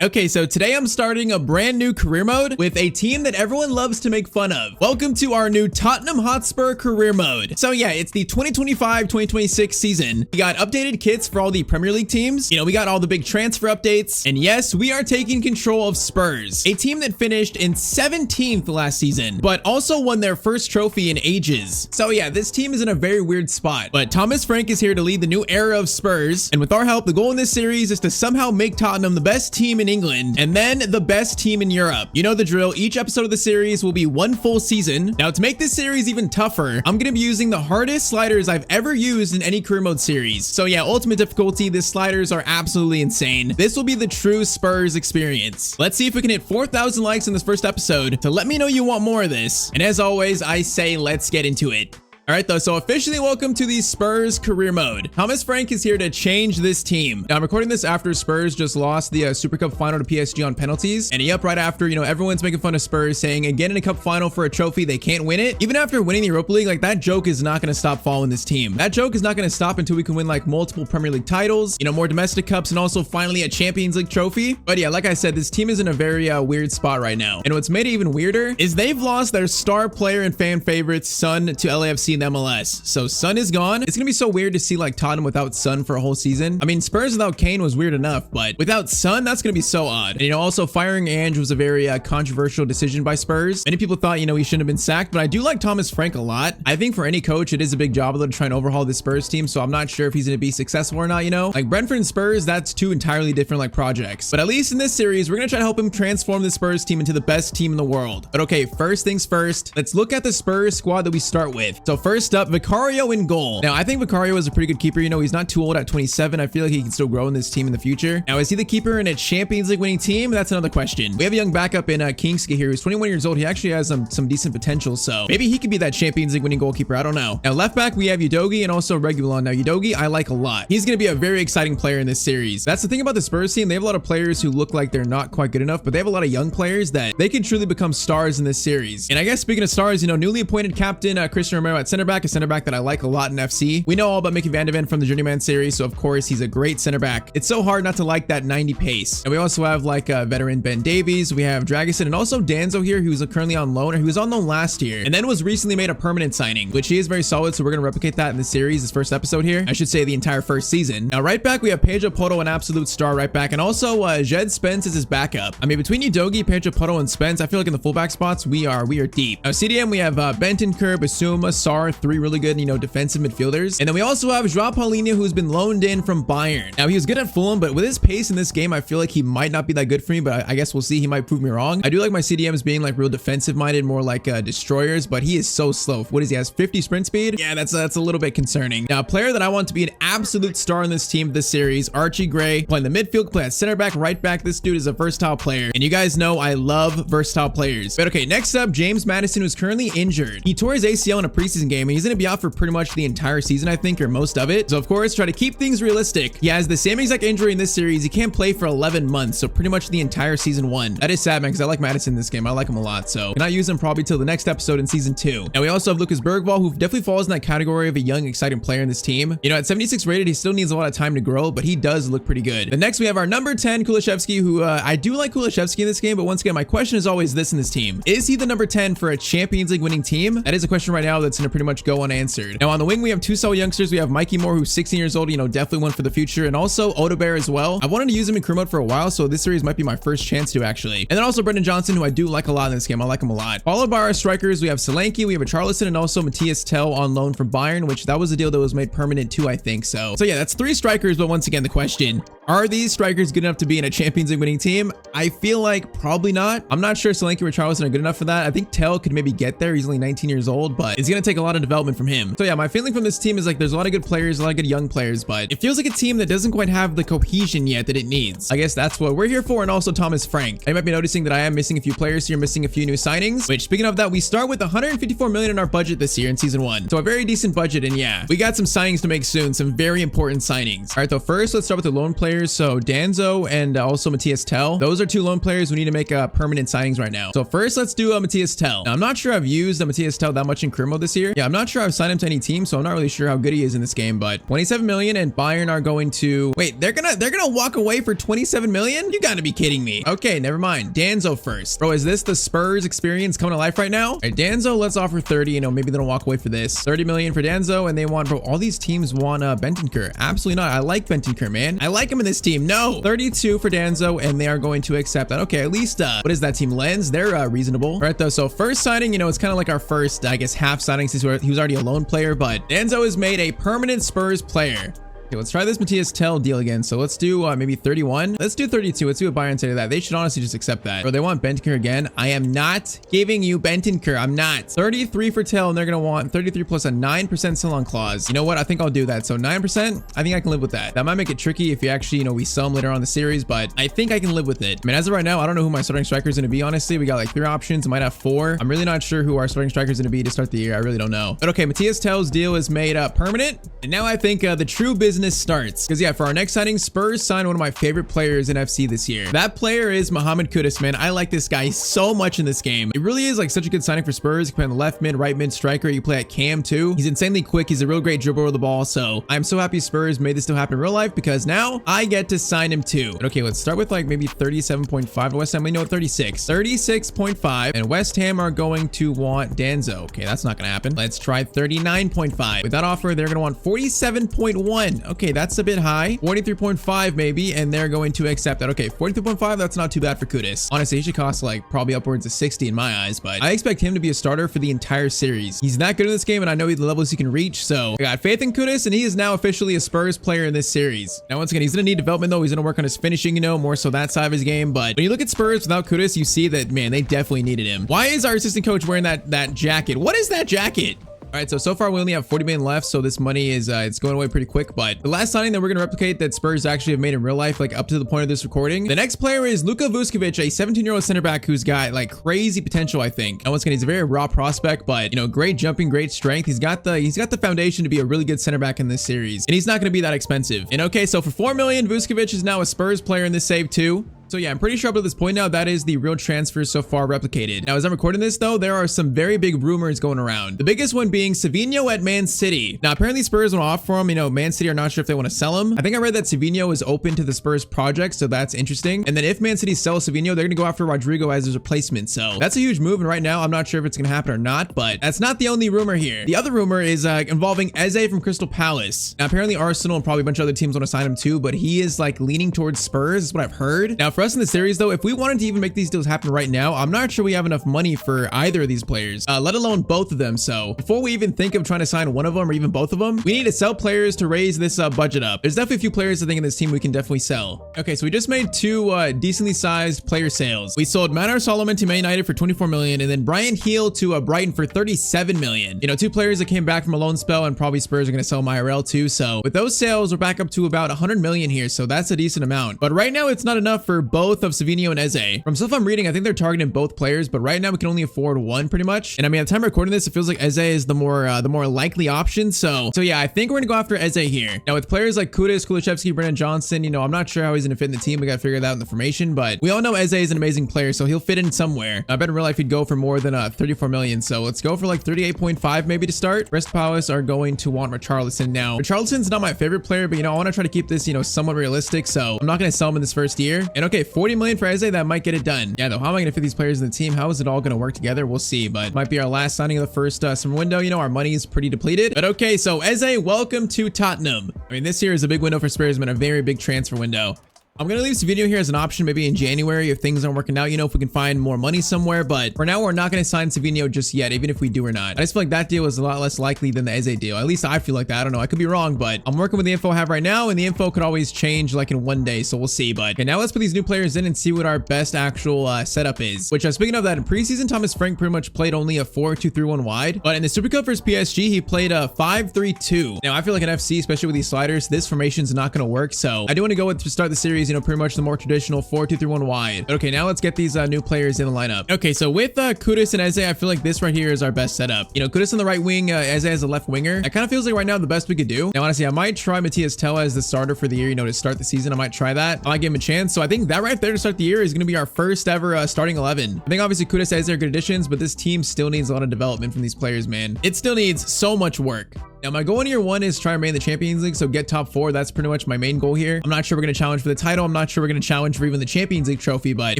Okay, so today I'm starting a brand new career mode with a team that everyone loves to make fun of. Welcome to our new Tottenham Hotspur career mode. So yeah, it's the 2025-2026 season. We got updated kits for all the Premier League teams. You know, we got all the big transfer updates. And yes, we are taking control of Spurs, a team that finished in 17th last season, but also won their first trophy in ages. So yeah, this team is in a very weird spot. But Thomas Frank is here to lead the new era of Spurs. And with our help, the goal in this series is to somehow make Tottenham the best team in England, and then the best team in Europe. You know the drill. Each episode of the series will be one full season. Now, to make this series even tougher, I'm going to be using the hardest sliders I've ever used in any career mode series. So yeah, ultimate difficulty, the sliders are absolutely insane. This will be the true Spurs experience. Let's see if we can hit 4,000 likes in this first episode to let me know you want more of this. And as always, I say let's get into it. All right, though, so officially welcome to the Spurs Career Mode. Thomas Frank is here to change this team. Now, I'm recording this after Spurs just lost the Super Cup final to PSG on penalties. And yep, right after, you know, everyone's making fun of Spurs, saying again in a cup final for a trophy, they can't win it. Even after winning the Europa League, like that joke is not going to stop following this team. That joke is not going to stop until we can win like multiple Premier League titles, you know, more domestic cups, and also finally a Champions League trophy. But yeah, like I said, this team is in a very weird spot right now. And what's made it even weirder is they've lost their star player and fan favorite, Son, to LAFC and MLS. So Son is gone. It's gonna be so weird to see like Tottenham without Son for a whole season. I mean, Spurs without Kane was weird enough, but without Son, that's gonna be so odd. And you know, also firing Ange was a very controversial decision by Spurs. Many people thought, you know, he shouldn't have been sacked, but I do like Thomas Frank a lot. I think for any coach, it is a big job though to try and overhaul this Spurs team. So I'm not sure if he's gonna be successful or not, you know? Like Brentford and Spurs, that's two entirely different like projects. But at least in this series, we're gonna try to help him transform the Spurs team into the best team in the world. But okay, first things first, let's look at the Spurs squad that we start with. So first up, Vicario in goal. Now, I think Vicario is a pretty good keeper. You know, he's not too old at 27. I feel like he can still grow in this team in the future. Now, is he the keeper in a Champions League winning team? That's another question. We have a young backup in Kingsley here who's 21 years old. He actually has some decent potential, so maybe he could be that Champions League winning goalkeeper. I don't know. Now, left back, we have Udogie and also Reguilon. Now, Udogie, I like a lot. He's going to be a very exciting player in this series. That's the thing about the Spurs team. They have a lot of players who look like they're not quite good enough, but they have a lot of young players that they can truly become stars in this series. And I guess speaking of stars, you know, newly appointed captain Christian Romero at center back, a center back that I like a lot in FC. We know all about Mickey Van de Ven from the Journeyman series, so of course he's a great center back. It's so hard not to like that 90 pace. And we also have like veteran Ben Davies. We have Dragusin and also Danzo here, who's currently on loan, or who was on loan last year and then was recently made a permanent signing, which he is very solid. So we're gonna replicate that in the series, this first episode here. I should say the entire first season. Now right back, we have Pedro Porro, an absolute star right back, and also Jed Spence is his backup. I mean, between Udogie, Pedro Porro, and Spence, I feel like in the fullback spots we are deep. Now CDM, we have Bentancur, Basuma, Sarr, three really good, you know, defensive midfielders. And then we also have Joao Paulinho, who's been loaned in from Bayern. Now, he was good at Fulham, but with his pace in this game, I feel like he might not be that good for me, but I guess we'll see. He might prove me wrong. I do like my CDMs being like real defensive minded, more like destroyers, but he is so slow. What is he, has 50 sprint speed? Yeah, that's a little bit concerning. Now, a player that I want to be an absolute star in this team, this series, Archie Gray, playing the midfield, play at center back, right back. This dude is a versatile player, and you guys know I love versatile players. But okay, next up, James Maddison, who's currently injured. He tore his ACL in a preseason game, and he's going to be out for pretty much the entire season, I think, or most of it. So of course, try to keep things realistic. He has the same exact injury in this series. He can't play for 11 months, so pretty much the entire season 1. That is sad, man, because I like Maddison in this game. I like him a lot, so can I use him probably till the next episode in season 2. Now we also have Lucas Bergvall, who definitely falls in that category of a young, exciting player in this team. You know, at 76 rated, he still needs a lot of time to grow, but he does look pretty good. The next we have our number 10, Kulishevsky, who I do like Kulishevsky in this game, but once again, my question is always this in this team. Is he the number 10 for a Champions League winning team? That is a question right now that's going to pretty much go unanswered. Now on the wing, we have two solid youngsters. We have Mikey Moore, who's 16 years old, you know, definitely one for the future, and also Odebear as well. I wanted to use him in career mode for a while, so this series might be my first chance to actually. And then also Brendan Johnson, who I do like a lot in this game. I like him a lot. Followed by our strikers, we have Solanke, we have a Charlison, and also Matthias Tell on loan from Bayern, which that was a deal that was made permanent too, I think. So yeah, that's 3 strikers, but once again, the question, are these strikers good enough to be in a Champions League winning team? I feel like probably not. I'm not sure Solanke or Charlison are good enough for that. I think Tell could maybe get there. He's only 19 years old, but it's going to take a lot of development from him. So yeah, my feeling from this team is like there's a lot of good players, a lot of good young players, but it feels like a team that doesn't quite have the cohesion yet that it needs. I guess that's what we're here for, and also Thomas Frank. You might be noticing that I am missing a few players here, missing a few new signings, which speaking of that, we start with 154 million in our budget this year in season 1. So a very decent budget, and yeah, we got some signings to make soon, some very important signings. All right, though, first let's start with the loan players. So Danzo and also Matthias Tell. Those are 2 loan players we need to make permanent signings right now. So first let's do Matthias Tell. Now, I'm not sure I've used Matthias Tell that much in career mode this year. Yeah, I'm not sure I've signed him to any team, so I'm not really sure how good he is in this game, but 27 million, and Bayern are going to, wait, they're gonna walk away for 27 million? You gotta be kidding me. Okay, never mind. Danzo first. Bro, is this the Spurs experience coming to life right now? All right, Danzo, let's offer 30. You know, maybe they don't walk away for this. 30 million for Danzo, and they want, bro, all these teams want Bentancur. Absolutely not. I like Bentancur, man. I like him in this team. No. 32 for Danzo, and they are going to accept that. Okay, at least, what is that team? Lens? They're reasonable. All right, though, so first signing, you know, it's kind of like our first, I guess, half signing since he was already a loan player, but Danzo has made a permanent Spurs player. Okay, let's try this Tyztir deal again. So let's do maybe 31. Let's do 32. Let's see what Bayern say to that. They should honestly just accept that. Or they want Bentancur again. I am not giving you Bentancur. I'm not. 33 for Tell, and they're going to want 33 plus a 9% sell-on clause. You know what? I think I'll do that. So 9%, I think I can live with that. That might make it tricky if you actually, you know, we sell them later on in the series, but I think I can live with it. I mean, as of right now, I don't know who my starting striker is going to be, honestly. We got like 3 options. I might have 4. I'm really not sure who our starting striker is going to be to start the year. I really don't know. But okay, Tyztir's deal is made permanent. And now I think the true business starts. Because yeah, for our next signing, Spurs signed one of my favorite players in FC this year. That player is Mohamed Kudus, man. I like this guy so much in this game. It really is like such a good signing for Spurs. You can play on the left mid, right mid, striker. You play at cam too. He's insanely quick. He's a real great dribbler of the ball. So I'm so happy Spurs made this still happen in real life, because now I get to sign him too. But okay, let's start with like maybe 37.5. West Ham, we know 36. 36.5. And West Ham are going to want Danzo. Okay, that's not going to happen. Let's try 39.5. With that offer, they're going to want 47.1. Okay, that's a bit high. 43.5 maybe, and they're going to accept that. Okay, 43.5, that's not too bad for Kudus. Honestly, he should cost like probably upwards of 60 in my eyes, but I expect him to be a starter for the entire series. He's that good in this game, and I know the levels he can reach, so I got faith in Kudus, and he is now officially a Spurs player in this series. Now, once again, he's gonna need development though. He's gonna work on his finishing, you know, more so that side of his game, but when you look at Spurs without Kudus, you see that, man, they definitely needed him. Why is our assistant coach wearing that jacket? What is that jacket? All right, so far we only have 40 million left, so this money is it's going away pretty quick. But the last signing that we're going to replicate that Spurs actually have made in real life, like up to the point of this recording, the next player is Luka Vuskovic, a 17-year-old center back who's got like crazy potential, I think. And once again, he's a very raw prospect, but you know, great jumping, great strength. He's got the foundation to be a really good center back in this series, and he's not going to be that expensive. And okay, so for 4 million, Vuskovic is now a Spurs player in this save too. So yeah, I'm pretty sure up to this point now, that is the real transfer so far replicated. Now, as I'm recording this though, there are some very big rumors going around. The biggest one being Savinho at Man City. Now, apparently Spurs went off for him. You know, Man City are not sure if they want to sell him. I think I read that Savinho is open to the Spurs project, so that's interesting. And then if Man City sells Savinho, they're going to go after Rodrigo as his replacement. So that's a huge move. And right now, I'm not sure if it's going to happen or not, but that's not the only rumor here. The other rumor is involving Eze from Crystal Palace. Now, apparently Arsenal and probably a bunch of other teams want to sign him too, but he is like leaning towards Spurs, is what I've heard. Now, for us in the series though, if we wanted to even make these deals happen right now, I'm not sure we have enough money for either of these players, let alone both of them. So before we even think of trying to sign one of them or even both of them, we need to sell players to raise this budget up. There's definitely a few players I think in this team we can definitely sell. Okay, so we just made 2 decently sized player sales. We sold Manar Solomon to Man United for 24 million, and then Brian Heel to Brighton for 37 million. You know, 2 players that came back from a loan spell, and probably Spurs are going to sell IRL too. So with those sales, we're back up to about 100 million here. So that's a decent amount. But right now, it's not enough for both of Savinho and Eze. From stuff I'm reading, I think they're targeting both players, but right now we can only afford one pretty much. And I mean, at the time of recording this, it feels like Eze is the more likely option. So yeah, I think we're gonna go after Eze here. Now with players like Kudus, Kulusevski, Brennan Johnson, you know, I'm not sure how he's gonna fit in the team. We gotta figure that out in the formation, but we all know Eze is an amazing player, so he'll fit in somewhere. I bet in real life he'd go for more than 34 million. So let's go for like 38.5 maybe to start. Crystal Palace are going to want Richarlison now. Richarlison's not my favorite player, but you know, I want to try to keep this, you know, somewhat realistic. So I'm not gonna sell him in this first year. And okay, 40 million for Eze, that might get it done. Yeah, though, how am I gonna fit these players in the team? How is it all gonna work together? We'll see, but it might be our last signing of the first summer window. You know, our money is pretty depleted, but okay, so Eze, welcome to Tottenham. I mean, this year is a big window for Spurs, been a very big transfer window. I'm going to leave this video here as an option maybe in January if things aren't working out, you know, if we can find more money somewhere. But for now, we're not going to sign Savinho just yet, even if we do or not. I just feel like that deal is a lot less likely than the Eze deal. At least I feel like that. I don't know. I could be wrong, but I'm working with the info I have right now, and the info could always change like in one day. So we'll see. But okay, now let's put these new players in and see what our best actual setup is. Which speaking of that, in preseason, Thomas Frank pretty much played only a 4-2-3-1 wide. But in the Super Cup versus PSG, he played a 5-3-2. Now, I feel like an FC, especially with these sliders, this formation is not going to work. So I do want to go with to start the series, you know, pretty much the more traditional 4-2-3-1 wide. But okay, now let's get these new players in the lineup. Okay, so with Kudus and Eze, I feel like this right here is our best setup. You know, Kudus on the right wing, Eze as a left winger. That kind of feels like right now the best we could do. Now, honestly, I might try Matthias Tell as the starter for the year, you know, to start the season. I might try that. I might give him a chance. So I think that right there to start the year is going to be our first ever starting 11. I think obviously Kudus, Eze are good additions, but this team still needs a lot of development from these players, man. It still needs so much work. Now, my goal in year one is try and remain in the Champions League, so get top 4. That's pretty much my main goal here. I'm not sure we're going to challenge for the title. I'm not sure we're going to challenge for even the Champions League trophy, but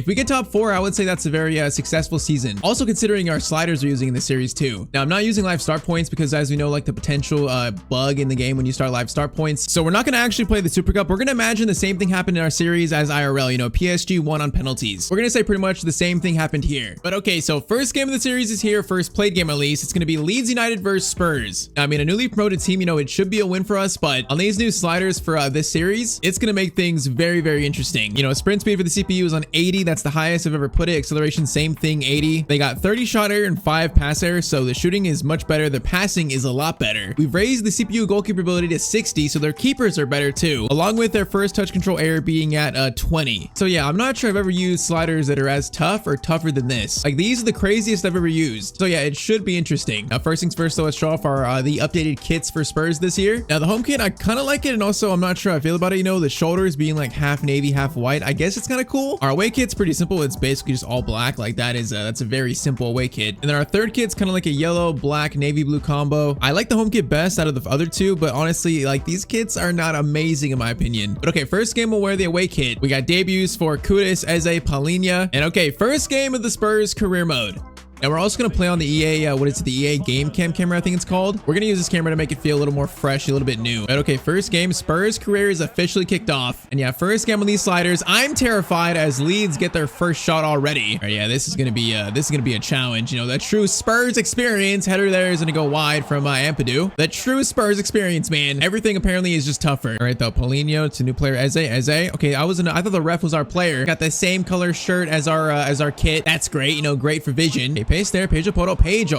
if we get top 4, I would say that's a very successful season. Also considering our sliders we're using in the series too. Now, I'm not using live start points because as we know, like the potential bug in the game when you start live start points. So we're not going to actually play the Super Cup. We're going to imagine the same thing happened in our series as IRL, you know, PSG won on penalties. We're going to say pretty much the same thing happened here. But okay, so first game of the series is here. First played game at least. It's going to be Leeds United versus Spurs. I mean, a newly promoted team, you know, it should be a win for us, but on these new sliders for this series, it's going to make things very, very interesting. You know, sprint speed for the CPU is on 80. That's the highest I've ever put it. Acceleration, same thing, 80. They got 30 shot error and 5 pass error, so the shooting is much better. The passing is a lot better. We've raised the CPU goalkeeper ability to 60, so their keepers are better too, along with their first touch control error being at 20. So yeah, I'm not sure I've ever used sliders that are as tough or tougher than this. Like, these are the craziest I've ever used. So yeah, it should be interesting. Now, first things first, though, let's show off our the updated kits for Spurs this year. Now, the home kit, I kind of like it, and also I'm not sure how I feel about it. You know, the shoulders being like half navy, half white. I guess it's kind of cool. Our away kit's pretty simple. It's basically just all black. Like, that's a very simple away kit. And then our third kit's kind of like a yellow, black, navy blue combo. I like the home kit best out of the other two, but honestly, like, these kits are not amazing in my opinion. But okay, first game we'll wear the away kit. We got debuts for Kudus, Eze, Palhinha, and okay, first game of the Spurs career mode. Now, we're also going to play on the EA, the EA game cam camera, I think it's called. We're going to use this camera to make it feel a little more fresh, a little bit new. But okay, first game, Spurs career is officially kicked off. And yeah, first game on these sliders. I'm terrified as Leeds get their first shot already. All right, yeah, this is going to be a challenge. You know, the true Spurs experience. Header there is going to go wide from Ampadu. The true Spurs experience, man. Everything apparently is just tougher. All right, though, Palhinha to new player Eze. Okay, I thought the ref was our player. Got the same color shirt as our kit. That's great. You know, great for vision. Okay, pace there. Pedro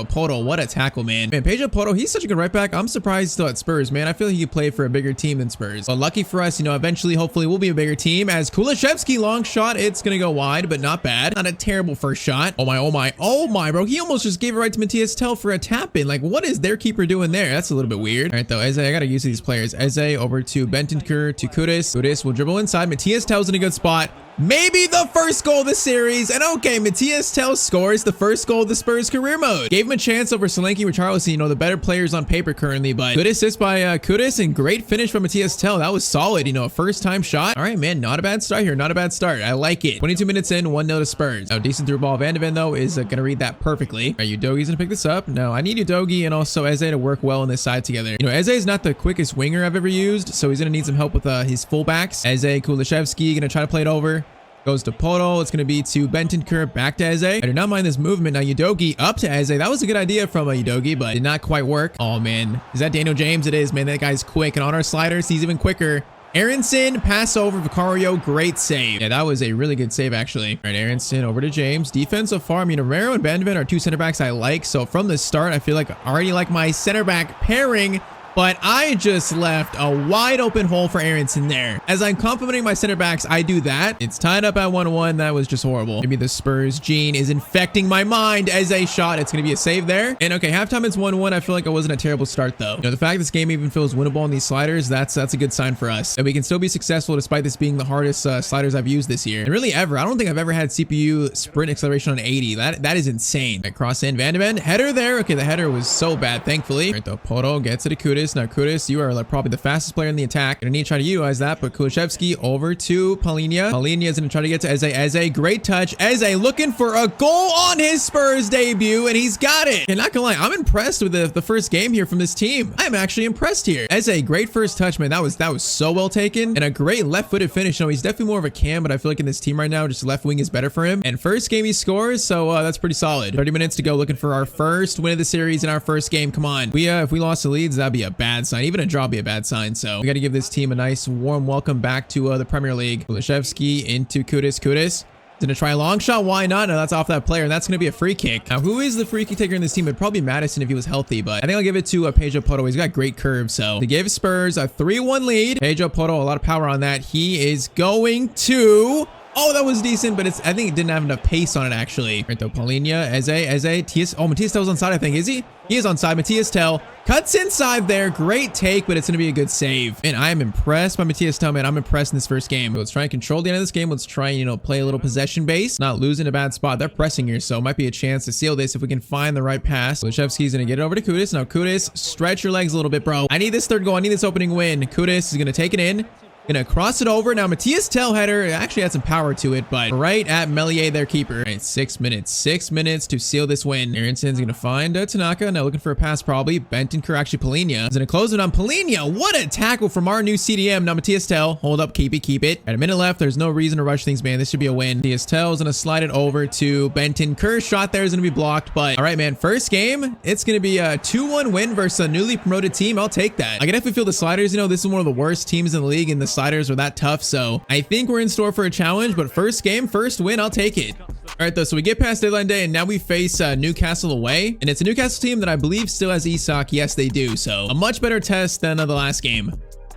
Porro, what a tackle, man. Man, Pedro Porro, he's such a good right back. I'm surprised he's still at Spurs, man. I feel like he could play for a bigger team than Spurs. But lucky for us, you know, eventually, hopefully, we'll be a bigger team. As Kulishevsky, long shot, it's gonna go wide, but not bad. Not a terrible first shot. Oh my, bro. He almost just gave it right to Matthias Tell for a tap in. Like, what is their keeper doing there? That's a little bit weird. All right, though, Eze, I gotta use these players. Eze over to Bentancur to Kudus. Kudus will dribble inside. Matthias Tell's in a good spot. Maybe the first goal of the series. And okay, Matthias Tell scores the first goal of the Spurs career mode. Gave him a chance over Solanke Richarlison, you know, the better players on paper currently, but good assist by Kudus and great finish from Matthias Tell. That was solid, you know, a first time shot. All right, man, not a bad start here. Not a bad start. I like it. 22 minutes in, 1-0 to Spurs. Now, decent through ball. Van de Ven, though, is going to read that perfectly. All right, Udogi's going to pick this up. No, I need Udogi and also Eze to work well on this side together. You know, Eze is not the quickest winger I've ever used, so he's going to need some help with his fullbacks. Eze, Kulishevsky, going to try to play it over. Goes to Poto. It's going to be to Bentancur, back to Eze. I do not mind this movement. Now, Udogi up to Eze. That was a good idea from Udogi, but did not quite work. Oh, man. Is that Daniel James? It is, man. That guy's quick. And on our sliders, he's even quicker. Aronson, pass over Vicario, great save. Yeah, that was a really good save, actually. All right, Aronson over to James. Defense so far, I mean, Romero and Van de Ven are two center backs I like. So from the start, I feel like I already like my center back pairing. But I just left a wide open hole for Aronson there. As I'm complimenting my center backs, I do that. It's tied up at 1-1. That was just horrible. Maybe the Spurs gene is infecting my mind as a shot. It's going to be a save there. And okay, halftime it's 1-1. I feel like it wasn't a terrible start, though. You know, the fact this game even feels winnable on these sliders, that's a good sign for us. And we can still be successful despite this being the hardest sliders I've used this year. And really ever. I don't think I've ever had CPU sprint acceleration on 80. That is insane. Right, cross in. Van de Ven. Header there. Okay, the header was so bad, thankfully. All right, though, Poto gets it to Kudus. Now, Kudus, you are like probably the fastest player in the attack. Gonna need to try to utilize that, but Kulishevsky over to Palhinha. Palhinha is gonna try to get to Eze. Eze, great touch. Eze looking for a goal on his Spurs debut, and he's got it. And not gonna lie, I'm impressed with the first game here from this team. I'm actually impressed here. Eze, great first touch, man. That was so well taken, and a great left-footed finish. You know, he's definitely more of a cam, but I feel like in this team right now, just left wing is better for him. And first game he scores, so that's pretty solid. 30 minutes to go, looking for our first win of the series in our first game. Come on. If we lost the Leeds, that'd be a bad sign. Even a draw would be a bad sign. So we got to give this team a nice warm welcome back to the Premier League. Kulishevsky into Kudus. Kudus Gonna try a long shot. Why not? No, that's off that player, and that's gonna be a free kick. Now, who is the free kick taker in this team? It'd probably be Madison if he was healthy, but I think I'll give it to Pedro Porro. He's got great curve, so to give Spurs a 3-1 lead. Pedro Porro, a lot of power on that. He is going to... Oh, that was decent, but I think it didn't have enough pace on it, actually. Right, though, Paulinho, Eze, Matias Tell's onside, I think. Is he? He is onside. Matias Tell cuts inside there. Great take, but it's going to be a good save. And I am impressed by Matias Tell, man. I'm impressed in this first game. Let's try and control the end of this game. Let's try and, you know, play a little possession base. Not losing a bad spot. They're pressing here, so it might be a chance to seal this if we can find the right pass. Lishevsky's going to get it over to Kudus. Now, Kudus, stretch your legs a little bit, bro. I need this third goal. I need this opening win. Kudus is going to take it in. Gonna cross it over. Now, Matias Tell header actually had some power to it, but right at Melier, their keeper. All right, 6 minutes. 6 minutes to seal this win. Aaronson's gonna find Tanaka. Now looking for a pass, probably. Bentancur, actually, Paulinho. He's gonna close it on Paulinho. What a tackle from our new CDM. Now, Matias Tell, hold up, keep it. At a minute left, there's no reason to rush things, man. This should be a win. Matias Tell is gonna slide it over to Bentancur. Shot there is gonna be blocked, but all right, man. First game, it's gonna be a 2-1 win versus a newly promoted team. I'll take that. I can definitely feel the sliders. You know, this is one of the worst teams in the league, and the sliders are that tough. So I think we're in store for a challenge, but first game, first win, I'll take it. All right, though, so we get past deadline day, and now we face Newcastle away, and it's a Newcastle team that I believe still has Isak. Yes, they do. So a much better test than the last game.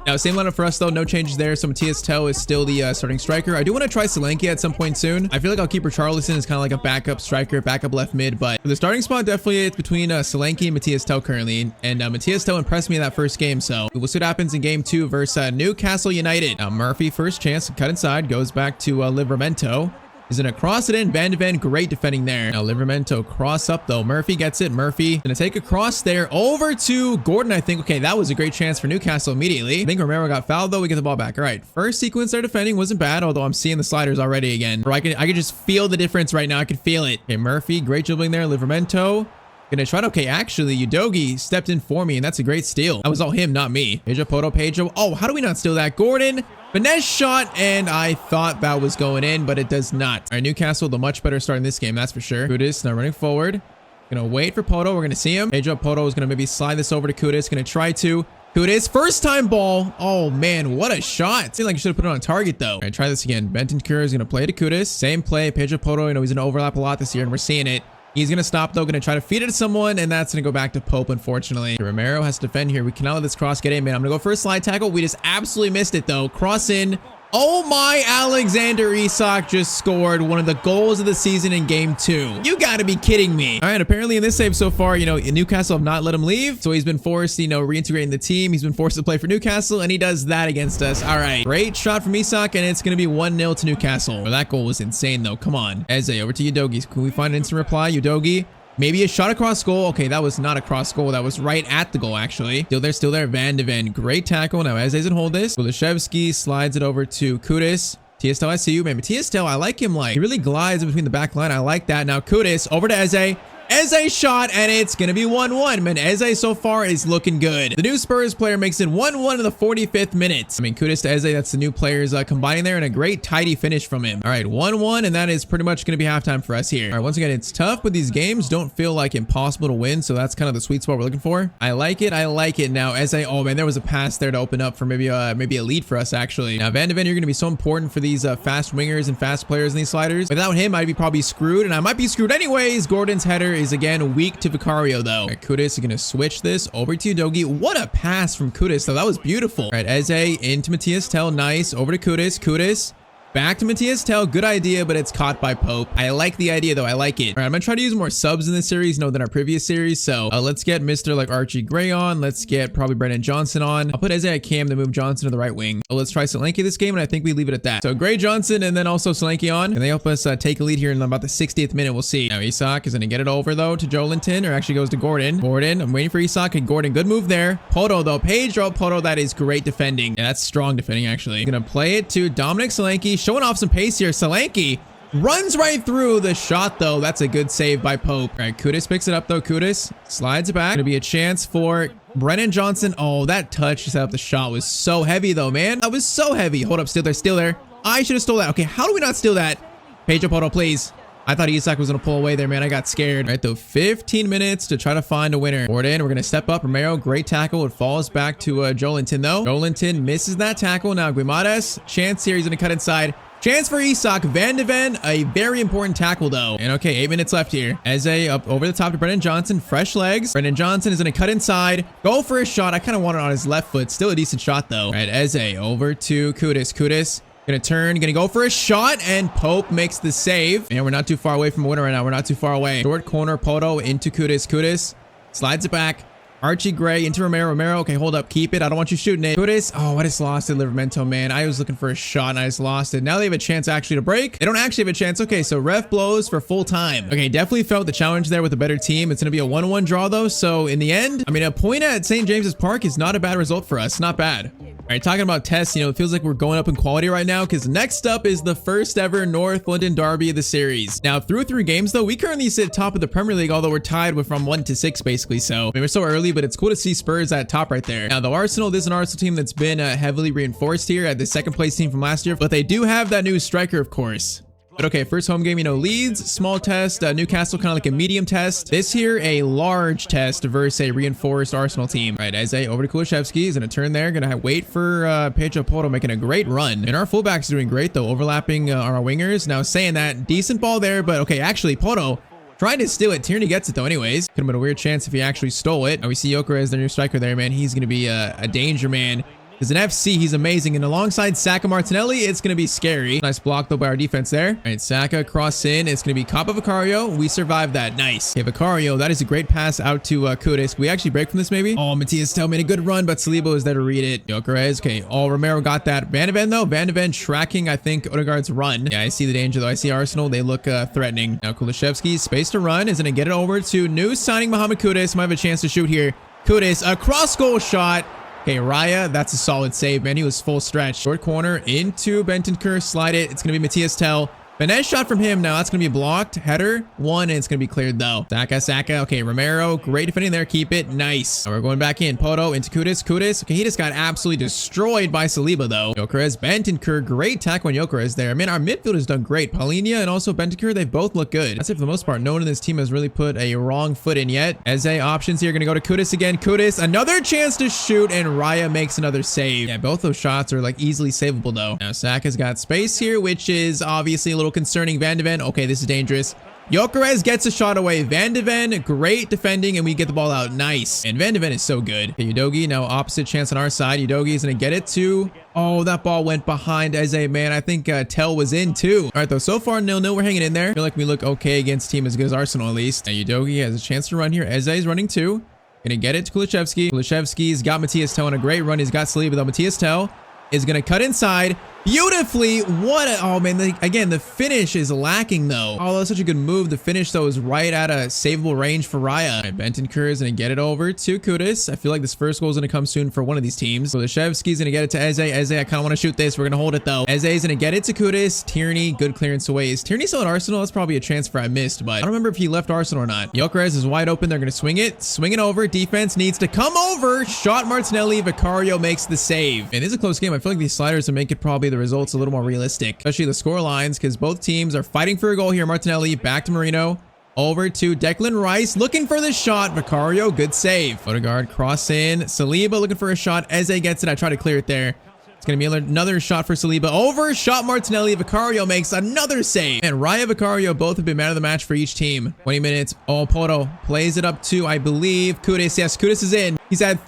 Now, same lineup for us, though. No changes there. So Matias Tell is still the starting striker. I do want to try Solanke at some point soon. I feel like I'll keep Richarlison as kind of like a backup striker, backup left mid. But for the starting spot, definitely it's between Solanke and Matias Tell currently. And Matias Tell impressed me in that first game. So we'll see what happens in game 2 versus Newcastle United. Now, Murphy, first chance to cut inside, goes back to Livramento. He's gonna cross it in. Van de Ven, great defending there. Now Livramento cross up though. Murphy gets it. Murphy gonna take a cross there over to Gordon, I think. Okay, that was a great chance for Newcastle immediately. I think Romero got fouled though. We get the ball back. All right, first sequence they're defending wasn't bad, although I'm seeing the sliders already again. Or I can just feel the difference right now. I can feel it. Okay, Murphy, great dribbling there. Livramento. Gonna try to, okay, actually, Udogie stepped in for me, and that's a great steal. That was all him, not me. Pedro. Oh, how do we not steal that? Gordon, finesse shot, and I thought that was going in, but it does not. All right, Newcastle, the much better start in this game, that's for sure. Kudus now running forward. Gonna wait for Poto. We're gonna see him. Pedro Poto is gonna maybe slide this over to Kudus. Gonna try to. Kudus, first time ball. Oh, man, what a shot. Seemed like you should have put it on target, though. All right, try this again. Bentancur is gonna play to Kudus. Same play. Pedro Poto, you know, he's gonna overlap a lot this year, and we're seeing it. He's going to stop, though. Going to try to feed it to someone, and that's going to go back to Pope, unfortunately. Romero has to defend here. We cannot let this cross get in, man. I'm going to go for a slide tackle. We just absolutely missed it, though. Cross in. Oh, my. Alexander Isak just scored one of the goals of the season in game 2. You got to be kidding me. All right, apparently in this save so far, you know, Newcastle have not let him leave, so he's been forced, you know, reintegrating the team. He's been forced to play for Newcastle, and he does that against us. All right, great shot from Isak, and it's going to be 1-0 to Newcastle. Well, that goal was insane, though. Come on. Eze, over to Udogie. Can we find an instant reply? Udogie. Maybe a shot across goal. Okay, that was not a cross goal. That was right at the goal, actually. Still there. Van de Ven. Great tackle. Now, Eze doesn't hold this. Lishevsky slides it over to Kudus. Matias Tell, I see you, man. Matias Tell, I like him. Like, he really glides in between the back line. I like that. Now, Kudus over to Eze. Eze shot, and it's going to be 1-1. Man, Eze so far is looking good. The new Spurs player makes it 1-1 in the 45th minute. I mean, Kudus to Eze, that's the new players combining there, and a great tidy finish from him. All right, 1-1, and that is pretty much going to be halftime for us here. All right, once again, it's tough, but these games don't feel like impossible to win, so that's kind of the sweet spot we're looking for. I like it. Now, Eze, oh man, there was a pass there to open up for maybe a lead for us, actually. Now, Van de Ven, you're going to be so important for these fast wingers and fast players in these sliders. Without him, I'd be probably screwed, and I might be screwed anyways. Gordon's header is again weak to Vicario, though. All right, Kudus is going to switch this over to Udogie. What a pass from Kudus, though. That was beautiful. All right, Eze into Matias Tell. Nice. Over to Kudus. Kudus back to Matias Tell. Good idea, but it's caught by Pope. I like the idea, though. I like it. All right, I'm going to try to use more subs in this series, than our previous series. So let's get Mr. like Archie Gray on. Let's get probably Brennan Johnson on. I'll put Eze at cam to move Johnson to the right wing. Let's try Solanke this game, and I think we leave it at that. So Gray, Johnson, and then also Solanke on. And they help us take a lead here in about the 60th minute. We'll see. Now Isak is going to get it over, though, to Joelinton, or actually goes to Gordon. I'm waiting for Isak and Gordon. Good move there. Poto, though. Pedro Poto, that is great defending. Yeah, that's strong defending, actually. Going to play it to Dominic Solanke, showing off some pace here. Solanke runs right through the shot, though. That's a good save by Pope. All right, Kudus picks it up, though. Kudus slides it back. Gonna be a chance for Brennan Johnson. Oh, that touch to set up the shot was so heavy, though, man. That was so heavy. Hold up, still there. I should have stole that. Okay, how do we not steal that? Pedro Poto, please. I thought Isak was going to pull away there, man. I got scared. All right, though, 15 minutes to try to find a winner. Gordon, we're going to step up. Romero, great tackle. It falls back to Joelinton, though. Joelinton misses that tackle. Now, Guimaraes, chance here. He's going to cut inside. Chance for Isak. Van de Ven, a very important tackle though. And okay, 8 minutes left here. Eze up over the top to Brendan Johnson. Fresh legs. Brendan Johnson is going to cut inside. Go for a shot. I kind of want it on his left foot. Still a decent shot though. All right, Eze over to Kudus. Kudus gonna turn, gonna go for a shot, and Pope makes the save. And we're not too far away from a winner right now. We're not too far away. Short corner, Poto into Kudus. Kudus slides it back. Archie Gray into Romero. Romero, okay, hold up, keep it. I don't want you shooting it. Kudus, oh, I just lost it, Livermento, man. I was looking for a shot and I just lost it. Now they have a chance actually to break. They don't actually have a chance. Okay, so ref blows for full time. Okay, definitely felt the challenge there with a better team. It's gonna be a 1-1 draw though. So in the end, I mean, a point at St. James's Park is not a bad result for us. Not bad. All right, talking about tests, you know, it feels like we're going up in quality right now because next up is the first ever North London derby of the series. Now, through 3 games, though, we currently sit top of the Premier League, although we're tied with from 1 to 6, basically. So, I mean, we're so early, but it's cool to see Spurs at top right there. Now, the Arsenal, this is an Arsenal team that's been heavily reinforced here at the second place team from last year, but they do have that new striker, of course. But okay, first home game, you know, Leeds, small test, Newcastle, kind of like a medium test. This here, a large test versus a reinforced Arsenal team. All right, Eze over to Kulusevski. He's going to turn there. Going to wait for Pedro Porto making a great run. And our fullback's doing great, though, overlapping our wingers. Now, saying that, decent ball there, but okay, actually, Porto trying to steal it. Tierney gets it, though, anyways. Could have been a weird chance if he actually stole it. Now, we see Yoker as their new striker there, man. He's going to be a danger man. Because in FC, he's amazing. And alongside Saka Martinelli, it's going to be scary. Nice block, though, by our defense there. All right, Saka cross in. It's going to be Capa Vicario. We survived that. Nice. Okay, Vicario, that is a great pass out to Kudus. Can we actually break from this, maybe? Oh, Matthias Tell made a good run, but Saliba is there to read it. Gyökeres. Okay, oh, Romero got that. Van de Ven, though. Van de Ven tracking, I think, Odegaard's run. Yeah, I see the danger, though. I see Arsenal. They look threatening. Now, Kulusevski, space to run. Is going to get it over to new signing Mohamed Kudus. Might have a chance to shoot here. Kudus, a cross-goal shot. Okay, Raya, that's a solid save, man. He was full stretch. Short corner into Bentancur. Slide it. It's going to be Matthias Tell. Finesse shot from him. Now that's going to be blocked. Header. 1, and it's going to be cleared, though. Saka. Okay, Romero. Great defending there. Keep it. Nice. Now we're going back in. Poto into Kudus. Kudus. Okay, he just got absolutely destroyed by Saliba, though. Gyökeres. Bentancur. Great tackle on Gyökeres there. I mean, our midfield has done great. Paulinho and also Bentancur, they both look good. That's it for the most part. No one in this team has really put a wrong foot in yet. Eze options here. Going to go to Kudus again. Kudus. Another chance to shoot, and Raya makes another save. Yeah, both those shots are like easily savable, though. Now Saka's got space here, which is obviously a little concerning. Van de Ven, okay, this is dangerous. Gyökeres gets a shot away. Van de Ven, great defending, and we get the ball out. Nice. And Van de Ven is so good. Okay, Udogie, now opposite chance on our side. Udogie is going to get it to... Oh, that ball went behind Eze, man. I think Tell was in, too. All right, though, so far, 0-0. We're hanging in there. I feel like we look okay against a team as good as Arsenal, at least. Now, Udogie has a chance to run here. Eze is running, too. Going to get it to Kulusevski. Kulusevski's got Matthias Tell on a great run. He's got Saliba, though. Matthias Tell is going to cut inside beautifully. What a, oh man, again, the finish is lacking though. Oh, that was such a good move. The finish though is right at a savable range for Raya. Right, Bentancur is going to get it over to Kudus. I feel like this first goal is going to come soon for one of these teams. So Kulusevski's going to get it to Eze. Eze, I kind of want to shoot this. We're going to hold it though. Eze is going to get it to Kudus. Tierney, good clearance away. Is Tierney still at Arsenal? That's probably a transfer I missed, but I don't remember if he left Arsenal or not. Gyökeres is wide open. They're going to swing it. Swing it over. Defense needs to come over. Shot Martinelli. Vicario makes the save. And it is a close game. I feel like these sliders will make it probably the results a little more realistic, especially the score lines, because both teams are fighting for a goal here. Martinelli back to Marino, over to Declan Rice, looking for the shot. Vicario, good save. Odegaard cross in. Saliba looking for a shot. Eze gets it. I try to clear it there. It's going to be another shot for Saliba. Over, shot Martinelli. Vicario makes another save. And Raya, Vicario both have been man of the match for each team. 20 minutes. Oh, Poto plays it up to, I believe, Kudus. Yes, Kudus is in. He's had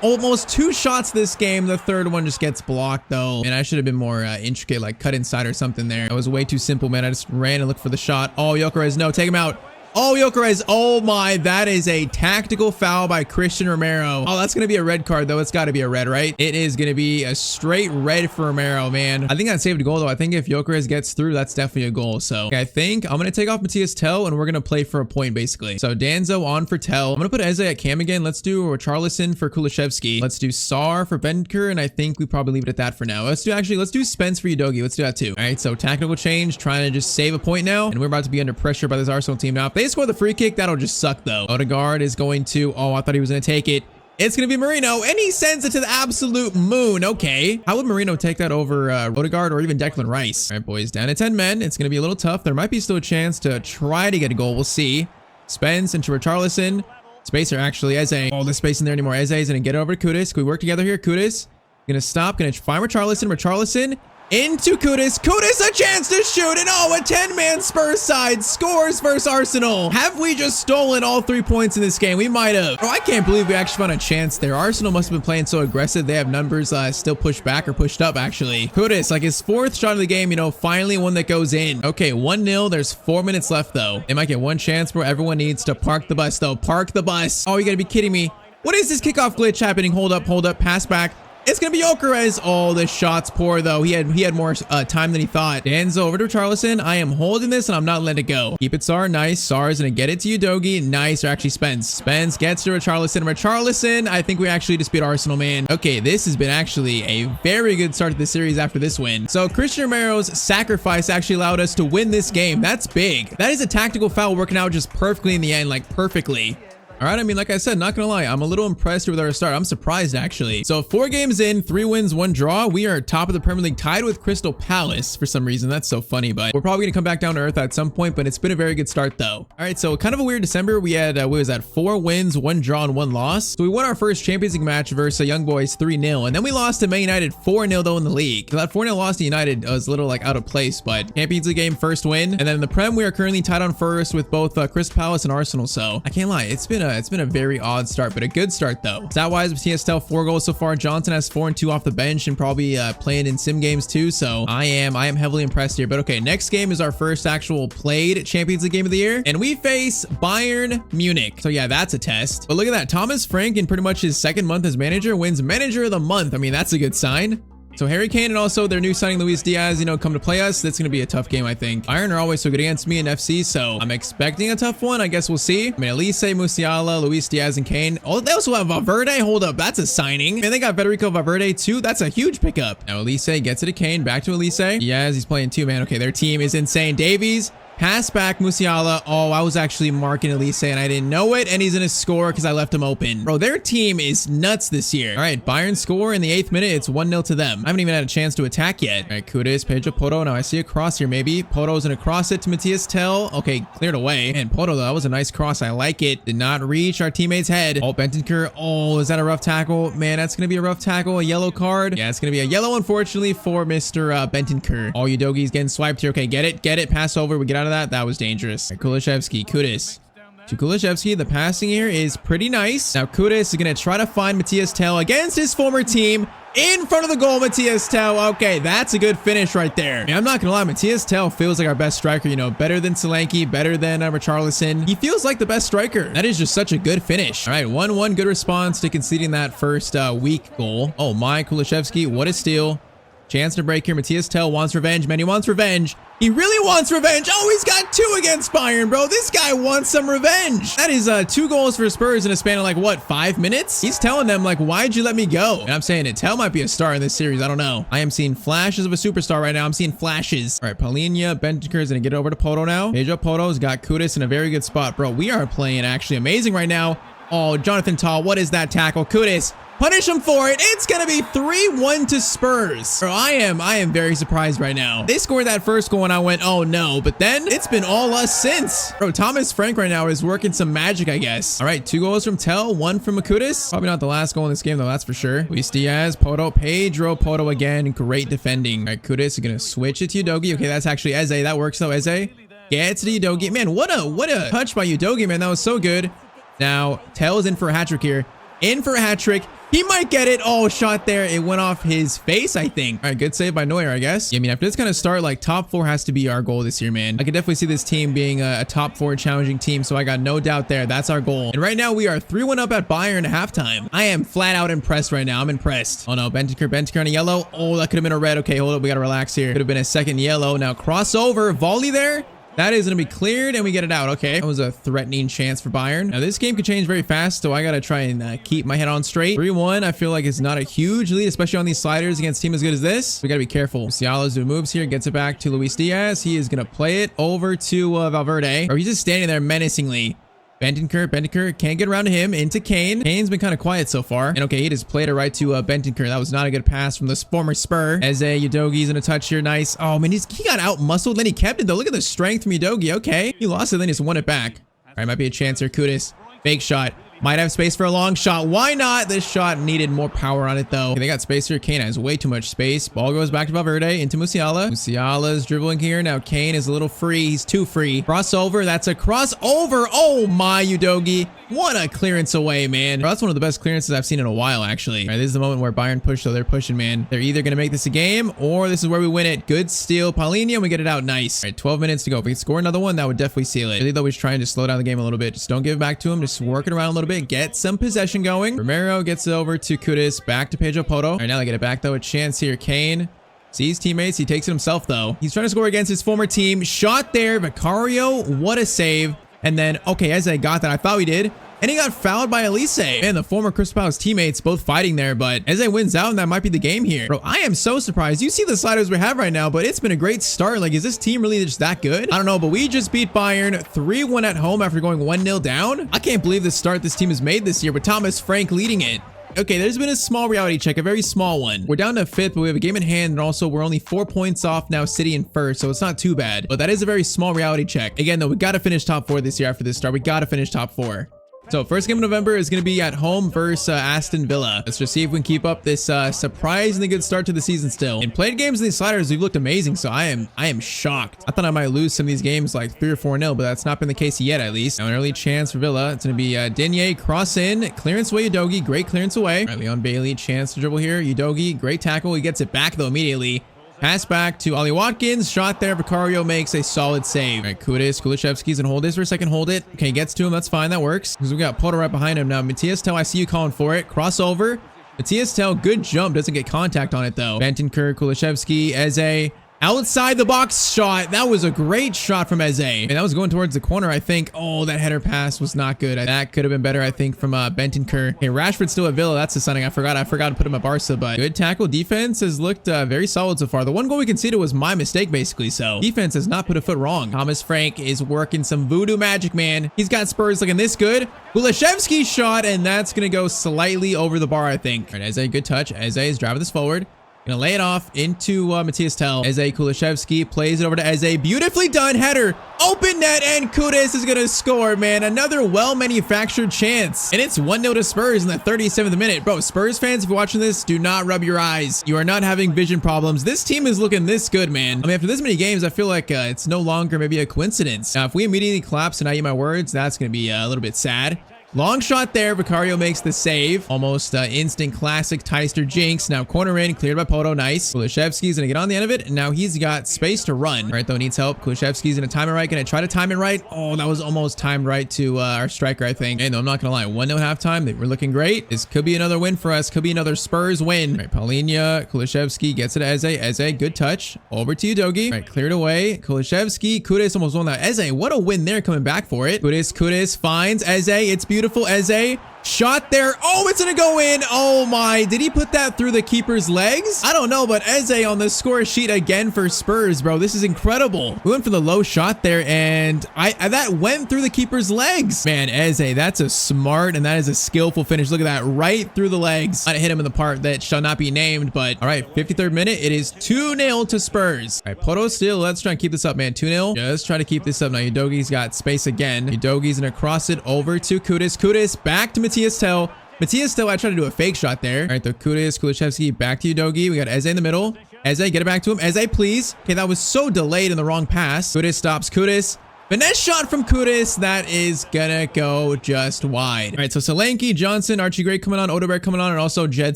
almost 2 shots this game. The third one just gets blocked, though. And I should have been more intricate, like cut inside or something there. That was way too simple, man. I just ran and looked for the shot. Oh, Gyökeres, no, take him out. Oh, Gyökeres. Oh my, that is a tactical foul by Christian Romero. Oh, that's going to be a red card, though. It's got to be a red, right? It is going to be a straight red for Romero, man. I think that saved a goal, though. I think if Gyökeres gets through, that's definitely a goal. So okay, I think I'm going to take off Matthias Tell, and we're going to play for a point, basically. So Danzo on for Tell. I'm going to put Eze at cam again. Let's do Charlison for Kulusevski. Let's do Sar for Bentancur, and I think we probably leave it at that for now. Let's do Spence for Udogie. Let's do that, too. All right, so tactical change, trying to just save a point now, and we're about to be under pressure by this Arsenal team now. If they score the free kick, that'll just suck though. Odegaard is going to, oh, I thought he was going to take it. It's going to be Marino, and he sends it to the absolute moon. Okay. How would Marino take that over Odegaard or even Declan Rice? All right, boys, down to 10 men. It's going to be a little tough. There might be still a chance to try to get a goal. We'll see. Spence into Richarlison. Spacer, actually. Eze. Oh, there's space in there anymore. Eze is going to get it over to Kudus. Can we work together here? Kudus going to stop. Going to find Richarlison. Richarlison Into Kudus. Kudus, a chance to shoot. And oh, a 10-man Spurs side scores versus Arsenal. Have we just stolen all 3 points in this game? We might have. Oh, I can't believe we actually found a chance there. Arsenal must have been playing so aggressive. They have numbers still pushed back or pushed up, actually. Kudus, like his 4th shot of the game, you know, finally one that goes in. Okay, 1-0. There's 4 minutes left, though. They might get one chance, bro. Everyone needs to park the bus, though. Park the bus. Oh, you gotta be kidding me. What is this kickoff glitch happening? Hold up, pass back. It's gonna be Gyökeres. Oh, the shot's poor though. He had more time than he thought. Danzo over to Richarlison. I am holding this and I'm not letting it go. Keep it, Sar. Nice. Sar is gonna get it to Udogie. Nice. Or actually Spence. Spence gets to Richarlison. Richarlison. I think we actually just beat Arsenal, man. Okay, this has been actually a very good start to the series after this win. So Christian Romero's sacrifice actually allowed us to win this game. That's big. That is a tactical foul working out just perfectly in the end, like perfectly. All right, I mean, like I said, not gonna lie, I'm a little impressed with our start. I'm surprised, actually. So 4 games in, 3 wins, 1 draw. We are top of the Premier League, tied with Crystal Palace for some reason. That's so funny, but we're probably gonna come back down to earth at some point, but it's been a very good start, though. All right, so kind of a weird December. We had, what was that, 4 wins, 1 draw, and 1 loss. So we won our first Champions League match versus Young Boys 3-0, and then we lost to Man United 4-0, though, in the league. So that 4-0 loss to United was a little, like, out of place, but Champions League game, first win. And then in the Prem, we are currently tied on first with both Crystal Palace and Arsenal, so I can't lie, it's been a very odd start, but a good start though. Stat-wise, Tyztir 4 goals so far. Johnson has 4 and 2 off the bench and probably playing in sim games too. So I am heavily impressed here. But okay, next game is our first actual played Champions League game of the year, and we face Bayern Munich. So yeah, that's a test. But look at that, Thomas Frank in pretty much his 2nd month as manager wins Manager of the Month. I mean, that's a good sign. So Harry Kane and also their new signing Luis Diaz, you know, come to play us. That's going to be a tough game, I think. Bayern are always so good against me in FC, so I'm expecting a tough one. I guess we'll see. I mean, Elise, Musiala, Luis Diaz, and Kane. Oh, they also have Valverde. Hold up, that's a signing. And they got Federico Valverde too. That's a huge pickup. Now Elise gets it to Kane. Back to Elise. Yes, he's playing too, man. Okay, their team is insane. Davies. Pass back, Musiala. Oh, I was actually marking Elise and I didn't know it. And he's going to score because I left him open. Bro, their team is nuts this year. All right, Bayern score in the 8th minute. It's 1-0 to them. I haven't even had a chance to attack yet. All right, Kudus, Pedro Poto. Now I see a cross here, maybe. Poto's going to cross it to Matthias Tell. Okay, cleared away. And Poto, though, that was a nice cross. I like it. Did not reach our teammate's head. Oh, Bentancur. Oh, is that a rough tackle? Man, that's going to be a rough tackle. A yellow card. Yeah, it's going to be a yellow, unfortunately, for Mr. Bentancur. Oh, Udogie's getting swiped here. Okay, get it. Get it. Pass over. We get out of that. That was dangerous. Right, Kulishevsky, Kudus. To Kulishevsky, the passing here is pretty nice. Now Kudus is going to try to find Matthias Tell against his former team in front of the goal. Matthias Tell. Okay, that's a good finish right there. And I'm not going to lie, Matthias Tell feels like our best striker, you know, better than Solanke, better than Richarlison. He feels like the best striker. That is just such a good finish. All right, 1-1, good response to conceding that first weak goal. Oh my, Kulishevsky, what a steal. Chance to break here. Matthias Tell wants revenge, man. He wants revenge. He really wants revenge. Oh, he's got 2 against Bayern, bro. This guy wants some revenge. That is 2 goals for Spurs in a span of like, what, 5 minutes? He's telling them, like, why'd you let me go? And I'm saying it. Tell might be a star in this series. I don't know. I am seeing flashes of a superstar right now. I'm seeing flashes. All right, Paulinho, Bentancur is going to get over to Poto now. Pedro Poto's got Kudus in a very good spot, bro. We are playing actually amazing right now. Oh, Jonathan Tah, what is that tackle? Kudus. Punish him for it. It's going to be 3-1 to Spurs. Bro, I am very surprised right now. They scored that first goal and I went, oh no. But then it's been all us since. Bro, Thomas Frank right now is working some magic, I guess. All right, 2 goals from Tell, 1 from Kudus. Probably not the last goal in this game, though, that's for sure. Luis Diaz, Poto, Pedro Poto again. Great defending. All right, Kudus is going to switch it to Udogie. Okay, that's actually Eze. That works, though. Eze gets to Udogie. Man, what a touch by Udogie, man. That was so good. Now, Tell's in for a hat-trick here. In for a hat-trick. He might get it. Oh, shot there. It went off his face, I think. All right, good save by Neuer, I guess. Yeah, I mean, after this kind of start, like, top 4 has to be our goal this year, man. I can definitely see this team being a top 4 challenging team, so I got no doubt there. That's our goal. And right now, we are 3-1 up at Bayern at halftime. I am flat out impressed right now. I'm impressed. Oh, no. Bentancur on a yellow. Oh, that could have been a red. Okay, hold up. We got to relax here. Could have been a second yellow. Now, crossover. Volley there. That is going to be cleared and we get it out. Okay. That was a threatening chance for Bayern. Now this game could change very fast, so I got to try and keep my head on straight. 3-1. I feel like it's not a huge lead, especially on these sliders against a team as good as this. We got to be careful. Musiala's who moves here, gets it back to Luis Diaz. He is going to play it over to Valverde. Or he's just standing there menacingly. Bentancur can't get around to him. Into Kane. Kane's been kind of quiet so far. And okay, he just played it right to Bentancur. That was not a good pass from this former Spur. Eze, Udogie's in a touch here. Nice. Oh, man, he got out-muscled. Then he kept it, though. Look at the strength from Udogie. Okay. He lost it, then he just won it back. All right, might be a chance here. Kudus. Fake shot. Might have space for a long shot. Why not? This shot needed more power on it, though. Okay, they got space here. Kane has way too much space. Ball goes back to Valverde into Musiala. Musiala's dribbling here. Now Kane is a little free. He's too free. Crossover. That's a crossover. Oh my, Udogie. What a clearance away, man. Bro, that's one of the best clearances I've seen in a while, actually. All right, this is the moment where Bayern push, so they're pushing, man. They're either going to make this a game, or this is where we win it. Good steal. Paulinho, and we get it out. Nice. All right, 12 minutes to go. If we could score another one, that would definitely seal it. Really, though, he's trying to slow down the game a little bit. Just don't give it back to him. Just work it around a little bit. Get some possession going. Romero gets it over to Kudus. Back to Pedro Porro. All right, now they get it back, though. A chance here. Kane sees teammates. He takes it himself, though. He's trying to score against his former team. Shot there. Vicario. What a save. And then, okay, Eze got that. I thought we did. And he got fouled by Elise. Man, the former Crystal Palace teammates both fighting there, but Eze wins out, and that might be the game here. Bro, I am so surprised. You see the sliders we have right now, but it's been a great start. Like, is this team really just that good? I don't know, but we just beat Bayern 3-1 at home after going 1-0 down. I can't believe the start this team has made this year with Thomas Frank leading it. Okay, there's been a small reality check, a very small one. We're down to 5th, but we have a game in hand, and also we're only 4 points off now, City in 1st, so it's not too bad. But that is a very small reality check. Again, though, we got to finish top 4 this year after this start. We got to finish top 4. So first game of November is going to be at home versus Aston Villa. Let's just see if we can keep up this surprisingly good start to the season still. In played games in these sliders, we've looked amazing, so I am shocked. I thought I might lose some of these games like 3 or 4-0, but that's not been the case yet, at least. Now an early chance for Villa. It's going to be Digne, cross in, clearance away, Udogie, great clearance away. All right, Leon Bailey, chance to dribble here. Udogie, great tackle. He gets it back, though, immediately. Pass back to Ollie Watkins. Shot there. Vicario makes a solid save. All right, Kulishevsky's gonna hold this for a second. Hold it. Okay, gets to him. That's fine. That works. Because we got Porto right behind him now. Matthias Tell, I see you calling for it. Crossover. Matthias Tell, good jump. Doesn't get contact on it, though. Bentancur, Kulishevsky, Eze. Outside the box shot. That was a great shot from Eze. And that was going towards the corner, I think. Oh, that header pass was not good. That could have been better, I think, from Bentancur. Okay, Rashford's still at Villa. That's the signing. I forgot to put him at Barca, but good tackle. Defense has looked very solid so far. The one goal we conceded was my mistake, basically. So defense has not put a foot wrong. Thomas Frank is working some voodoo magic, man. He's got Spurs looking this good. Kulishevsky shot, and that's going to go slightly over the bar, I think. All right, Eze, good touch. Eze is driving this forward. Gonna lay it off into Matthias Tell. Eze Kulishevsky plays it over to Eze. Beautifully done. Header. Open net, and Kudus is gonna score, man. Another well-manufactured chance. And it's 1-0 to Spurs in the 37th minute. Bro, Spurs fans, if you're watching this, do not rub your eyes. You are not having vision problems. This team is looking this good, man. I mean, after this many games, I feel like it's no longer maybe a coincidence. Now, if we immediately collapse and I eat my words, that's gonna be a little bit sad. Long shot there. Vicario makes the save. Almost instant classic Tyztir jinx. Now corner in, cleared by Porto. Nice. Kulishevsky's going to get on the end of it. And now he's got space to run. All right, though, needs help. Kulishevsky's going to time it right. Going to try to time it right. Oh, that was almost timed right to our striker, I think. And no, I'm not going to lie. 1-0 halftime. They were looking great. This could be another win for us. Could be another Spurs win. All right, Paulinho. Kulishevsky gets it to Eze. Eze, good touch. Over to Udogie. All right, cleared away. Kulishevsky. Kudus almost won that. Eze, what a win there coming back for it. Kudus finds Eze. It's beautiful. Eze. Shot there. Oh, it's gonna go in. Oh my, did he put that through the keeper's legs? I don't know, but Eze on the score sheet again for Spurs, bro. This is incredible. We went for the low shot there, and that went through the keeper's legs. Man, Eze, that's a smart and that is a skillful finish. Look at that, right through the legs. I hit him in the part that shall not be named, but all right, 53rd minute. It is 2-0 to Spurs. All right, Porto still. Let's try and keep this up, man. 2-0. Just try to keep this up. Now Udogie's got space again. Udogie's gonna cross it over to Kudus. Kudus back to Matthias Tell. Matthias Tell, I tried to do a fake shot there. All right, the Kudus, Kulishevsky, back to Udogie. We got Eze in the middle. Eze, get it back to him. Eze, please. Okay, that was so delayed in the wrong pass. Kudus stops Kudus. Finesse shot from Kudus. That is gonna go just wide. All right, so Solanke, Johnson, Archie Gray coming on, Odegaard coming on, and also Jed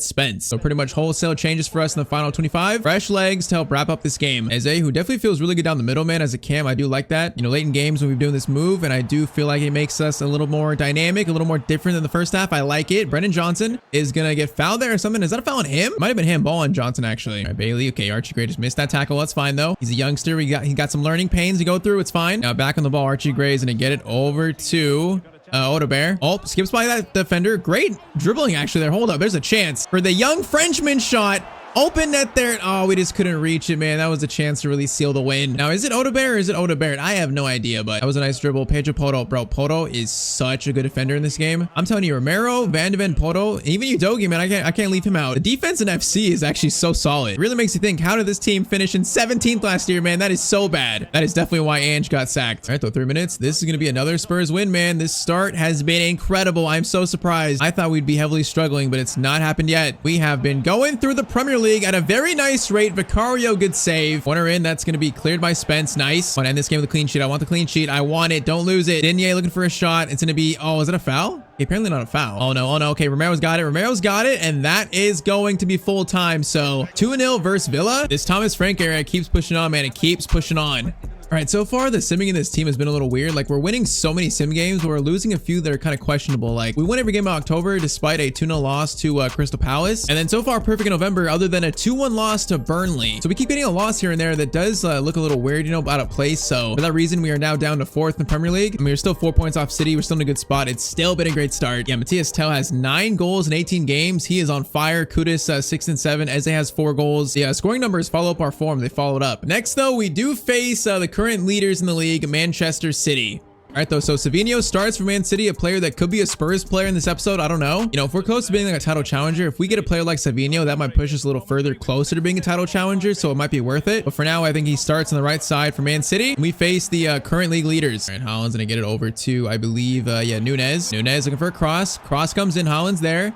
Spence. So pretty much wholesale changes for us in the final 25. Fresh legs to help wrap up this game. Eze, who definitely feels really good down the middle, man, as a cam. I do like that. You know, late in games when we're doing this move, and I do feel like it makes us a little more dynamic, a little more different than the first half. I like it. Brendan Johnson is gonna get fouled there or something. Is that a foul on him? Might have been him. Ball on Johnson, actually. All right, Bailey. Okay, Archie Gray just missed that tackle. That's fine, though. He's a youngster. He got some learning pains to go through. It's fine. Now back on the ball, Archie Gray's gonna get it over to Odegaard. Oh, skips by that defender. Great dribbling actually there. Hold up. There's a chance for the young Frenchman shot. Open net there. Oh, we just couldn't reach it, man. That was a chance to really seal the win. Now, is it Odebear or is it Odebear? I have no idea, but that was a nice dribble. Pedro Poto. Bro, Poto is such a good defender in this game. I'm telling you, Romero, Van de Ven, Poto, even Udogie, man, I can't leave him out. The defense in FC is actually so solid. It really makes you think, how did this team finish in 17th last year, man? That is so bad. That is definitely why Ange got sacked. All right, though, 3 minutes. This is going to be another Spurs win, man. This start has been incredible. I'm so surprised. I thought we'd be heavily struggling, but it's not happened yet. We have been going through the Premier League at a very nice rate. Vicario, good save. Corner in. That's going to be cleared by Spence. Nice. I want to end this game with a clean sheet. I want the clean sheet. I want it. Don't lose it. Digne looking for a shot. It's going to be, oh, is it a foul? Okay, apparently not a foul. Oh no, oh no. Okay, Romero's got it. Romero's got it. And that is going to be full time. So 2-0 versus Villa. This Thomas Frank area keeps pushing on, man. It keeps pushing on. All right, so far the simming in this team has been a little weird. Like, we're winning so many sim games, but we're losing a few that are kind of questionable. Like, we won every game in October despite a 2-0 loss to Crystal Palace. And then so far perfect in November other than a 2-1 loss to Burnley. So we keep getting a loss here and there that does look a little weird, you know, out of place. So for that reason, we are now down to 4th in the Premier League. I mean, we're still 4 points off City. We're still in a good spot. It's still been a great start. Yeah, Matthias Tell has 9 goals in 18 games. He is on fire. Kudus 6 and 7. Eze has 4 goals. Yeah, scoring numbers follow up our form. They followed up. Next, though, we do face the current leaders in the league, Manchester City. All right, though, so Savinho starts for Man City, a player that could be a Spurs player in this episode. I don't know. You know, if we're close to being like a title challenger, if we get a player like Savinho, that might push us a little further closer to being a title challenger, so it might be worth it. But for now, I think he starts on the right side for Man City. We face the current league leaders. All right, Haaland's gonna get it over to, I believe, yeah, Nunez. Nunez looking for a cross. Cross comes in. Haaland's there.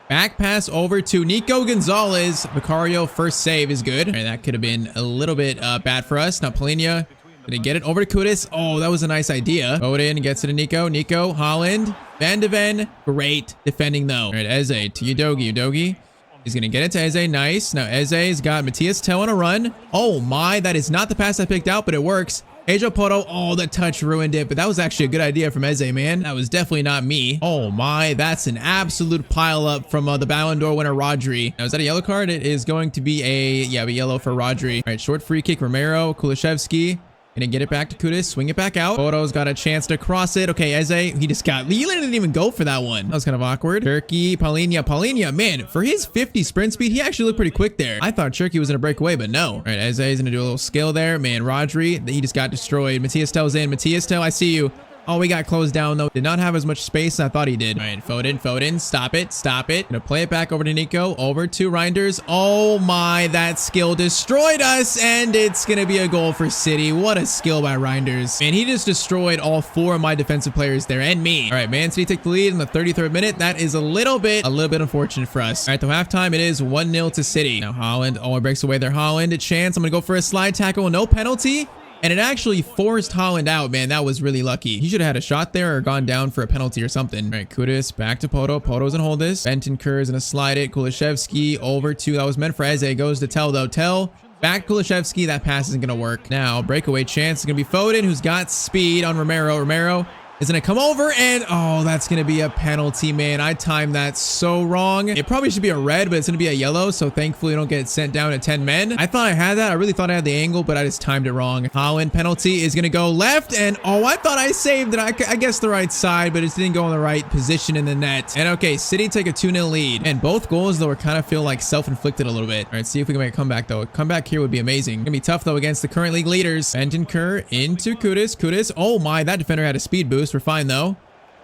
Back pass over to Nico Gonzalez. Vicario, first save is good. All right, that could have been a little bit bad for us. Now, Polina gonna get it over to Kudus. Oh, that was a nice idea. Odin gets it to Nico. Nico, Haaland, Van de Ven. Great defending though. All right, Eze to Udogie. Udogie is gonna get it to Eze. Nice. Now Eze's got Matthias Tell on a run. Oh my, that is not the pass I picked out, but it works. Pedro Poto. Oh, the touch ruined it, but that was actually a good idea from Eze, man. That was definitely not me. Oh my, that's an absolute pile up from the Ballon d'Or winner Rodri. Now, is that a yellow card? It is going to be a yellow for Rodri. All right, short free kick. Romero, Kulishevsky. Gonna get it back to Kudus, swing it back out. Photo's got a chance to cross it. Okay, Eze, he didn't even go for that one. That was kind of awkward. Turkey, Polina, man, for his 50 sprint speed, he actually looked pretty quick there. I thought Turkey was gonna break away, but no. All right, Eze's gonna do a little skill there. Man, Rodri, he just got destroyed. Matthias Tell's in. Matthias Tell, I see you. Oh, we got closed down though. Did not have as much space as I thought he did. All right, Foden, stop it. Gonna play it back over to Nico, over to Reinders. Oh my, that skill destroyed us, and it's gonna be a goal for City. What a skill by Reinders. Man, he just destroyed all 4 of my defensive players there, and me. All right, Man City take the lead in the 33rd minute. That is a little bit unfortunate for us. All right, till halftime, it is 1-0 to City. Now Haaland, oh, it breaks away there. Haaland, a chance. I'm gonna go for a slide tackle, no penalty. And it actually forced Haaland out, man. That was really lucky. He should have had a shot there or gone down for a penalty or something. All right, Kudus back to Poto. Poto's gonna hold this. Bentancur is gonna slide it. Kulishevsky over to, that was meant for Eze. Goes to Tell though. Tell back Kulishevsky. That pass isn't gonna work. Now, breakaway chance is gonna be Foden, who's got speed on Romero. Romero is gonna come over and, oh, that's gonna be a penalty, man. I timed that so wrong. It probably should be a red, but it's gonna be a yellow, so thankfully I don't get sent down to 10 men. I thought I had that. I really thought I had the angle, but I just timed it wrong. Haaland penalty is gonna go left, and oh, I thought I saved it. I guess the right side, but it didn't go in the right position in the net. And okay, City take a 2-0 lead. And both goals, though, are kind of feel like self-inflicted a little bit. All right, see if we can make a comeback, though. A comeback here would be amazing. Gonna be tough, though, against the current league leaders. Bentancur into Kudus. Kudus, oh my, that defender had a speed boost. We're fine, though.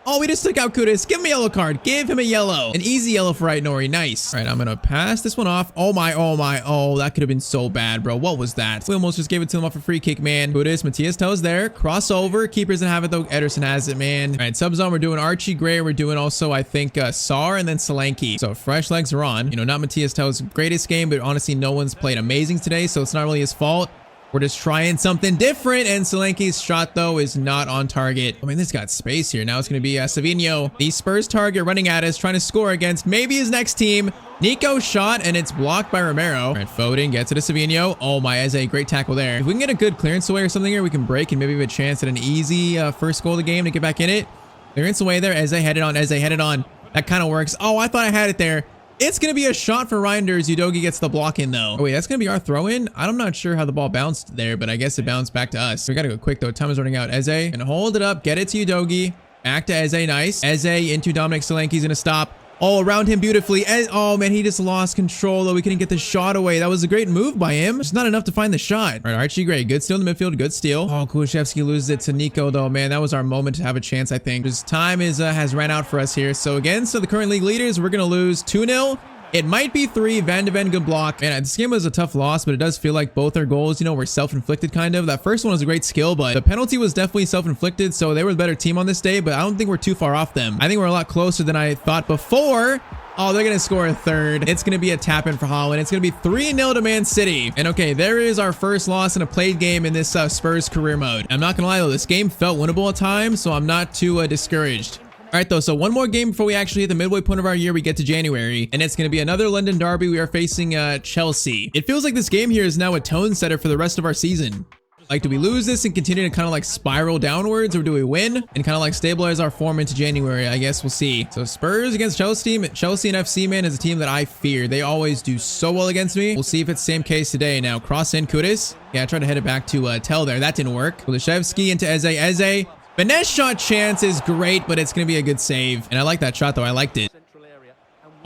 Oh, we just took out Kudus. Give him a yellow card. Give him a yellow. An easy yellow for Right Nori. Nice. All right, I'm going to pass this one off. Oh my. Oh, that could have been so bad, bro. What was that? We almost just gave it to him off a free kick, man. Kudus, Matthias Tell's there. Crossover. Keepers didn't have it, though. Ederson has it, man. All right, sub-zone. We're doing Archie Gray. We're doing also, I think, Sar and then Solanke. So fresh legs are on. You know, not Matthias Tell's greatest game, but honestly, no one's played amazing today, so it's not really his fault. We're just trying something different, and Solanke's shot, though, is not on target. I mean, this got space here. Now it's going to be Savinho, the Spurs target, running at us, trying to score against maybe his next team. Nico shot, and it's blocked by Romero. All right, Foden gets it to Savinho. Oh, my, Eze, great tackle there. If we can get a good clearance away or something here, we can break and maybe have a chance at an easy first goal of the game to get back in it. Clearance away there. Eze headed on. Eze headed on. That kind of works. Oh, I thought I had it there. It's going to be a shot for Reinders. Udogie gets the block in, though. Oh, wait, that's going to be our throw-in? I'm not sure how the ball bounced there, but I guess it bounced back to us. We got to go quick, though. Time is running out. Eze, and hold it up. Get it to Udogie. Back to Eze. Nice. Eze into Dominic Solanke. He's going to stop. all around him beautifully. And, oh man, he just lost control though. We couldn't get the shot away. That was a great move by him. It's not enough to find the shot. All right, Archie Gray, good steal in the midfield, good steal. Oh, Kuliszewski loses it to Nico though, man. That was our moment to have a chance, I think. His time has ran out for us here. So against the current league leaders, we're gonna lose 2-0. It might be 3. Van de Ven, good block. Man, this game was a tough loss, but it does feel like both our goals, you know, were self-inflicted kind of. That first one was a great skill, but the penalty was definitely self-inflicted, so they were the better team on this day, but I don't think we're too far off them. I think we're a lot closer than I thought before. Oh, they're going to score a third. It's going to be a tap-in for Holland. It's going to be 3-0 to Man City. And okay, there is our first loss in a played game in this Spurs career mode. I'm not going to lie, though. This game felt winnable at times, so I'm not too discouraged. All right, though, so one more game before we actually hit the midway point of our year. We get to January, and it's going to be another London derby. We are facing Chelsea. It feels like this game here is now a tone setter for the rest of our season. Like, do we lose this and continue to kind of like spiral downwards, or do we win and kind of like stabilize our form into January? I guess we'll see. So Spurs against Chelsea. Chelsea and FC, man, is a team that I fear. They always do so well against me. We'll see if it's the same case today. Now, cross in Kudus. Yeah, I tried to head it back to Tell there. That didn't work. Kuliszewski into Eze. Eze. Finesse shot chance is great, but it's going to be a good save. And I like that shot, though. I liked it.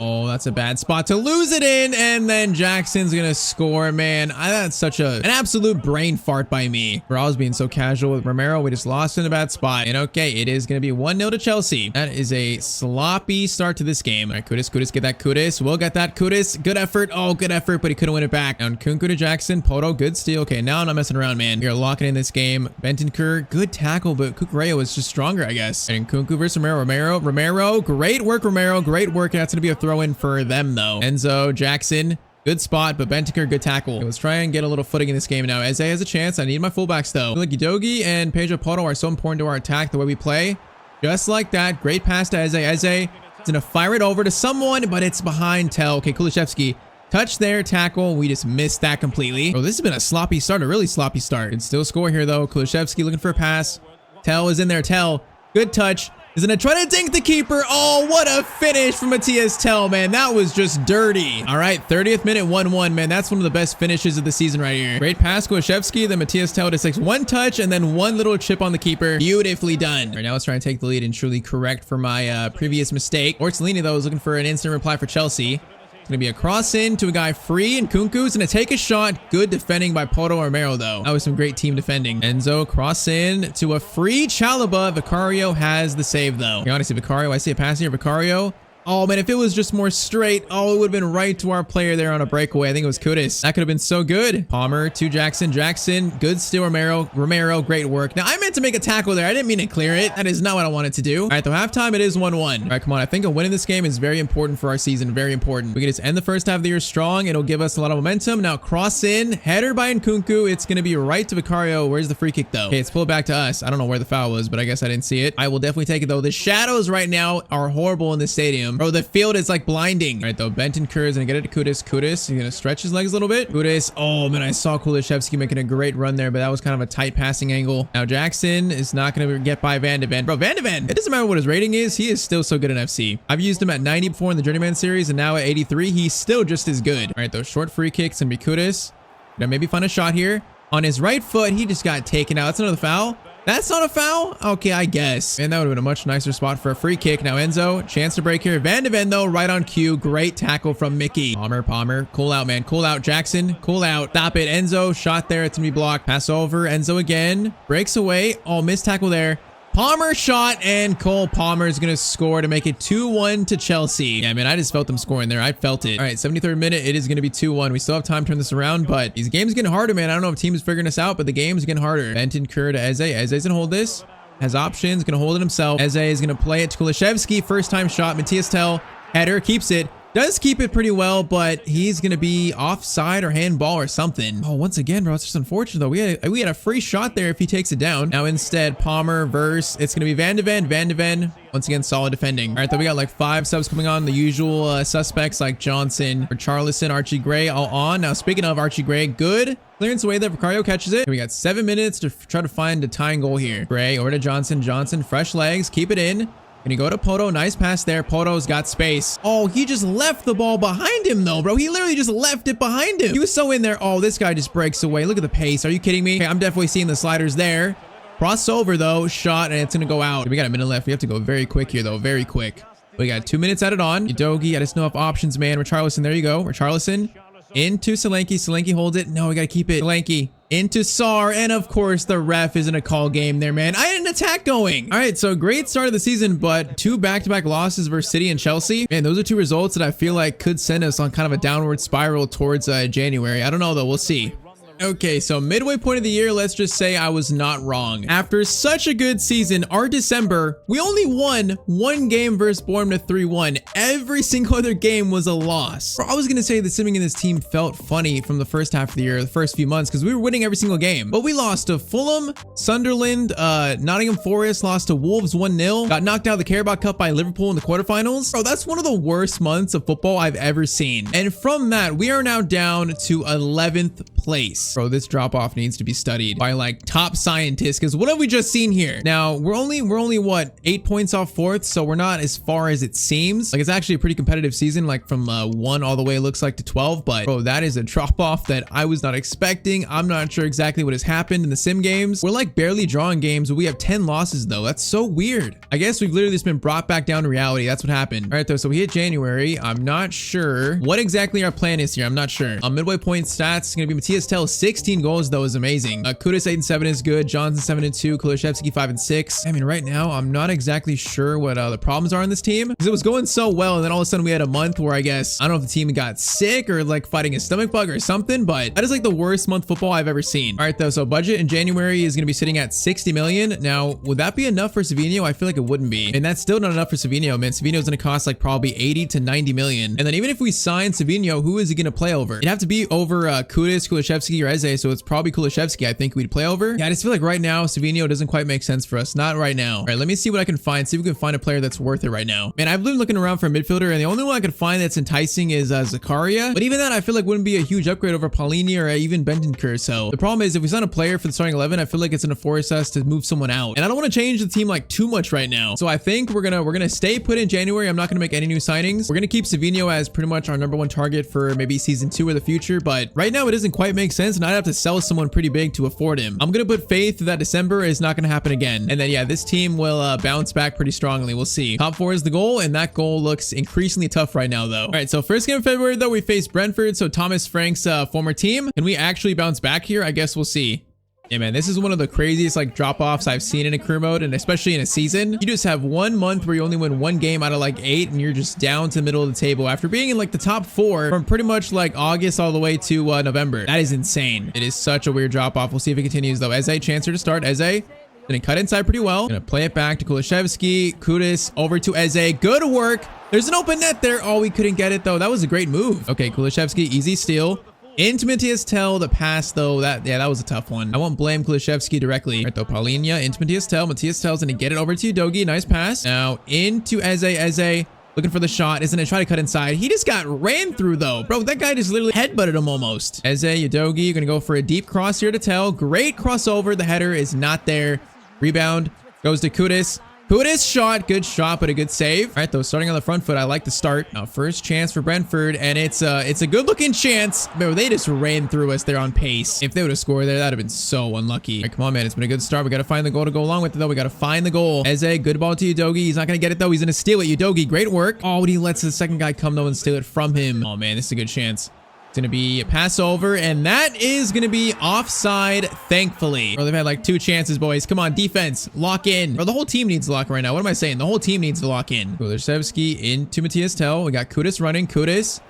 Oh, that's a bad spot to lose it in. And then Jackson's going to score, man. That's such an absolute brain fart by me. For I was being so casual with Romero. We just lost in a bad spot. And okay, it is going to be 1-0 to Chelsea. That is a sloppy start to this game. All right, Kudus, get that Kudus. We'll get that Kudus. Good effort. Oh, good effort, but he couldn't win it back. Now, Nkunku to Jackson. Poto, good steal. Okay, now I'm not messing around, man. We are locking in this game. Bentancur, good tackle, but Cucurella was just stronger, I guess. And Nkunku versus Romero. Romero, great work, Romero. Great work. That's going to be a throw in for them though. Enzo, Jackson, good spot, but Bentancur, good tackle. Okay, let's try and get a little footing in this game now. Eze has a chance. I need my fullbacks though. Like Udogie and Pedro Poto are so important to our attack, the way we play. Just like that. Great pass to Eze. Eze is gonna fire it over to someone, but it's behind Tell. Okay, Kuliszewski. Touch there, tackle. We just missed that completely. Bro, this has been a sloppy start, a really sloppy start. Can still score here though. Kuliszewski looking for a pass. Tell is in there. Tell, good touch. Is gonna try to dink the keeper. Oh, what a finish from Matthias Tell, man. That was just dirty. All right, 30th minute, 1-1, man. That's one of the best finishes of the season right here. Great pass, Kuliszewski. Then Matthias Tell just takes one touch and then one little chip on the keeper. Beautifully done. All right, now let's try and take the lead and truly correct for my previous mistake. Orsolini, though, is looking for an instant reply for Chelsea. It's going to be a cross in to a guy free, and Nkunku's going to take a shot. Good defending by Poto Romero, though. That was some great team defending. Enzo, cross in to a free Chalobah. Vicario has the save, though. Honestly, Vicario, I see a pass here. Vicario. Oh, man, if it was just more straight, oh, it would have been right to our player there on a breakaway. I think it was Kudus. That could have been so good. Palmer to Jackson. Jackson, good steal, Romero. Romero, great work. Now, I meant to make a tackle there. I didn't mean to clear it. That is not what I wanted to do. All right, though, halftime, it is 1-1. All right, come on. I think a win in this game is very important for our season. Very important. We can just end the first half of the year strong. It'll give us a lot of momentum. Now, cross in. Header by Nkunku. It's going to be right to Vicario. Where's the free kick, though? Okay, it's pulled back to us. I don't know where the foul was, but I guess I didn't see it. I will definitely take it, though. The shadows right now are horrible in the stadium. Bro, the field is like blinding. All right, though, Bentancur is gonna get it to Kudus. Kudus, he's gonna stretch his legs a little bit. Kudus, oh man, I saw Kuliszewski making a great run there, but that was kind of a tight passing angle. Now Jackson is not gonna get by Van de Ven. Bro, Van de Ven, it doesn't matter what his rating is, he is still so good in FC. I've used him at 90 before in the Journeyman series, and now at 83, he's still just as good. All right, those short free kicks and be Kudus. Now maybe find a shot here. On his right foot, he just got taken out. That's another foul. That's not a foul? Okay, I guess. And that would have been a much nicer spot for a free kick. Now Enzo, chance to break here. Van de Ven, though, right on cue. Great tackle from Mickey. Palmer. Cool out, man. Cool out. Jackson, cool out. Stop it. Enzo, shot there. It's going to be blocked. Pass over. Enzo again. Breaks away. Oh, missed tackle there. Palmer shot, and Cole Palmer is going to score to make it 2-1 to Chelsea. Yeah, man, I just felt them scoring there. I felt it. All right, 73rd minute. It is going to be 2-1. We still have time to turn this around, but these games getting harder, man. I don't know if team is figuring this out, but the game's getting harder. Bentancur to Eze. Eze's going to hold this. Has options. Going to hold it himself. Eze is going to play it to Kuliszewski. First time shot. Matthias Tell. Header. Keeps it. Does keep it pretty well, but he's going to be offside or handball or something. Oh, once again, bro, it's just unfortunate, though. We had a free shot there if he takes it down. Now, instead, Palmer versus, it's going to be Van de Ven. Van de Ven, once again, solid defending. All right, then we got like 5 subs coming on. The usual suspects like Johnson, Richarlison, Archie Gray, all on. Now, speaking of Archie Gray, good clearance away there. Vicario catches it. We got 7 minutes to try to find a tying goal here. Gray over to Johnson. Johnson, fresh legs, keep it in. Gonna go to Poto. Nice pass there. Poto's got space. Oh, he just left the ball behind him, though, bro. He literally just left it behind him. He was so in there. Oh, this guy just breaks away. Look at the pace. Are you kidding me? Okay, I'm definitely seeing the sliders there. Cross over, though. Shot, and it's gonna go out. We got a minute left. We have to go very quick here, though. Very quick. We got 2 minutes added on. Udogie, I just know of options, man. Richarlison, there you go. Richarlison into Solanke. Solanke holds it. No, we got to keep it. Solanke into Sar. And of course, the ref isn't a call game there, man. I had an attack going. All right, so great start of the season, but 2 back-to-back losses versus City and Chelsea. Man, those are 2 results that I feel like could send us on kind of a downward spiral towards January. I don't know, though. We'll see. Okay, so midway point of the year, let's just say I was not wrong. After such a good season, our December, we only won 1 game versus Bournemouth 3-1. Every single other game was a loss. Bro, I was gonna say the simming in this team felt funny from the first half of the year, the first few months, because we were winning every single game. But we lost to Fulham, Sunderland, Nottingham Forest, lost to Wolves 1-0, got knocked out of the Carabao Cup by Liverpool in the quarterfinals. Bro, that's one of the worst months of football I've ever seen. And from that, we are now down to 11th place. Bro, this drop off needs to be studied by like top scientists, because what have we just seen here? Now we're only what, 8 points off 4th, so we're not as far as it seems. Like, it's actually a pretty competitive season, like from 1 all the way, it looks like, to 12. But bro, that is a drop off that I was not expecting. I'm not sure exactly what has happened in the sim games. We're like barely drawing games, but we have 10 losses though. That's so weird. I guess we've literally just been brought back down to reality. That's what happened. All right though, so we hit January. I'm not sure what exactly our plan is here. I'm not sure. Midway point stats is gonna be Matthias Tell, 16 goals though is amazing. Kudus 8-7 is good. Johnson 7-2. Kulishevsky 5-6. I mean, right now I'm not exactly sure what the problems are in this team, because it was going so well, and then all of a sudden we had a month where I guess I don't know if the team got sick or like fighting a stomach bug or something, but that is like the worst month football I've ever seen. All right though, so budget in January is going to be sitting at 60 million. Now, would that be enough for Savinho? I feel like it wouldn't be, and that's still not enough for Savinho, man. Savinho's going to cost like probably 80 to 90 million, and then even if we sign Savinho, who is he going to play over? It'd have to be over Kudus, Kulishevsky, or Eze, so it's probably Kulishevsky I think we'd play over. Yeah, I just feel like right now Savinho doesn't quite make sense for us. Not right now. All right, let me see what I can find. See if we can find a player that's worth it right now. Man, I've been looking around for a midfielder, and the only one I could find that's enticing is Zakaria. But even that, I feel like wouldn't be a huge upgrade over Paulini or even Bentancur. So the problem is, if we sign a player for the starting 11, I feel like it's gonna force us to move someone out, and I don't want to change the team like too much right now. So I think we're gonna stay put in January. I'm not gonna make any new signings. We're gonna keep Savinho as pretty much our #1 target for maybe season 2 or the future. But right now it doesn't quite make sense, and I'd have to sell someone pretty big to afford him. I'm gonna put faith that December is not gonna happen again, and then yeah, this team will bounce back pretty strongly. We'll see. Top 4 is the goal, and that goal looks increasingly tough right now though. All right, so first game of February though, we face Brentford, so Thomas Frank's former team. Can we actually bounce back here? I guess we'll see. Yeah, man, this is one of the craziest like drop-offs I've seen in a career mode, and especially in a season. You just have 1 month where you only win 1 game out of like 8, and you're just down to the middle of the table after being in like the top 4 from pretty much like August all the way to November. That is insane. It is such a weird drop-off. We'll see if it continues though. Eze, chancer to start. Eze gonna cut inside pretty well. Gonna play it back to Kulishevsky. Kudus over to Eze. Good work. There's an open net there. Oh, we couldn't get it though. That was a great move. Okay, Kulishevsky, easy steal. Into Matthias Tell, the pass though, that was a tough one. I won't blame Kulishevsky directly. All right though, Paulinho into Matthias Tell. Matthias Tell's gonna get it over to Udogie. Nice pass. Now into Eze. Eze looking for the shot. Isn't it? Try to cut inside. He just got ran through though. Bro, that guy just literally headbutted him almost. Eze, Udogie, you're gonna go for a deep cross here to Tell. Great crossover. The header is not there. Rebound goes to Kudus. Kudus shot, good shot, but a good save. All right, though, starting on the front foot, I like the start. Now, first chance for Brentford, and it's a good-looking chance. Bro, they just ran through us. They're on pace. If they would have scored there, that'd have been so unlucky. All right, come on, man. It's been a good start. We got to find the goal to go along with it, though. We got to find the goal. Eze, good ball to Udogie. He's not going to get it, though. He's going to steal it. Udogie, great work. Oh, and he lets the second guy come, though, and steal it from him. Oh, man, this is a good chance. It's going to be a pass over, and that is going to be offside, thankfully. Bro, they've had like 2 chances, boys. Come on, defense. Lock in. Bro, the whole team needs to lock right now. What am I saying? The whole team needs to lock in. Kulishevsky into Matthias Tell. We got Kudus running. Kudus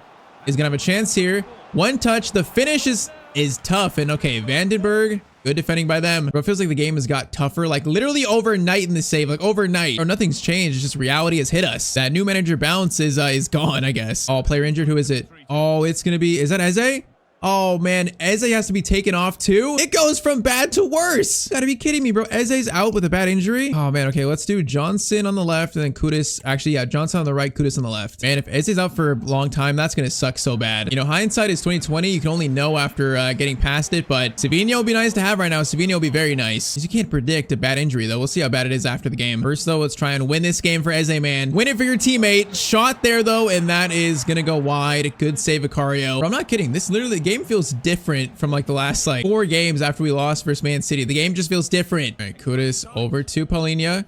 is going to have a chance here. 1 touch. The finish is tough. And okay, Vandenberg. Good defending by them. Bro, it feels like the game has got tougher, like literally overnight in the save, like overnight. Or nothing's changed. It's just reality has hit us. That new manager bounce is gone, I guess. Oh, player injured. Who is it? Oh, it's going to be, is that Eze? Oh man, Eze has to be taken off too. It goes from bad to worse. Gotta be kidding me, bro. Eze's out with a bad injury. Oh man, okay, let's do Johnson on the left and then Kudus. Actually, yeah, Johnson on the right, Kudus on the left. Man, if Eze's out for a long time, that's gonna suck so bad. You know, hindsight is 2020. You can only know after getting past it, but Savinho will be nice to have right now. Savinho will be very nice. You can't predict a bad injury though. We'll see how bad it is after the game. First though, let's try and win this game for Eze, man. Win it for your teammate. Shot there though, and that is gonna go wide. Good save, Vicario. Bro, I'm not kidding. This literally, the game feels different from like the last like 4 games after we lost versus Man City. The game just feels different. All right, Kudus over to Paulinho.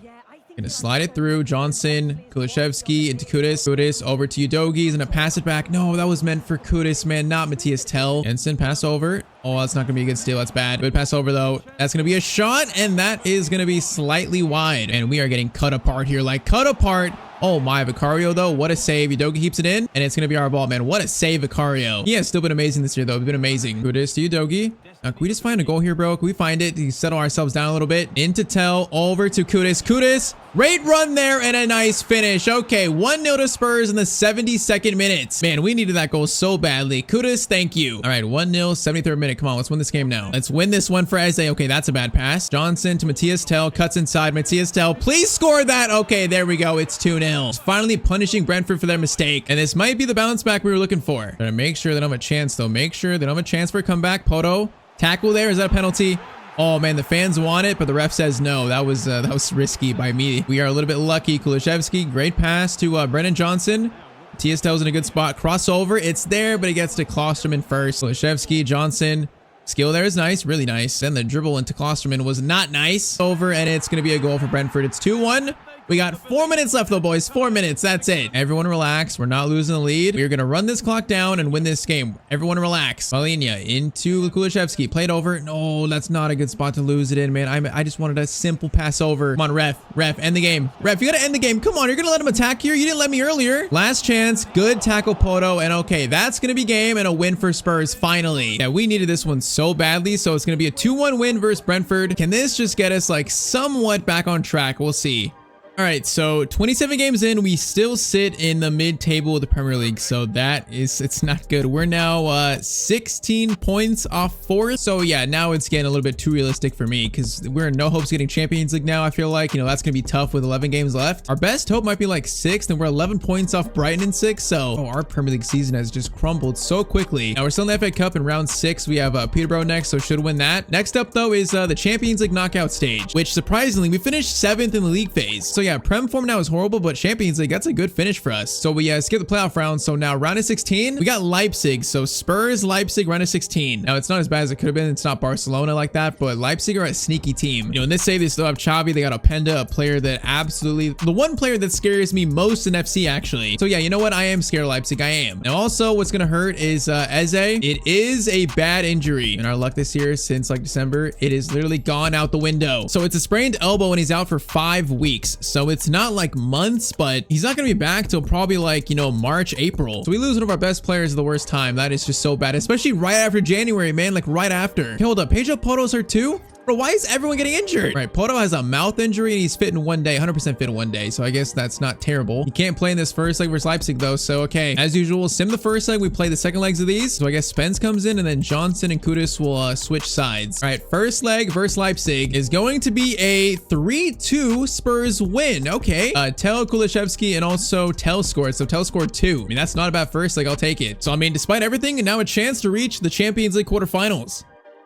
Gonna slide it through. Johnson, Kulishevsky into Kudus. Kudus over to Udogi. He's gonna pass it back. No, that was meant for Kudus, man, not Matthias Tell. Jensen, pass over. Oh, that's not gonna be a good steal. That's bad. Good pass over though. That's gonna be a shot, and that is gonna be slightly wide. And we are getting cut apart here, like cut apart. Oh my, Vicario though, what a save. Udogi keeps it in, and it's gonna be our ball, man. What a save, Vicario. He has still been amazing this year though. He's been amazing. Kudus to Udogi. Now, can we just find a goal here, bro? Can we find it? Can we settle ourselves down a little bit? Into Tell, over to Kudus. Kudus, great run there and a nice finish. Okay, 1-0 to Spurs in the 72nd minute. Man, we needed that goal so badly. Kudus, thank you. All right, 1-0, 73rd minute. Come on, let's win this game now. Let's win this one for Eze. Okay, that's a bad pass. Johnson to Matthias Tell, cuts inside. Matthias Tell, please score that. Okay, there we go. It's 2-0. Finally punishing Brentford for their mistake. And this might be the bounce back we were looking for. Gotta make sure they don't have a chance, though. Make sure they don't have a chance for a comeback. Poto. Tackle there. Is that a penalty? Oh man, the fans want it, but the ref says no. That was risky by me. We are a little bit lucky. Kulishevsky, great pass to Brennan Johnson. Matthias Tell's in a good spot. Crossover. It's there, but it gets to Klosterman first. Kulishevsky, Johnson. Skill there is nice, really nice. And the dribble into Klosterman was not nice. Over, and it's going to be a goal for Brentford. It's 2-1. We got 4 minutes left though, boys. 4 minutes. That's it. Everyone relax. We're not losing the lead. We're going to run this clock down and win this game. Everyone relax. Malinia into Kulishevsky. Played over. No, that's not a good spot to lose it in, man. I just wanted a simple pass over. Come on, ref. End the game. Ref, you got to end the game. Come on. You're going to let him attack here? You didn't let me earlier. Last chance. Good tackle, Poto. And okay, that's going to be game and a win for Spurs finally. Yeah, we needed this one so badly. So it's going to be a 2-1 win versus Brentford. Can this just get us like somewhat back on track? We'll see. All right, so 27 games in, we still sit in the mid-table of the Premier League, so it's not good. We're now 16 points off fourth, so yeah, now it's getting a little bit too realistic for me because we're in no hopes of getting Champions League now. I feel like, you know, that's gonna be tough with 11 games left. Our best hope might be like 6th, and we're 11 points off Brighton in 6th, so our Premier League season has just crumbled so quickly. Now we're still in the FA Cup in round 6. We have Peterborough next, so should win that. Next up though is the Champions League knockout stage, which surprisingly we finished 7th in the league phase. So yeah, Prem form now is horrible, but Champions League, that's a good finish for us. So we skip the playoff round. So now round of 16, we got Leipzig. So Spurs, Leipzig, round of 16. Now it's not as bad as it could have been. It's not Barcelona like that, but Leipzig are a sneaky team. You know, in this save, they still have Xavi. They got Openda, a player that absolutely, the one player that scares me most in FC actually. So yeah, you know what? I am scared of Leipzig. I am. Now also what's going to hurt is Eze. It is a bad injury. In our luck this year since like December, it is literally gone out the window. So it's a sprained elbow and he's out for 5 weeks. So it's not like months, but he's not going to be back till probably like, you know, March, April. So we lose one of our best players at the worst time. That is just so bad, especially right after January, man, like right after. Okay, hold up. Pedro Porto's hurt too? Bro, why is everyone getting injured? Right, Poto has a mouth injury and he's fit in 1 day, 100% fit in 1 day. So I guess that's not terrible. He can't play in this first leg versus Leipzig though. So okay, as usual, sim the first leg. We play the second legs of these. So I guess Spence comes in and then Johnson and Kudus will switch sides. All right, first leg versus Leipzig is going to be a 3-2 Spurs win. Okay, Tell, Kulishevsky, and also Tell scored. So Tell scored 2. I mean, that's not a bad first leg. I'll take it. So I mean, despite everything, and now a chance to reach the Champions League quarterfinals.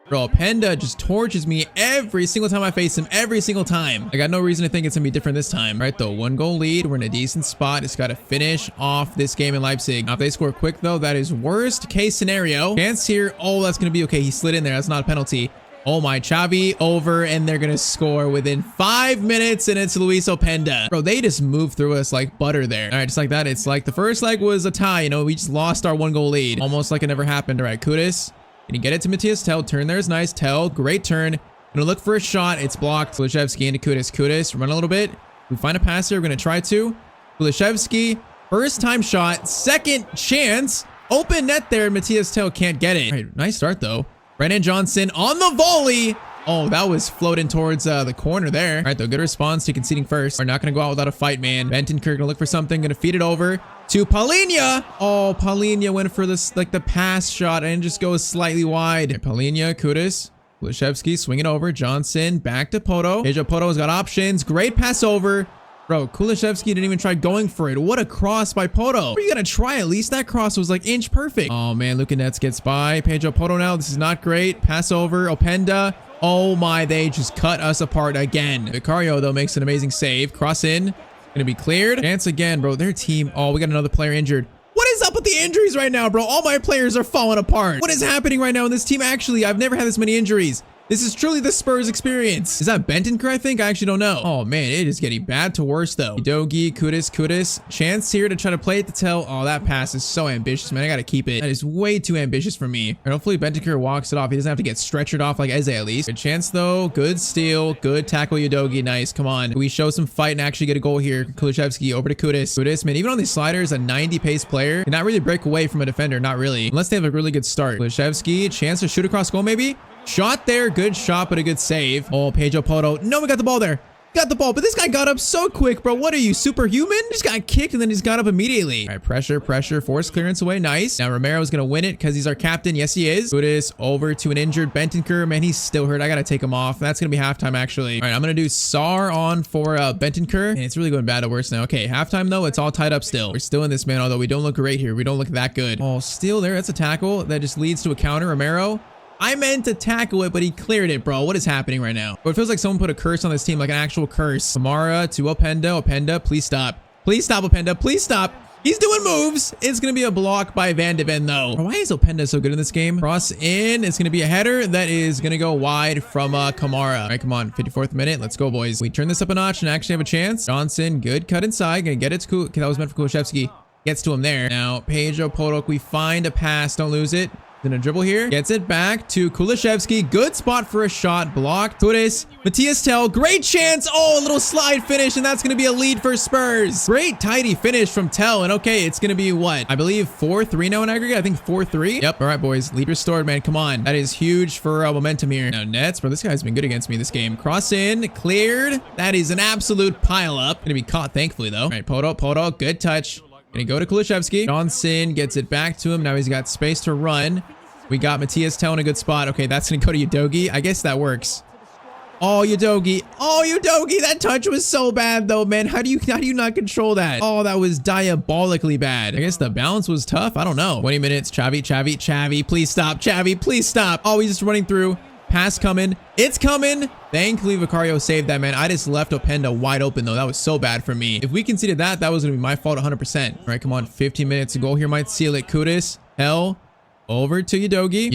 Bro, Openda just torches me every single time I face him, every single time. I got no reason to think it's gonna be different this time. All right, though, 1 goal lead. We're in a decent spot. It's got to finish off this game in Leipzig. Now, if they score quick, though, that is worst case scenario. Chance here. Oh, that's gonna be okay. He slid in there. That's not a penalty. Oh my, Xavi over, and they're gonna score within 5 minutes, and it's Luis Openda. Bro, they just moved through us like butter there. All right, just like that. It's like the first leg was a tie. You know, we just lost our 1 goal lead. Almost like it never happened. All right, Kudus. Can you get it to Matthias Tell? Turn there is nice. Tell, great turn. Gonna look for a shot. It's blocked. Kulishevsky into Kudus. Kudus, run a little bit. We find a pass here. We're gonna try to. Kulishevsky, first time shot, second chance. Open net there. Matthias Tell can't get it. All right, nice start though. Brennan Johnson on the volley. Oh, that was floating towards the corner there. All right, though, good response to conceding first. We're not going to go out without a fight, man. Bentancur going to look for something. Going to feed it over to Palhinha. Oh, Palhinha went for this, like the pass shot and just goes slightly wide. Palhinha, Kudus, Kulishevsky, swing it over. Johnson, back to Poto. Pedro Porto's got options. Great pass over. Bro, Kulishevsky didn't even try going for it. What a cross by Poto. Are you going to try at least? That cross was like inch perfect. Oh, man, Luka Nets gets by. Pedro Poto now. This is not great. Pass over. Openda. Oh my, they just cut us apart again. Vicario, though, makes an amazing save. Cross in. Gonna be cleared. Chance again, bro. Their team. Oh, we got another player injured. What is up with the injuries right now, bro? All my players are falling apart. What is happening right now in this team? Actually, I've never had this many injuries. This is truly the Spurs experience. Is that Bentancur, I think? I actually don't know. Oh, man, it is getting bad to worse, though. Udogie, Kudus. Chance here to try to play it to tell. Oh, that pass is so ambitious, man. I got to keep it. That is way too ambitious for me. And hopefully Bentancur walks it off. He doesn't have to get stretchered off like Eze at least. Good chance, though. Good steal. Good tackle, Udogie. Nice. Come on. Can we show some fight and actually get a goal here? Kulusevski over to Kudus, man, even on these sliders, a 90 pace player cannot really break away from a defender. Not really. Unless they have a really good start. Kulusevski, chance to shoot across goal, maybe? Shot there. Good shot, but a good save. Oh, Pedro Porro. No, we got the ball there. Got the ball, but this guy got up so quick, bro. What are you, superhuman? Just got kicked and then he's got up immediately. All right, pressure, force clearance away. Nice. Now Romero's gonna win it because he's our captain. Yes, he is. Kudus over to an injured Bentancur. Man, he's still hurt. I gotta take him off. That's gonna be halftime, actually. All right, I'm gonna do Sar on for Bentancur. And it's really going bad to worse now. Okay, halftime, though. It's all tied up still. We're still in this, man, although we don't look great here. We don't look that good. Oh, still there. That's a tackle that just leads to a counter. Romero. I meant to tackle it, but he cleared it, bro. What is happening right now? Bro, it feels like someone put a curse on this team, like an actual curse. Kamara to Openda. Openda, please stop. Please stop, Openda. Please stop. He's doing moves. It's going to be a block by Van de Ven, though. Why is Openda so good in this game? Cross in. It's going to be a header that is going to go wide from Kamara. All right, come on. 54th minute. Let's go, boys. We turn this up a notch and actually have a chance. Johnson, good cut inside. Going to get it to okay, that was meant for Kulusevski. Gets to him there. Now, Pedro Porro, we find a pass. Don't lose it. Gonna dribble here. Gets it back to Kulusevski. Good spot for a shot. Blocked. Kudus. Matthias Tell. Great chance. Oh, a little slide finish, and that's gonna be a lead for Spurs. Great tidy finish from Tell. And okay, it's gonna be what? I believe 4-3 now in aggregate. I think 4-3. Yep. All right, boys. Lead restored, man. Come on. That is huge for momentum here. Now, Nets. Bro, this guy's been good against me this game. Cross in. Cleared. That is an absolute pile up. Gonna be caught, thankfully, though. All right, Poto. Good touch. Gonna go to Kulusevski. Johnson gets it back to him. Now he's got space to run. We got Matthias Tell in a good spot. Okay, that's gonna go to Udogie. I guess that works. Oh, Udogie. Oh, Udogie. That touch was so bad, though, man. How do you not control that? Oh, that was diabolically bad. I guess the balance was tough. I don't know. 20 minutes. Xavi. Please stop. Xavi, please stop. Oh, he's just running through. Pass coming. It's coming. Thankfully, Vicario saved that, man. I just left Openda wide open, though. That was so bad for me. If we conceded that, that was going to be my fault 100%. All right, come on. 15 minutes. A goal here might seal it. Kudus. Hell. Over to Udogie.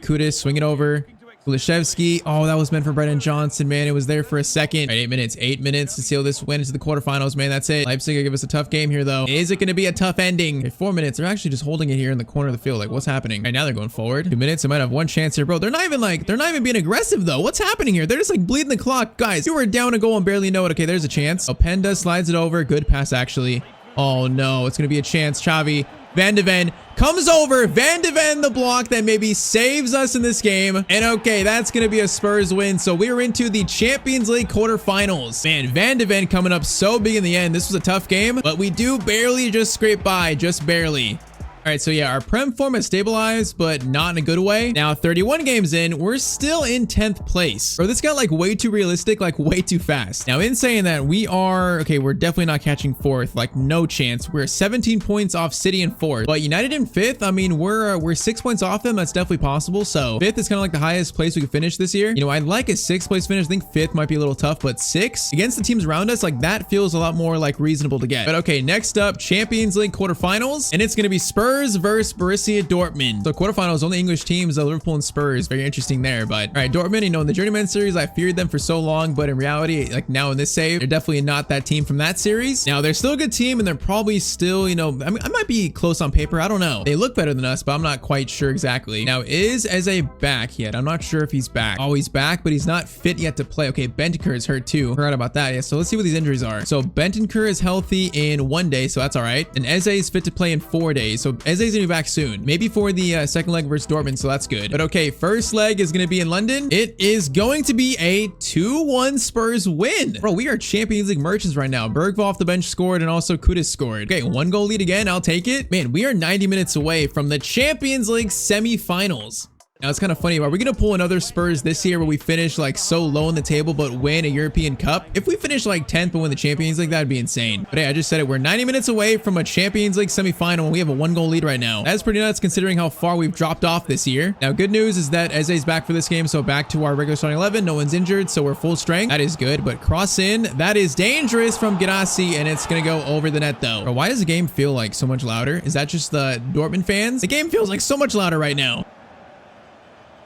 Kudus. Swing it over. Kulusevski. Oh, that was meant for Brennan Johnson, man. It was there for a second. All right, 8 minutes. 8 minutes to seal this win into the quarterfinals, man. That's it. Leipzig will give us a tough game here, though. Is it going to be a tough ending? Okay, 4 minutes. They're actually just holding it here in the corner of the field. Like, what's happening? Right now, they're going forward. 2 minutes. They might have one chance here, bro. They're not even being aggressive, though. What's happening here? They're just like bleeding the clock. Guys, you were down a goal and barely know it. Okay, there's a chance. Openda slides it over. Good pass, actually. Oh, no. It's going to be a chance. Xavi. Van de Ven comes over. Van de Ven, the block that maybe saves us in this game. And okay, that's going to be a Spurs win. So we're into the Champions League quarterfinals. Man, Van de Ven coming up so big in the end. This was a tough game, but we do barely just scrape by, just barely. All right, so yeah, our Prem form has stabilized, but not in a good way. Now, 31 games in, we're still in 10th place. Bro, this got like way too realistic, like way too fast. Now, in saying that, we're definitely not catching 4th, like no chance. We're 17 points off City in 4th, but United in 5th, I mean, we're 6 points off them. That's definitely possible. So 5th is kind of like the highest place we could finish this year. You know, I'd like a 6th place finish. I think 5th might be a little tough, but 6 against the teams around us, like that feels a lot more like reasonable to get. But okay, next up, Champions League quarterfinals, and it's going to be Spurs versus Borussia Dortmund. So quarterfinals, only English teams, Liverpool and Spurs. Very interesting there. But all right, Dortmund, you know, in the Journeyman series, I feared them for so long, but in reality, like now in this save, they're definitely not that team from that series. Now they're still a good team, and they're probably still, you know, I mean, I might be close on paper. I don't know. They look better than us, but I'm not quite sure exactly. Now, is Eze back yet? I'm not sure if he's back. Oh, he's back, but he's not fit yet to play. Okay, Bentancur is hurt too. Forgot about that. Yeah, so let's see what these injuries are. So Bentancur is healthy in 1 day, so that's all right. And Eze is fit to play in 4 days. So Eze's gonna be back soon. Maybe for the second leg versus Dortmund, so that's good. But okay, first leg is gonna be in London. It is going to be a 2-1 Spurs win. Bro, we are Champions League merchants right now. Bergvall off the bench scored, and also Kudus scored. Okay, 1 goal lead again. I'll take it. Man, we are 90 minutes away from the Champions League semi-finals. Now, it's kind of funny. Are we going to pull another Spurs this year where we finish like so low in the table but win a European Cup? If we finish like 10th but win the Champions League, that'd be insane. But hey, I just said it. We're 90 minutes away from a Champions League semifinal and we have a 1 goal lead right now. That's pretty nuts considering how far we've dropped off this year. Now, good news is that Eze's back for this game, so back to our regular starting 11. No one's injured, so we're full strength. That is good, but cross in. That is dangerous from Ganassi, and it's going to go over the net though. Bro, why does the game feel like so much louder? Is that just the Dortmund fans? The game feels like so much louder right now.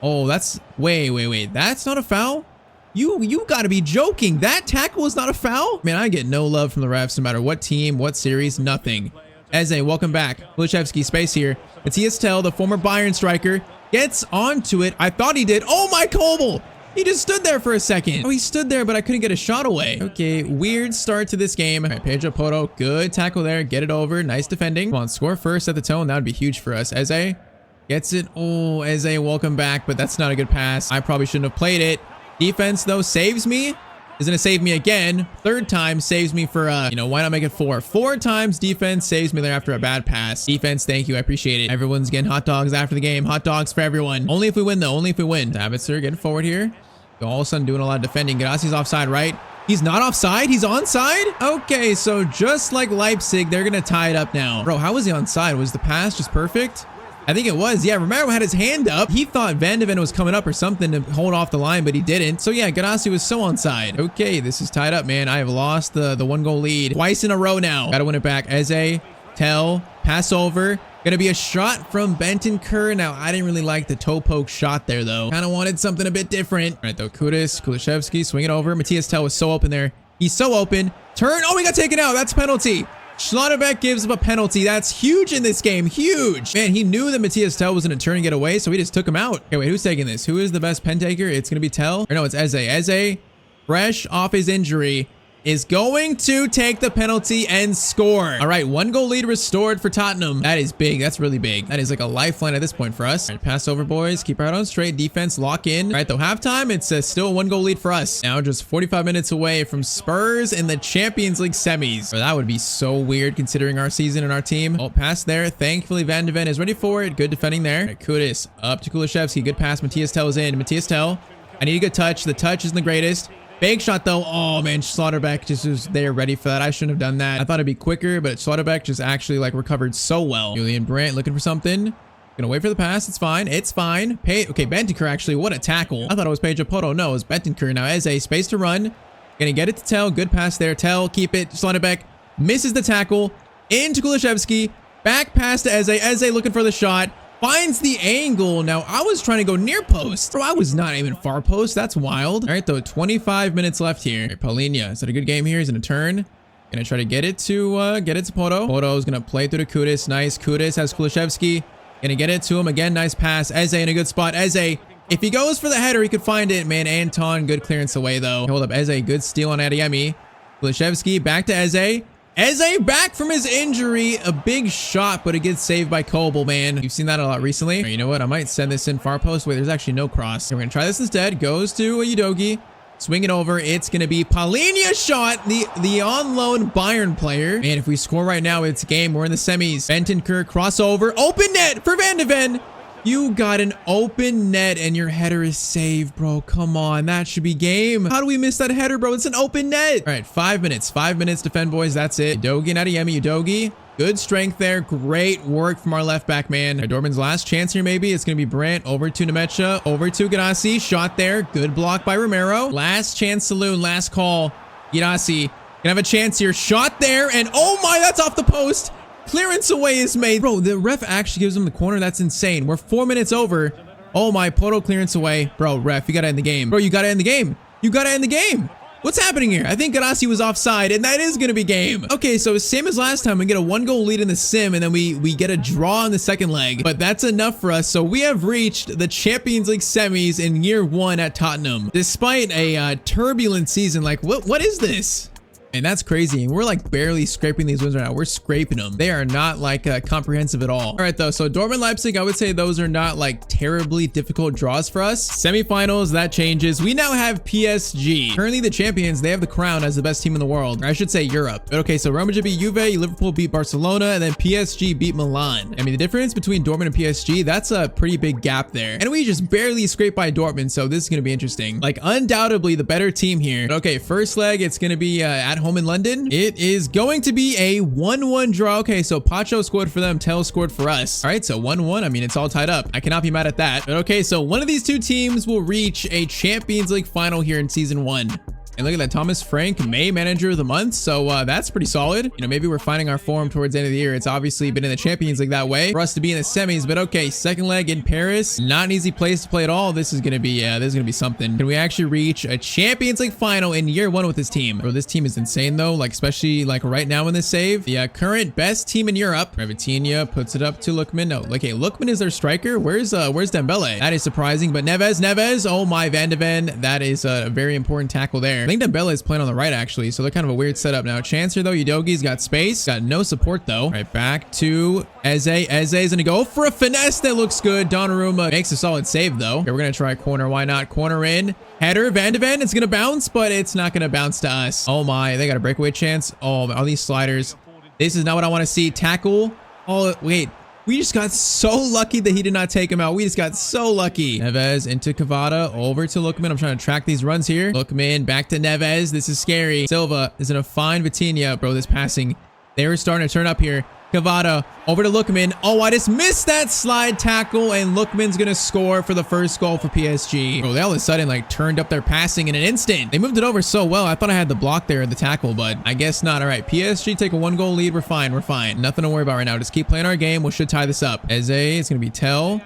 Oh, that's wait. That's not a foul? You gotta be joking. That tackle is not a foul? Man, I get no love from the refs no matter what team, what series, nothing. Eze, welcome back. Kulusevski, space here. Tyztir, the former Bayern striker, gets onto it. I thought he did. Oh my Kobel! He just stood there for a second. Oh, he stood there, but I couldn't get a shot away. Okay, weird start to this game. All right, Pedro Porro, good tackle there. Get it over. Nice defending. Come on, score first at the tone. That would be huge for us. Eze gets it. Oh, Eze, welcome back, but that's not a good pass. I probably shouldn't have played it. Defense, though, saves me. Is gonna save me again. Third time saves me for, you know, why not make it 4? 4 times defense saves me there after a bad pass. Defense, thank you. I appreciate it. Everyone's getting hot dogs after the game. Hot dogs for everyone. Only if we win, though. Only if we win. Tyztir getting forward here. All of a sudden doing a lot of defending. Gadassi's offside, right? He's not offside. He's onside. Okay, so just like Leipzig, they're gonna tie it up now. Bro, how was he onside? Was the pass just perfect? I think it was. Yeah, Romero had his hand up. He thought Van de Ven was coming up or something to hold off the line, but he didn't. So yeah, Gadassi was so onside. Okay, this is tied up, man. I have lost the 1-goal lead twice in a row now. Gotta win it back. Eze, Tell, pass over. Gonna be a shot from Bentancur. Now, I didn't really like the toe poke shot there, though. Kind of wanted something a bit different. All right, though. Kulusevski, swing it over. Matthias Tell was so open there. He's so open. Turn. Oh, he got taken out. That's a penalty. Schlotterbeck gives up a penalty. That's huge in this game. Huge. Man, he knew that Matthias Tell was going to turn and get away, so he just took him out. Okay, wait, who's taking this? Who is the best pen taker? It's going to be Tell. Or no, it's Eze. Eze, fresh off his injury, is going to take the penalty and score. All right, 1-goal lead restored for Tottenham. That is big. That's really big. That is like a lifeline at this point for us. All right, pass over, boys. Keep our head on straight. Defense, lock in. All right, though, halftime, it's still a 1-goal lead for us. Now just 45 minutes away from Spurs in the Champions League semis. That would be so weird considering our season and our team. Oh, pass there. Thankfully, Van de Ven is ready for it. Good defending there. All right, Kudus up to Kulusevski. Good pass. Matthias Tell is in. Matthias Tell. I need a good touch. The touch isn't the greatest. Fake shot though. Oh man, Schlotterbeck just was there ready for that. I shouldn't have done that. I thought it'd be quicker, but Schlotterbeck just actually like recovered so well. Julian Brandt looking for something. Gonna wait for the pass. It's fine. It's fine. Okay, Bentancur actually. What a tackle. I thought it was Pedro Porro. No, it was Bentancur. Now Eze, space to run. Gonna get it to Tell. Good pass there. Tell, keep it. Schlotterbeck misses the tackle. Into Kulusevski. Back pass to Eze. Eze looking for the shot. Finds the angle. Now, I was trying to go near post. Bro, I was not aiming far post. That's wild. All right, though, 25 minutes left here. All right, Paulinho, is that a good game here? He's gonna turn. Gonna try to get it to Porro. Porro's gonna play through to Kudus. Nice. Kudus has Kulusevski. Gonna get it to him. Again, nice pass. Eze in a good spot. Eze, if he goes for the header, he could find it. Man, Anton, good clearance away, though. Hold up, Eze, good steal on Adeyemi. Kulusevski, back to Eze. Eze back from his injury. A big shot, but it gets saved by Kobel, man. You've seen that a lot recently. Right, you know what? I might send this in far post. Wait, there's actually no cross. We're going to try this instead. Goes to Udogie. Swing it over. It's going to be Paulinho's shot, the on-loan Bayern player. Man, if we score right now, it's game. We're in the semis. Bentancur, crossover. Open net for Van de Ven. You got an open net and your header is saved, bro. Come on, that should be game. How do we miss that header, bro? It's an open net. All right, 5 minutes. 5 minutes defend, boys. That's it. Udogie and Adeyemi. Udogie, good strength there. Great work from our left back, man. Dortmund's last chance here, maybe. It's going to be Brandt over to Nemecha, over to Gadassi. Shot there. Good block by Romero. Last chance saloon, last call. Gadassi gonna have a chance here. Shot there, and oh my, that's off the post. Clearance away is made. Bro, the ref actually gives him the corner. That's insane. We're 4 minutes over. Oh my, Porro clearance away. Bro, ref, you gotta end the game. Bro, you gotta end the game. You gotta end the game. What's happening here? I think Gadassi was offside, and that is gonna be game. Okay, so same as last time, we get a 1-goal lead in the sim, and then we get a draw in the second leg. But that's enough for us. So we have reached the Champions League semis in year 1 at Tottenham. Despite a turbulent season, like what is this? And that's crazy. And we're like barely scraping these wins right now. We're scraping them. They are not like comprehensive at all. All right, though. So Dortmund, Leipzig, I would say those are not like terribly difficult draws for us. Semifinals, that changes. We now have PSG. Currently the champions. They have the crown as the best team in the world. Or I should say Europe. But okay, so Roma beat Juve, Liverpool beat Barcelona, and then PSG beat Milan. I mean, the difference between Dortmund and PSG, that's a pretty big gap there. And we just barely scraped by Dortmund. So this is going to be interesting. Like undoubtedly the better team here. But okay, first leg, it's going to be at home in London. It is going to be a 1-1 draw. Okay, so Pacho scored for them, Tell scored for us. All right, so 1-1. I mean, it's all tied up. I cannot be mad at that. But okay, so one of these two teams will reach a Champions League final here in season 1. And look at that, Thomas Frank, May Manager of the Month. So that's pretty solid. You know, maybe we're finding our form towards the end of the year. It's obviously been in the Champions League that way for us to be in the semis. But okay, second leg in Paris. Not an easy place to play at all. This is gonna be something. Can we actually reach a Champions League final in year one with this team? Bro, this team is insane though. Like especially like right now in this save, the current best team in Europe. Vitinha puts it up to Lookman. No, okay, Lookman is their striker. Where's Dembele? That is surprising. But Neves. Oh my, Van de Ven. That is a very important tackle there. I think Dembele is playing on the right actually, so they're kind of a weird setup now. Chancellor though, Udogi's got space, got no support though. All right, back to Eze. Eze is gonna go for a finesse that looks good. Donnarumma makes a solid save though. Okay, we're gonna try corner. Why not? Corner in. Header, Van de Ven. It's gonna bounce, but it's not gonna bounce to us. Oh my, they got a breakaway chance. Oh, all these sliders. This is not what I want to see. Tackle. Oh wait. We just got so lucky that he did not take him out. We just got so lucky. Neves into Cavada, over to Lookman. I'm trying to track these runs here. Lookman back to Neves. This is scary. Silva is gonna find Vitinha. Bro, this passing. They were starting to turn up here. Cavada over to Lookman. Oh, I just missed that slide tackle, and Lookman's gonna score for the first goal for PSG. Bro, they all of a sudden like turned up their passing in an instant. They moved it over so well. I thought I had the block there, the tackle, but I guess not. All right, PSG take a 1-goal lead. We're fine. We're fine. Nothing to worry about right now. Just keep playing our game. We should tie this up. Eze, it's gonna be Tell.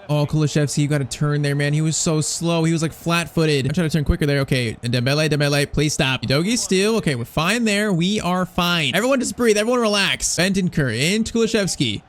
Oh, Kulusevski, you got to turn there, man. He was so slow. He was like flat-footed. I'm trying to turn quicker there. Okay, and Dembele, please stop. Udogi still. Okay, we're fine there. We are fine. Everyone just breathe. Everyone relax. Bentancur into Kulusevski.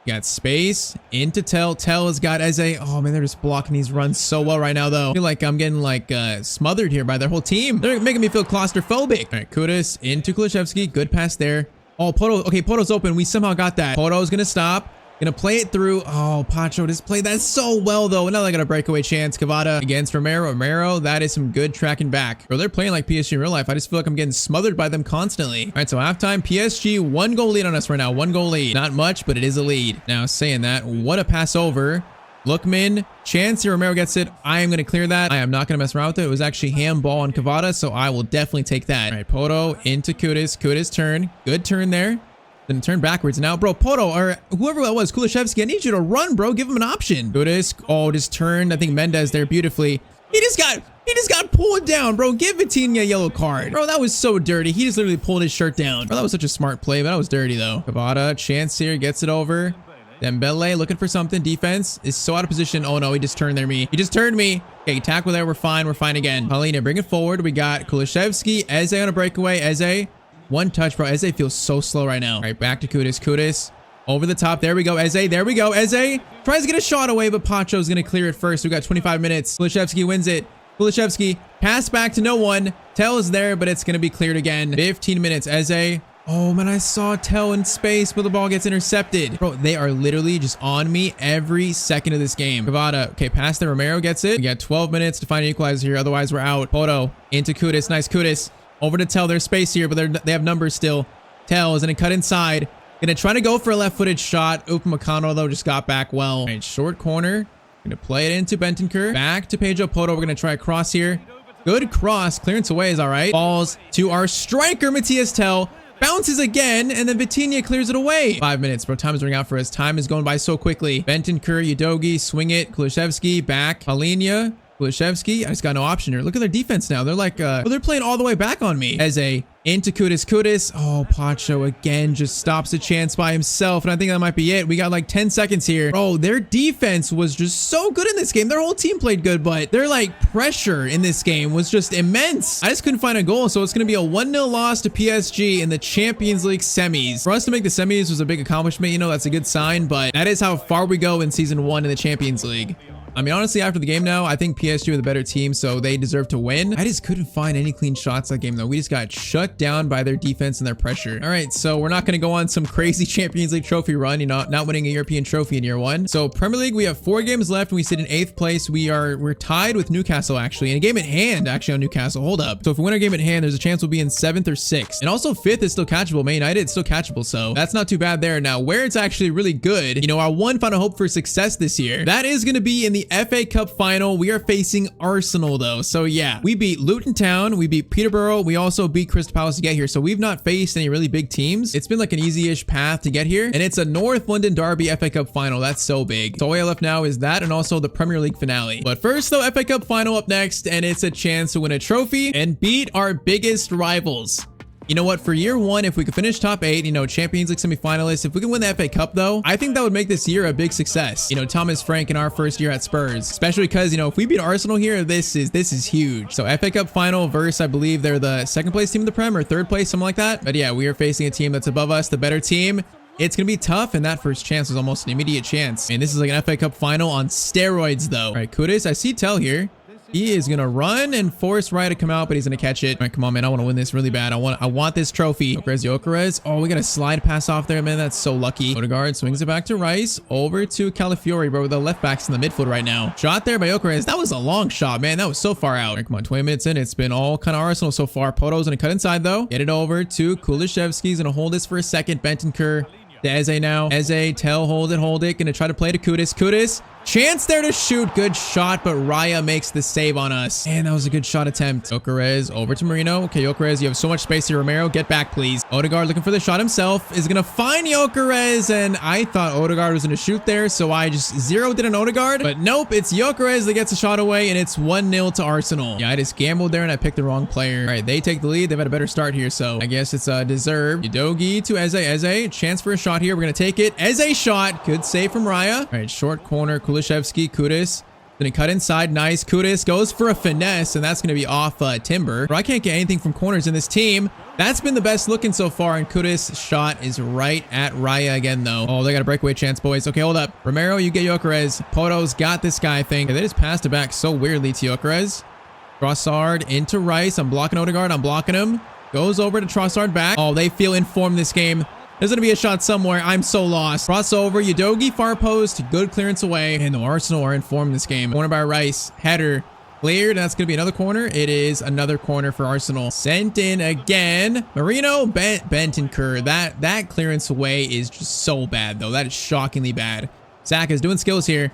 Got space into Tell. Tell has got Eze. Oh man, they're just blocking these runs so well right now though. I feel like I'm getting like smothered here by their whole team. They're making me feel claustrophobic. All right, Kudus into Kulusevski. Good pass there. Oh, Poto. Okay, Poto's open. We somehow got that. Poto's gonna stop. Gonna play it through. Oh, Pacho just played that so well though. Now they got a breakaway chance. Cavada against Romero. That is some good tracking back. Bro, they're playing like PSG in real life. I just feel like I'm getting smothered by them constantly. All right, so halftime, PSG 1-goal lead on us right now. 1-goal lead. Not much, but it is a lead. Now saying that, what a pass over. Lookman, chance here. Romero gets it. I am going to clear that. I am not going to mess around with it. It was actually handball on Cavada, so I will definitely take that. All right, Poto into Kudus. Kudus turn. Good turn there. Then turn backwards now. Bro, Poto, or whoever that was, Kulusevski, I need you to run, bro. Give him an option. Kudus, oh, just turned. I think Mendes there beautifully. He just got pulled down, bro. Give Vitinha a yellow card. Bro, that was so dirty. He just literally pulled his shirt down. Bro, that was such a smart play, but that was dirty, though. Cavada, chance here, gets it over. Dembele looking for something. Defense is so out of position. Oh, no, he just turned me. He just turned me. Okay, tackle there. We're fine. We're fine again. Paulina, bring it forward. We got Kulusevski. Eze on a breakaway. Eze. One touch, bro. Eze feels so slow right now. All right, back to Kudus. Kudus over the top. There we go. Eze. There we go. Eze tries to get a shot away, but Pacho's going to clear it first. We got 25 minutes. Kulusevski wins it. Kulusevski pass back to no one. Tell is there, but it's going to be cleared again. 15 minutes. Eze. Oh, man, I saw Tell in space, but the ball gets intercepted. Bro, they are literally just on me every second of this game. Cavada. Okay, pass there. Romero gets it. We got 12 minutes to find an equalizer here. Otherwise, we're out. Poto into Kudus. Nice Kudus. Over to Tell. There's space here, but they have numbers still. Tell is going to cut inside. Going to try to go for a left-footed shot. Upamecano, though, just got back well. All right, short corner. Going to play it into Bentancur. Back to Pedro Poto. We're going to try a cross here. Good cross. Clearance away is all right. Balls to our striker, Matthias Tell. Bounces again, and then Vitinha clears it away. 5 minutes, bro. Time is running out for us. Time is going by so quickly. Bentancur, Udogi, swing it. Kulusevski, back. Paulina. Kulusevski, I just got no option here. Look at their defense now. They're like, they're playing all the way back on me. Eze into Kudus. Kudus. Oh, Pacho again just stops a chance by himself. And I think that might be it. We got like 10 seconds here. Bro, their defense was just so good in this game. Their whole team played good, but their like pressure in this game was just immense. I just couldn't find a goal. So it's going to be a 1-0 loss to PSG in the Champions League semis. For us to make the semis was a big accomplishment. You know, that's a good sign, but that is how far we go in season 1 in the Champions League. I mean, honestly, after the game now, I think PSG were the better team, so they deserve to win. I just couldn't find any clean shots that game, though. We just got shut down by their defense and their pressure. All right, so we're not going to go on some crazy Champions League trophy run, you know, not winning a European trophy in year 1. So Premier League, we have 4 games left, and we sit in 8th place. We're tied with Newcastle, actually, and a game at hand, actually, on Newcastle. Hold up. So if we win our game at hand, there's a chance we'll be in 7th or 6th. And also 5th is still catchable. Man United is still catchable, so that's not too bad there. Now, where it's actually really good, you know, our one final hope for success this year, that is going to be in the the FA Cup final. We are facing Arsenal though. So yeah, we beat Luton Town, we beat Peterborough, we also beat Crystal Palace to get here. So we've not faced any really big teams. It's been like an easy-ish path to get here, and it's a North London Derby FA Cup final. That's so big. So all we have left now is that and also the Premier League finale. But first though, FA Cup final up next, and it's a chance to win a trophy and beat our biggest rivals. You know what? For year one, if we could finish top 8, you know, Champions League semifinalists, if we can win the FA Cup though, I think that would make this year a big success. You know, Thomas Frank in our first year at Spurs, especially because, you know, if we beat Arsenal here, this is huge. So FA Cup final versus, I believe they're the second place team in the Prem or third place, something like that. But yeah, we are facing a team that's above us, the better team. It's going to be tough, and that first chance was almost an immediate chance. And this is like an FA Cup final on steroids though. All right, Kudus, I see Tell here. He is going to run and force Raya to come out, but he's going to catch it. All right, come on, man. I want to win this really bad. I want this trophy. Gyökeres. Oh, we got a slide pass off there, man. That's so lucky. Odegaard swings it back to Rice. Over to Calafiori, bro. The left back's in the midfield right now. Shot there by Gyökeres. That was a long shot, man. That was so far out. All right, come on. 20 minutes in. It's been all kind of Arsenal so far. Poto's going to cut inside, though. Get it over to Kulusevski. He's going to hold this for a second. Bentancur. To Eze now. Eze, Tell, hold it. Gonna try to play to Kudus. Kudus, chance there to shoot. Good shot, but Raya makes the save on us. Man, that was a good shot attempt. Gyökeres over to Marino. Okay, Gyökeres, you have so much space here. Romero, get back, please. Odegaard looking for the shot himself. Is gonna find Gyökeres, and I thought Odegaard was gonna shoot there, so I just zeroed in on Odegaard. But nope, it's Gyökeres that gets a shot away, and it's 1-0 to Arsenal. Yeah, I just gambled there, and I picked the wrong player. All right, they take the lead. They've had a better start here, so I guess it's deserved. Udogie to Eze. Eze, chance for a shot here. We're gonna take it. Eze shot. Good save from Raya. All right, short corner. Kulusevski. Kudus. Gonna cut inside. Nice. Kudus goes for a finesse, and that's gonna be off Timber. Bro, I can't get anything from corners in this team. That's been the best looking so far, and Kudus' shot is right at Raya again, though. Oh, they got a breakaway chance, boys. Okay, hold up. Romero, you get Gyökeres. Poto's got this guy, I think. They just passed it back so weirdly to Gyökeres. Trossard into Rice. I'm blocking Odegaard. I'm blocking him. Goes over to Trossard back. Oh, they feel informed this game. There's going to be a shot somewhere. I'm so lost. Crossover. Udogie far post. Good clearance away. And the Arsenal are informed this game. Corner by Rice. Header. Cleared. That's going to be another corner. It is another corner for Arsenal. Sent in again. Marino. Bentancur. That clearance away is just so bad, though. That is shockingly bad. Zach is doing skills here.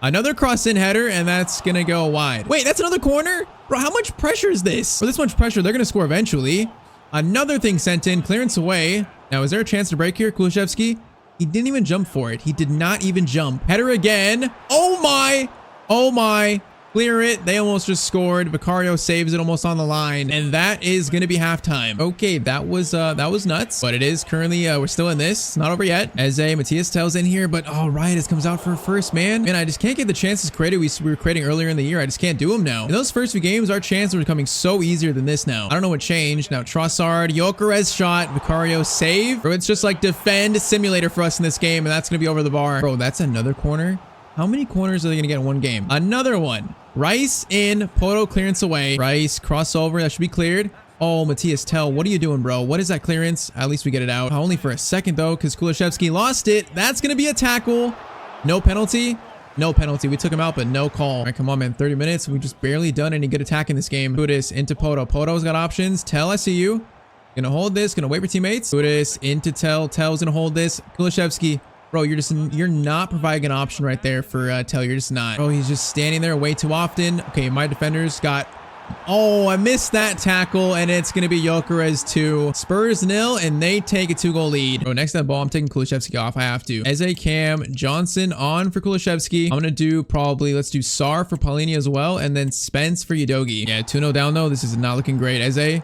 Another cross-in header, and that's going to go wide. Wait, that's another corner? Bro, how much pressure is this? For this much pressure, they're going to score eventually. Another thing sent in. Clearance away. Now, is there a chance to break here? Kulusevski? He didn't even jump for it. He did not even jump. Header again. Oh my. Oh my. Clear it. They almost just scored. Vicario saves it almost on the line. And that is going to be halftime. Okay, that was nuts. But it is currently, we're still in this. It's not over yet. Eze, Matthias Tell's in here. But, oh, Riot comes out for a first, man. Man, I just can't get the chances created we were creating earlier in the year. I just can't do them now. In those first few games, our chances were becoming so easier than this now. I don't know what changed. Now, Trossard, Gyökeres shot. Vicario save. Bro, it's just like defend simulator for us in this game. And that's going to be over the bar. Bro, that's another corner. How many corners are they going to get in one game? Another one. Rice in, Poto clearance away. Rice crossover, that should be cleared. Oh, Matthias Tell, what are you doing, bro? What is that clearance? At least we get it out. Only for a second, though, because Kulusevski lost it. That's going to be a tackle. No penalty. No penalty. We took him out, but no call. All right, come on, man. 30 minutes. We've just barely done any good attack in this game. Kudus into Poto. Poto's got options. Tell, I see you. Gonna hold this. Gonna wait for teammates. Kudus into Tell. Tell's gonna hold this. Kulusevski. Bro, you're not providing an option right there for Tell. You're just not. Bro, he's just standing there way too often. Okay, my defenders got... Oh, I missed that tackle, and it's going to be Gyökeres 2. Spurs 0, and they take a 2-goal lead. Bro, next to that ball, I'm taking Kulusevski off. I have to. Eze, Cam, Johnson on for Kulusevski. I'm going to do probably... Let's do Sar for Paulini as well, and then Spence for Udogie. Yeah, 2-0 down, though. This is not looking great. Eze...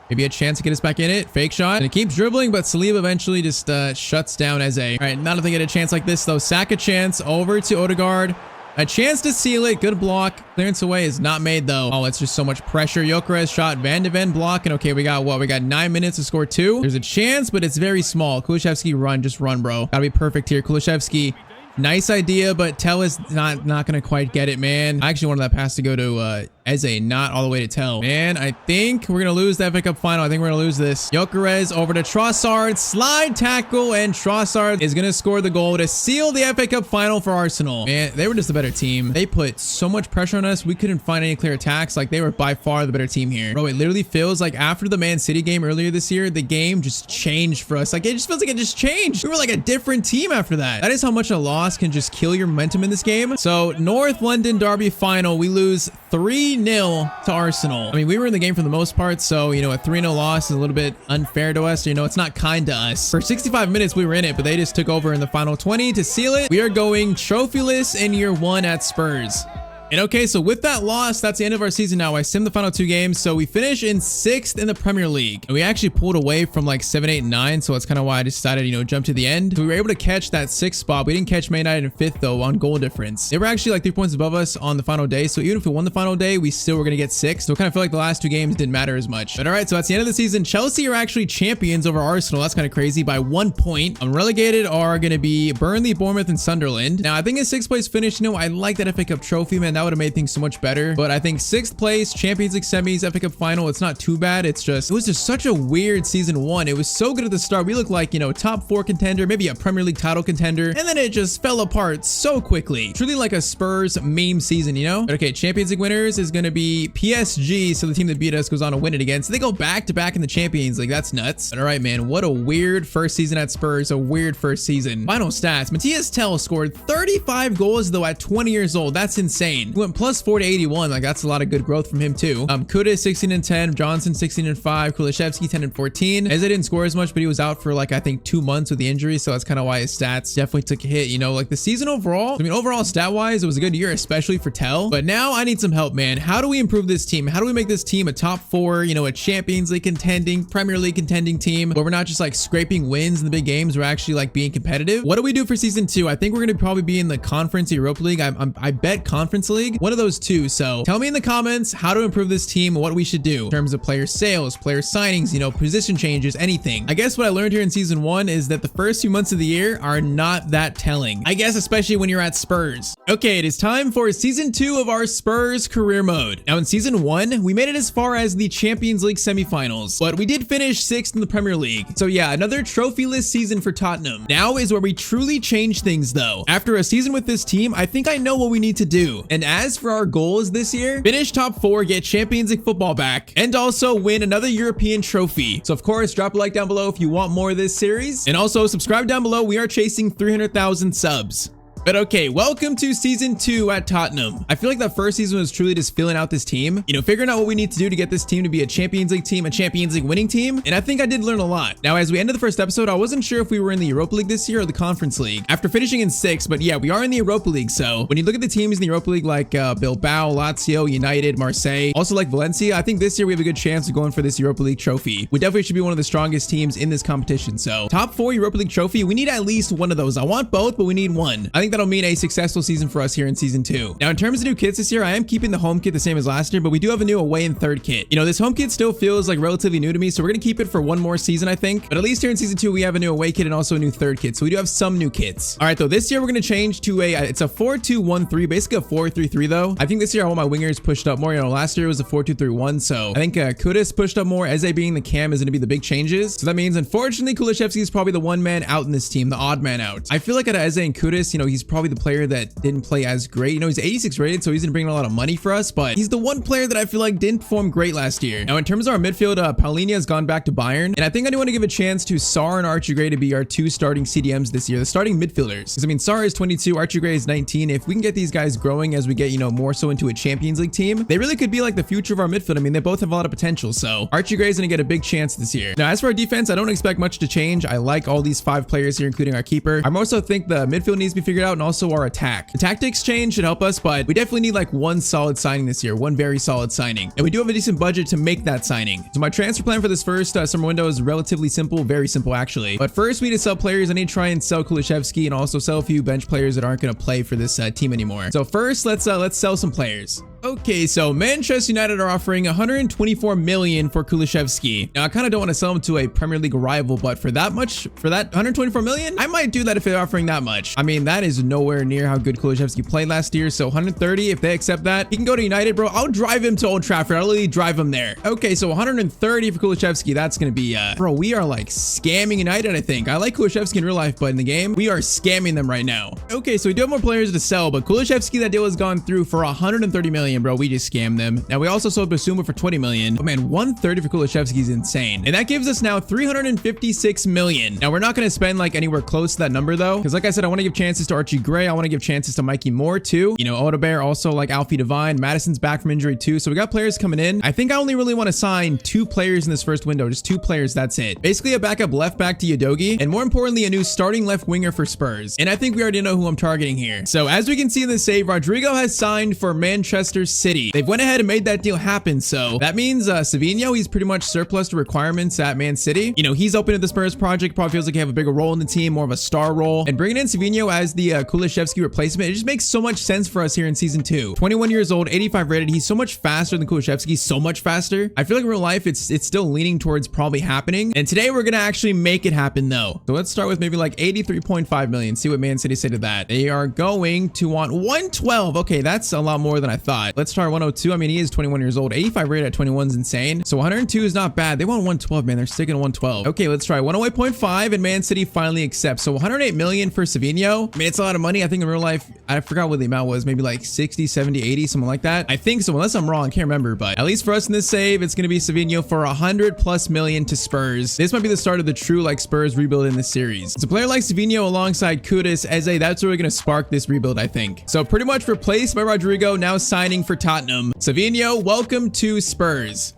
Maybe a chance to get us back in it. Fake shot. And it keeps dribbling, but Saliba eventually just shuts down Eze. All right, not if they get a chance like this, though. Saka chance over to Odegaard. A chance to seal it. Good block. Clearance away is not made, though. Oh, it's just so much pressure. Gyökeres shot. Van de Ven block. And okay, we got what? We got 9 minutes to score 2. There's a chance, but it's very small. Kulusevski, run. Just run, bro. Gotta be perfect here. Kulusevski. Nice idea, but Tell is not going to quite get it, man. I actually wanted that pass to go to Eze not all the way to tell. Man, I think we're gonna lose the FA Cup final. I think we're gonna lose this. Gyökeres over to Trossard, slide tackle, and Trossard is gonna score the goal to seal the FA Cup final for Arsenal. Man, they were just a better team. They put so much pressure on us. We couldn't find any clear attacks. Like, they were by far the better team here. Bro, it literally feels like after the Man City game earlier this year, the game just changed for us. Like, it just feels like it just changed. We were like a different team after that. That is how much a loss can just kill your momentum in this game. So North London Derby final, we lose 3-0 to Arsenal. I mean, we were in the game for the most part, so, you know, a 3-0 loss is a little bit unfair to us. You know, it's not kind to us. For 65 minutes, we were in it, but they just took over in the final 20 to seal it. We are going trophyless in year 1 at Spurs. And okay, so with that loss, that's the end of our season now. I simmed the final 2 games, so we finish in 6th in the Premier League. And we actually pulled away from like 7, 8, and 9, so that's kind of why I decided, you know, jump to the end. So we were able to catch that 6th spot. We didn't catch Man United in 5th, though, on goal difference. They were actually like 3 points above us on the final day, so even if we won the final day, we still were going to get 6th. So I kind of feel like the last 2 games didn't matter as much. But all right, so that's the end of the season. Chelsea are actually champions over Arsenal. That's kind of crazy by 1 point. Relegated are going to be Burnley, Bournemouth, and Sunderland. Now, I think a 6th place finish, you know, I like that FA Cup trophy, man. That would have made things so much better, but I think 6th place, Champions League semis, FA Cup final, it's not too bad. It was just such a weird season 1. It was so good at the start. We looked like, you know, top 4 contender, maybe a Premier League title contender, and then it just fell apart so quickly. Truly like a Spurs meme season, you know? But okay, Champions League winners is going to be PSG, so the team that beat us goes on to win it again. So they go back to back in the Champions League. That's nuts. But all right, man, what a weird first season at Spurs. A weird first season. Final stats. Matthias Tell scored 35 goals, though, at 20 years old. That's insane. He went plus 4 to 81. Like, that's a lot of good growth from him too. Kudus 16 and 10, Johnson 16 and 5, Kulishevsky 10 and 14. Eze didn't score as much, but he was out for like, I think 2 months with the injury, so that's kind of why his stats definitely took a hit. You know, like the season overall, I mean, overall stat wise, it was a good year, especially for Tell. But now I need some help, man. How do we improve this team? How do we make this team a top 4, you know, a Champions League contending, Premier League contending team, where we're not just like scraping wins in the big games, we're actually like being competitive? What do we do for season 2? I think we're going to probably be in the Conference Europa League. I bet Conference League, one of those two. So tell me in the comments how to improve this team, what we should do in terms of player sales, player signings, you know, position changes, anything. I guess what I learned here in season 1 is that the first few months of the year are not that telling. I guess especially when you're at Spurs. Okay, it is time for season 2 of our Spurs career mode. Now in season 1, we made it as far as the Champions League semifinals, but we did finish 6th in the Premier League. So yeah, another trophyless season for Tottenham. Now is where we truly change things though. After a season with this team, I think I know what we need to do. And as for our goals this year, finish top 4, get Champions League football back, and also win another European trophy. So of course, drop a like down below if you want more of this series, and also subscribe down below. We are chasing 300,000 subs. But okay, welcome to season 2 at Tottenham. I feel like that first season was truly just filling out this team, you know, figuring out what we need to do to get this team to be a Champions League team, a Champions League winning team. And I think I did learn a lot. Now, as we ended the first episode, I wasn't sure if we were in the Europa League this year or the Conference League after finishing in 6th, but yeah, we are in the Europa League. So when you look at the teams in the Europa League, like Bilbao, Lazio, United, Marseille, also like Valencia, I think this year we have a good chance of going for this Europa League trophy. We definitely should be one of the strongest teams in this competition. So top 4 Europa League trophy, we need at least one of those. I want both, but we need one. I think that'll mean a successful season for us here in season 2. Now, in terms of new kits this year, I am keeping the home kit the same as last year, but we do have a new away and third kit. You know, this home kit still feels like relatively new to me, so we're going to keep it for one more season, I think. But at least here in season 2, we have a new away kit and also a new third kit. So we do have some new kits. All right, though, this year we're going to change to it's a 4-2-1-3, basically a 4-3-3 though. I think this year I want my wingers pushed up more. You know, last year it was a 4-2-3-1, so I think Kudus pushed up more. Eze being the cam is going to be the big changes. So that means, unfortunately, Kulishevsky is probably the one man out in this team, the odd man out. I feel like at Eze and Kudus, you know, he's probably the player that didn't play as great. You know, he's 86 rated, so he's gonna bring in a lot of money for us, but he's the one player that I feel like didn't perform great last year. Now, in terms of our midfield, Paulinho has gone back to Bayern, and I think I do want to give a chance to Sar and Archie Gray to be our 2 starting CDMs this year, the starting midfielders. Because I mean, Sar is 22, Archie Gray is 19. If we can get these guys growing as we get, you know, more so into a Champions League team, they really could be like the future of our midfield. I mean, they both have a lot of potential, so Archie Gray is gonna get a big chance this year. Now, as for our defense, I don't expect much to change. I like all these 5 players here, including our keeper. I also think the midfield needs to be figured out, and also our attack. The tactics change should help us, but we definitely need like one solid signing this year, one very solid signing, and we do have a decent budget to make that signing. So my transfer plan for this first summer window is relatively simple, very simple actually. But first we need to sell players. I need to try and sell Kulishevsky and also sell a few bench players that aren't going to play for this team anymore. So first let's sell some players. Okay, so Manchester United are offering 124 million for Kulusevski. Now, I kind of don't want to sell him to a Premier League rival, but for that 124 million, I might do that if they're offering that much. I mean, that is nowhere near how good Kulusevski played last year. So 130, if they accept that, he can go to United, bro. I'll drive him to Old Trafford. I'll literally drive him there. Okay, so 130 for Kulusevski. That's going to be, bro, we are like scamming United, I think. I like Kulusevski in real life, but in the game, we are scamming them right now. Okay, so we do have more players to sell, but Kulusevski, that deal has gone through for 130 million, bro. We just scammed them. Now, we also sold Basuma for 20 million. Oh man, 130 for Kulusevski is insane. And that gives us now 356 million. Now, we're not going to spend like anywhere close to that number though, because like I said, I want to give chances to Archie Gray. I want to give chances to Mikey Moore too. You know, Odebear, also like Alfie Devine. Madison's back from injury too. So we got players coming in. I think I only really want to sign 2 players in this first window, just 2 players. That's it. Basically a backup left back to Udogie, and more importantly, a new starting left winger for Spurs. And I think we already know who I'm targeting here. So as we can see in the save, Rodrigo has signed for Manchester City. They've went ahead and made that deal happen. So that means Savinho, he's pretty much surplus to requirements at Man City. You know, he's open to the Spurs project, probably feels like he have a bigger role in the team, more of a star role. And bringing in Savinho as the Kulusevski replacement, it just makes so much sense for us here in season 2. 21 years old, 85 rated. He's so much faster than Kulusevski, so much faster. I feel like in real life, it's still leaning towards probably happening. And today we're gonna actually make it happen though. So let's start with maybe like 83.5 million. See what Man City say to that. They are going to want 112. Okay, that's a lot more than I thought. Let's try 102. I mean, he is 21 years old. 85 rated at 21 is insane. So 102 is not bad. They want 112, man. They're sticking to 112. Okay, let's try 108.5, and Man City finally accepts. So 108 million for Savinho. I mean, it's a lot of money. I think in real life, I forgot what the amount was. Maybe like 60, 70, 80, something like that. I think so, unless I'm wrong. I can't remember, but at least for us in this save, it's going to be Savinho for 100+ million to Spurs. This might be the start of the true like Spurs rebuild in this series. It's a player like Savinho alongside Kudus, Eze. That's really going to spark this rebuild, I think. So pretty much replaced by Rodrigo, now signing for Tottenham. Savinho, welcome to Spurs.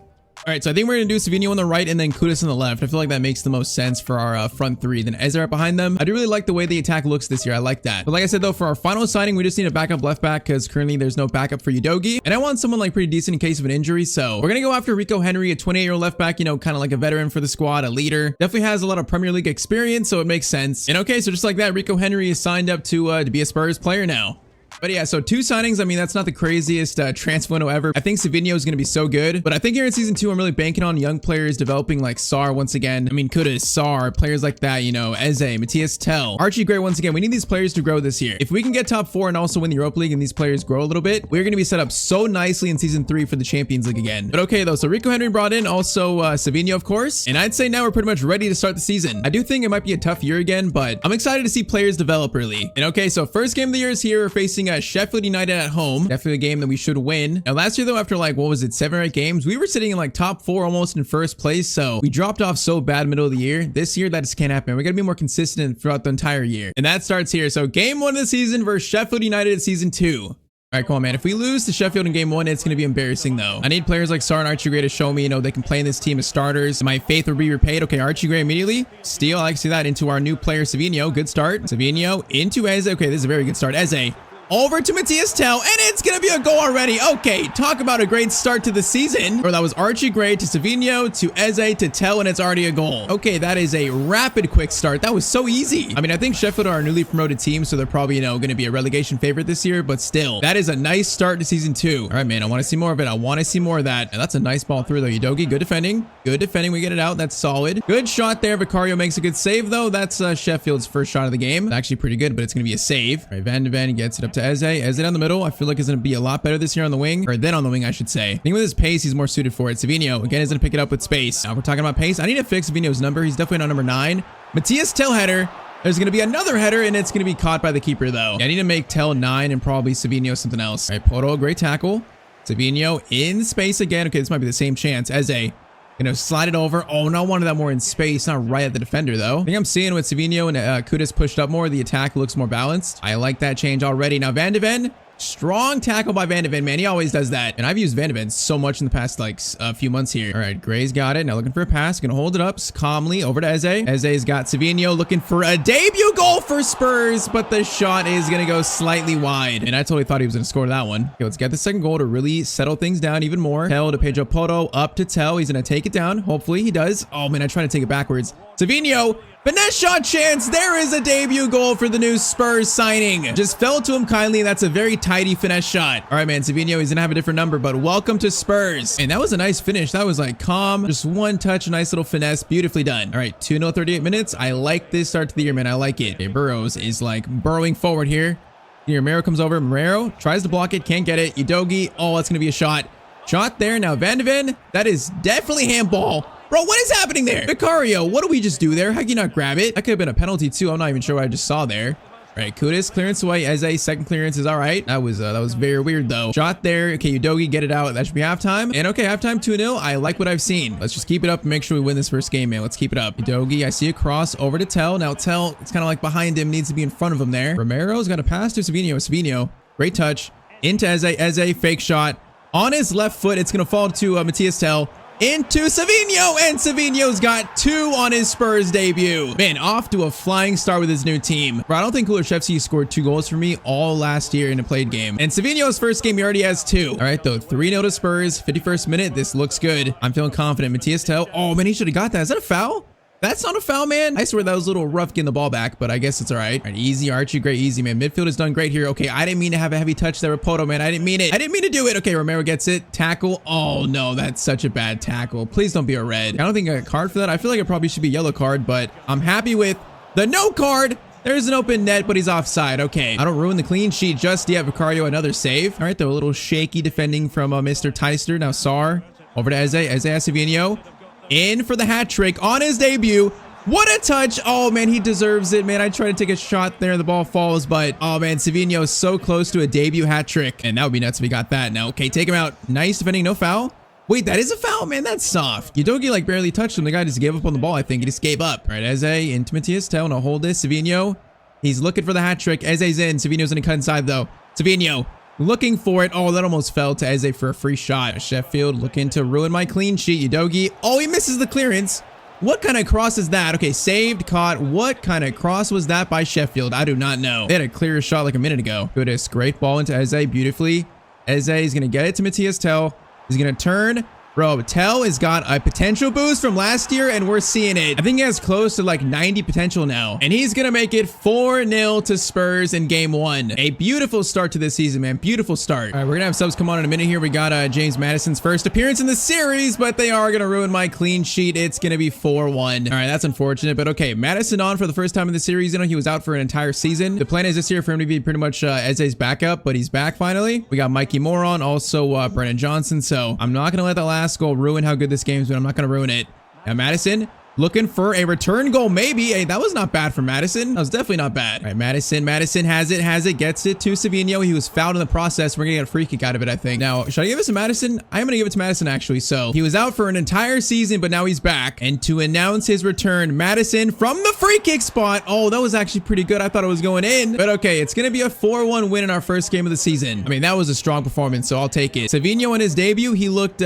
All right, so I think we're going to do Savinho on the right and then Kudus on the left. I feel like that makes the most sense for our front 3. Then Eze right behind them. I do really like the way the attack looks this year. I like that. But like I said, though, for our final signing, we just need a backup left back because currently there's no backup for Udogie. And I want someone like pretty decent in case of an injury. So we're going to go after Rico Henry, a 28-year-old left back, you know, kind of like a veteran for the squad, a leader. Definitely has a lot of Premier League experience, so it makes sense. And okay, so just like that, Rico Henry is signed up to be a Spurs player now. But yeah, so 2 signings. I mean, that's not the craziest transfer window ever. I think Savinho is going to be so good. But I think here in season 2, I'm really banking on young players developing like Sar once again. I mean, Kudus, Sar, players like that, you know, Eze, Matthias Tell, Archie Gray once again. We need these players to grow this year. If we can get top 4 and also win the Europa League and these players grow a little bit, we're going to be set up so nicely in season 3 for the Champions League again. But okay, though, so Rico Henry brought in, also Savinho, of course. And I'd say now we're pretty much ready to start the season. I do think it might be a tough year again, but I'm excited to see players develop early. And okay, so first game of the year is here. We're facing Sheffield United at home. Definitely a game that we should win. Now last year though, after like, what was it, 7 or 8 games, we were sitting in like top 4, almost in first place. So we dropped off so bad middle of the year. This year that just can't happen. We got to be more consistent throughout the entire year. And that starts here. So game 1 of the season versus Sheffield United season 2. All right, come on, man. If we lose to Sheffield in game 1, it's going to be embarrassing, though. I need players like Sar and Archie Gray to show me, you know, they can play in this team as starters. My faith will be repaid. Okay, Archie Gray immediately. Steal, I like to see that, into our new player, Savinho. Good start. Savinho into Eze. Okay, this is a very good start. Eze. Over to Matthias Tell, and it's going to be a goal already. Okay, talk about a great start to the season. Or that was Archie Gray to Savinho to Eze to Tell, and it's already a goal. Okay, that is a rapid, quick start. That was so easy. I mean, I think Sheffield are a newly promoted team, so they're probably, you know, going to be a relegation favorite this year, but still, that is a nice start to season 2. All right, man, I want to see more of it. I want to see more of that. And that's a nice ball through, though. Udogie, good defending. Good defending. We get it out. That's solid. Good shot there. Vicario makes a good save, though. That's Sheffield's first shot of the game. It's actually pretty good, but it's going to be a save. All right, Van de Ven gets it up to Eze. Eze down the middle. I feel like it's going to be a lot better this year on the wing, or then on the wing, I should say. I think with his pace, he's more suited for it. Savinho, again, is going to pick it up with space. Now, if we're talking about pace, I need to fix Savinho's number. He's definitely not number 9. Matthias Tell header. There's going to be another header, and it's going to be caught by the keeper, though. Yeah, I need to make Tell 9 and probably Savinho something else. All right, Poto, great tackle. Savinho in space again. Okay, this might be the same chance. Eze, you know, slide it over. Oh, no, I wanted that more in space, not right at the defender, though. I think I'm seeing with Savinho and Kudus pushed up more, the attack looks more balanced. I like that change already. Now, Van de Ven. Strong tackle by Van de Ven, man. He always does that. And I've used Van de Ven so much in the past, like, a few months here. All right, Gray's got it. Now looking for a pass. Gonna hold it up calmly over to Eze. Eze's got Savinho looking for a debut goal for Spurs, but the shot is gonna go slightly wide. And I totally thought he was gonna score that one. Okay, let's get the second goal to really settle things down even more. Tell to Pedro Poto, up to Tell. He's gonna take it down. Hopefully he does. Oh, man, I tried to take it backwards. Savinho, finesse shot chance. There is a debut goal for the new Spurs signing. Just fell to him kindly, and that's a very tidy finesse shot. All right, man, Savinho, he's gonna have a different number, but welcome to Spurs. And that was a nice finish. That was like calm, just one touch, nice little finesse, beautifully done. All right, 2-0, 38 minutes. I like this start to the year, man. I like it. Okay, Burrows is like burrowing forward here. Romero comes over. Romero tries to block it, can't get it. Udogi, oh, that's gonna be a shot. Shot there. Now Van de Ven, that is definitely handball. Bro, what is happening there? Vicario, what do we just do there? How can you not grab it? That could have been a penalty too. I'm not even sure what I just saw there. All right, Kudus, clearance away. Eze, second clearance is all right. That was very weird though. Shot there. Okay, Udogi, get it out. That should be halftime. And okay, halftime 2-0. I like what I've seen. Let's just keep it up and make sure we win this first game, man. Let's keep it up. Udogi, I see a cross over to Tell. Now Tell, it's kind of like behind him, needs to be in front of him there. Romero's got a pass to Savinho. Savinho, great touch. Into Eze. Eze, fake shot. On his left foot, it's going to fall to Matthias Tell. Into Savinho, and Savinho's got 2 on his Spurs debut. Man, off to a flying start with his new team. Bro, I don't think Kulusevski scored 2 goals for me all last year in a played game. And Savinho's first game, he already has 2. All right, though, 3-0 to Spurs, 51st minute. This looks good. I'm feeling confident. Matthias Tell, oh, man, he should have got that. Is that a foul? That's not a foul, man. I swear that was a little rough getting the ball back, but I guess it's all right. All right, easy, Archie, great, easy, man. Midfield has done great here. Okay, I didn't mean to have a heavy touch there with Poto, man. I didn't mean it. I didn't mean to do it. Okay, Romero gets it. Tackle. Oh, no, that's such a bad tackle. Please don't be a red. I don't think I got a card for that. I feel like it probably should be a yellow card, but I'm happy with the no card. There's an open net, but he's offside. Okay, I don't ruin the clean sheet just yet. Vicario, another save. All right, though, a little shaky defending from Mr. Tyztir. Now, Sar over to Eze. Eze Savinho in for the hat trick on his debut. What a touch. Oh, man, he deserves it, man. I tried to take a shot there. The ball falls, but, oh, man, Savinho is so close to a debut hat trick. And that would be nuts if we got that. Now, okay, take him out. Nice defending. No foul. Wait, that is a foul, man. That's soft. Udogi, like, barely touched him. The guy just gave up on the ball, I think. He just gave up. All right, Eze into Matthias Tell. Now, hold this. Savinho. He's looking for the hat trick. Eze's in. Savinho's going to cut inside, though. Savinho looking for it. Oh, that almost fell to Eze for a free shot. Sheffield looking to ruin my clean sheet. Udogi. Oh, he misses the clearance. What kind of cross is that? Okay, saved, caught. What kind of cross was that by Sheffield? I do not know. They had a clear shot like a minute ago. Goodness, great ball into Eze beautifully. Eze is going to get it to Matthias Tell. He's going to turn. Bro, Tell has got a potential boost from last year, and we're seeing it. I think he has close to like 90 potential now. And he's going to make it 4-0 to Spurs in game 1. A beautiful start to this season, man. Beautiful start. All right, we're going to have subs come on in a minute here. We got James Madison's first appearance in the series, but they are going to ruin my clean sheet. It's going to be 4-1. All right, that's unfortunate, but okay. Madison on for the first time in the series. You know, he was out for an entire season. The plan is this year for him to be pretty much Eze's backup, but he's back finally. We got Mikey Moore on, also Brennan Johnson, so I'm not going to let that last goal ruin how good this game's been. I'm not going to ruin it. Now, Madison looking for a return goal, maybe. Hey, that was not bad for Madison. That was definitely not bad. All right, Madison has it, gets it to Savinho. He was fouled in the process. We're going to get a free kick out of it, I think. Now, should I give it to Madison? I'm going to give it to Madison, actually. So, he was out for an entire season, but now he's back. And to announce his return, Madison from the free kick spot. Oh, that was actually pretty good. I thought it was going in. But okay, it's going to be a 4-1 win in our first game of the season. I mean, that was a strong performance, so I'll take it. Savinho in his debut, he looked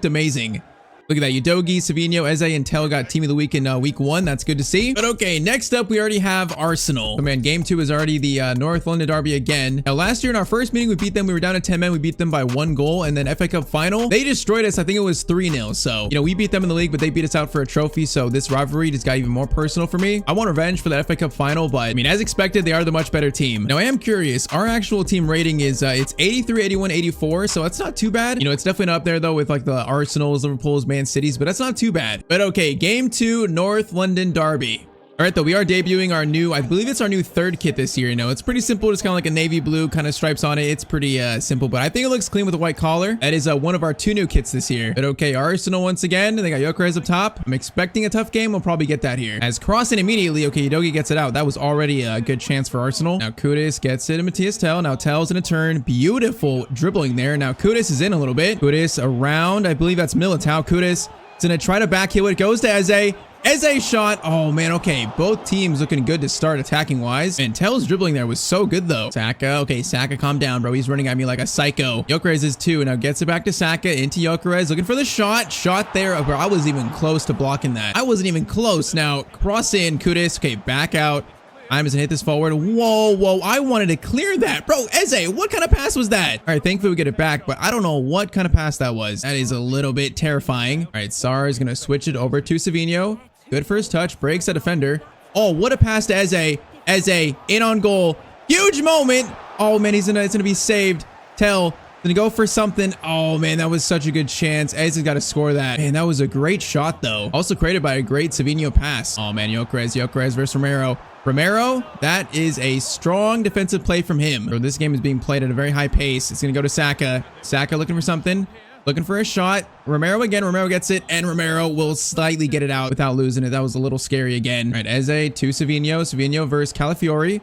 amazing. Look at that. Udogi, Savinho, Eze, and Tell got team of the week in week 1. That's good to see. But okay, next up, we already have Arsenal. Oh man, game 2 is already the North London derby again. Now, last year in our first meeting, we beat them. We were down to 10 men. We beat them by 1 goal. And then FA Cup final, they destroyed us. I think it was 3-0. So, you know, we beat them in the league, but they beat us out for a trophy. So this rivalry just got even more personal for me. I want revenge for that FA Cup final, but I mean, as expected, they are the much better team. Now, I am curious. Our actual team rating is it's 83, 81, 84. So that's not too bad. You know, it's definitely not up there though with like the Arsenals, Liverpools, Man Cities, but that's not too bad. But okay, game 2, North London derby. All right, though, we are debuting our new, I believe it's our new 3rd kit this year. You know, it's pretty simple. It's kind of like a navy blue kind of stripes on it. It's pretty simple, but I think it looks clean with a white collar. That is one of our 2 new kits this year. But okay, Arsenal once again. They got Gyökeres up top. I'm expecting a tough game. We'll probably get that here. As crossing immediately, okay, Udogi gets it out. That was already a good chance for Arsenal. Now Kudus gets it to Matthias Tell. Now Tell's in a turn. Beautiful dribbling there. Now Kudus is in a little bit. Kudus around. I believe that's Militao. Kudus is going to try to backheel it. Goes to Eze. Eze shot. Oh, man. Okay. Both teams looking good to start attacking wise. And Tell's dribbling there was so good, though. Saka. Okay. Saka, calm down, bro. He's running at me like a psycho. Gyökeres is 2. Now gets it back to Saka. Into Gyökeres. Looking for the shot. Shot there. Bro, I wasn't even close to blocking that. I wasn't even close. Now cross in. Kudus. Okay. Back out. I'm just gonna hit this forward. Whoa. I wanted to clear that. Bro, Eze, what kind of pass was that? All right, thankfully we get it back, but I don't know what kind of pass that was. That is a little bit terrifying. All right, Sar is gonna switch it over to Savinho. Good first touch. Breaks a defender. Oh, what a pass to Eze. Eze in on goal. Huge moment. Oh, man, it's going to be saved. Tell. Gonna go for something. Oh, man, that was such a good chance. Eze's got to score that. Man, that was a great shot, though. Also created by a great Savinho pass. Oh, man, Gyökeres versus Romero. Romero, that is a strong defensive play from him. So this game is being played at a very high pace. It's going to go to Saka. Saka looking for something. Looking for a shot. Romero again. Romero gets it, and Romero will slightly get it out without losing it. That was a little scary again. All right, Eze to Savinho. Savinho versus Calafiori.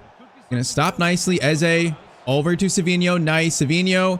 Gonna stop nicely. Eze over to Savinho. Nice. Savinho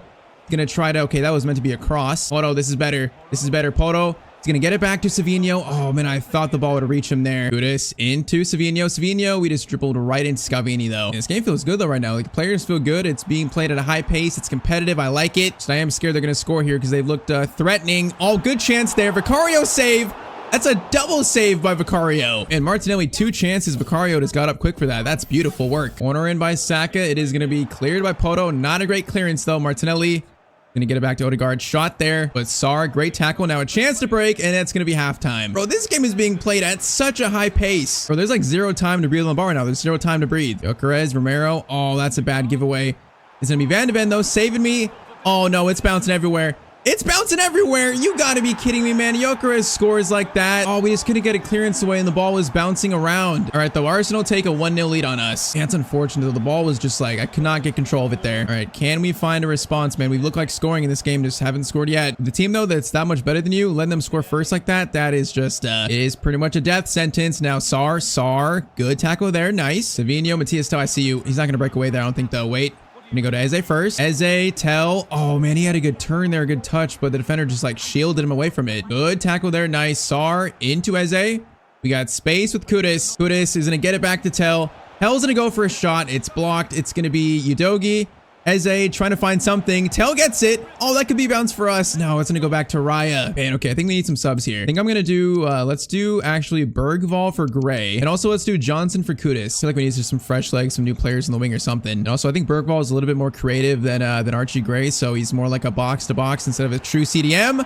gonna try to, okay, that was meant to be a cross. Poto, this is better. This is better. Poto, he's gonna get it back to Savinho. Oh, man, I thought the ball would reach him there. Kudus into Savinho. Savinho, we just dribbled right into Scavini, though. And this game feels good, though, right now. Like, players feel good. It's being played at a high pace. It's competitive. I like it. So I am scared they're gonna score here because they've looked threatening. Oh, good chance there. Vicario save. That's a double save by Vicario. And Martinelli, 2 chances. Vicario just got up quick for that. That's beautiful work. Corner in by Saka. It is gonna be cleared by Poto. Not a great clearance, though. Martinelli gonna get it back to Odegaard. Shot there, but Sarr, great tackle. Now a chance to break, and it's gonna be halftime. Bro, this game is being played at such a high pace. Bro, there's like 0 time to breathe on the bar right now. There's 0 time to breathe. Gyökeres, Romero. Oh, that's a bad giveaway. It's gonna be Van de Ven, though, saving me. Oh, no, it's bouncing everywhere. It's bouncing everywhere. You gotta be kidding me, man. Gyökeres scores like that. Oh, we just couldn't get a clearance away, and the ball was bouncing around. All right, though, Arsenal take a 1-0 lead on us. Yeah, it's unfortunate, though. The ball was just like, I could not get control of it there. All right, can we find a response, man? We look like scoring in this game, just haven't scored yet. The team, though, that's that much better than you, letting them score first like that, that is just, is pretty much a death sentence. Now, Sarr, good tackle there. Nice. Savinho, Matthias Tell, I see you. He's not gonna break away there, I don't think, though. Wait. I'm gonna go to Eze first. Eze, Tell. Oh, man, he had a good turn there, a good touch, but the defender just like shielded him away from it. Good tackle there. Nice. Sarr into Eze. We got space with Kudus. Kudus is gonna get it back to Tell. Tell's gonna go for a shot. It's blocked. It's gonna be Udogie. Eze trying to find something. Tell gets it. Oh, that could be bounce for us. No, it's gonna go back to Raya. Man, okay, I think we need some subs here. I think I'm gonna do, let's do actually Bergvall for Gray. And also let's do Johnson for Kudus. I feel like we need just some fresh legs, some new players in the wing or something. And also I think Bergvall is a little bit more creative than Archie Gray. So he's more like a box to box instead of a true CDM.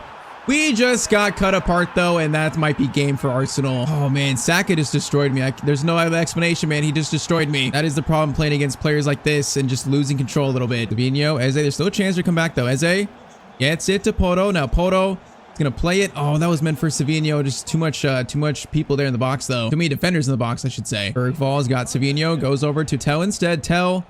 We just got cut apart, though, and that might be game for Arsenal. Oh, man, Saka just destroyed me. There's no other explanation, man. He just destroyed me. That is the problem playing against players like this and just losing control a little bit. Savinho, Eze, there's still a chance to come back, though. Eze gets it to Poto. Now, Poto is going to play it. Oh, that was meant for Savinho. Just too much people there in the box, though. Too many defenders in the box, I should say. Bergvall's got Savinho. Goes over to Tell instead. Tell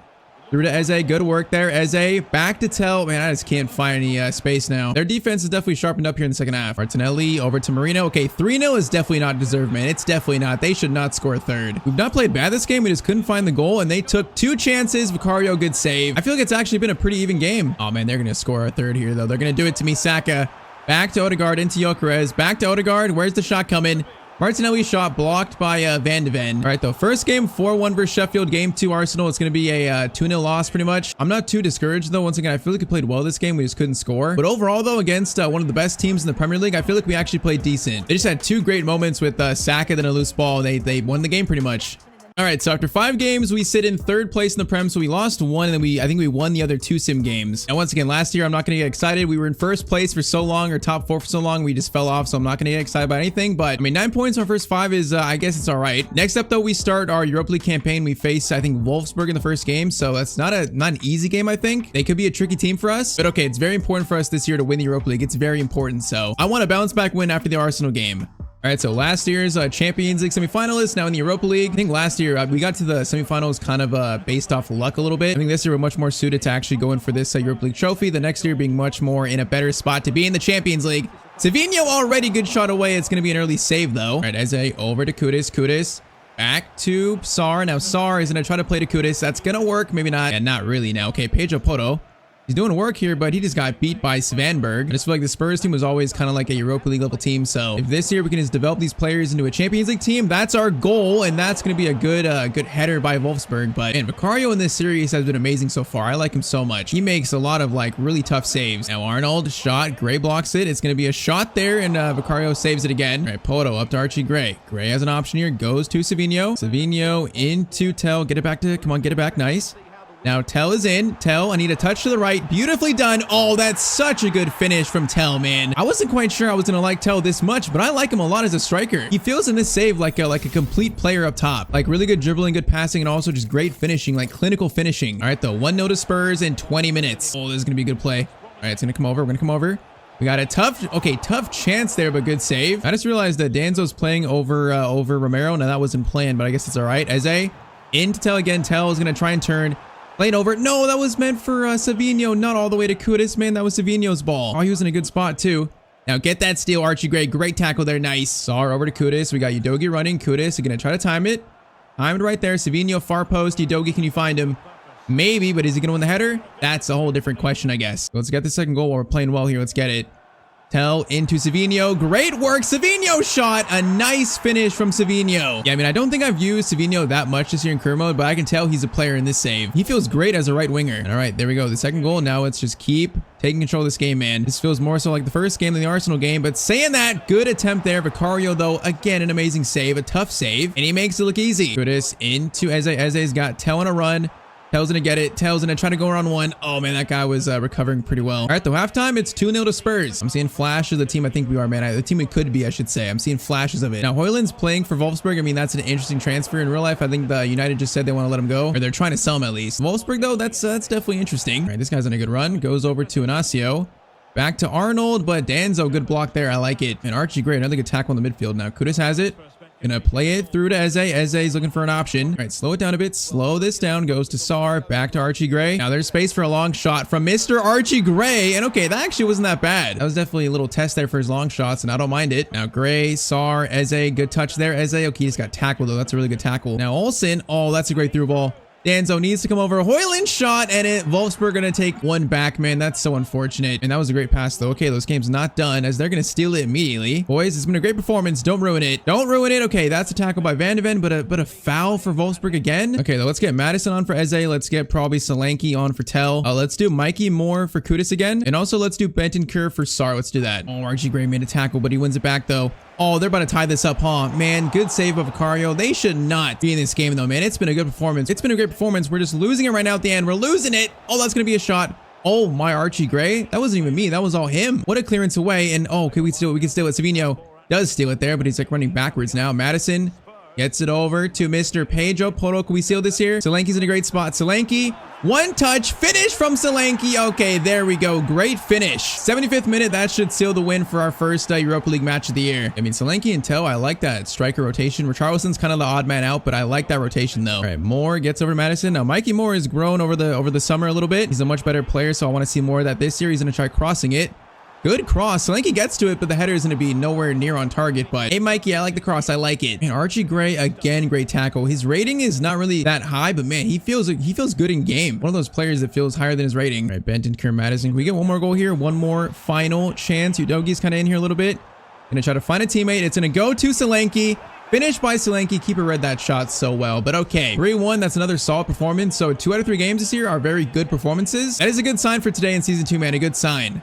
through to Eze. Good work there. Eze back to Tell. Man, I just can't find any space now. Their defense is definitely sharpened up here in the second half. Martinelli over to Marino. Okay, 3-0 is definitely not deserved, man. It's definitely not. They should not score a third. We've not played bad this game. We just couldn't find the goal, and they took 2 chances. Vicario, good save. I feel like it's actually been a pretty even game. Oh, man, they're going to score a third here, though. They're going to do it to me. Saka. Back to Odegaard into Gyökeres. Back to Odegaard. Where's the shot coming? Martinelli shot blocked by Van de Ven. All right, though. First game, 4-1 versus Sheffield. Game 2, Arsenal. It's going to be a 2-0 loss, pretty much. I'm not too discouraged, though. Once again, I feel like we played well this game. We just couldn't score. But overall, though, against one of the best teams in the Premier League, I feel like we actually played decent. They just had 2 great moments with Saka, then a loose ball. They won the game pretty much. All right, so after 5 games, we sit in 3rd place in the Prem. So we lost 1, and then I think we won the other 2 sim games. And once again, last year, I'm not going to get excited. We were in 1st place for so long, or top 4 for so long. We just fell off, so I'm not going to get excited about anything. But I mean, 9 points on our first 5 is, I guess it's all right. Next up, though, we start our Europa League campaign. We face, I think, Wolfsburg in the first game. So that's not an easy game, I think. They could be a tricky team for us. But okay, it's very important for us this year to win the Europa League. It's very important. So I want a bounce back win after the Arsenal game. All right, so last year's Champions League semifinalists, now in the Europa League. I think last year we got to the semifinals kind of based off luck a little bit. I think this year we're much more suited to actually go in for this Europa League trophy. The next year being much more in a better spot to be in the Champions League. Savinho already good shot away. It's going to be an early save, though. All right, Eze over to Kudus. Kudus back to Sarr. Now Sarr is going to try to play to Kudus. That's going to work. Maybe not. Yeah, not really now. Okay, Pedro Poto. He's doing work here, but he just got beat by Svanberg. I just feel like the Spurs team was always kind of like a Europa League level team. So if this year we can just develop these players into a Champions League team, that's our goal. And that's going to be a good header by Wolfsburg. But man, Vicario in this series has been amazing so far. I like him so much. He makes a lot of like really tough saves. Now Arnold shot, Gray blocks it. It's going to be a shot there, and Vicario saves it again. All right, Poto up to Archie Gray. Gray has an option here, goes to Savinho. Savinho into Tell. Get it back to, come on, get it back. Nice. Now Tell is in. Tell, I need a touch to the right. Beautifully done. Oh, that's such a good finish from Tell, man. I wasn't quite sure I was gonna like Tell this much, but I like him a lot as a striker. He feels in this save like a complete player up top. Like really good dribbling, good passing, and also just great finishing, like clinical finishing. All right, though, 1-0 to Spurs in 20 minutes. Oh, this is gonna be a good play. All right, it's gonna come over. We're gonna come over. We got a tough chance there, but good save. I just realized that Danzo's playing over Romero. Now that wasn't planned, but I guess it's all right. Eze in to Tell again. Tell is gonna try and turn. Playing over. No, that was meant for Savinho, not all the way to Kudus. Man, that was Savinho's ball. Oh, he was in a good spot too. Now get that steal, Archie Gray. Great tackle there. Nice. Sar over to Kudus. We got Udogie running. Kudus, you're gonna try to time it. Timed right there. Savinho far post. Udogie, can you find him? Maybe, but is he gonna win the header? That's a whole different question, I guess. Let's get the second goal while we're playing well here. Let's get it. Tell into Savinho. Great work. Savinho shot. A nice finish from Savinho. Yeah, I mean, I don't think I've used Savinho that much this year in career mode, but I can tell he's a player in this save. He feels great as a right winger. All right, there we go. The second goal. Now let's just keep taking control of this game, man. This feels more so like the first game than the Arsenal game, but saying that, good attempt there. Vicario, though, again, an amazing save. A tough save, and he makes it look easy. Kudus into Eze. Eze's got Tell on a run. Tell's gonna get it. Tell's gonna try to go around one. Oh man, that guy was recovering pretty well. All right, though, halftime, it's 2-0 to Spurs. I'm seeing flashes of the team I think we are, man. The team we could be, I should say. I'm seeing flashes of it. Now, Højlund's playing for Wolfsburg. I mean, that's an interesting transfer. In real life, I think the United just said they want to let him go, or they're trying to sell him at least. Wolfsburg, though, that's definitely interesting. All right, this guy's on a good run. Goes over to Inacio. Back to Arnold, but Danzo, good block there. I like it. And Archie, great. Another good tackle in the midfield. Now, Kudus has it. Gonna play it through to Eze. Eze's looking for an option. All right, slow it down a bit. Slow this down. Goes to Sar. Back to Archie Gray. Now there's space for a long shot from Mr. Archie Gray. And okay, that actually wasn't that bad. That was definitely a little test there for his long shots, and I don't mind it. Now Gray, Sar, Eze. Good touch there. Eze. Okay, he's got tackled, though. That's a really good tackle. Now Olsen. Oh, that's a great through ball. Danzo needs to come over. Højlund shot, and Wolfsburg gonna take one back, man. That's so unfortunate. And that was a great pass, though. Okay, those game's not done, as they're gonna steal it immediately. Boys, it's been a great performance. Don't ruin it. Don't ruin it. Okay, that's a tackle by Van de Ven, but a foul for Wolfsburg again. Okay, though, let's get Madison on for Eze. Let's get probably Solanke on for Tell. Let's do Mikey Moore for Kudus again. And also, let's do Bentancur for Sar. Let's do that. Oh, Archie Gray made a tackle, but he wins it back, though. Oh, they're about to tie this up, huh? Man, good save of Vicario. They should not be in this game, though, man. It's been a good performance. It's been a great performance. We're just losing it right now at the end. We're losing it. Oh, that's going to be a shot. Oh, my Archie Gray. That wasn't even me. That was all him. What a clearance away. And, oh, okay, we can steal it. Savinho does steal it there, but he's like running backwards now. Madison gets it over to Mr. Pedro Porro. Can we seal this here? Solanke's in a great spot. Solanke, one touch, finish from Solanke. Okay, there we go. Great finish. 75th minute. That should seal the win for our first Europa League match of the year. I mean, Solanke and Tell, I like that striker rotation. Richarlison's kind of the odd man out, but I like that rotation, though. All right, Moore gets over to Madison. Now, Mikey Moore has grown over the summer a little bit. He's a much better player, so I want to see more of that this year. He's going to try crossing it. Good cross. Solanke gets to it, but the header is going to be nowhere near on target. But hey, Mikey, I like the cross. I like it. And Archie Gray, again, great tackle. His rating is not really that high, but man, he feels good in game. One of those players that feels higher than his rating. All right, Bentancur, Madison. Can we get one more goal here? One more final chance. Udogie's kind of in here a little bit. Gonna try to find a teammate. It's gonna go to Solanke. Finished by Solanke. Keeper read that shot so well, but okay. 3-1, that's another solid performance. So 2 out of 3 games this year are very good performances. That is a good sign for today in Season 2, man. A good sign.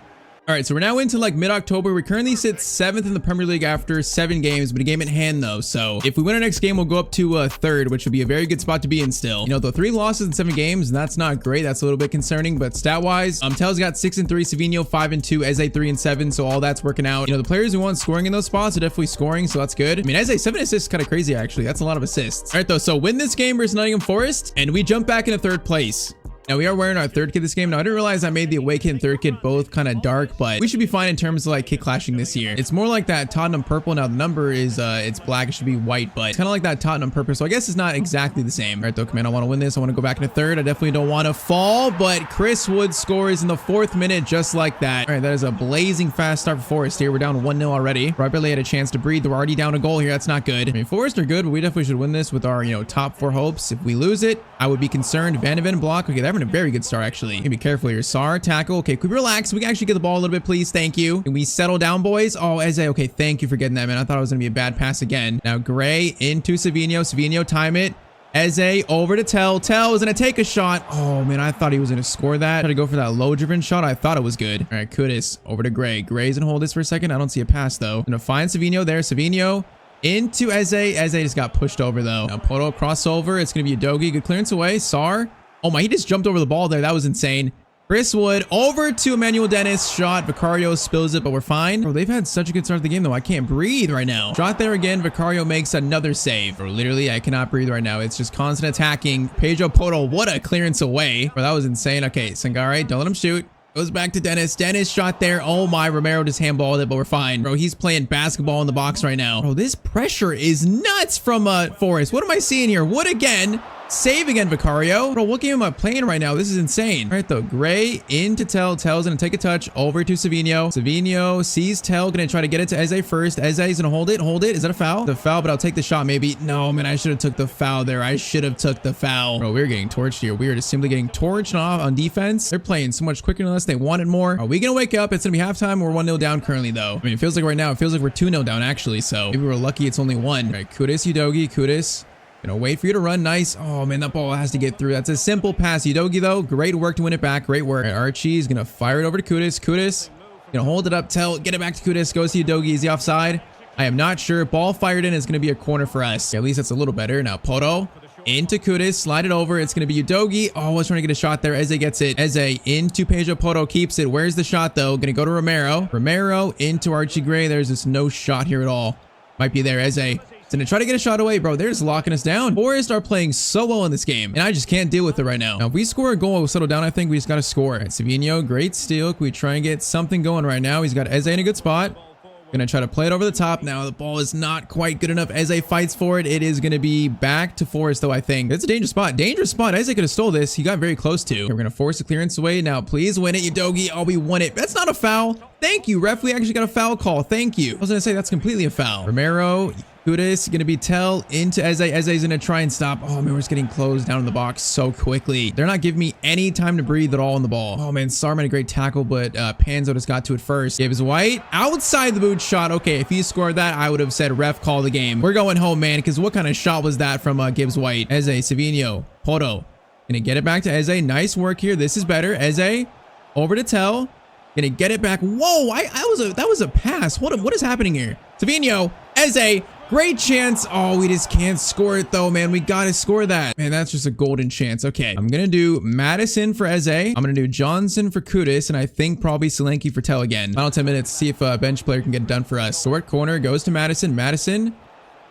All right, so we're now into like mid-October. We currently sit 7th in the Premier League after 7 games, but a game in hand though. So if we win our next game, we'll go up to 3rd, which would be a very good spot to be in still. You know, the 3 losses in 7 games, that's not great. That's a little bit concerning, but stat-wise, Tell's got 6-3, Savinho 5-2, Eze 3-7. So all that's working out. You know, the players who want scoring in those spots are definitely scoring, so that's good. I mean, Eze 7 assists is kind of crazy actually. That's a lot of assists. All right, though, so win this game versus Nottingham Forest, and we jump back into 3rd place. Now we are wearing our 3rd kit this game. Now I didn't realize I made the away kit and 3rd kit both kind of dark, but we should be fine in terms of like kit clashing this year. It's more like that Tottenham purple. Now the number is it's black. It should be white, but it's kind of like that Tottenham purple. So I guess it's not exactly the same. All right, though, come on. I want to win this. I want to go back into 3rd. I definitely don't want to fall, but Chris Wood scores in the 4th minute just like that. All right, that is a blazing fast start for Forest here. We're down 1-0 already. Right, barely had a chance to breathe. We're already down a goal here. That's not good. I mean, Forest are good, but we definitely should win this with our, you know, top 4 hopes. If we lose it, I would be concerned. Van de Ven block. Okay, they're having a very good start, actually. Be careful here. Sar, tackle. Okay, can we relax? We can actually get the ball a little bit, please. Thank you. Can we settle down, boys? Oh, Eze. Okay, thank you for getting that, man. I thought it was going to be a bad pass again. Now, Gray into Savinho. Savinho, time it. Eze over to Tell. Tell is going to take a shot. Oh, man, I thought he was going to score that. Try to go for that low-driven shot. I thought it was good. All right, Kudus over to Gray. Gray's going to hold this for a second. I don't see a pass, though. Going to find Savinho there. Savinho into Eze. Eze just got pushed over, though. Now, Poto crossover. It's going to be Udogie. Good clearance away. Sar. Oh my, he just jumped over the ball there. That was insane. Chris Wood over to Emmanuel Dennis. Shot. Vicario spills it, but we're fine. Bro, they've had such a good start to the game, though. I can't breathe right now. Shot there again. Vicario makes another save. Bro, literally, I cannot breathe right now. It's just constant attacking. Pedro Porto, what a clearance away. Bro, that was insane. Okay, Sangare, don't let him shoot. Goes back to Dennis. Dennis shot there. Oh my, Romero just handballed it, but we're fine. Bro, he's playing basketball in the box right now. Bro, this pressure is nuts from Forrest. What am I seeing here? Wood again. Save again, Vicario. Bro, what game am I playing right now? This is insane. All right, though. Gray into Tell. Tell's going to take a touch over to Savinho. Savinho sees Tell. Going to try to get it to Eze first. Eze's going to hold it. Hold it. Is that a foul? The foul, but I'll take the shot maybe. No, man, I should have took the foul there. I should have took the foul. Bro, we're getting torched here. We are just simply getting torched off on defense. They're playing so much quicker than us. They wanted more. Are we going to wake up? It's going to be halftime. We're 1-0 down currently, though. I mean, it feels like right now, it feels like we're 2-0 down, actually. So maybe we're lucky it's only 1. All right, Kudus, Udogi, Kudus. Gonna wait for you to run. Nice. Oh man, that ball has to get through. That's a simple pass. Udogi though, great work to win it back. Great work. Right, Archie's gonna fire it over to Kudus. Kudus gonna hold it up. Tell, get it back to Kudus. Goes to Udogi. Is he offside? I am not sure. Ball fired in is gonna be a corner for us. At least that's a little better. Now Poto into Kudus. Slide it over. It's gonna be Udogi. Oh, I was trying to get a shot there. Eze gets it. Eze into Pedro Poto. Keeps it. Where's the shot though? Gonna go to Romero. Romero into Archie Gray. There's just no shot here at all. Might be there. Eze. Gonna try to get a shot away, bro. They're just locking us down. Forest are playing so well in this game, and I just can't deal with it right now. Now, if we score a goal, we'll settle down. I think we just got to score. Right, Savinho, great steal. Can we try and get something going right now? He's got Eze in a good spot. Gonna try to play it over the top. Now, the ball is not quite good enough. Eze fights for it. It is gonna be back to Forest, though, I think. It's a dangerous spot. Dangerous spot. Eze could have stole this. He got very close to. We're gonna force the clearance away. Now, please win it, Udogi. Oh, we won it. That's not a foul. Thank you, ref. We actually got a foul call. Thank you. I was gonna say that's completely a foul. Romero. Kudus gonna be Tell into Eze. Eze's gonna try and stop. Oh man, we're just getting closed down in the box so quickly. They're not giving me any time to breathe at all in the ball. Oh man, Sarr made a great tackle, but Panzo just got to it first. Gives White outside the boot shot. Okay, if he scored that, I would have said ref call the game. We're going home, man, because what kind of shot was that from Gibbs White? Eze, Savinho, Poto. Gonna get it back to Eze. Nice work here. This is better. Eze over to Tell. Gonna get it back. Whoa, that was a pass. What is happening here? Savinho, Eze. Great chance. Oh, we just can't score it though, man. We gotta score that. Man, that's just a golden chance. Okay, I'm gonna do Madison for Eze. I'm gonna do Johnson for Kudus, and I think probably Solanke for Tell again. Final 10 minutes, see if a bench player can get it done for us. Short corner goes to Madison. Madison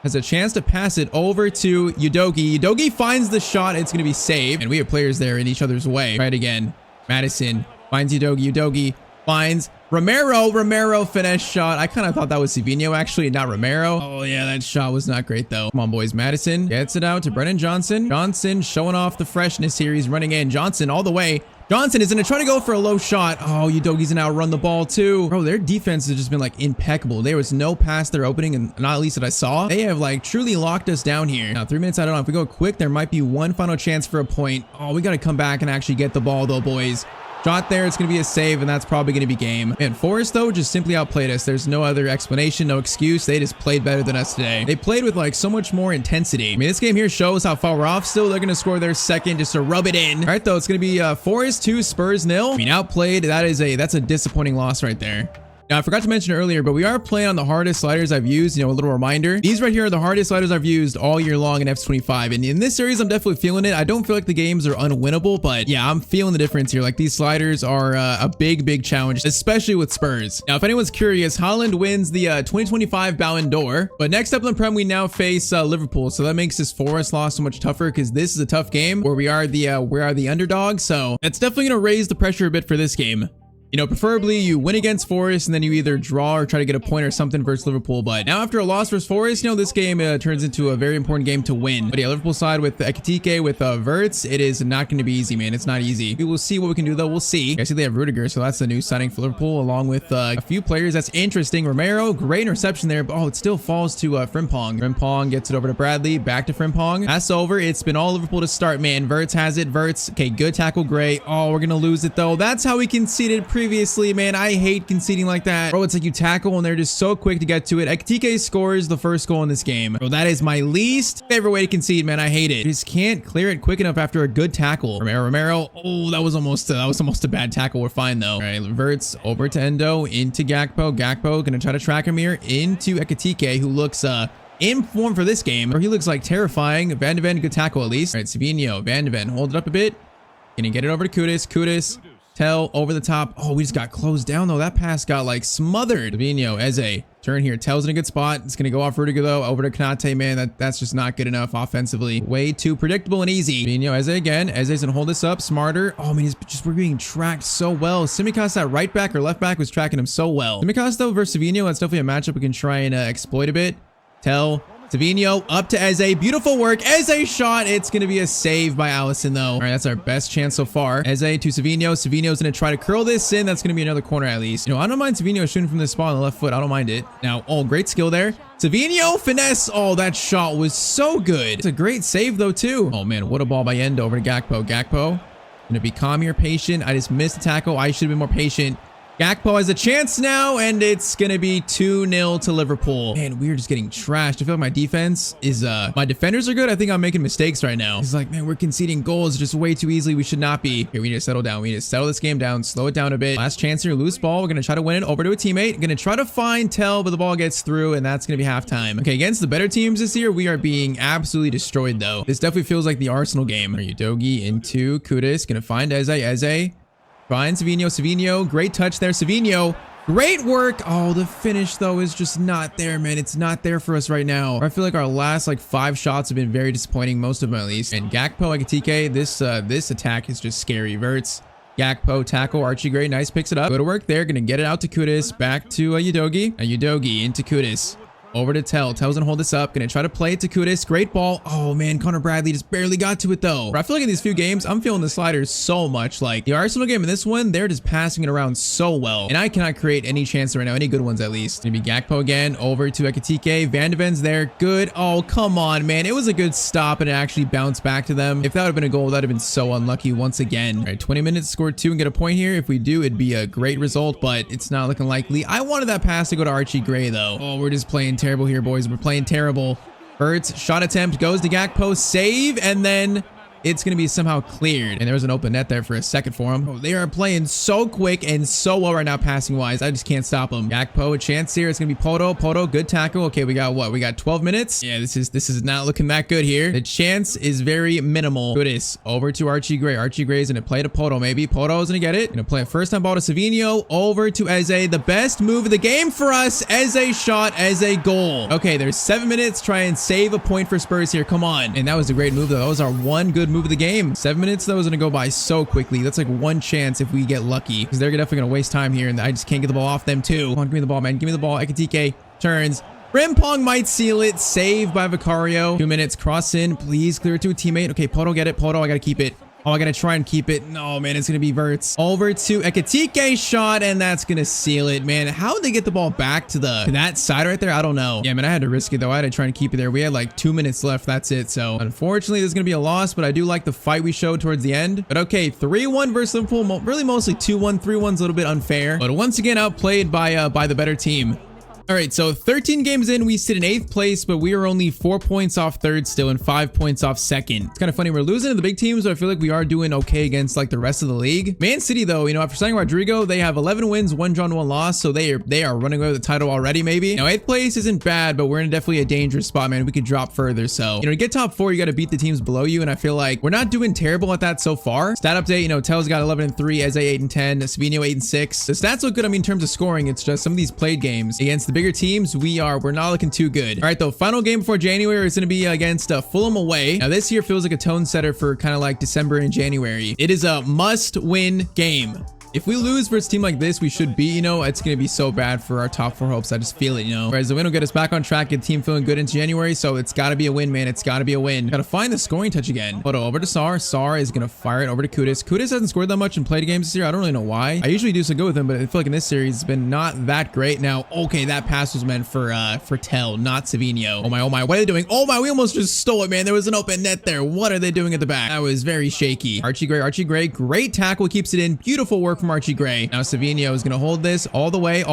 has a chance to pass it over to Udogi. Udogi finds the shot. It's gonna be saved, and we have players there in each other's way. Try it again. Madison finds Udogi. Udogi finds Romero. Romero finesse shot. I kind of thought that was Savinho actually, not Romero. Oh yeah, that shot was not great though. Come on, boys. Madison gets it out to Brennan Johnson. Johnson showing off the freshness here. He's running in. Johnson all the way. Johnson is going to try to go for a low shot. Oh, Udogi's going to outrun the ball too. Bro, their defense has just been like impeccable. There was no pass they're opening, and not at least that I saw. They have like truly locked us down here. Now 3 minutes, I don't know. If we go quick, there might be one final chance for a point. Oh, we got to come back and actually get the ball though, boys. Shot there, it's going to be a save, and that's probably going to be game. Man, Forest, though, just simply outplayed us. There's no other explanation, no excuse. They just played better than us today. They played with, like, so much more intensity. I mean, this game here shows how far we're off still. They're going to score their second just to rub it in. All right, though, it's going to be Forest 2, Spurs 0. I mean, outplayed. That's a disappointing loss right there. Now, I forgot to mention earlier, but we are playing on the hardest sliders I've used. You know, a little reminder. These right here are the hardest sliders I've used all year long in F25. And in this series, I'm definitely feeling it. I don't feel like the games are unwinnable, but yeah, I'm feeling the difference here. Like, these sliders are a big challenge, especially with Spurs. Now, if anyone's curious, Haaland wins the 2025 Ballon d'Or. But next up in the Prem, we now face Liverpool. So that makes this Forest loss so much tougher because this is a tough game where we are the underdog. So that's definitely going to raise the pressure a bit for this game. You know, preferably you win against Forest and then you either draw or try to get a point or something versus Liverpool. But now after a loss versus Forest, you know, this game turns into a very important game to win. But yeah, Liverpool side with Ekitike, with Verts, it is not going to be easy, man. It's not easy. We will see what we can do, though. We'll see. I see they have Rudiger, so that's a new signing for Liverpool, along with a few players. That's interesting. Romero, great interception there, but it still falls to Frimpong. Frimpong gets it over to Bradley, back to Frimpong. That's over. It's been all Liverpool to start, man. Verts has it. Verts, okay, good tackle, Gray. Oh, we're going to lose it, though. That's how we conceded previously, man. I hate conceding like that. Bro, it's like you tackle and they're just so quick to get to it. Ekitike scores the first goal in this game. Bro, that is my least favorite way to concede, man. I hate it. You just can't clear it quick enough after a good tackle. Romero. Oh, that was almost a bad tackle. We're fine though. All right, Verts over to Endo, into Gakpo. Gakpo gonna try to track him here into Ekitike, who looks in form for this game, or he looks like terrifying. Van de Ven, good tackle at least. All right, Savinho, Van de Ven, hold it up a bit. Gonna get it over to Kudus. Kudus. Tell over the top. Oh, we just got closed down though. That pass got like smothered. Savinho, Eze. Turn here. Tell's in a good spot. It's going to go off Rudiger though. Over to Kanate, man. That's just not good enough offensively. Way too predictable and easy. Savinho, Eze again. Eze's going to hold this up. Smarter. Oh, man, we're being tracked so well. Tsimikas, that right back or left back, was tracking him so well. Tsimikas though versus Savinho, that's definitely a matchup we can try and exploit a bit. Tell. Savinho up to Eze. Beautiful work. Eze shot. It's going to be a save by Allison, though. All right, that's our best chance so far. Eze to Savinho. Savinho's going to try to curl this in. That's going to be another corner at least. You know, I don't mind Savinho shooting from this spot on the left foot. I don't mind it. Now, oh, great skill there. Savinho, finesse. Oh, that shot was so good. It's a great save, though, too. Oh, man, what a ball by Endo over to Gakpo. Gakpo, going to be calm here, patient. I just missed the tackle. I should have been more patient. Gakpo has a chance now, and it's going to be 2-0 to Liverpool. Man, we're just getting trashed. I feel like my defense is, my defenders are good. I think I'm making mistakes right now. It's like, man, we're conceding goals just way too easily. We should not be. Here, we need to settle down. We need to settle this game down, slow it down a bit. Last chance here, loose ball. We're going to try to win it over to a teammate. Going to try to find Tell, but the ball gets through, and that's going to be halftime. Okay, against the better teams this year, we are being absolutely destroyed, though. This definitely feels like the Arsenal game. Udogie into Kudus. Going to find Eze. Eze. Fine, Savinho. Savinho, great touch there. Savinho, great work. Oh, the finish though is just not there, man. It's not there for us right now. I feel like our last like 5 shots have been very disappointing, most of them at least. And Gakpo, Ekitike, this attack is just scary. Verts, Gakpo, tackle, Archie Gray, nice, picks it up. Go to work there, gonna get it out to Kudus, back to Udogie. Udogie into Kudus. Over to Tell. Tell's gonna hold this up. Gonna try to play it to Kudus. Great ball. Oh, man. Connor Bradley just barely got to it, though. But I feel like in these few games, I'm feeling the sliders so much. Like, the Arsenal game in this one, they're just passing it around so well. And I cannot create any chance right now. Any good ones, at least. Gonna be Gakpo again. Over to Ekitike. Van de Ven's there. Good. Oh, come on, man. It was a good stop, and it actually bounced back to them. If that would have been a goal, that would have been so unlucky once again. All right, 20 minutes, score 2 and get a point here. If we do, it'd be a great result, but it's not looking likely. I wanted that pass to go to Archie Gray, though. Oh, we're just playing terrible here, boys. We're playing terrible. Verts, shot attempt, goes to Gakpo, save, and then it's going to be somehow cleared. And there was an open net there for a second for him. Oh, they are playing so quick and so well right now passing-wise. I just can't stop them. Gakpo, a chance here. It's going to be Poto. Poto, good tackle. Okay, we got what? We got 12 minutes. Yeah, this is not looking that good here. The chance is very minimal. Goodness. Over to Archie Gray. Archie Gray's going to play to Poto, maybe. Poto's going to get it. Going to play a first-time ball to Savinho. Over to Eze. The best move of the game for us. Eze shot. Eze goal. Okay, there's 7 minutes. Try and save a point for Spurs here. Come on. And that was a great move, though. That was our one good move of the game. 7 minutes though is gonna go by so quickly. That's like one chance if we get lucky, because they're definitely gonna waste time here, and I just can't get the ball off them too. Come on, give me the ball, man. Give me the ball. Ekitike turns. Frimpong might seal it. Save by Vicario. 2 minutes. Cross in. Please clear it to a teammate. Okay, Poto, get it. Poto, I gotta keep it. Oh, I gotta try and keep it. No, man, it's gonna be Verts. Over to Ekitike, shot, and that's gonna seal it. Man, how did they get the ball back to that side right there? I don't know. Yeah, man, I had to risk it though. I had to try and keep it there. We had like 2 minutes left. That's it. So unfortunately, there's gonna be a loss, but I do like the fight we showed towards the end. But okay, 3-1 versus Liverpool. Really, mostly 2-1. 3-1's a little bit unfair, but once again outplayed by the better team. All right, so 13 games in, we sit in 8th place, but we are only 4 points off 3rd still and 5 points off 2nd. It's kind of funny. We're losing to the big teams, but I feel like we are doing okay against like the rest of the league. Man City, though, you know, after signing Rodrigo, they have 11 wins, 1 draw, 1 loss, so they are running away with the title already, maybe. Now, 8th place isn't bad, but we're in definitely a dangerous spot, man. We could drop further, so, you know, to get top 4, you got to beat the teams below you, and I feel like we're not doing terrible at that so far. Stat update, you know, Tell's got 11-3, Eze 8-10, Savinho 8-6. The stats look good, I mean, in terms of scoring. It's just some of these played games against the bigger teams, we're not looking too good. All right, though, final game before January is going to be against Fulham away. Now, this year feels like a tone setter for kind of like December and January. It is a must-win game. If we lose versus a team like this, we should beat, you know, it's going to be so bad for our top 4 hopes. I just feel it, you know. Whereas the win will get us back on track, get the team feeling good into January. So it's got to be a win, man. It's got to be a win. Got to find the scoring touch again. Poto over to Sar. Sar is going to fire it over to Kudus. Kudus hasn't scored that much in played games this year. I don't really know why. I usually do so good with him, but I feel like in this series, it's been not that great. Now, okay, that pass was meant for Tell, not Savinho. Oh my, what are they doing? Oh my, we almost just stole it, man. There was an open net there. What are they doing at the back? That was very shaky. Archie Gray, great tackle, keeps it in. Beautiful work from Archie Gray. Now Savinho is going to hold this all the way.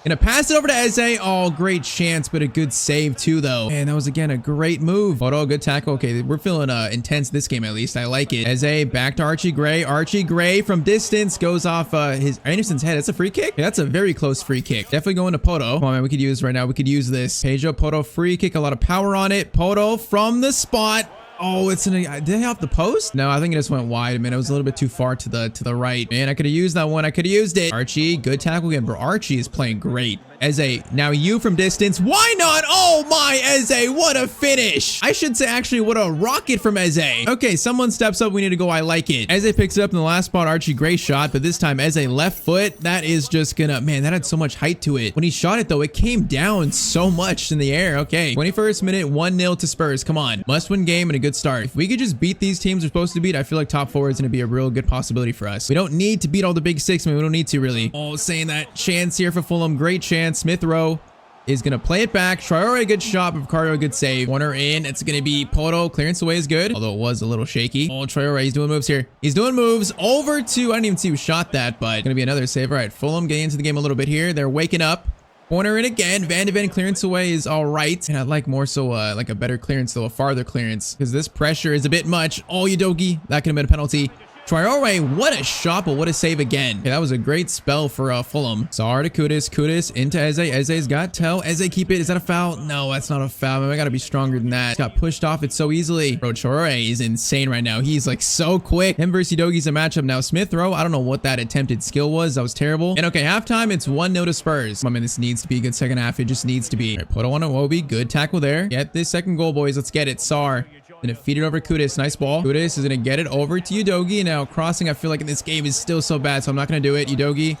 Gonna pass it over to Eze. Oh, great chance, but a good save too, though. Man, that was, again, a great move. Poto, good tackle. Okay, we're feeling intense this game, at least. I like it. Eze back to Archie Gray. Archie Gray from distance goes off Anderson's head. That's a free kick? Yeah, that's a very close free kick. Definitely going to Poto. Come on, man. We could use this right now. We could use this. Pedro, Poto, free kick. A lot of power on it. Poto from the spot. Oh, it's did they have the post? No, I think it just went wide. Man, it was a little bit too far to the right. Man, I could have used that one. I could have used it. Archie, good tackle again, bro. Archie is playing great. Eze, now you from distance. Why not? Oh my, Eze, what a finish. I should say actually what a rocket from Eze. Okay, someone steps up. We need to go. I like it. Eze picks it up in the last spot. Archie, great shot, but this time Eze left foot. That is just gonna, man, that had so much height to it. When he shot it though, it came down so much in the air. Okay, 21st minute, 1-0 to Spurs. Come on, must win game and a good start. If we could just beat these teams we're supposed to beat, I feel like top 4 is gonna be a real good possibility for us. We don't need to beat all the big 6. I mean, we don't need to really. Oh, saying that chance here for Fulham. Great chance. Smith Rowe is going to play it back. Traore, a good shot. Vicario, a good save. Corner in. It's going to be Poto. Clearance away is good, although it was a little shaky. Oh, Traore, he's doing moves here. He's doing moves over to, I didn't even see who shot that, but going to be another save. All right, Fulham getting into the game a little bit here. They're waking up. Corner in again. Van de Ven clearance away is all right. And I'd like more so like a better clearance, though, a farther clearance, because this pressure is a bit much. Oh, Udogie, that could have been a penalty. Traore, what a shot, but what a save again. Okay, that was a great spell for Fulham. Sar to Kudus. Kudus into Eze. Eze's got Tell. Eze, keep it. Is that a foul? No, that's not a foul. Man, I gotta be stronger than that. Got pushed off it so easily. Bro, Traore is insane right now. He's like so quick. Him versus Udogie's a matchup now. Smith Rowe, I don't know what that attempted skill was. That was terrible. And okay, halftime, it's 1-0 to Spurs. I mean, this needs to be a good second half. It just needs to be. All right, Poto on Iwobi. Good tackle there. Get this second goal, boys. Let's get it. Sar. Gonna feed it over Kudus. Nice ball. Kudus is gonna get it over to Udogie. Now crossing, I feel like in this game is still so bad, so I'm not gonna do it. Udogie.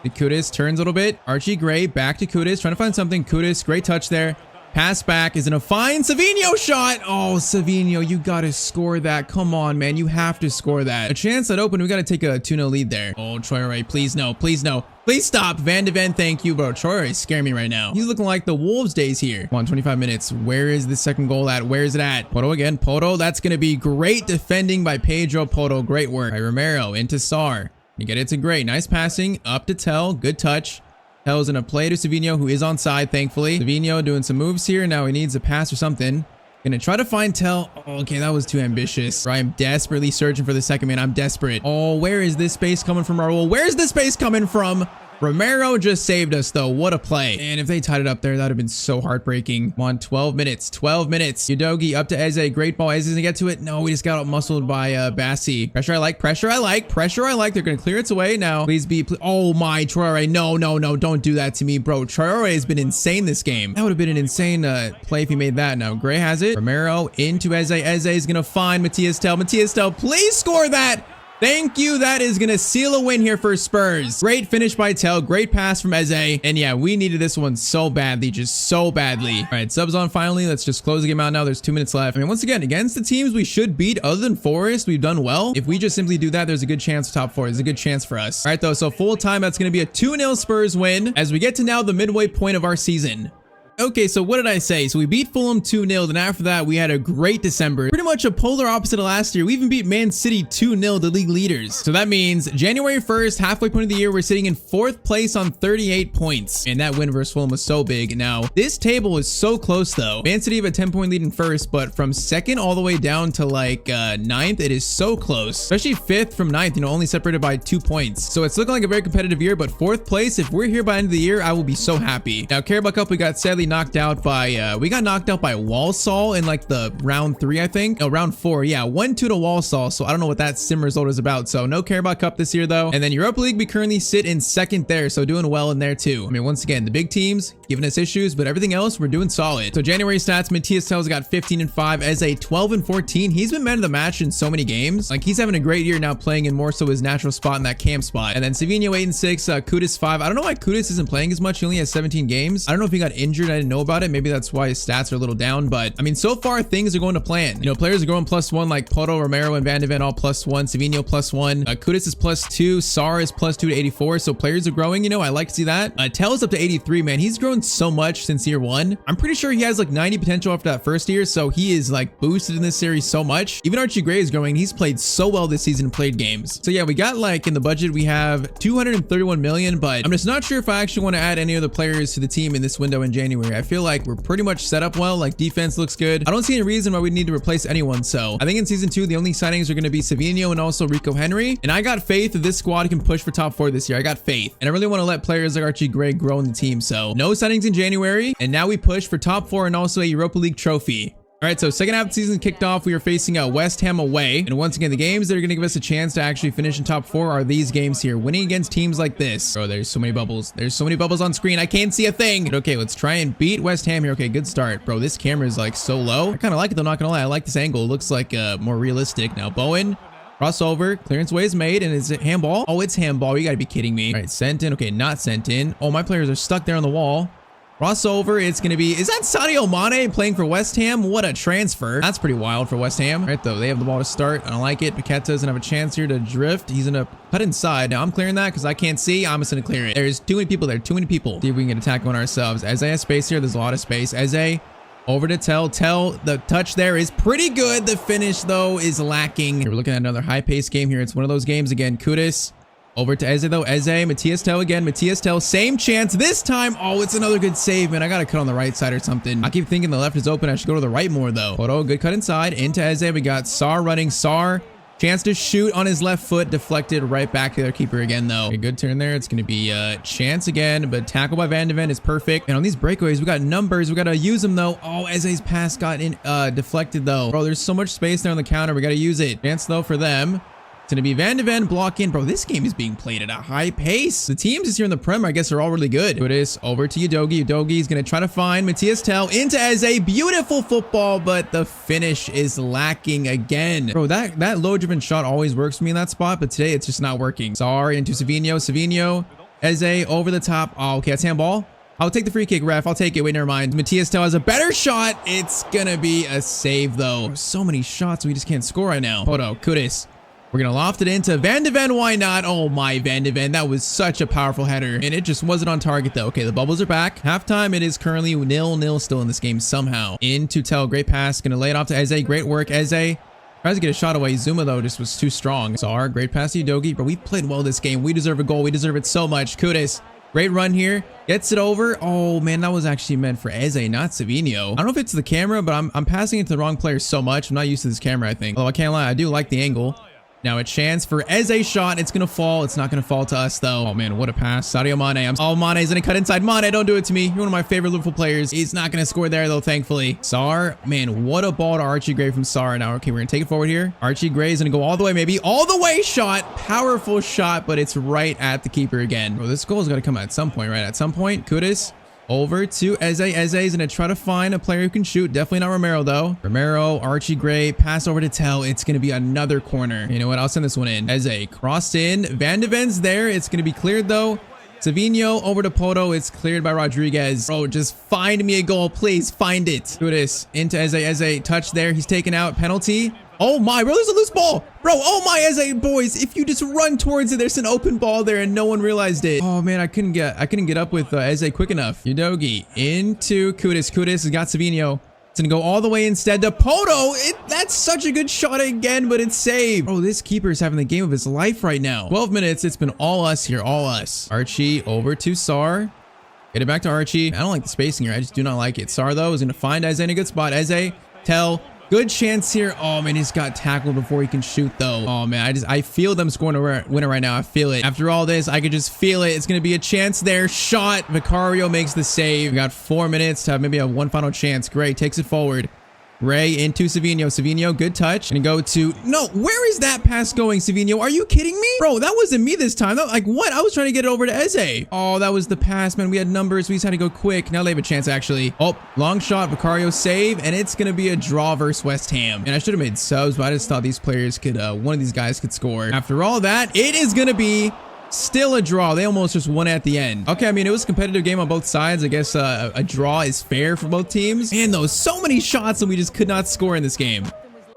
Kudus turns a little bit. Archie Gray back to Kudus, trying to find something. Kudus, great touch there. Pass back is gonna find Savinho shot. Oh, Savinho, you gotta score that. Come on, man. You have to score that. A chance that open. We gotta take a 2-0 lead there. Oh, Traore, please no. Please no. Please stop. Van de Ven, thank you, bro. Traore is scaring me right now. He's looking like the Wolves days here. Come on, 25 minutes. Where is the second goal at? Where is it at? Poto again. Poto, that's gonna be great defending by Pedro Poto. Great work. By Romero into Sar. You get it to Gray. Nice passing. Up to Tell. Good touch. Tell's gonna play to Savinho, who is onside, thankfully. Savinho doing some moves here. Now he needs a pass or something. Gonna try to find Tell. Oh, okay, that was too ambitious. I'm desperately searching for the second man. I'm desperate. Oh, where is this space coming from, Raul? Where's this space coming from? Romero just saved us, though. What a play. And if they tied it up there, that would have been so heartbreaking. Come on, 12 minutes. 12 minutes. Udogie up to Eze. Great ball. Eze's gonna get to it. No, we just got out-muscled by Bassi. Pressure I like. Pressure I like. Pressure I like. They're gonna clear it away now. Please be. Oh, my. Traore. No, no, no. Don't do that to me, bro. Traore has been insane this game. That would have been an insane play if he made that. Now, Gray has it. Romero into Eze. Eze is gonna find Matthias Tell. Matthias Tell, please score that. Thank you. That is going to seal a win here for Spurs. Great finish by Tell. Great pass from Eze. And yeah, we needed this one so badly, just so badly. All right, subs on finally. Let's just close the game out now. There's 2 minutes left. I mean, once again, against the teams we should beat other than Forest, we've done well. If we just simply do that, there's a good chance for top 4. There's a good chance for us. All right, though, so full time, that's going to be a 2-0 Spurs win as we get to now the midway point of our season. Okay, so what did I say? So we beat Fulham 2-0, then after that, we had a great December. Pretty much a polar opposite of last year. We even beat Man City 2-0, the league leaders. So that means January 1st, halfway point of the year, we're sitting in 4th place on 38 points. And that win versus Fulham was so big. Now, this table is so close, though. Man City have a 10-point lead in 1st, but from 2nd all the way down to, like, 9th, it is so close. Especially 5th from 9th, you know, only separated by 2 points. So it's looking like a very competitive year, but 4th place, if we're here by the end of the year, I will be so happy. Now, Carabao Cup, we got sadly knocked out by Walsall in like the round 3, I think. No, round 4. Yeah, 1-2 to Walsall. So I don't know what that sim result is about. So no Carabao Cup this year though. And then Europa League, we currently sit in 2nd there. So doing well in there too. I mean, once again, the big teams giving us issues, but everything else we're doing solid. So January stats, Matthias Tell's got 15-5 as a 12-14. He's been man of the match in so many games. Like he's having a great year now, playing in more so his natural spot in that cam spot. And then Savinho 8-6, Kudus 5. I don't know why Kudus isn't playing as much. He only has 17 games. I don't know if he got injured. I didn't know about it. Maybe that's why his stats are a little down, but I mean, so far things are going to plan. You know, players are going +1 like Poto, Romero, and Van de Ven all +1. Savinho +1. Kudus is +2. Sar is +2 to 84. So players are growing. You know, I like to see that. Tell's up to 83. Man, he's grown so much since year 1. I'm pretty sure he has like 90 potential after that first year. So he is like boosted in this series so much. Even Archie Gray is growing. He's played so well this season, played games. So yeah, we got like in the budget we have 231 million, but I'm just not sure if I actually want to add any other players to the team in this window in January. I feel like we're pretty much set up well. Like defense looks good. I don't see any reason why we need to replace anyone. So I think in season 2, the only signings are going to be Savinho and also Rico Henry. And I got faith that this squad can push for top 4 this year. I got faith. And I really want to let players like Archie Gray grow in the team. So no signings in January. And now we push for top 4 and also a Europa League trophy. All right, so second half of the season kicked off. We are facing West Ham away. And once again, the games that are going to give us a chance to actually finish in top 4 are these games here. Winning against teams like this. Bro, there's so many bubbles. There's so many bubbles on screen. I can't see a thing. Okay, let's try and beat West Ham here. Okay, good start. Bro, this camera is like so low. I kind of like it though, not going to lie. I like this angle. It looks like more realistic. Now, Bowen. Crossover, clearance way is made, and is it handball? Oh, it's handball. You gotta be kidding me. All right, sent in. Okay, not sent in. Oh, my players are stuck there on the wall. Crossover, it's gonna be, is that Sadio Mane playing for West Ham? What a transfer. That's pretty wild for West Ham. All right, though, they have the ball to start. I don't like it. Paqueta doesn't have a chance here to drift. He's gonna cut inside. Now, I'm clearing that because I can't see. I'm just gonna clear it. There's too many people there. Too many people. See if we can get a tackle on ourselves. Eze has space here. There's a lot of space. Eze. Over to Tell. The touch there is pretty good. The finish, though, is lacking. We're looking at another high-paced game here. It's one of those games again. Kudus. Over to Eze, though. Eze. Matthias Tell again. Matthias Tell. Same chance this time. Oh, it's another good save, man. I got to cut on the right side or something. I keep thinking the left is open. I should go to the right more, though. Photo. Good cut inside. Into Eze. We got Sar running. Sar. Chance to shoot on his left foot, deflected right back to their keeper again, though. A good turn there. It's going to be a chance again, but tackle by Van de Ven is perfect. And on these breakaways, we got numbers. We got to use them, though. Oh, Eze's pass got in deflected, though. Bro, there's so much space there on the counter. We got to use it. Chance, though, for them. It's going to be Van de Ven blocking. Bro, this game is being played at a high pace. The teams this year in the Prem, I guess, are all really good. It is over to Udogi. Udogi is going to try to find Matthias Tell into Eze. Beautiful football, but the finish is lacking again. Bro, that low-driven shot always works for me in that spot, but today it's just not working. Sar into Savinho. Savinho. Eze over the top. Oh, okay, that's handball. I'll take the free kick, ref. I'll take it. Wait, never mind. Matthias Tell has a better shot. It's going to be a save, though. So many shots, we just can't score right now. Poto, Kudus. We're going to loft it into Van de Ven. Why not? Oh, my Van de Ven. That was such a powerful header. And it just wasn't on target, though. Okay, the bubbles are back. Halftime, it is currently 0-0 still in this game somehow. Into Tell. Great pass. Going to lay it off to Eze. Great work, Eze. Tries to get a shot away. Zuma, though, just was too strong. Sar, great pass to Udogi. But we played well this game. We deserve a goal. We deserve it so much. Kudus. Great run here. Gets it over. Oh, man, that was actually meant for Eze, not Savinho. I don't know if it's the camera, but I'm passing it to the wrong player so much. I'm not used to this camera, I think. Although I can't lie, I do like the angle. Now a chance for Eze shot. It's going to fall. It's not going to fall to us, though. Oh, man, what a pass. Sadio Mane. Oh, Mane's going to cut inside. Mane, don't do it to me. You're one of my favorite Liverpool players. He's not going to score there, though, thankfully. Sar, man, what a ball to Archie Gray from Sar. Now, okay, we're going to take it forward here. Archie Gray is going to go all the way, maybe. All the way shot. Powerful shot, but it's right at the keeper again. Bro, this goal is going to come at some point, right? At some point, Kudus. Over to Eze. Eze is going to try to find a player who can shoot. Definitely not Romero, though. Romero, Archie Gray, pass over to Tell. It's going to be another corner. You know what? I'll send this one in. Eze, cross in. Van de Ven's there. It's going to be cleared, though. Savinho over to Poto. It's cleared by Rodriguez. Bro, just find me a goal, please. Find it. Do this. Into Eze. Eze, touch there. He's taken out. Penalty. Oh my, bro, there's a loose ball. Bro, oh my, Eze, boys, if you just run towards it, there's an open ball there and no one realized it. Oh man, I couldn't get up with Eze quick enough. Udogi into Kudus. Kudus has got Savinho. It's gonna go all the way instead to Poto. That's such a good shot again, but it's saved. Bro, this keeper is having the game of his life right now. 12 minutes, it's been all us here, all us. Archie over to Sar. Get it back to Archie. I don't like the spacing here. I just do not like it. Sar, though, is gonna find Eze in a good spot. Eze, Tell. Good chance here. Oh, man, he's got tackled before he can shoot, though. Oh, man, I feel them scoring a winner right now. I feel it. After all this, I could just feel it. It's going to be a chance there. Shot. Vicario makes the save. We got 4 minutes to have maybe a one final chance. Gray takes it forward. Ray into Savinho. Savinho, good touch. And go to... No, where is that pass going, Savinho? Are you kidding me? Bro, that wasn't me this time. Like, what? I was trying to get it over to Eze. Oh, that was the pass, man. We had numbers. We just had to go quick. Now they have a chance, actually. Oh, long shot. Vicario save. And it's going to be a draw versus West Ham. And I should have made subs, but I just thought these players could... one of these guys could score. After all that, it is going to be... still a draw. They almost just won at the end. Okay, I mean, it was a competitive game on both sides. I guess a draw is fair for both teams. Man, though, so many shots and we just could not score in this game.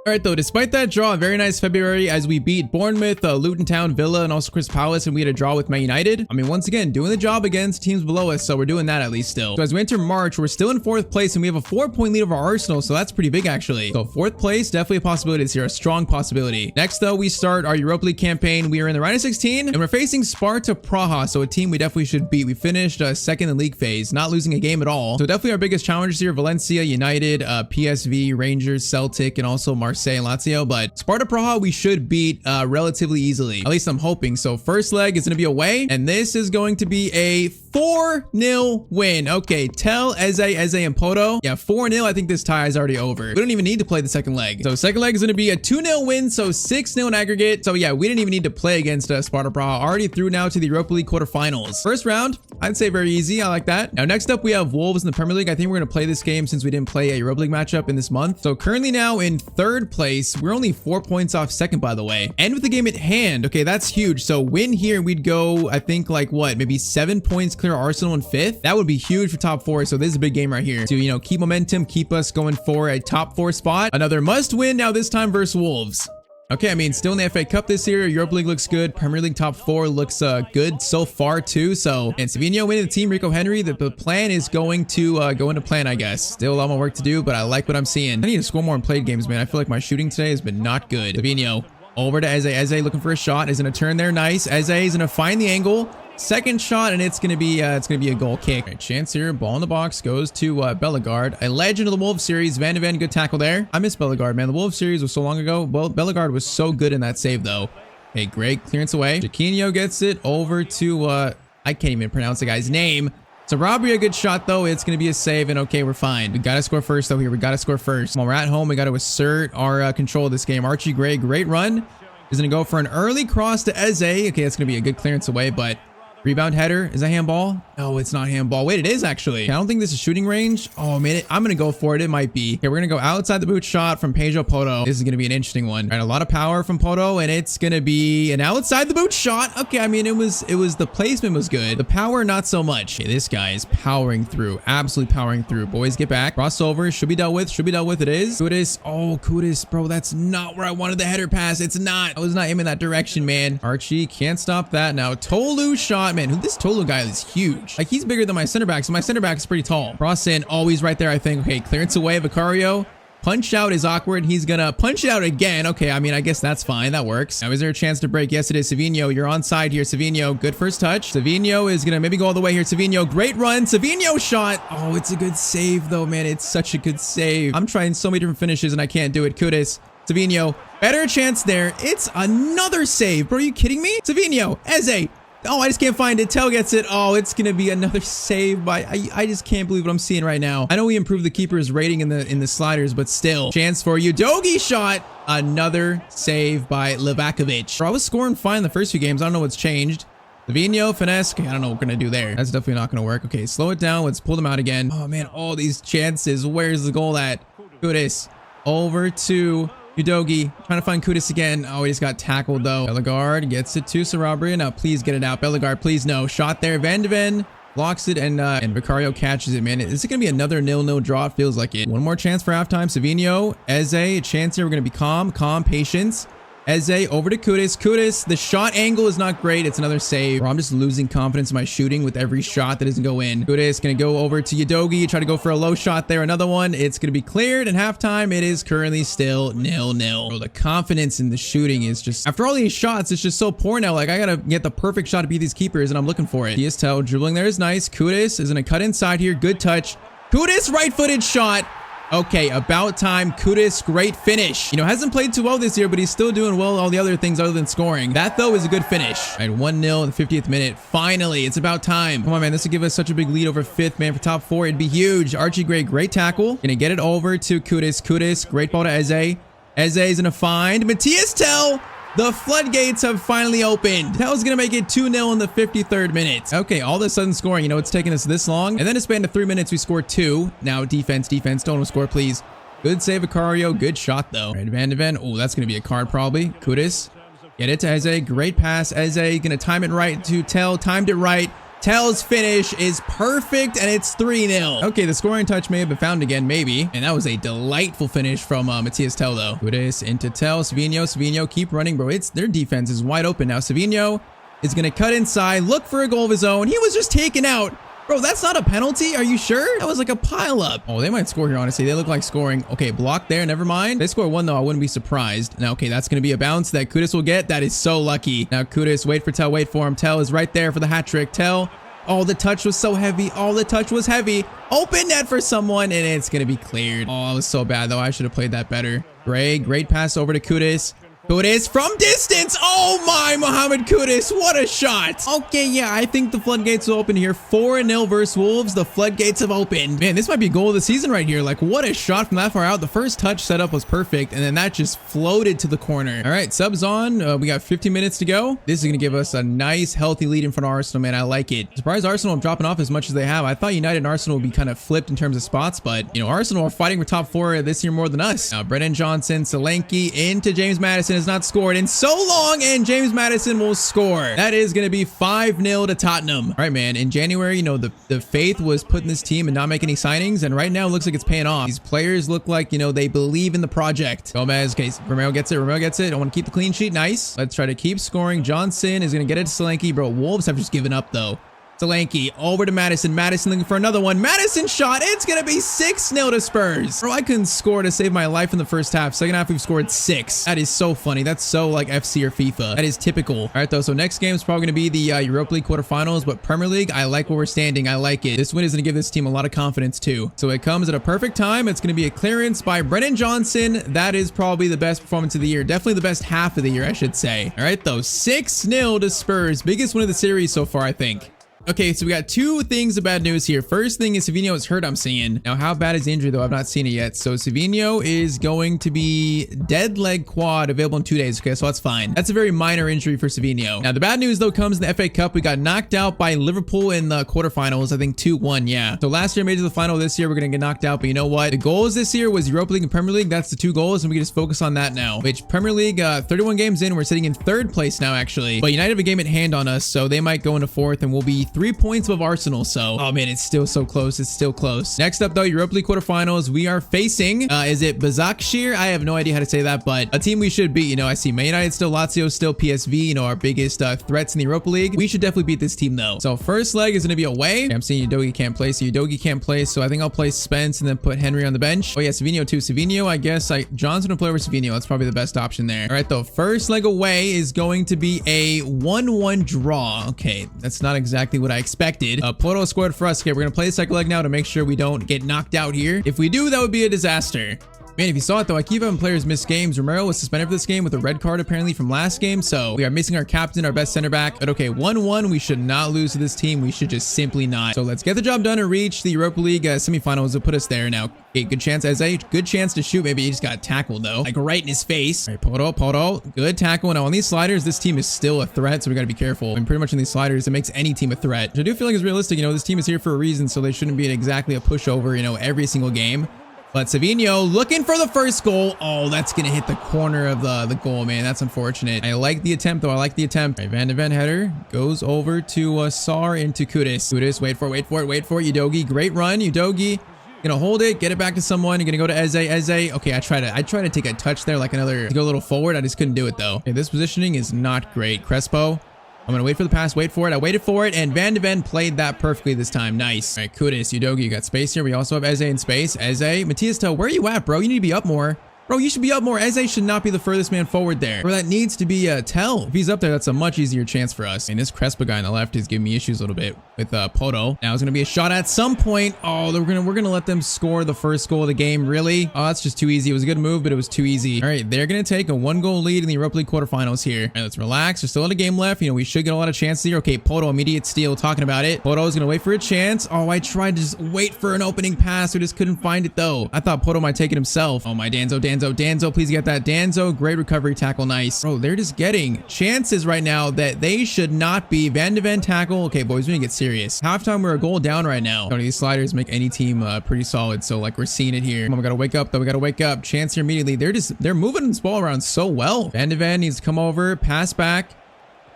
All right, though, despite that draw, a very nice February as we beat Bournemouth, Luton Town, Villa, and also Crystal Palace, and we had a draw with Man United. I mean, once again, doing the job against teams below us, so we're doing that at least still. So as we enter March, we're still in 4th place, and we have a 4-point lead over Arsenal, so that's pretty big, actually. So 4th place, definitely a possibility this year, a strong possibility. Next, though, we start our Europa League campaign. We are in the round of 16, and we're facing Sparta Praha, so a team we definitely should beat. We finished second in the league phase, not losing a game at all. So definitely our biggest challengers here, Valencia, United, PSV, Rangers, Celtic, and also Marseille and Lazio. But Sparta Praha, we should beat relatively easily. At least I'm hoping. So first leg is going to be away, and this is going to be a 4-0 win. Okay, Tel, Eze, and Poto. Yeah, 4-0. I think this tie is already over. We don't even need to play the second leg. So second leg is going to be a 2-0 win, so 6-0 in aggregate. So yeah, we didn't even need to play against Sparta Praha. Already through now to the Europa League quarterfinals. First round, I'd say very easy. I like that. Now next up, we have Wolves in the Premier League. I think we're going to play this game since we didn't play a Europa League matchup in this month. So currently now in third place. We're only 4 points off second, by the way. And with the game at hand, okay, that's huge. So win here, we'd go, I think, like what, maybe 7 points clear Arsenal in fifth. That would be huge for top 4. So this is a big game right here to, you know, keep momentum, keep us going for a top 4 spot. Another must win now, this time versus Wolves. Okay, I mean, still in the FA Cup this year. Europa League looks good. Premier League top 4 looks good so far too. So, and Savinho winning the team, Rico Henry. The plan is going to go into plan, I guess. Still a lot more work to do, but I like what I'm seeing. I need to score more in played games, man. I feel like my shooting today has been not good. Savinho over to Eze. Eze looking for a shot. Is going to turn there. Nice. Eze is going to find the angle. Second shot, and it's gonna be a goal kick. All right, chance here. Ball in the box goes to Bellegarde, a legend of the Wolves series. Van de Ven, good tackle there. I miss Bellegarde, man. The Wolves series was so long ago. Well, Bellegarde was so good in that save, though. Hey, great clearance away. Chiquinho gets it over to I can't even pronounce the guy's name. Sarabia, good shot though. It's gonna be a save, and okay, we're fine. We gotta score first though. Here, we gotta score first. While we're at home, we gotta assert our control of this game. Archie Gray, great run. Is gonna go for an early cross to Eze. Okay, that's gonna be a good clearance away, but. Rebound header. Is that handball? No, it's not handball. Wait, it is actually. I don't think this is shooting range. Oh, man. I'm going to go for it. It might be. Okay, we're going to go outside the boot shot from Pedro Poto. This is going to be an interesting one. All right, a lot of power from Poto, and it's going to be an outside the boot shot. Okay, I mean, it was the placement was good. The power, not so much. Okay, this guy is powering through. Absolutely powering through. Boys, get back. Crossover. Should be dealt with. Should be dealt with. It is. Kudus. Oh, Kudus, bro. That's not where I wanted the header pass. It's not. I was not aiming that direction, man. Archie can't stop that. Now, Tolu shot. Man, this Tolu guy is huge. Like, he's bigger than my center back, so my center back is pretty tall. Cross in, always right there, I think. Okay, clearance away, Vicario. Punch out is awkward. He's gonna punch it out again. Okay, I mean, I guess that's fine. That works. Now, is there a chance to break? Yes, it is. Savinho, you're onside here. Savinho, good first touch. Savinho is gonna maybe go all the way here. Savinho, great run. Savinho shot. Oh, it's a good save, though, man. It's such a good save. I'm trying so many different finishes, and I can't do it. Kudus. Savinho, better chance there. It's another save. Bro, are you kidding me? Savinho, Eze. Oh, I just can't find it. Tel gets it. Oh, it's going to be another save by... I just can't believe what I'm seeing right now. I know we improved the keeper's rating in the sliders, but still. Chance for Udogie shot. Another save by Livakovic. Bro, I was scoring fine the first few games. I don't know what's changed. Savinho, finesse. Okay, I don't know what we're going to do there. That's definitely not going to work. Okay, slow it down. Let's pull them out again. Oh, man, all these chances. Where's the goal at? Kudus. Over to... Udogie trying to find Kudus again. Oh, he just got tackled though. Bellegarde gets it to Sarabia. Now please get it out. Bellegarde, please no. Shot there. Van de Ven blocks it, and Vicario catches it, man. Is it going to be another 0-0 draw? It feels like it. One more chance for halftime. Savinho, Eze, a chance here. We're going to be calm, patience. Eze over to Kudus. Kudus, the shot angle is not great. It's another save. Bro, I'm just losing confidence in my shooting with every shot that doesn't go in. Kudus going to go over to Udogie. Try to go for a low shot there. Another one. It's going to be cleared. And halftime, it is currently still 0-0. Bro, the confidence in the shooting is just... After all these shots, it's just so poor now. Like, I got to get the perfect shot to beat these keepers, and I'm looking for it. Tyztir dribbling there is nice. Kudus is going to cut inside here. Good touch. Kudus, right-footed shot. Okay, about time. Kudus, great finish. You know, hasn't played too well this year, but he's still doing well all the other things other than scoring. That, though, is a good finish. All right, 1-0 in the 50th minute. Finally, it's about time. Come on, man. This would give us such a big lead over fifth, man. For top 4, it'd be huge. Archie Gray, great tackle. Gonna get it over to Kudus. Kudus, great ball to Eze. Eze is gonna find Matthias Tel. The floodgates have finally opened. Tel's gonna make it 2-0 in the 53rd minute. Okay, all of a sudden scoring. You know, it's taken us this long. And then to span to 3 minutes, we scored 2. Now defense. Don't score, please. Good save, Vicario. Good shot, though. All right, Van de Ven. Oh, that's gonna be a card, probably. Kudus. Get it to Eze. Great pass. Eze gonna time it right to Tel. Timed it right. Tel's finish is perfect, and it's 3-0. Okay, the scoring touch may have been found again, maybe. And that was a delightful finish from Matthias Tel, though. Kudus into Tel. Savinho, keep running, bro. Their defense is wide open now. Savinho is going to cut inside, look for a goal of his own. He was just taken out. Bro, that's not a penalty. Are you sure? That was like a pile up. Oh, they might score here, honestly. They look like scoring. Okay, blocked there. Never mind. They score 1, though. I wouldn't be surprised. Now, okay, that's going to be a bounce that Kudus will get. That is so lucky. Now, Kudus, wait for Tel. Wait for him. Tel is right there for the hat trick. Tel. Oh, the touch was so heavy. Oh, the touch was heavy. Open net for someone, and it's going to be cleared. Oh, it was so bad, though. I should have played that better. Great pass over to Kudus. Kudus from distance. Oh my, Mohamed Kudus. What a shot. Okay, yeah, I think the floodgates will open here. 4-0 versus Wolves. The floodgates have opened. Man, this might be goal of the season right here. Like, what a shot from that far out. The first touch setup was perfect, and then that just floated to the corner. All right, subs on. We got 15 minutes to go. This is going to give us a nice, healthy lead in front of Arsenal, man. I like it. Surprised Arsenal are dropping off as much as they have. I thought United and Arsenal would be kind of flipped in terms of spots, but, you know, Arsenal are fighting for top 4 this year more than us. Now, Brennan Johnson, Solanke into James Maddison has not scored in so long, and James Maddison will score. That is going to be 5-0 to Tottenham. All right, man. In January, you know, the faith was put in this team and not make any signings, and right now it looks like it's paying off. These players look like, you know, they believe in the project. Gomez, okay, Romero gets it. Romero gets it. I want to keep the clean sheet. Nice. Let's try to keep scoring. Johnson is going to get it to Solanke. Bro, Wolves have just given up, though. Solanke over to Maddison. Maddison looking for another one. Maddison shot. It's going to be 6-0 to Spurs. Bro, I couldn't score to save my life in the first half. Second half, we've scored 6. That is so funny. That's so like FC or FIFA. That is typical. All right, though. So next game is probably going to be the Europa League quarterfinals, but Premier League, I like where we're standing. I like it. This win is going to give this team a lot of confidence too. So it comes at a perfect time. It's going to be a clearance by Brennan Johnson. That is probably the best performance of the year. Definitely the best half of the year, I should say. All right, though. 6-0 to Spurs. Biggest win of the series so far, I think. Okay, so we got 2 things of bad news here. First thing is Savinho is hurt, I'm seeing. Now, how bad is the injury, though? I've not seen it yet. So Savinho is going to be dead leg quad, available in 2 days. Okay, so that's fine. That's a very minor injury for Savinho. Now, the bad news, though, comes in the FA Cup. We got knocked out by Liverpool in the quarterfinals, I think 2-1, yeah. So last year made it to the final. This year, we're going to get knocked out. But you know what? The goals this year was Europa League and Premier League. That's the 2 goals, and we can just focus on that now. Which, Premier League, 31 games in, we're sitting in 3rd place now, actually. But United have a game at hand on us, so they might go into 4th, and we'll be 3 points above Arsenal. So, oh man, it's still so close. It's still close. Next up, though, Europa League quarterfinals. We are facing, is it Başakşehir? I have no idea how to say that, but a team we should beat. You know, I see Man United still, Lazio still, PSV, you know, our biggest threats in the Europa League. We should definitely beat this team, though. So, first leg is going to be away. Okay, I'm seeing Udogie can't play, so Udogie can't play, so I think I'll play Spence and then put Henry on the bench. Oh, yeah, Savinho, too. Savinho, I guess, Johnson will play over Savinho. That's probably the best option there. All right, though, first leg away is going to be a 1-1 draw. Okay, that's not exactly what I expected. Porto scored for us. Okay, we're gonna play the second leg now to make sure we don't get knocked out here. If we do, that would be a disaster. Man, if you saw it though, I keep having players miss games. Romero was suspended for this game with a red card apparently from last game, so we are missing our captain, our best center back. But okay, 1-1, we should not lose to this team. We should just simply not. So let's get the job done and reach the Europa League semifinals to put us there now. Okay, good chance, Eze. Good chance to shoot. Maybe he just got tackled though, like right in his face. All right, Poto, good tackle. Now on these sliders, this team is still a threat, so we gotta be careful. And pretty much on these sliders, it makes any team a threat. Which I do feel like is realistic. You know, this team is here for a reason, so they shouldn't be exactly a pushover, you know, every single game. But Savinho looking for the first goal. Oh, that's going to hit the corner of the goal, man. That's unfortunate. I like the attempt, though. I like the attempt. All right, Van de Ven header goes over to Sar into Kudus. Kudus, wait for it. Udogie, great run. Udogie gonna hold it, get it back to someone. You're gonna go to Eze. Okay, I try to take a touch there, like to go a little forward. I just couldn't do it, though. Okay, this positioning is not great. Crespo. I'm going to wait for the pass, wait for it. I waited for it, and Van de Ven played that perfectly this time. Nice. All right, Kudus, Udogie, you got space here. We also have Eze in space. Eze, Matthias Tell, where are you at, bro? You need to be up more. Bro, you should be up more. Eze should not be the furthest man forward there. Bro, that needs to be Tell. If he's up there, that's a much easier chance for us. And this Crespo guy on the left is giving me issues a little bit with Poto. Now it's going to be a shot at some point. Oh, we're going to let them score the first goal of the game. Really? Oh, that's just too easy. It was a good move, but it was too easy. All right, they're going to take a 1-goal lead in the Europa League quarterfinals here. All right, let's relax. There's still a lot of game left. You know, we should get a lot of chances here. Okay, Poto, immediate steal, talking about it. Poto is going to wait for a chance. Oh, I tried to just wait for an opening pass. We just couldn't find it, though. I thought Poto might take it himself. Oh, my Danzo, please get that. Danzo, great recovery tackle, nice. Bro, they're just getting chances right now that they should not be. Van de Ven tackle. Okay, boys, we need to get serious. Halftime, we're a goal down right now. These sliders make any team pretty solid, so like we're seeing it here. Come on, we gotta wake up though. We gotta wake up. Chance here immediately. They're moving this ball around so well. Van de Ven needs to come over, pass back.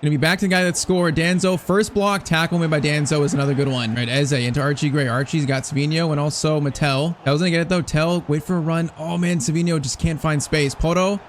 Gonna be back to the guy that scored. Danzo, first block, tackle made by Danzo is another good one. All right, Eze into Archie Gray. Archie's got Savinho and also Mattel. Tell's gonna get it though. Tell, wait for a run. Oh man, Savinho just can't find space. Poto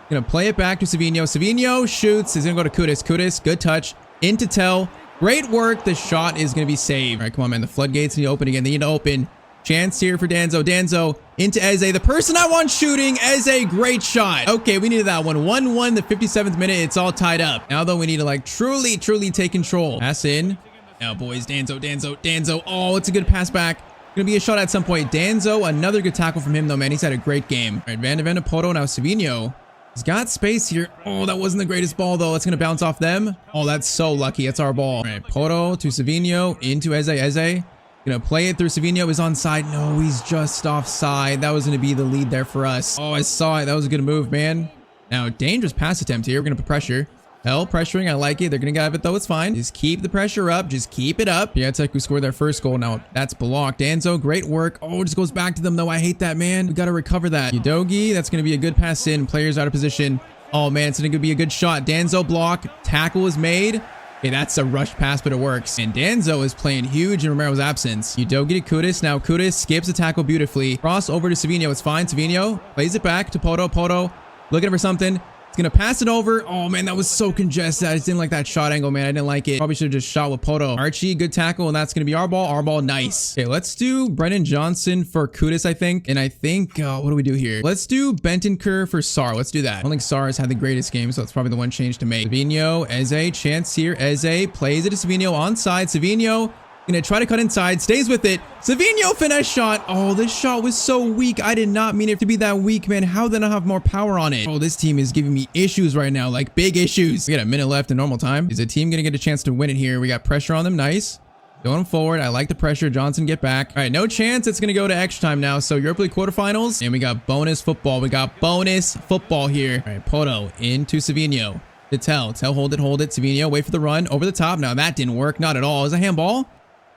gonna play it back to Savinho. Savinho shoots. He's gonna go to Kudus. Kudus, good touch. Into Tell. Great work. The shot is gonna be saved. All right, come on, man. The floodgates need to open again. They need to open. Chance here for Danzo. Danzo into Eze. The person I want shooting. Eze, great shot. Okay, we needed that one. 1-1, the 57th minute. It's all tied up. Now, though, we need to, like, truly take control. Pass in. Now, boys, Danzo. Oh, it's a good pass back. Gonna be a shot at some point. Danzo, another good tackle from him, though, man. He's had a great game. All right, Van de Ven to Poto. Now, Savinho. He's got space here. Oh, that wasn't the greatest ball, though. It's going to bounce off them. Oh, that's so lucky. It's our ball. All right, Poto to Savinho into Eze. Eze going to play it through. Savinho is onside. No, he's just offside. That was going to be the lead there for us. Oh, I saw it. That was a good move, man. Now, dangerous pass attempt here. We're going to put pressure. Hell, pressuring. I like it. They're going to get it, though. It's fine. Just keep the pressure up. Just keep it up. Yeah, it's like we scored their first goal. Now, that's blocked. Danzo, great work. Oh, it just goes back to them, though. I hate that, man. We got to recover that. Udogi, that's going to be a good pass in. Players out of position. Oh, man, it's going to be a good shot. Danzo block. Tackle is made. Okay, that's a rush pass, but it works. And Danzo is playing huge in Romero's absence. Udogi to Kudus. Now, Kudus skips the tackle beautifully. Cross over to Savinho. It's fine. Savinho plays it back to Poto. Poto looking for something. It's going to pass it over. Oh, man, that was so congested. I just didn't like that shot angle, man. I didn't like it. Probably should have just shot with Poto. Archie, good tackle, and that's going to be our ball. Our ball, nice. Okay, let's do Brennan Johnson for Kudus, I think. And I think, what do we do here? Let's do Bentancur for Sar. Let's do that. I don't think Sar has had the greatest game, so that's probably the one change to make. Savinho, Eze, chance here. Eze plays it to Savinho onside. Savinho gonna try to cut inside, stays with it. Savinho finesse shot. Oh, this shot was so weak. I did not mean it to be that weak, man. How did I have more power on it? Oh, this team is giving me issues right now, like big issues. We got a minute left in normal time. Is the team gonna get a chance to win it here? We got pressure on them. Nice. Going forward. I like the pressure. Johnson, get back. All right, no chance. It's gonna go to extra time now. So Europa League quarterfinals, and we got bonus football. We got bonus football here. All right, Poto into Savinho. To Tell, hold it. Savinho, wait for the run over the top. Now that didn't work. Not at all. Is a handball?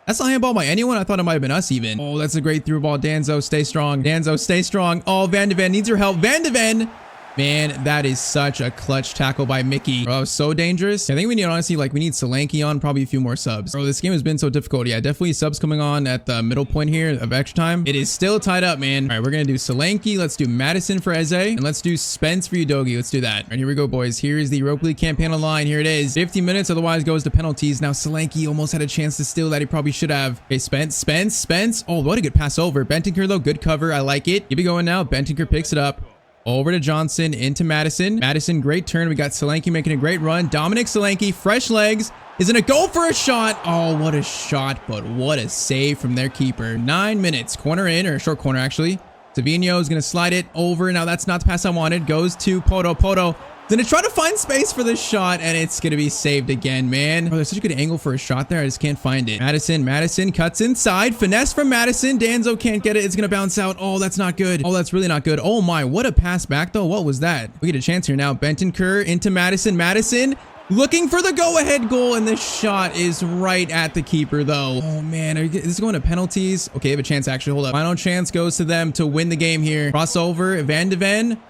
That's not handball by anyone. I thought it might have been us even. Oh, that's a great through ball. Danzo, stay strong. Danzo, stay strong. Oh, Van de Ven needs your help. Van de Ven. Man, that is such a clutch tackle by Mickey. Bro, so dangerous. I think we need, honestly, like, we need Solanke on, probably a few more subs. Bro, this game has been so difficult. Yeah, definitely subs coming on at the middle point here of extra time. It is still tied up, man. All right, we're going to do Solanke. Let's do Madison for Eze. And let's do Spence for Udogi. Let's do that. All right, here we go, boys. Here is the Europa League campaign online. Here it is. 50 minutes, otherwise goes to penalties. Now, Solanke almost had a chance to steal that. He probably should have. Okay, Spence. Oh, what a good pass over. Bentancur, though, good cover. I like it. Keep it going now. Bentancur picks it up. Over to Johnson, into Madison. Madison, great turn. We got Solanke making a great run. Dominic Solanke, fresh legs, is going to go for a shot. Oh, what a shot, but what a save from their keeper. 9 minutes. Corner in, or short corner, actually. Savinho is going to slide it over. Now, that's not the pass I wanted. Goes to Poto. Poto is going to try to find space for this shot, and it's going to be saved again, man. Oh, there's such a good angle for a shot there. I just can't find it. Madison cuts inside. Finesse from Madison. Danzo can't get it. It's going to bounce out. Oh, that's not good. Oh, that's really not good. Oh, my. What a pass back, though. What was that? We get a chance here now. Bentancur into Madison. Madison looking for the go-ahead goal, and this shot is right at the keeper, though. Oh, man. This is going to penalties. Okay, have a chance, actually. Hold up. Final chance goes to them to win the game here. Crossover. Van de Ven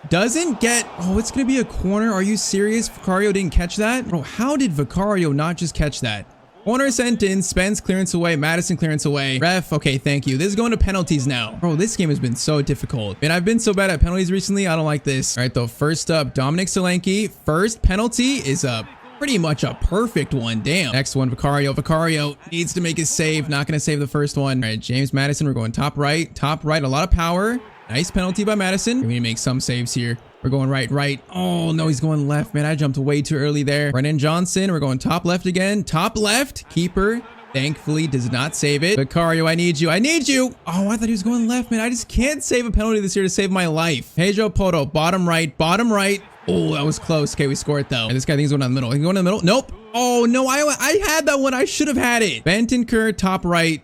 doesn't get. Oh, it's gonna be a corner. Are you serious? Vicario didn't catch that? Bro, how did Vicario not just catch that? Corner sent in. Spence clearance away. Madison clearance away. Ref, okay, thank you. This is going to penalties now. Bro, this game has been so difficult. Man, I've been so bad at penalties recently. I don't like this. All right, though, first up, Dominic Solanke. First penalty is a pretty much a perfect one. Damn. Next one, Vicario. Vicario needs to make his save. Not gonna save the first one. All right, James Madison. We're going top right. Top right. A lot of power. Nice penalty by Madison. We need to make some saves here. We're going right. Oh, no, he's going left, man. I jumped way too early there. Brennan Johnson. We're going top left again. Top left. Keeper thankfully does not save it. Vicario, I need you. Oh, I thought he was going left, man. I just can't save a penalty this year to save my life. Pedro Poto, bottom right. Oh, that was close. Okay, we scored, though. And this guy thinks he's going down the middle. He's going in the middle. Nope. Oh, no, I had that one. I should have had it. Bentancur, top right.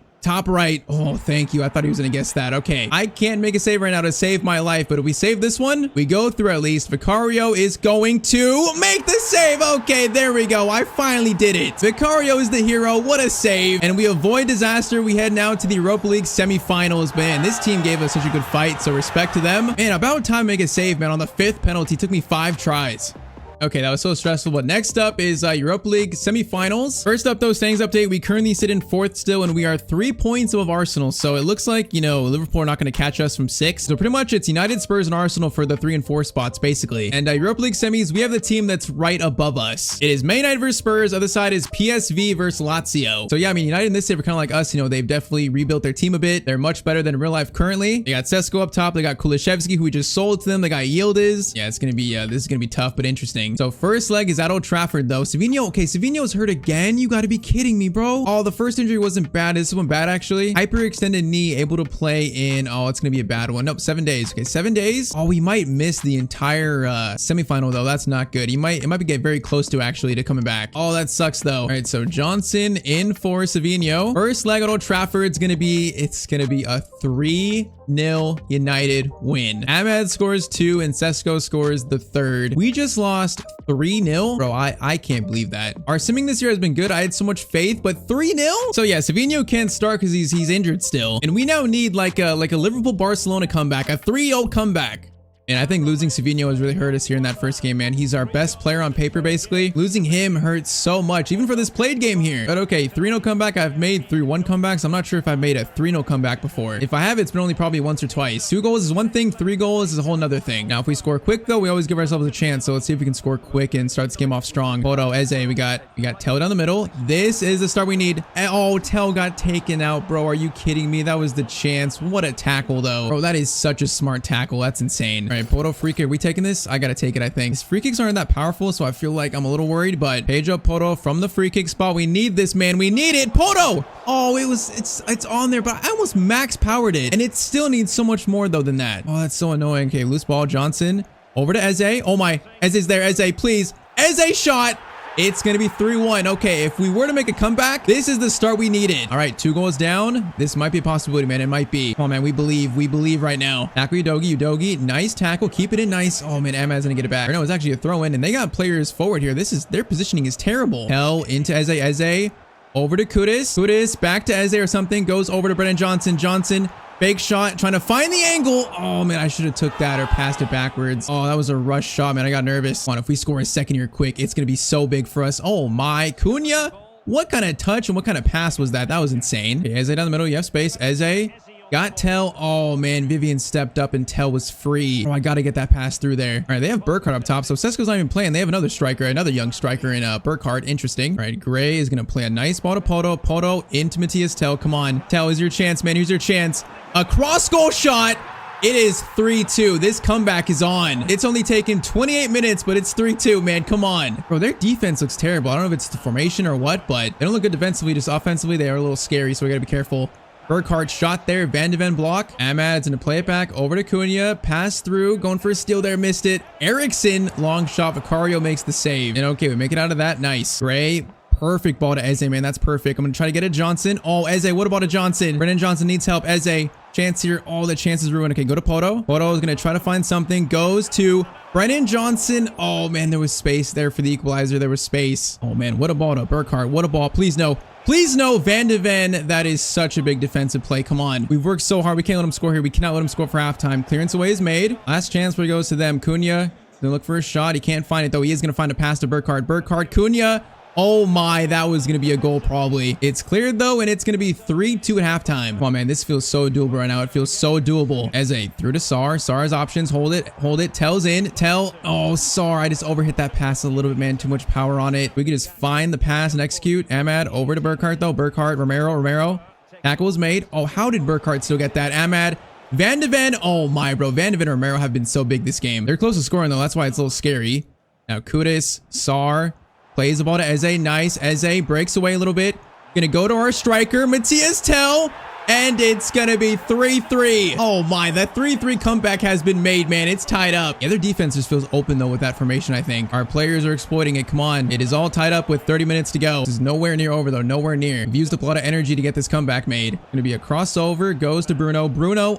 Oh, thank you. I thought he was gonna guess that. Okay, I can't make a save right now to save my life, but if we save this one, we go through at least. Vicario is going to make the save. Okay, there we go. I finally did it. Vicario is the hero. What a save. And we avoid disaster. We head now to the Europa League semifinals. Man, this team gave us such a good fight, so respect to them. Man, about time to make a save, man. On the 5th penalty, it took me 5 tries. Okay, that was so stressful, but next up is Europa League semifinals. First up, though, standings update. We currently sit in 4th still, and we are 3 points above Arsenal. So it looks like, you know, Liverpool are not going to catch us from 6. So pretty much it's United, Spurs, and Arsenal for the 3 and 4 spots, basically. And Europa League semis, we have the team that's right above us. It is Man United versus Spurs. Other side is PSV versus Lazio. So yeah, I mean, United in this state are kind of like us. You know, they've definitely rebuilt their team a bit. They're much better than in real life currently. They got Sesko up top. They got Kulishevsky, who we just sold to them. They got Yildiz. Yeah, it's going to be, this is going to be tough, but interesting. thing. So first leg is at Old Trafford though. Savinho, okay, Savinho's hurt again. You got to be kidding me, bro. Oh, the first injury wasn't bad. This one bad actually. Hyperextended knee, able to play in, oh, it's gonna be a bad one. Nope, 7 days. Okay, 7 days. Oh, we might miss the entire semifinal though. That's not good. It might be get very close to actually to coming back. Oh, that sucks though. All right, so Johnson in for Savinho. First leg at Old Trafford, it's gonna be a 3-0 United win. Ahmed scores 2 and Sesko scores the 3rd. We just lost 3-0. Bro, I can't believe that. Our simming this year has been good. I had so much faith, but 3-0? So yeah, Savinho can't start because he's injured still. And we now need like a Liverpool Barcelona comeback, a 3-0 comeback. And I think losing Savinho has really hurt us here in that first game, man. He's our best player on paper, basically. Losing him hurts so much, even for this played game here. But okay, 3-0 comeback. I've made 3-1 comebacks. I'm not sure if I've made a 3-0 comeback before. If I have, it's been only probably once or twice. 2 goals is one thing. 3 goals is a whole nother thing. Now, if we score quick, though, we always give ourselves a chance. So let's see if we can score quick and start this game off strong. Poto, Eze, we got Tel down the middle. This is the start we need. Oh, Tel got taken out, bro. Are you kidding me? That was the chance. What a tackle, though. Bro, that is such a smart tackle. That's insane. All right, Poto free kick. We taking this? I gotta take it, I think. His free kicks aren't that powerful, so I feel like I'm a little worried, but page up Poto from the free kick spot. We need this, man. We need it. Poto! Oh, it's on there, but I almost max powered it, and it still needs so much more, though, than that. Oh, that's so annoying. Okay, loose ball. Johnson. Over to Eze. Oh, my. Eze's there. Eze, please. Eze shot! It's going to be 3-1. Okay, if we were to make a comeback, this is the start we needed. All right, 2 goals down. This might be a possibility, man. It might be. Come on, man. We believe. We believe right now. Tackle Udogi. Nice tackle. Keep it in nice. Oh, man. Ahmad's going to get it back. No, it's actually a throw in, and they got players forward here. Their positioning is terrible. Hell into Eze. Eze over to Kudus. Kudus back to Eze or something. Goes over to Brennan Johnson. Johnson. Fake shot, trying to find the angle. Oh, man, I should have took that or passed it backwards. Oh, that was a rush shot, man. I got nervous. Come on, if we score a second here quick, it's going to be so big for us. Oh, my. Cunha, what kind of touch and what kind of pass was that? That was insane. Okay, Eze down the middle. You have space. Eze got Tel. Oh, man, Vivian stepped up and Tel was free. Oh, I got to get that pass through there. All right, they have Burkhardt up top, so Sesko's not even playing. They have another striker, another young striker in Burkhardt. Interesting. All right, Gray is going to play a nice ball to Poto. Poto into Matthias Tel. Come on. Tel, is your chance, man. Here's your chance. A cross goal shot. It is 3-2. This comeback is on. It's only taken 28 minutes, but it's 3-2, man. Come on. Bro, their defense looks terrible. I don't know if it's the formation or what, but they don't look good defensively. Just offensively, they are a little scary, so we got to be careful. Burkhardt shot there. Van de Ven block. Ahmad's going to play it back over to Cunha. Pass through. Going for a steal there. Missed it. Eriksson. Long shot. Vicario makes the save. And okay, we make it out of that. Nice. Gray. Perfect ball to Eze, man. That's perfect. I'm going to try to get a Johnson. Oh, Eze. What about a Johnson? Brennan Johnson needs help. Eze. Chance here. All the chances ruined. Okay, go to Poto. Poto is going to try to find something. Goes to Brennan Johnson. Oh, man. There was space there for the equalizer. There was space. Oh, man. What a ball to Burkhardt. What a ball. Please no. Please no. Van de Ven. That is such a big defensive play. Come on. We've worked so hard. We can't let him score here. We cannot let him score for halftime. Clearance away is made. Last chance where it goes to them. Cunha. Gonna look for a shot. He can't find it, though. He is going to find a pass to Burkhardt. Burkhardt. Cunha. Oh my, that was going to be a goal probably. It's cleared though, and it's going to be 3-2 at halftime. Come on, man. This feels so doable right now. It feels so doable. Eze through to Sar. Sar's options. Hold it. Tel's in. Tel. Oh, Sar. I just overhit that pass a little bit, man. Too much power on it. We could just find the pass and execute. Ahmad over to Burkhardt though. Burkhardt. Romero. Tackle is made. Oh, how did Burkhardt still get that? Ahmad. Van de Ven. Oh my, bro. Van de Ven and Romero have been so big this game. They're close to scoring though. That's why it's a little scary. Now Kudus. Sar. Plays the ball to Eze. Nice. Eze breaks away a little bit. Gonna go to our striker, Matthias Tel. And it's gonna be 3-3. Oh my, that 3-3 comeback has been made, man. It's tied up. Yeah, their defense just feels open though with that formation, I think. Our players are exploiting it. Come on. It is all tied up with 30 minutes to go. This is nowhere near over though. Nowhere near. We've used up a lot of energy to get this comeback made. Gonna be a crossover. Goes to Bruno.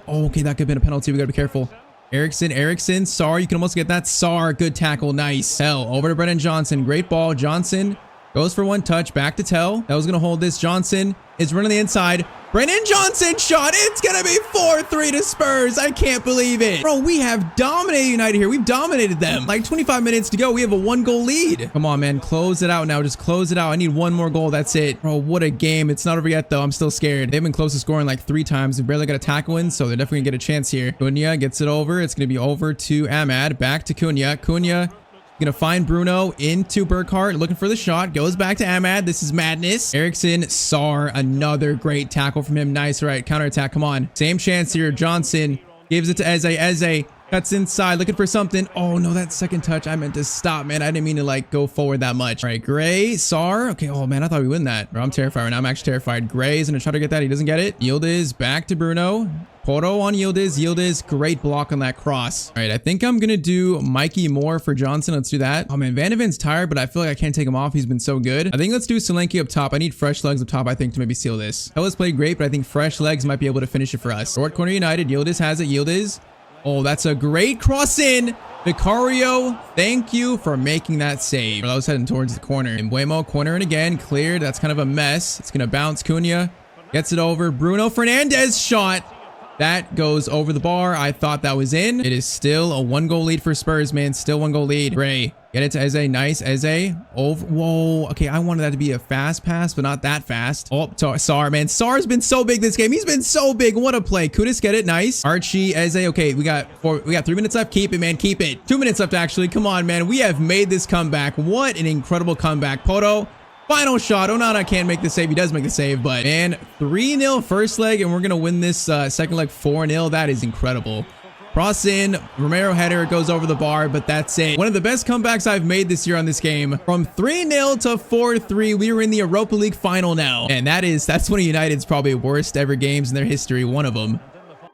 Oh, okay, that could have been a penalty. We gotta be careful. Eriksson, Sar, you can almost get that. Sar, good tackle, nice. Tel, over to Brennan Johnson, great ball. Johnson goes for one touch, back to Tel. That was going to hold this. Johnson is running the inside. Brennan Johnson shot. It's going to be 4-3 to Spurs. I can't believe it. Bro, we have dominated United here. We've dominated them. Like 25 minutes to go. We have a 1-goal lead. Come on, man. Close it out now. Just close it out. I need one more goal. That's it. Bro, what a game. It's not over yet, though. I'm still scared. They've been close to scoring like 3 times. They barely got a tackle in, so they're definitely going to get a chance here. Cunha gets it over. It's going to be over to Ahmad. Back to Cunha. Cunha gonna find Bruno into Burkhardt, looking for the shot, goes back to Ahmad. This is madness. Eriksson, Sar, another great tackle from him. Nice. All right, counterattack. Come on. Same chance here. Johnson gives it to Eze. Eze Cuts inside, looking for something. Oh no, that second touch, I meant to stop, man. I didn't mean to like go forward that much. All right, Gray, Sar. Okay, oh man, I thought we win that. Bro, I'm terrified right now. I'm actually terrified. Gray is gonna try to get that. He doesn't get it. Yildiz back to Bruno. Porto on Yildiz. Yildiz, great block on that cross. All right, I think I'm gonna do Mikey Moore for Johnson. Let's do that. Oh man, Van de Ven's tired, but I feel like I can't take him off. He's been so good. I think let's do Solanke up top. I need fresh legs up top, I think, to maybe seal this. Hella's played great, but I think fresh legs might be able to finish it for us. Short corner United. Yildiz has it. Yildiz. Oh, that's a great cross in. Vicario, thank you for making that save. I was heading towards the corner. And Buemo cornering again. Cleared. That's kind of a mess. It's going to bounce. Cunha gets it over. Bruno Fernandes shot. That goes over the bar. I thought that was in. It is still a 1-goal lead for Spurs, man. Still 1-goal lead. Ray. Get it to Eze. Nice. Eze. Over. Whoa. Okay, I wanted that to be a fast pass, but not that fast. Oh, Sar, man. Sar's been so big this game. He's been so big. What a play. Kudus, get it. Nice. Archie, Eze. Okay, we got 3 minutes left. Keep it, man. Keep it. 2 minutes left, actually. Come on, man. We have made this comeback. What an incredible comeback. Poto. Final shot. Onana can't make the save. He does make the save, but man, 3-0 first leg, and we're going to win this second leg 4-0. That is incredible. Cross in, Romero header, it goes over the bar, but that's it. One of the best comebacks I've made this year on this game. From 3-0 to 4-3, we are in the Europa League final now. And that's one of United's probably worst ever games in their history, one of them.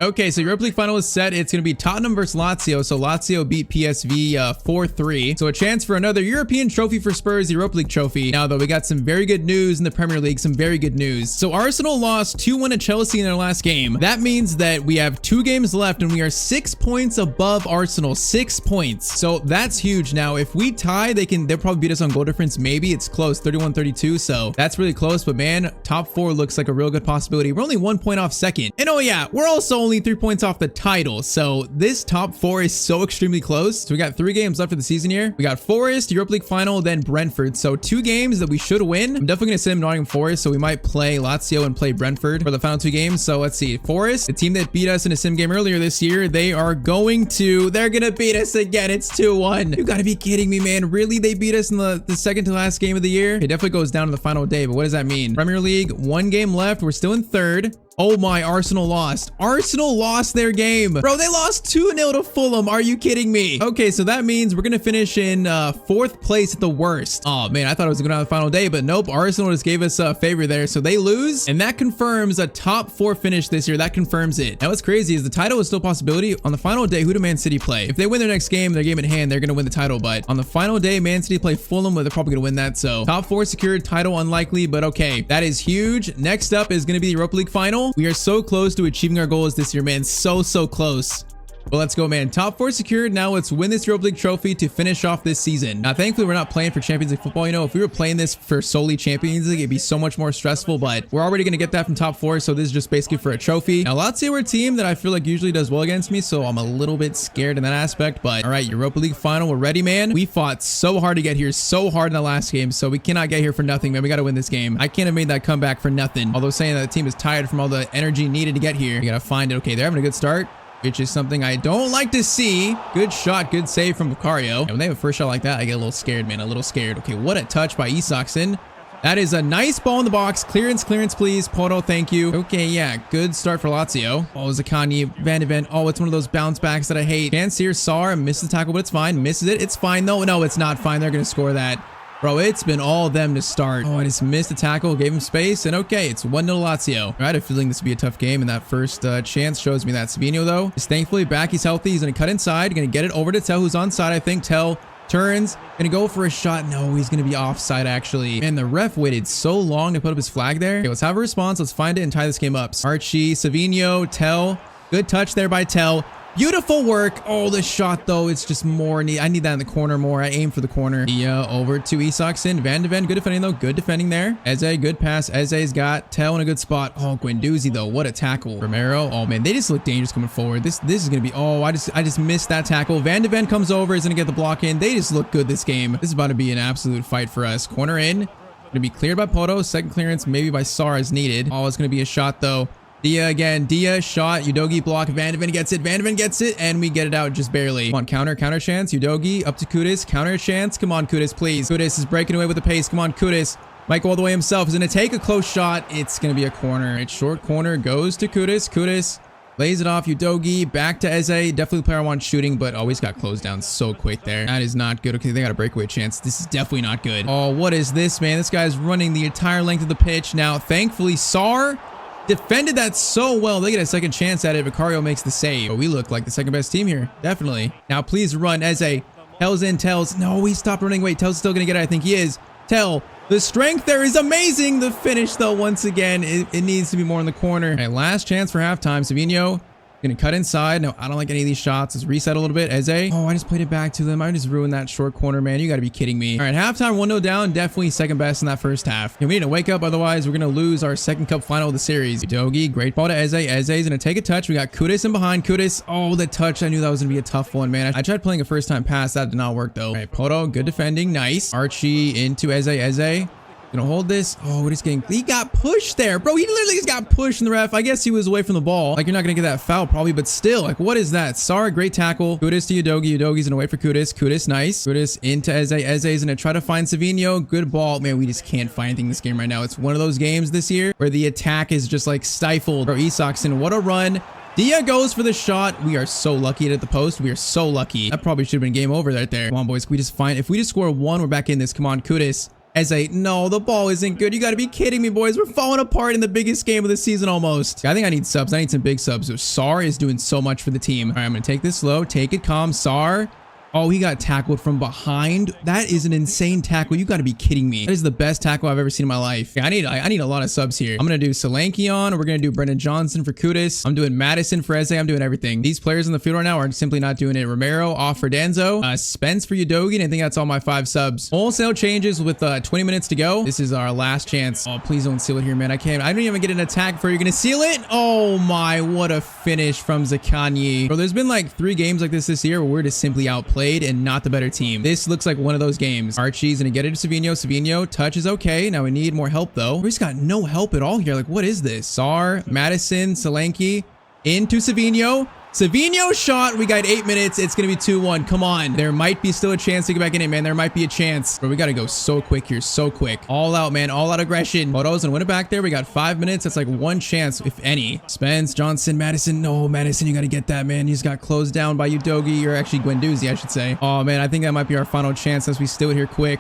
Okay, so Europa League final is set. It's going to be Tottenham versus Lazio. So Lazio beat PSV 4-3. So a chance for another European trophy for Spurs, the Europa League trophy. Now, though, we got some very good news in the Premier League. Some very good news. So Arsenal lost 2-1 to Chelsea in their last game. That means that we have 2 games left and we are 6 points above Arsenal. 6 points. So that's huge. Now, if we tie, they'll probably beat us on goal difference. Maybe it's close, 31-32. So that's really close. But man, top 4 looks like a real good possibility. We're only 1 point off second. And oh yeah, we're also only 3 points off the title. So this top 4 is so extremely close. So we got 3 games left of the season here. We got Forest, Europa League final, then Brentford. So 2 games that we should win. I'm definitely going to sim Nottingham Forest. So we might play Lazio and play Brentford for the final 2 games. So let's see. Forest, the team that beat us in a sim game earlier this year, they're going to beat us again. It's 2-1. You got to be kidding me, man. Really? They beat us in the second to last game of the year? It definitely goes down to the final day, but what does that mean? Premier League, 1 game left. We're still in 3rd. Oh my, Arsenal lost. Arsenal lost their game. Bro, they lost 2-0 to Fulham. Are you kidding me? Okay, so that means we're going to finish in 4th place at the worst. Oh man, I thought it was going to be the final day, but nope. Arsenal just gave us a favor there. So they lose, and that confirms a top 4 finish this year. That confirms it. Now what's crazy is the title is still a possibility. On the final day, who do Man City play? If they win their next game, their game at hand, they're going to win the title. But on the final day, Man City play Fulham, they're probably going to win that. So top 4 secured, title unlikely, but okay. That is huge. Next up is going to be the Europa League final. We are so close to achieving our goals this year, man. So close. Well, let's go, man. Top 4 secured. Now let's win this Europa League trophy to finish off this season. Now, thankfully, we're not playing for Champions League football. You know, if we were playing this for solely Champions League, it'd be so much more stressful, but we're already going to get that from top 4. So this is just basically for a trophy. Now, Lazio are a team that I feel like usually does well against me. So I'm a little bit scared in that aspect, but all right, Europa League final. We're ready, man. We fought so hard to get here, so hard in the last game. So we cannot get here for nothing, man. We got to win this game. I can't have made that comeback for nothing. Although saying that the team is tired from all the energy needed to get here. You got to find it. Okay, they're having a good start, which is something I don't like to see. Good shot, good save from Vicario. And when they have a first shot like that, I get a little scared, man, a little scared. Okay, what a touch by Isaacson. That is a nice ball in the box. Clearance, please. Poto, thank you. Okay, yeah, good start for Lazio. Oh, Zakani, Van de Ven. Oh, it's one of those bounce backs that I hate. Tyztir, Sar misses the tackle, but it's fine. Misses it. It's fine, though. No, it's not fine. They're going to score that. Bro, it's been all them to start. Oh, I just missed the tackle, gave him space, and okay, it's 1-0 Lazio. I had a feeling this would be a tough game, and that first chance shows me that. Savinho, though, is thankfully back. He's healthy. He's going to cut inside. Going to get it over to Tell, who's onside, I think. Tell turns. Going to go for a shot. No, he's going to be offside, actually. And the ref waited so long to put up his flag there. Okay, let's have a response. Let's find it and tie this game up. Archie, Savinho, Tell. Good touch there by Tell. Beautiful work. Oh, the shot, though, it's just more. I need that in the corner more. I aim for the corner. Yeah, over to Isaacson. Van de Ven, good defending, though. Good defending there. Eze, good pass. Eze's got Tell in a good spot. Oh, Guendouzi, though. What a tackle. Romero. Oh, man, they just look dangerous coming forward. This is going to be... Oh, I just missed that tackle. Van de Ven comes over. Is going to get the block in. They just look good this game. This is about to be an absolute fight for us. Corner in. Going to be cleared by Poto. Second clearance, maybe by Sar as needed. Oh, it's going to be a shot, though. Dia again. Dia shot. Udogi block. Van de Ven gets it. Van de Ven gets it. And we get it out just barely. Come on. Counter chance. Udogi up to Kudus. Counter chance. Come on, Kudus, please. Kudus is breaking away with the pace. Come on, Kudus. Might go all the way himself. He's going to take a close shot. It's going to be a corner. It's short corner. Goes to Kudus. Kudus Lays it off. Udogi back to Eze. Definitely the player I want shooting, but always got closed down so quick there. That is not good. Okay, they got a breakaway chance. This is definitely not good. Oh, what is this, man? This guy's running the entire length of the pitch. Now, thankfully, Sar defended that so well. They get a second chance at it. Vicario makes the save. But we look like the second best team here. Definitely. Now, please run. Eze. Tells in. Tells. No, he stopped running. Wait, Tells still going to get it. I think he is. Tell. The strength there is amazing. The finish, though, once again, it needs to be more in the corner. All right, last chance for halftime. Savinho gonna cut inside. No, I don't like any of these shots. Let's reset a little bit. Eze. Oh, I just played it back to them. I just ruined that short corner, man. You gotta be kidding me. All right, halftime, 1-0 down. Definitely second best in that first half. And we need to wake up, otherwise we're gonna lose our second cup final of the series. Udogi, great ball to Eze. Eze's gonna take a touch. We got Kudus in behind. Kudus, oh, the touch. I knew that was gonna be a tough one, man. I tried playing a first time pass. That did not work, though. All right, Poto, good defending. Nice. Archie into Eze. Eze. Gonna hold this. Oh, we're just getting... He got pushed there, bro. He literally just got pushed in the ref. I guess he was away from the ball. Like, you're not gonna get that foul probably, but still, like, what is that? Sar, great tackle. Kudus to Udogi. Udogi's gonna wait for Kudus. Kudus, nice. Kudus into Eze. Eze's gonna try to find Savinho. Good ball. Man, we just can't find anything in this game right now. It's one of those games this year where the attack is just like stifled. Bro, Isakson, what a run. Dia goes for the shot. We are so lucky at the post. We are so lucky. That probably should have been game over right there. Come on, boys. If we just score one, we're back in this. Come on, Kudus. Eze, no, the ball isn't good. You got to be kidding me, boys. We're falling apart in the biggest game of the season almost. I think I need subs. I need some big subs. So Sar is doing so much for the team. All right, I'm going to take this slow. Take it calm. Sar. Oh, he got tackled from behind. That is an insane tackle. You got to be kidding me. That is the best tackle I've ever seen in my life. Yeah, I need a lot of subs here. I'm going to do Solanke on. We're going to do Brendan Johnson for Kudus. I'm doing Madison for Eze. I'm doing everything. These players in the field right now are simply not doing it. Romero off for Danzo. Spence for Udogi. And I think that's all my 5 subs. Wholesale changes with 20 minutes to go. This is our last chance. Oh, please don't seal it here, man. I don't even get an attack for you. You're going to seal it? Oh my, what a finish from Zakanyi. Bro, there's been like 3 games like this year where we're just simply outplayed and not the better team. This looks like one of those games. Archie's gonna get it to Savinho. Savinho, touch is okay. Now we need more help though. We just got no help at all here. Like, what is this? Sar, Madison, Solanke, into Savinho. Savinho shot. We got 8 minutes. It's going to be 2-1. Come on. There might be still a chance to get back in it, man. There might be a chance. But we got to go so quick here. So quick. All out, man. All out aggression. Moto's going to win it back there. We got 5 minutes. That's like one chance, if any. Spence, Johnson, Madison. No, Madison, you got to get that, man. You just got closed down by Udogi. Or actually Guendouzi, I should say. Oh, man. I think that might be our final chance as we steal it here quick.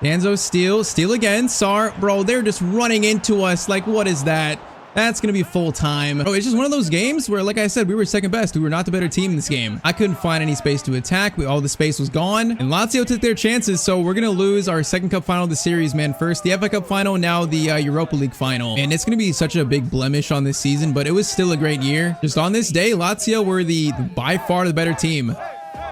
Danzo steal again. Sar, bro, they're just running into us. Like, what is that? That's going to be full time. Oh, it's just one of those games where, like I said, we were second best. We were not the better team in this game. I couldn't find any space to attack. All the space was gone. And Lazio took their chances, so we're going to lose our second cup final of the series, man. First, the FA Cup final, now the Europa League final. And it's going to be such a big blemish on this season, but it was still a great year. Just on this day, Lazio were by far the better team.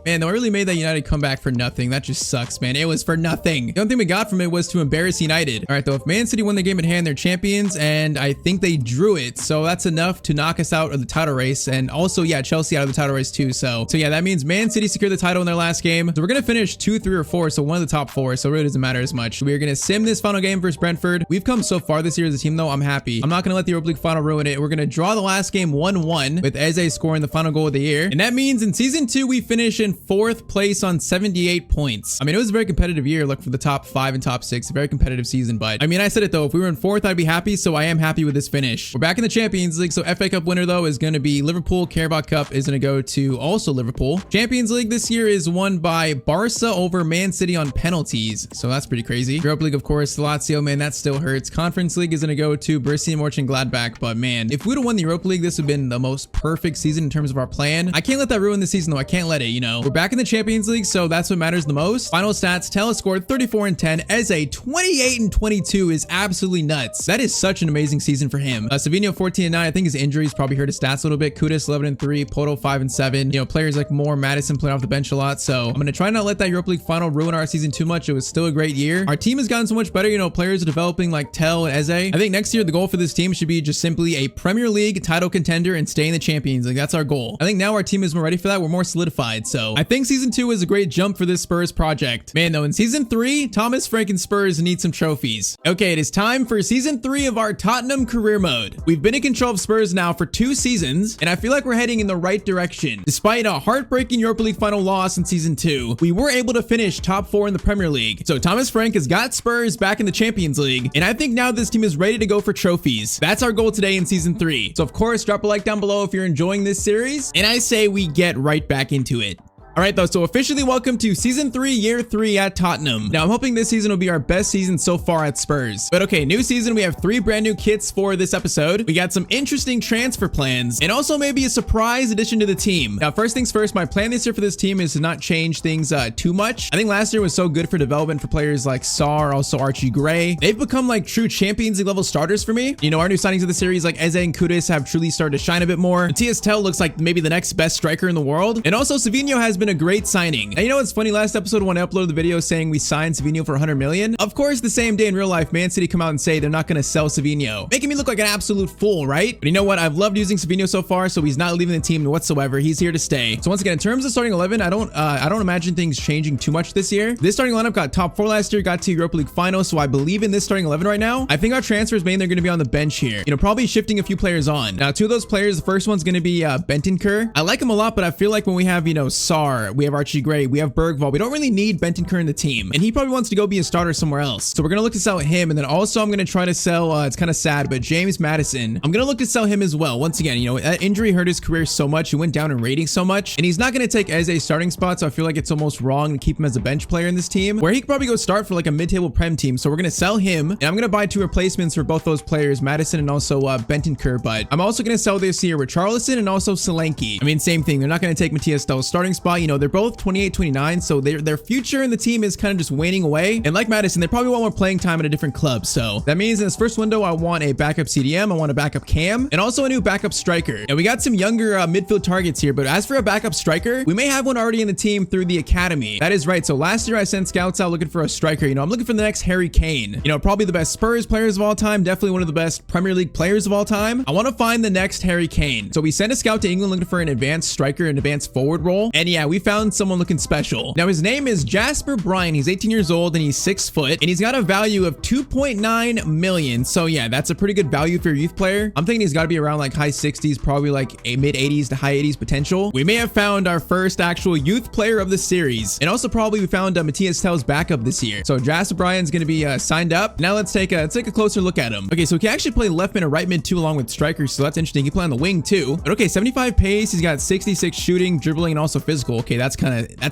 Man, they really made that United comeback for nothing. That just sucks, man. It was for nothing. The only thing we got from it was to embarrass United. All right, though, if Man City won the game at hand, they're champions, and I think they drew it. So that's enough to knock us out of the title race. And also, yeah, Chelsea out of the title race too. So yeah, that means Man City secured the title in their last game. So we're going to finish 2, 3, or 4. So one of the top 4. So it really doesn't matter as much. We're going to sim this final game versus Brentford. We've come so far this year as a team, though. I'm happy. I'm not going to let the Europa League final ruin it. We're going to draw the last game 1-1 with Eze scoring the final goal of the year. And that means in season 2, we finish in 4th place on 78 points. I mean, it was a very competitive year. Look for the top 5 and top 6. A very competitive season, but I mean, I said it though. If we were in 4th, I'd be happy. So I am happy with this finish. We're back in the Champions League. So FA Cup winner though is going to be Liverpool. Carabao Cup is going to go to also Liverpool. Champions League this year is won by Barca over Man City on penalties. So that's pretty crazy. Europa League, of course, Lazio, man, that still hurts. Conference League is going to go to Borussia Mönchengladbach. But man, if we would have won the Europa League, this would have been the most perfect season in terms of our plan. I can't let that ruin the season though. I can't let it, you know. We're back in the Champions League, so that's what matters the most. Final stats, Tella scored 34 and 10. Eze 28 and 22 is absolutely nuts. That is such an amazing season for him. Savinho 14 and 9. I think his injuries probably hurt his stats a little bit. Kudus 11 and 3. Poto 5 and 7. You know, players like Moore, Madison playing off the bench a lot. So I'm going to try not let that Europa League final ruin our season too much. It was still a great year. Our team has gotten so much better. You know, players are developing like Tell and Eze. I think next year the goal for this team should be just simply a Premier League title contender and stay in the Champions League. That's our goal. I think now our team is more ready for that. We're more solidified. So I think season 2 is a great jump for this Spurs project. Man, though, in season 3, Thomas Frank and Spurs need some trophies. Okay, it is time for season 3 of our Tottenham career mode. We've been in control of Spurs now for 2 seasons, and I feel like we're heading in the right direction. Despite a heartbreaking Europa League final loss in season 2, we were able to finish top 4 in the Premier League. So Thomas Frank has got Spurs back in the Champions League, and I think now this team is ready to go for trophies. That's our goal today in season 3. So of course, drop a like down below if you're enjoying this series, and I say we get right back into it. All right, though, so officially welcome to season 3, year 3 at Tottenham. Now, I'm hoping this season will be our best season so far at Spurs. But okay, new season, we have 3 brand new kits for this episode. We got some interesting transfer plans and also maybe a surprise addition to the team. Now, first things first, my plan this year for this team is to not change things too much. I think last year was so good for development for players like Sarr, also Archie Gray. They've become like true Champions League level starters for me. You know, our new signings of the series like Eze and Kudus have truly started to shine a bit more. Tyztir looks like maybe the next best striker in the world. And also Savinho has been a great signing. Now, you know what's funny? Last episode when I uploaded the video saying we signed Savinho for 100 million, of course, the same day in real life, Man City come out and say they're not going to sell Savinho, making me look like an absolute fool, right? But you know what? I've loved using Savinho so far, so he's not leaving the team whatsoever. He's here to stay. So once again, in terms of starting 11, I don't imagine things changing too much this year. This starting lineup got top 4 last year, got to Europa League final, so I believe in this starting 11 right now. I think our transfers mainly are going to be on the bench here. You know, probably shifting a few players on. Now, 2 of those players, the first one's going to be Bentancur. I like him a lot, but I feel like when we have, you know, Sarr, we have Archie Gray, we have Bergvall, we don't really need Bentancur in the team, and he probably wants to go be a starter somewhere else. So we're gonna look to sell him, and then also I'm gonna try to sell, it's kind of sad, but James Maddison, I'm gonna look to sell him as well. Once again, you know, that injury hurt his career so much, he went down in rating so much, and he's not gonna take as a starting spot, so I feel like it's almost wrong to keep him as a bench player in this team, where he could probably go start for like a mid-table Prem team. So we're gonna sell him, and I'm gonna buy 2 replacements for both those players, Maddison and also Bentancur, but I'm also gonna sell this here with Richarlison and also Solanke. I mean, same thing, they're not gonna take Matthias Stell's starting spot. You know, they're both 28, 29, so their future in the team is kind of just waning away. And like Maddison, they probably want more playing time at a different club. So that means in this first window, I want a backup CDM, I want a backup cam, and also a new backup striker. And we got some younger midfield targets here, but as for a backup striker, we may have one already in the team through the academy. That is right. So last year I sent scouts out looking for a striker. You know, I'm looking for the next Harry Kane. You know, probably the best Spurs players of all time, definitely one of the best Premier League players of all time. I want to find the next Harry Kane. So we sent a scout to England looking for an advanced striker, an advanced forward role. And yeah, we found someone looking special. Now his name is Jasper Bryan. He's 18 years old and he's 6 foot, and he's got a value of 2.9 million. So yeah, that's a pretty good value for a youth player. I'm thinking he's got to be around like high 60s, probably like a mid 80s to high 80s potential. We may have found our first actual youth player of the series, and also probably we found Matthias Tell's backup this year. So Jasper Bryan's going to be signed up. Now let's take a closer look at him. Okay, so he can actually play left mid or right mid too, along with strikers. So that's interesting. He can play on the wing too. But okay, 75 pace. He's got 66 shooting, dribbling, and also physical. Okay, that's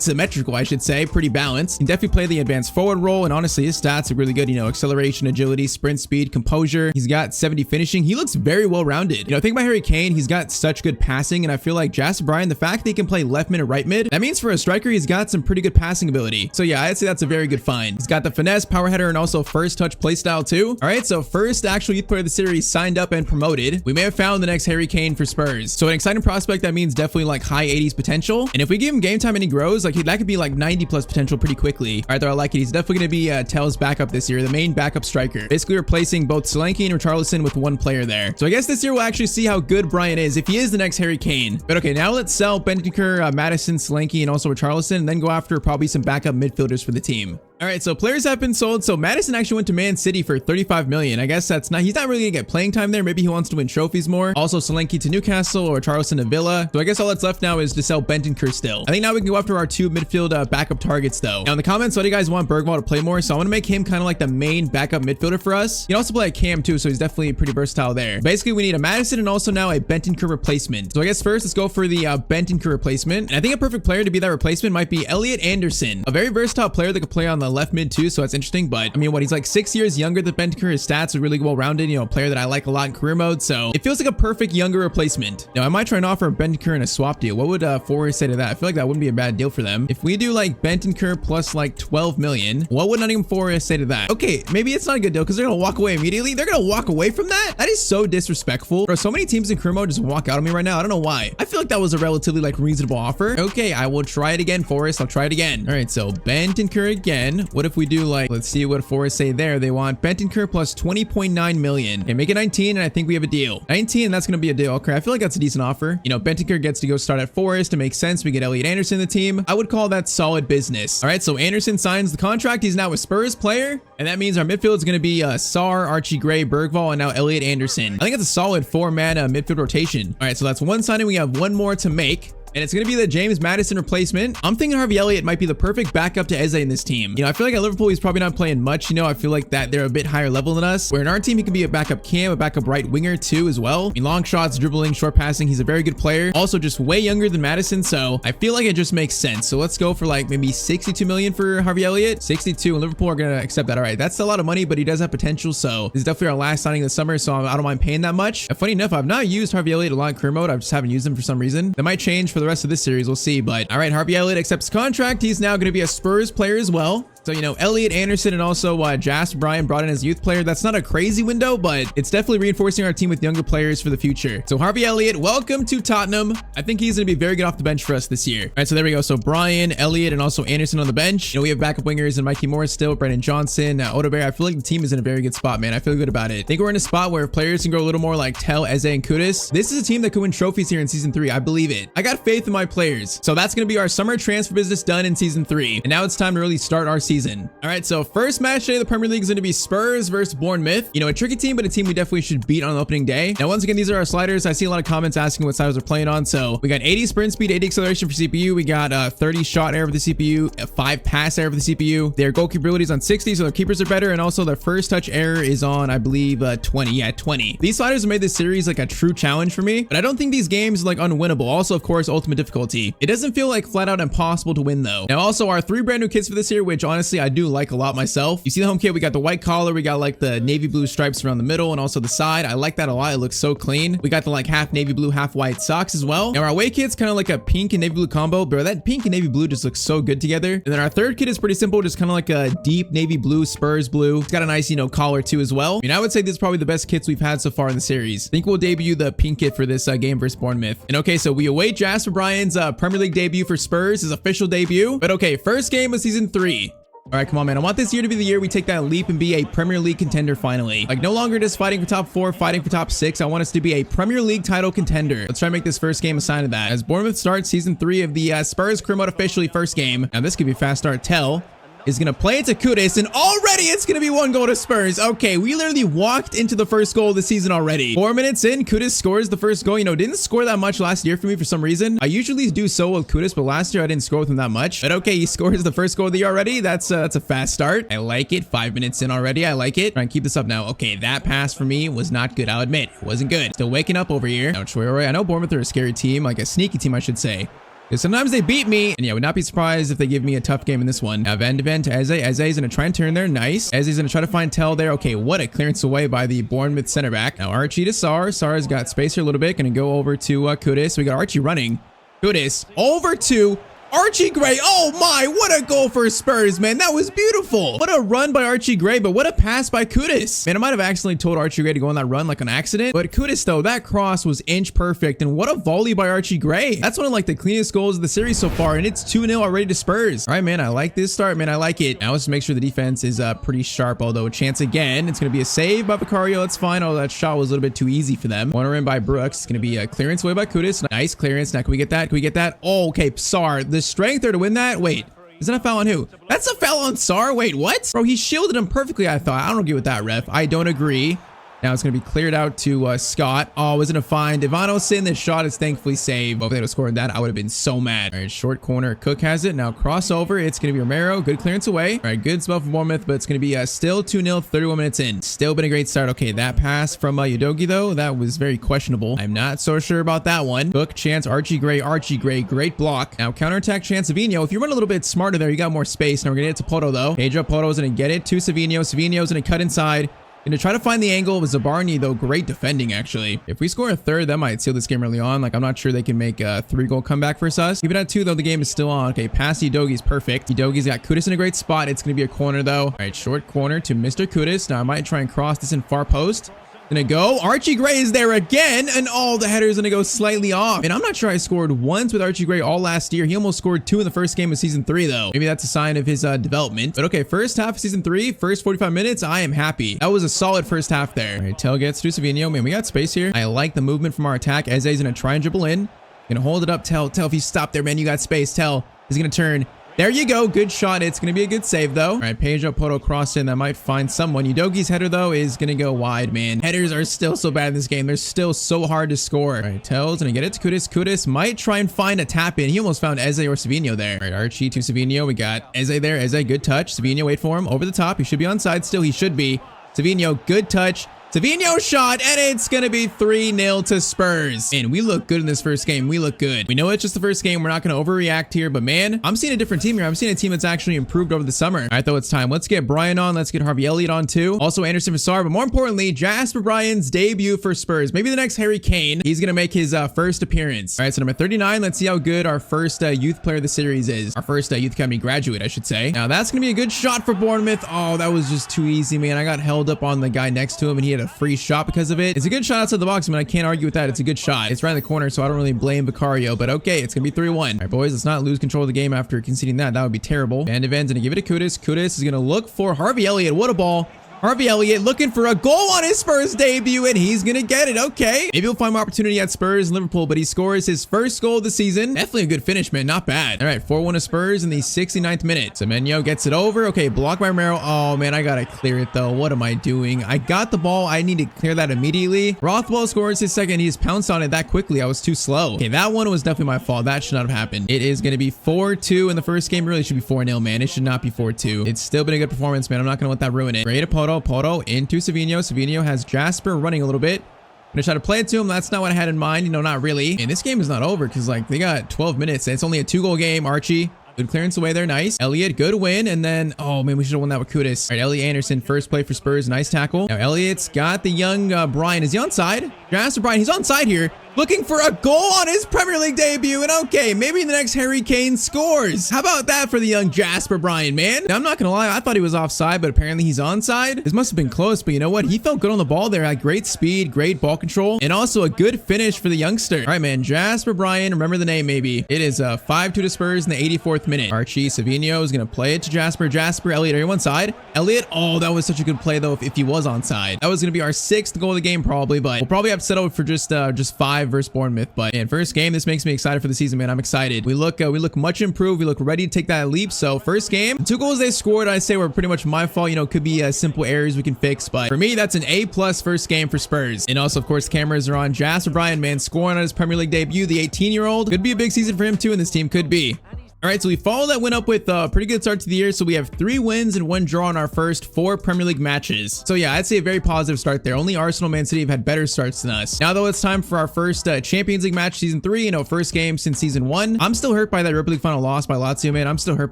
symmetrical, I should say. Pretty balanced. He can definitely play the advanced forward role, and honestly his stats are really good. You know, acceleration, agility, sprint speed, composure. He's got 70 finishing. He looks very well rounded. You know, think about Harry Kane, he's got such good passing, and I feel like Jasper Bryan, the fact that he can play left mid or right mid, that means for a striker he's got some pretty good passing ability. So yeah, I'd say that's a very good find. He's got the finesse, power header, and also first touch playstyle too. All right, so first actual youth player of the series signed up and promoted. We may have found the next Harry Kane for Spurs. So an exciting prospect, that means definitely like high 80s potential, and if we give him game time and he grows, like that could be like 90 plus potential pretty quickly. All right, though, I like it. He's definitely going to be Tell's backup this year, the main backup striker, basically replacing both Solanke and Richarlison with one player there. So I guess this year we'll actually see how good Bryan is, if he is the next Harry Kane. But okay, now let's sell Bentancur, Maddison, Solanke, and also Richarlison, and then go after probably some backup midfielders for the team. All right, so players have been sold. So Maddison actually went to Man City for 35 million. I guess that's not, he's not really gonna get playing time there. Maybe he wants to win trophies more. Also Solanke to Newcastle or Richarlison to Villa. So I guess all that's left now is to sell Bentancur still. I think now we can go after our 2 midfield backup targets though. Now in the comments, what do you guys want Bergvall to play more? So I want to make him kind of like the main backup midfielder for us. He can also play a cam too, so he's definitely pretty versatile there. Basically, we need a Maddison and also now a Bentancur replacement. So I guess first let's go for the Bentancur replacement. And I think a perfect player to be that replacement might be Elliot Anderson, a very versatile player that could play on the left mid too. So that's interesting. But I mean, what, he's like 6 years younger than Bentancur. His stats are really well rounded, you know, a player that I like a lot in career mode. So it feels like a perfect younger replacement. Now I might try and offer Bentancur in a swap deal. What would Forest say to that? I feel like that wouldn't be a bad deal for them. If we do like Bentancur plus like 12 million, what would Nottingham Forest say to that? Okay, maybe it's not a good deal because they're gonna walk away immediately. They're gonna walk away from that? That is so disrespectful. Bro, so many teams in career mode just walk out on me right now. I don't know why. I feel like that was a relatively like reasonable offer. Okay, I will try it again, Forest. I'll try it again. All right, so Bentancur again. What if we do like, let's see what Forest say there. They want Bentancur plus 20.9 million. Okay, make it 19 and I think we have a deal. 19, that's gonna be a deal. Okay, I feel like that's a decent offer. You know, Bentancur gets to go start at Forest. It makes sense. We get Elliot Elliot Anderson in the team. I would call that solid business. All right, so Anderson signs the contract. He's now a Spurs player, and that means our midfield is going to be Sar, Archie Gray, Bergvall, and now Elliot Anderson. I think it's a solid 4-man midfield rotation. All right, so that's one signing. We have one more to make, and it's going to be the James Maddison replacement. I'm thinking Harvey Elliott might be the perfect backup to Eze in this team. You know, I feel like at Liverpool, he's probably not playing much. You know, I feel like that they're a bit higher level than us. Where in our team, he can be a backup cam, a backup right winger too as well. I mean, long shots, dribbling, short passing. He's a very good player. Also just way younger than Maddison. So I feel like it just makes sense. So let's go for like maybe 62 million for Harvey Elliott. 62, and Liverpool are going to accept that. All right, that's a lot of money, but he does have potential. So this is definitely our last signing this summer. So I don't mind paying that much. And funny enough, I've not used Harvey Elliott a lot in career mode. I just haven't used him for some reason. That might change for the rest of this series. We'll see. But all right, Harvey Elliott accepts contract. He's now going to be a Spurs player as well. So, you know, Elliot Anderson and also Jasper Bryan brought in as youth player. That's not a crazy window, but it's definitely reinforcing our team with younger players for the future. So Harvey Elliott, welcome to Tottenham. I think he's going to be very good off the bench for us this year. All right, so there we go. So Bryan, Elliott, and also Anderson on the bench. You know, we have backup wingers and Mikey Morris still, Brendan Johnson, Odeberg. I feel like the team is in a very good spot, man. I feel good about it. I think we're in a spot where players can grow a little more like Tel, Eze, and Kudus. This is a team that could win trophies here in season 3. I believe it. I got faith in my players. So that's going to be our summer transfer business done in season 3. And now it's time to really start our season. All right, so first match day of the Premier League is going to be Spurs versus Bournemouth. You know, a tricky team, but a team we definitely should beat on the opening day. Now, once again, these are our sliders. I see a lot of comments asking what sliders we're playing on. So we got 80 sprint speed, 80 acceleration for CPU. We got 30 shot error for the CPU, 5 pass error for the CPU. Their goalkeeper ability is on 60, so their keepers are better. And also their first touch error is on, I believe, 20. Yeah, 20. These sliders have made this series like a true challenge for me, but I don't think these games are like unwinnable. Also, of course, ultimate difficulty. It doesn't feel like flat out impossible to win though. Now, also our 3 brand new kits for this year, which honestly I do like a lot myself. You see the home kit, we got the white collar, we got like the navy blue stripes around the middle and also the side. I like that a lot. It looks so clean. We got the like half navy blue, half white socks as well. Now our away kit's kind of like a pink and navy blue combo, bro. That pink and navy blue just looks so good together. And then our third kit is pretty simple, just kind of like a deep navy blue, Spurs blue. It's got a nice, you know, collar too as well. I mean, I would say this is probably the best kits we've had so far in the series. I think we'll debut the pink kit for this game versus Bournemouth. And okay, so we await Jasper Bryan's Premier League debut for Spurs, his official debut. But okay, first game of season 3. All right, come on, man. I want this year to be the year we take that leap and be a Premier League contender finally. Like, no longer just fighting for top 4, fighting for top 6. I want us to be a Premier League title contender. Let's try to make this first game a sign of that. As Bournemouth starts season 3 of the Spurs Career Mode officially first game. Now, this could be a fast start. Tell is going to play it to Kudus, and already it's going to be 1 goal to Spurs. Okay, we literally walked into the first goal of the season already. 4 minutes in, Kudus scores the first goal. You know, didn't score that much last year for me for some reason. I usually do so with Kudus, but last year I didn't score with him that much. But okay, he scores the first goal of the year already. That's a fast start. I like it. 5 minutes in already. I like it. Try and keep this up now. Okay, that pass for me was not good. I'll admit, it wasn't good. Still waking up over here. Now, Troy, I know Bournemouth are a scary team, like a sneaky team, I should say. Because sometimes they beat me, and yeah, would not be surprised if they give me a tough game in this one. Now, Van de Ven to Eze. Eze's going to try and turn there. Nice. Eze's going to try to find Tell there. Okay, what a clearance away by the Bournemouth center back. Now, Archie to Sar. Sar's got space here a little bit. Going to go over to Kudus. We got Archie running. Kudus over to Archie Gray. Oh my, what a goal for Spurs, man. That was beautiful. What a run by Archie Gray, but what a pass by Kudus. Man, I might have accidentally told Archie Gray to go on that run like an accident, but Kudus though, that cross was inch perfect, and what a volley by Archie Gray. That's one of like the cleanest goals of the series so far, and it's 2-0 already to Spurs. All right, man, I like this start, man. I like it. Now let's make sure the defense is pretty sharp, although a chance again. It's going to be a save by Vicario. That's fine. Oh, that shot was a little bit too easy for them. Corner in by Brooks. It's going to be a clearance away by Kudus. Nice clearance. Now, can we get that? Can we get that? Oh, okay, Sar, the strength there to win that. Wait, is that a foul on who? That's a foul on Sar. Wait, what? Bro, he shielded him perfectly, I thought. I don't agree with that, ref. I don't agree. Now it's going to be cleared out to Scott. Oh, wasn't a fine. Ivano Sin, this shot is thankfully saved. But if they would have scored that, I would have been so mad. All right, short corner. Cook has it. Now crossover. It's going to be Romero. Good clearance away. All right, good spell from Bournemouth, but it's going to be still 2-0, 31 minutes in. Still been a great start. Okay, that pass from Udogie, though, that was very questionable. I'm not so sure about that one. Cook, chance, Archie Gray, great block. Now counterattack chance, Savinho. If you run a little bit smarter there, you got more space. Now we're going to get it to Poto, though. Pedro Poto's going to get it to Savinho. Savinho's going to cut inside. Gonna try to find the angle with Zabarni, though. Great defending, actually. If we score a third, that might seal this game early on. Like, I'm not sure they can make a 3-goal comeback versus us. Even at 2, though, the game is still on. Okay, pass Udogie's perfect. Udogie's got Kudus in a great spot. It's gonna be a corner, though. All right, short corner to Mr. Kudus. Now, I might try and cross this in far post. Gonna go. Archie Gray is there again, and all the header's gonna go slightly off. And I'm not sure I scored once with Archie Gray all last year. He almost scored 2 in the first game of season 3, though. Maybe that's a sign of his development. But okay, first half of season 3, first 45 minutes, I am happy. That was a solid first half there. All right, Tell gets to Savinho. Man, we got space here. I like the movement from our attack. Eze's gonna try and dribble in. Gonna hold it up. Tell if you stop there, man, you got space. Tell is gonna turn. There you go. Good shot. It's going to be a good save, though. All right, Pedro Poto crossed in. That might find someone. Udogi's header, though, is going to go wide, man. Headers are still so bad in this game. They're still so hard to score. All right, Tell's going to get it to Kudus. Kudus might try and find a tap in. He almost found Eze or Savinho there. All right, Archie to Savinho. We got Eze there. Eze, good touch. Savinho, wait for him. Over the top. He should be onside still. He should be. Savinho, good touch. Savinho shot, and it's going to be 3-0 to Spurs. And we look good in this first game. We look good. We know it's just the first game. We're not going to overreact here, but man, I'm seeing a different team here. I'm seeing a team that's actually improved over the summer. All right, though, it's time. Let's get Brian on. Let's get Harvey Elliott on too. Also, Anderson Vassar, but more importantly, Jasper Bryan's debut for Spurs. Maybe the next Harry Kane. He's going to make his first appearance. All right, so number 39. Let's see how good our first youth player of the series is. Our first youth academy graduate, I should say. Now, that's going to be a good shot for Bournemouth. Oh, that was just too easy, man. I got held up on the guy next to him, and he had a free shot because of it. It's a good shot outside the box. I mean, I can't argue with that. It's a good shot. It's right in the corner, so I don't really blame Vicario, but okay, it's gonna be 3-1. All right, boys, let's not lose control of the game after conceding that. That would be terrible. Van de Ven's gonna give it to Kudus. Kudus is gonna look for Harvey Elliott. What a ball. Harvey Elliott looking for a goal on his Spurs debut, and he's going to get it. Okay. Maybe he'll find more opportunity at Spurs and Liverpool, but he scores his first goal of the season. Definitely a good finish, man. Not bad. All right, 4-1 to Spurs in the 69th minute. Semenyo gets it over. Okay, blocked by Romero. Oh, man, I got to clear it, though. What am I doing? I got the ball. I need to clear that immediately. Rothwell scores his second. He just pounced on it that quickly. I was too slow. Okay, that one was definitely my fault. That should not have happened. It is going to be 4-2 in the first game. It really should be 4-0, man. It should not be 4-2. It's still been a good performance, man. I'm not going to let that ruin it. Great to Poto. Poto into Savinho. Savinho has Jasper running a little bit. I'm gonna try to play it to him. That's not what I had in mind. You know, not really. And this game is not over because, like, they got 12 minutes. And it's only a 2-goal game. Archie, good clearance away there. Nice. Elliott, good win. And then, oh, man, we should have won that with Kudus. All right, Elliott Anderson, first play for Spurs. Nice tackle. Now, Elliott's got the young Brian. Is he onside? Jasper Bryan, he's onside here. Looking for a goal on his Premier League debut. And okay, maybe the next Harry Kane scores. How about that for the young Jasper Bryan, man? Now, I'm not going to lie. I thought he was offside, but apparently he's onside. This must have been close, but you know what? He felt good on the ball there. Had great speed, great ball control, and also a good finish for the youngster. All right, man. Jasper Bryan, remember the name maybe. It is 5-2 to Spurs in the 84th minute. Archie Savinho is going to play it to Jasper. Jasper, Elliott, are you onside? Elliott, oh, that was such a good play, though, if he was onside. That was going to be our 6th goal of the game, probably, but we'll probably have to settle for just 5 versus Bournemouth. But in first game, this makes me excited for the season, man. I'm excited. We look much improved. We look ready to take that leap. So first game, the 2 goals they scored, I say were pretty much my fault. You know, could be simple errors we can fix. But for me, that's an A+ first game for Spurs. And also, of course, the cameras are on Jasper Bryan, man, scoring on his Premier League debut. The 18-year-old could be a big season for him too, and this team could be. All right, so we followed that win up with a pretty good start to the year. So we have 3 wins and 1 draw in our first 4 Premier League matches. So yeah, I'd say a very positive start there. Only Arsenal, Man City have had better starts than us. Now though, it's time for our first Champions League match, season 3. You know, first game since season 1. I'm still hurt by that Europa League final loss by Lazio, man. I'm still hurt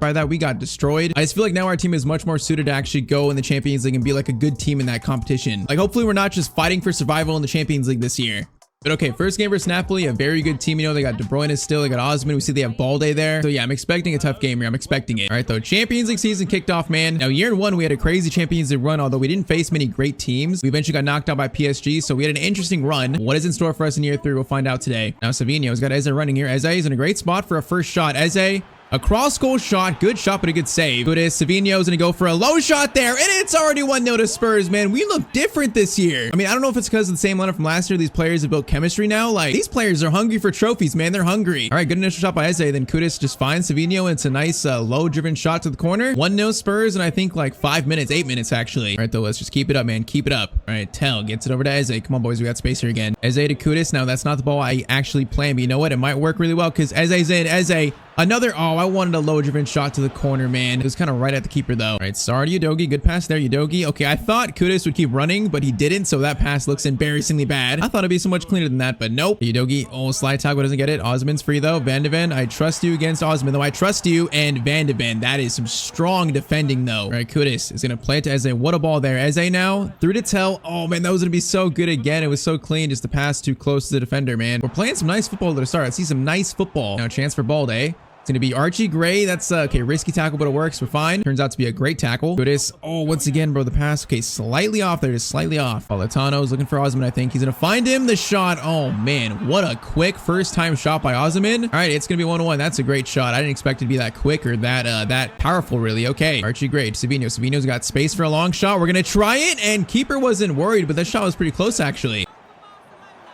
by that. We got destroyed. I just feel like now our team is much more suited to actually go in the Champions League and be like a good team in that competition. Like hopefully we're not just fighting for survival in the Champions League this year. But okay, first game versus Napoli, a very good team. You know, they got De Bruyne still, they got Osman. We see they have Balde there. So yeah, I'm expecting a tough game here. I'm expecting it. All right, though, Champions League season kicked off, man. Now, year 1, we had a crazy Champions League run, although we didn't face many great teams. We eventually got knocked out by PSG, so we had an interesting run. What is in store for us in year 3? We'll find out today. Now, Savinho's got Eze running here. Eze is in a great spot for a first shot. Eze, a cross goal shot. Good shot, but a good save. Good is Savinho's gonna go for a low shot there, and it's already 1-0 to Spurs, man. We look different this year. I mean, I don't know if it's because of the same lineup from last year. These players have built chemistry now. Like, these players are hungry for trophies, man. They're hungry. All right, good initial shot by Eze. Then Kudus just finds Savinho, and it's a nice low-driven shot to the corner. 1-0 Spurs, and I think like 8 minutes actually. All right, though, let's just keep it up, man. Keep it up. All right, Tell gets it over to Eze. Come on, boys. We got space here again. Eze to Kudus. Now, that's not the ball I actually planned, but you know what? It might work really well because Eze's in. Eze. Another, oh, I wanted a low-driven shot to the corner, man. It was kind of right at the keeper, though. All right, sorry to Udogi. Good pass there, Udogi. Okay, I thought Kudus would keep running, but he didn't, so that pass looks embarrassingly bad. I thought it'd be so much cleaner than that, but nope. Udogi, oh, slide tackle doesn't get it. Osman's free, though. Van de Ven, I trust you against Osman, though. I trust you, and Van de Ven. That is some strong defending, though. All right, Kudus is going to play it to Eze. What a ball there. Eze now, through to Tell. Oh, man, that was going to be so good again. It was so clean, just the pass too close to the defender, man. We're playing some nice football to the start. I see some nice football. Now, chance for Balde. It's going to be Archie Gray. That's, okay, risky tackle, but it works. We're fine. Turns out to be a great tackle. Kudus. Oh, once again, bro, the pass. Okay, slightly off there. Just slightly off. Politano's looking for Osman, I think. He's going to find him. The shot. Oh, man. What a quick first-time shot by Osman. All right, it's going to be 1-1. That's a great shot. I didn't expect it to be that quick or that powerful, really. Okay, Archie Gray. Savinho. Savinho's got space for a long shot. We're going to try it, and keeper wasn't worried, but that shot was pretty close, actually.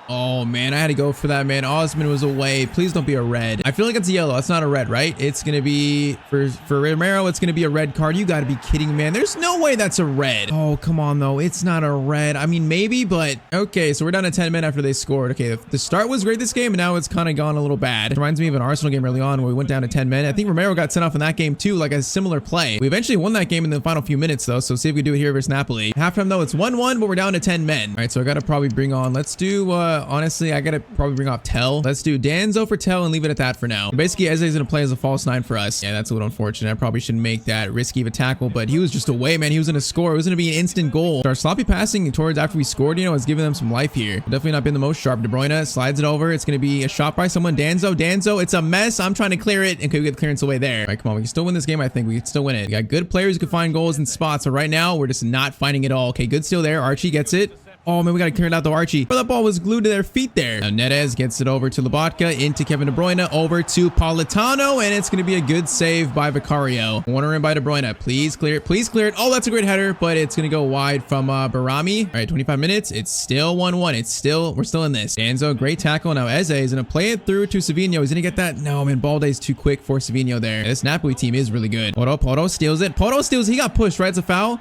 Oh man, I had to go for that, man. Osman was away. Please don't be a red. I feel like it's a yellow. It's not a red, right? It's gonna be for Romero. It's gonna be a red card. You gotta be kidding me, man. There's no way that's a red. Oh, come on though. It's not a red. I mean, maybe, but okay. So we're down to 10 men after they scored. Okay, the start was great this game, and now it's kind of gone a little bad. It reminds me of an Arsenal game early on where we went down to 10 men. I think Romero got sent off in that game too, like a similar play. We eventually won that game in the final few minutes though. So see if we do it here versus Napoli. Halftime though, it's 1-1, but we're down to 10 men. All right, so I gotta probably bring on. Let's do. Honestly, I gotta probably bring off Tell. Let's do Danzo for Tell and leave it at that for now. Basically, Eze's gonna play as a false 9 for us. Yeah, that's a little unfortunate. I probably shouldn't make that risky of a tackle, but he was just away, man. He was gonna score. It was gonna be an instant goal. Our sloppy passing towards after we scored, you know, has given them some life here. Definitely not been the most sharp. De Bruyne slides it over. It's gonna be a shot by someone. Danzo, it's a mess. I'm trying to clear it, and we get the clearance away there. All right, come on, we can still win this game. I think we can still win it. We got good players who can find goals and spots, but right now we're just not finding it all. Okay, good steal there. Archie gets it. Oh man, we gotta clear it out to Archie. But that ball was glued to their feet there. Now Neres gets it over to Lobotka, into Kevin De Bruyne, over to Politano, and it's gonna be a good save by Vicario. Corner in by De Bruyne. Please clear it. Please clear it. Oh, that's a great header, but it's gonna go wide from Barami. All right, 25 minutes. It's still 1-1. We're still in this. Danzo, great tackle. Now Eze is gonna play it through to Savinho. He's gonna get that. No, man, Balday's too quick for Savinho there. This Napoli team is really good. Poto steals it. Poto steals. He got pushed, right? It's a foul.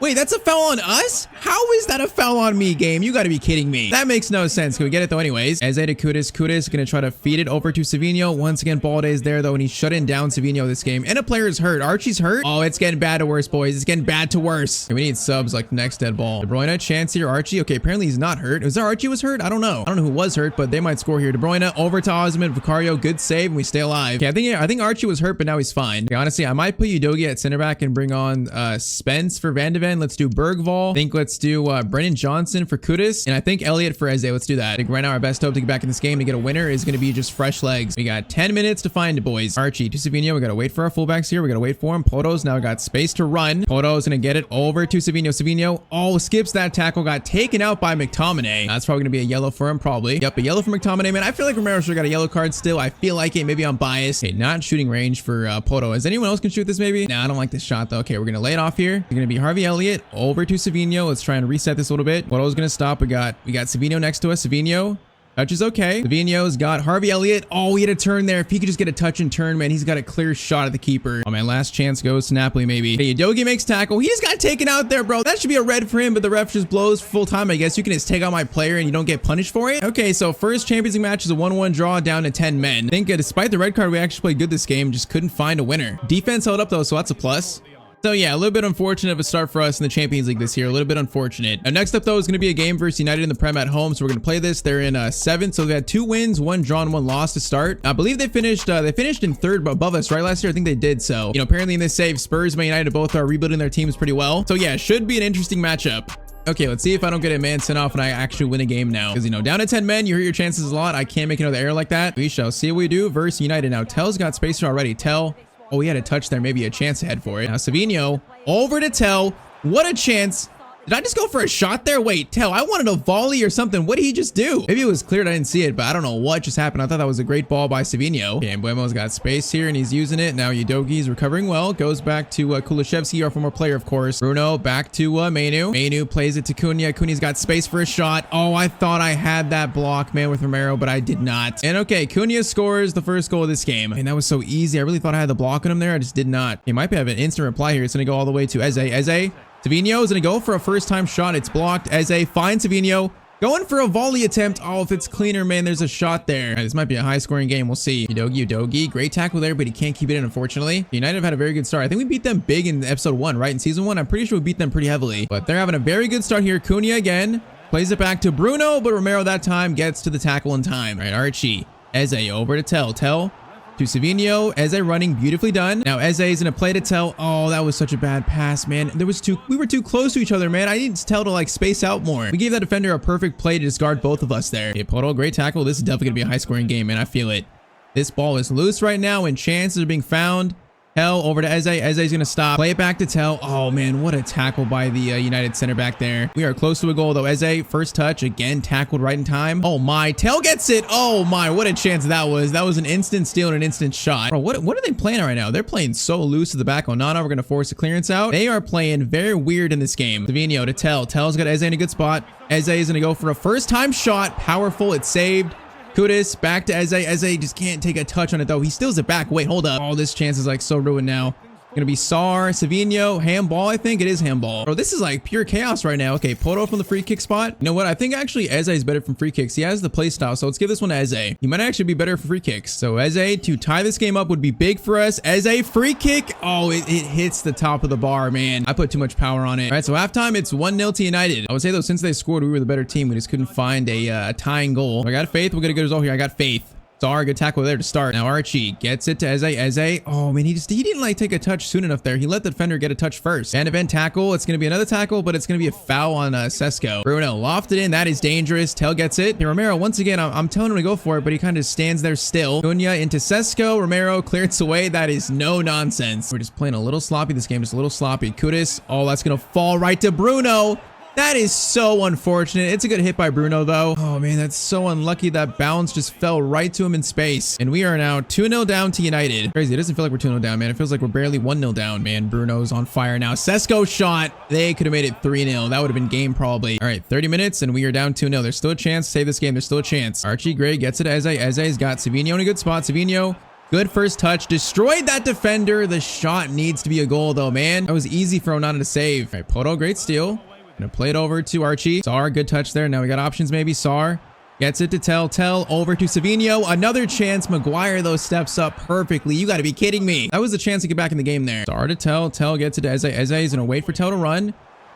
Wait, that's a foul on us? How is that a foul on me, game? You gotta be kidding me. That makes no sense. Can we get it though anyways? Eze to Kudus. Kudus gonna try to feed it over to Savinho. Once again, Balday's there though, and he's shutting down Savinho this game. And a player is hurt. Archie's hurt. Oh, it's getting bad to worse, boys. It's getting bad to worse. Okay, we need subs like next dead ball. De Bruyne, chance here. Archie. Okay, apparently he's not hurt. Was there Archie was hurt? I don't know. I don't know who was hurt, but they might score here. De Bruyne over to Osman. Vicario, good save, and we stay alive. Okay, I think Archie was hurt, but now he's fine. Okay, honestly, I might put Udogi at center back and bring on Spence for Van de Ven. Let's do Bergvall. I think let's do Brennan Johnson for Kudus, and I think Elliott for Eze. Let's do that. I think right now our best hope to get back in this game to get a winner is going to be just fresh legs. We got 10 minutes to find it, boys. Archie to Savinho. We got to wait for our fullbacks here. We got to wait for him. Poto's now got space to run. Poto's going to get it over to Savinho. Savinho, oh, skips that tackle. Got taken out by McTominay. That's probably going to be a yellow for him, probably. Yep, a yellow for McTominay, man. I feel like Romero should have got a yellow card still. I feel like it. Maybe I'm biased. Okay, not shooting range for Poto. Is anyone else can shoot this maybe? Nah, I don't like this shot though. Okay, we're going to lay it off here. We're going to be Harvey Elliott over to Savinho. Let's try and reset this a little bit. Poto's going to stop. We got Savinho next to us. Savinho. Touch is okay. Savinho's got Harvey Elliott. Oh, he had a turn there. If he could just get a touch and turn, man, he's got a clear shot at the keeper. Oh, man, last chance goes to Napoli, maybe. Okay, Udogi makes tackle. He just got taken out there, bro. That should be a red for him, but the ref just blows full time. I guess you can just take out my player and you don't get punished for it. Okay, so first Champions League match is a 1-1 draw down to 10 men. I think despite the red card, we actually played good this game. Just couldn't find a winner. Defense held up, though, so that's a plus. So yeah, a little bit unfortunate of a start for us in the Champions League this year. A little bit unfortunate. Now, next up though is going to be a game versus United in the Prem at home. So we're going to play this. They're in 7th. So they had 2 wins, 1 draw, and 1 loss to start. I believe they finished in 3rd above us right last year. I think they did. So, you know, apparently in this save, Spurs, Man United both are rebuilding their teams pretty well. So yeah, should be an interesting matchup. Okay, let's see if I don't get a man sent off and I actually win a game now. Because, you know, down to 10 men, you hurt your chances a lot. I can't make another error like that. We shall see what we do versus United. Now, Tell's got space already. Tell. Oh, he had a touch there. Maybe a chance to head for it. Now, Savinho over to Tell. What a chance. Did I just go for a shot there? Wait, Tell, I wanted a volley or something. What did he just do? Maybe it was cleared. I didn't see it, but I don't know what just happened. I thought that was a great ball by Savinho. Okay, and Buemo's got space here, and he's using it. Now Udogi's recovering well. Goes back to Kulishevsky, our former player, of course. Bruno back to Mainu. Mainu plays it to Cunha. Cunha's got space for a shot. Oh, I thought I had that block, man, with Romero, but I did not. And okay, Cunha scores the first goal of this game. And that was so easy. I really thought I had the block on him there. I just did not. He might have an instant reply here. It's going to go all the way to Eze. Eze. Savinho is going to go for a first-time shot. It's blocked. Eze finds Savinho. Going for a volley attempt. Oh, if it's cleaner, man, there's a shot there. All right, this might be a high-scoring game. We'll see. Udogi. Great tackle there, but he can't keep it in, unfortunately. United have had a very good start. I think we beat them big in episode 1, right? In season 1, I'm pretty sure we beat them pretty heavily. But they're having a very good start here. Cunha again. Plays it back to Bruno, but Romero that time gets to the tackle in time. All right, Archie. Eze over to Tell. Tell to Savinho. Eze running, beautifully done. Now Eze is gonna play to Tell. Oh, that was such a bad pass, man. We were too close to each other, man. I need Tell to like space out more. We gave that defender a perfect play to discard both of us there. Okay, Poto, great tackle. This is definitely gonna be a high scoring game, man. I feel it. This ball is loose right now and chances are being found. Tell over to Eze. Eze's gonna stop. Play it back to Tell. Oh man, what a tackle by the United center back there. We are close to a goal though. Eze, first touch, again, tackled right in time. Oh my, Tell gets it. Oh my, what a chance that was. That was an instant steal and an instant shot. Bro, what are they playing right now? They're playing so loose at the back. Onana, we're gonna force a clearance out. They are playing very weird in this game. Savino to Tell. Tell's got Eze in a good spot. Eze is gonna go for a first time shot. Powerful, it's saved. Kudus back to Eze. Eze just can't take a touch on it though. He steals it back. Wait, hold up. Oh, this chance is like so ruined now. Gonna be Sar, Savino, handball. I think it is handball. Bro, this is like pure chaos right now. Okay, Poto from the free kick spot. You know what? I think actually Eze is better from free kicks. He has the play style, so let's give this one to Eze. He might actually be better for free kicks. So Eze to tie this game up would be big for us. Eze free kick. Oh, it hits the top of the bar, man. I put too much power on it. All right, so halftime, it's 1-0 to United. I would say though, since they scored, we were the better team. We just couldn't find a tying goal. I got faith. We'll get a good result here. I got faith. Sar, good tackle there to start. Now Archie gets it to Eze. Eze, oh man, he didn't like take a touch soon enough there. He let the defender get a touch first. Van de Ven tackle. It's going to be another tackle, but it's going to be a foul on Sesko. Bruno lofted in. That is dangerous. Tell gets it. Hey, Romero, once again, I'm telling him to go for it, but he kind of stands there still. Cunha into Sesko. Romero clearance away. That is no nonsense. We're just playing a little sloppy this game. Just a little sloppy. Kudus. Oh, that's going to fall right to Bruno. That is so unfortunate. It's a good hit by Bruno, though. Oh, man, that's so unlucky. That bounce just fell right to him in space. And we are now 2-0 down to United. Crazy. It doesn't feel like we're 2-0 down, man. It feels like we're barely 1-0 down. Man, Bruno's on fire now. Sesko shot. They could have made it 3-0. That would have been game probably. All right, 30 minutes, and we are down 2-0. There's still a chance to save this game. There's still a chance. Archie Gray gets it to Eze. Eze's got Savino in a good spot. Savino, good first touch. Destroyed that defender. The shot needs to be a goal, though, man. That was easy for Onana to save. All right, Poto, great steal. Gonna play it over to Archie. Sar, good touch there. Now we got options maybe. Sar gets it to Tell. Tell over to Savino. Another chance. Maguire, though, steps up perfectly. You got to be kidding me. That was a chance to get back in the game there. Sar to Tell. Tell gets it to Eze. Eze is gonna wait for Tell to run.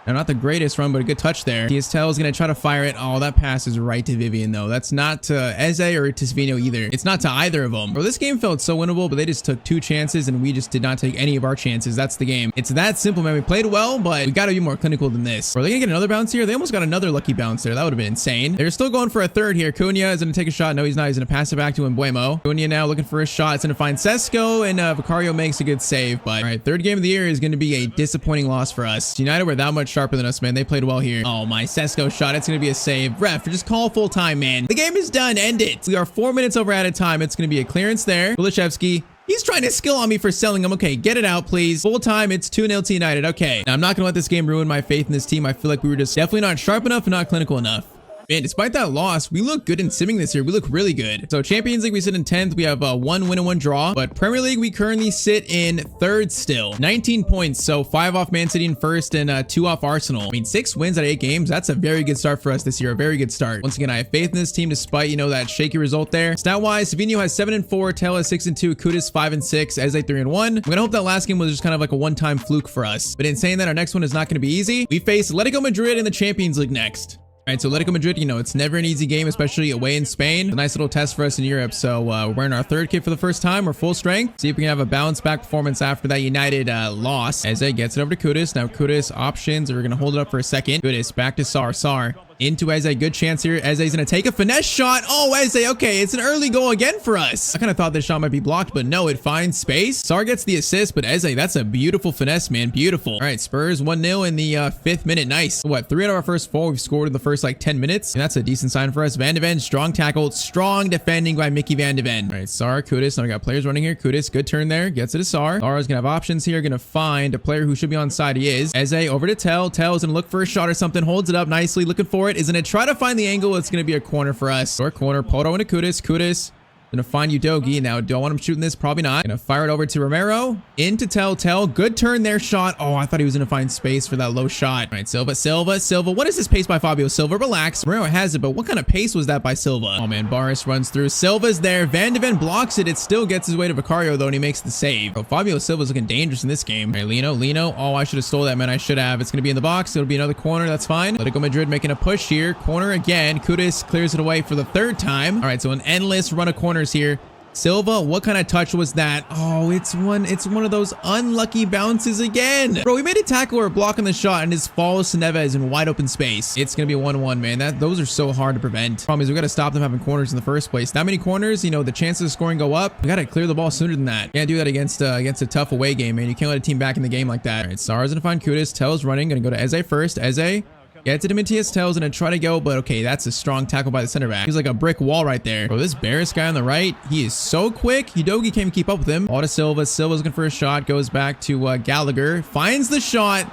Now, not the greatest run, but a good touch there. Tell is going to try to fire it. Oh, that pass is right to Vivian, though. That's not to Eze or to Savino either. It's not to either of them. Bro, this game felt so winnable, but they just took 2 chances, and we just did not take any of our chances. That's the game. It's that simple, man. We played well, but we got to be more clinical than this. Are they going to get another bounce here? They almost got another lucky bounce there. That would have been insane. They're still going for a third here. Cunha is going to take a shot. No, he's not. He's going to pass it back to Mbuemo. Cunha now looking for a shot. It's going to find Sesko, and Vicario makes a good save. But, all right, third game of the year is going to be a disappointing loss for us. United were that much sharper than us, man. They played well here. Oh my, Sesko shot. It's going to be a save. Ref, just call full time, man. The game is done. End it. We are 4 minutes over added time. It's going to be a clearance there. Kulishevsky. He's trying to skill on me for selling him. Okay, get it out, please. Full time, it's 2-0 to United. Okay, now I'm not going to let this game ruin my faith in this team. I feel like we were just definitely not sharp enough and not clinical enough. Man, despite that loss, we look good in simming this year. We look really good. So Champions League, we sit in 10th. We have 1 win and 1 draw. But Premier League, we currently sit in 3rd still. 19 points. So 5 off Man City in 1st and 2 off Arsenal. I mean, 6 wins out of 8 games. That's a very good start for us this year. A very good start. Once again, I have faith in this team despite, you know, that shaky result there. Stat-wise, Savino has 7-4. Tell has 6-2. Kudus 5-6. Eze 3-1. I'm going to hope that last game was just kind of like a one-time fluke for us. But in saying that, our next one is not going to be easy. We face Atletico Madrid in the Champions League next. All right, so Atletico Madrid, you know, it's never an easy game, especially away in Spain. A nice little test for us in Europe. So we're wearing our 3rd kit for the first time. We're full strength. See if we can have a bounce back performance after that United loss. Eze gets it over to Kudus. Now Kudus options. We're going to hold it up for a second. Kudus back to Sar. Sar into Eze. Good chance here. Eze's going to take a finesse shot. Oh, Eze. Okay, it's an early goal again for us. I kind of thought this shot might be blocked, but no, it finds space. Sar gets the assist, but Eze, that's a beautiful finesse, man. Beautiful. All right, Spurs 1-0 in the 5th minute. Nice. What, 3 out of our first 4 we've scored in the first like 10 minutes. And that's a decent sign for us. Van de Ven, strong tackle, strong defending by Mickey Van de Ven. All right, Sar, Kudus. Now we got players running here. Kudus, good turn there. Gets it to Sar. Sar's going to have options here. Going to find a player who should be on side. He is. Eze over to Tell. Tell's going to look for a shot or something. Holds it up nicely. Looking for it. Is going to try to find the angle. It's going to be a corner for us. Or corner. Poto into Kudus. Kudus gonna find Udogi. Now, do I want him shooting this? Probably not. Gonna fire it over to Romero. Into Tell. Good turn there. Shot. Oh, I thought he was gonna find space for that low shot. All right, Silva. What is this pace by Fabio Silva? Relax. Romero has it, but what kind of pace was that by Silva? Oh man, Barris runs through. Silva's there. Van de Ven blocks it. It still gets his way to Vicario though, and he makes the save. Bro, Fabio Silva's looking dangerous in this game. All right, Lino. Oh, I should have stole that, man. I should have. It's gonna be in the box. It'll be another corner. That's fine. Atletico Madrid making a push here. Corner again. Kudus clears it away for the 3rd time. All right, so an endless run of corners here. Silva, what kind of touch was that? Oh, it's one of those unlucky bounces again. Bro, we made a tackle or block on the shot and just falls to Neves in wide open space. It's gonna be a 1-1, man. Those are so hard to prevent. Problem is we gotta stop them having corners in the first place. That many corners, you know, the chances of scoring go up. We gotta clear the ball sooner than that. Can't do that against a tough away game, man. You can't let a team back in the game like that. All right, Sar's gonna find Kudus. Tell's running, gonna go to Eze first. Eze. Get to Demetrius Tell's gonna try to go, but okay, that's a strong tackle by the center back. He's like a brick wall right there. Bro, this Barris guy on the right, he is so quick. Udogie can't even keep up with him. Ball to Silva. Silva's looking for a shot. Goes back to Gallagher. Finds the shot.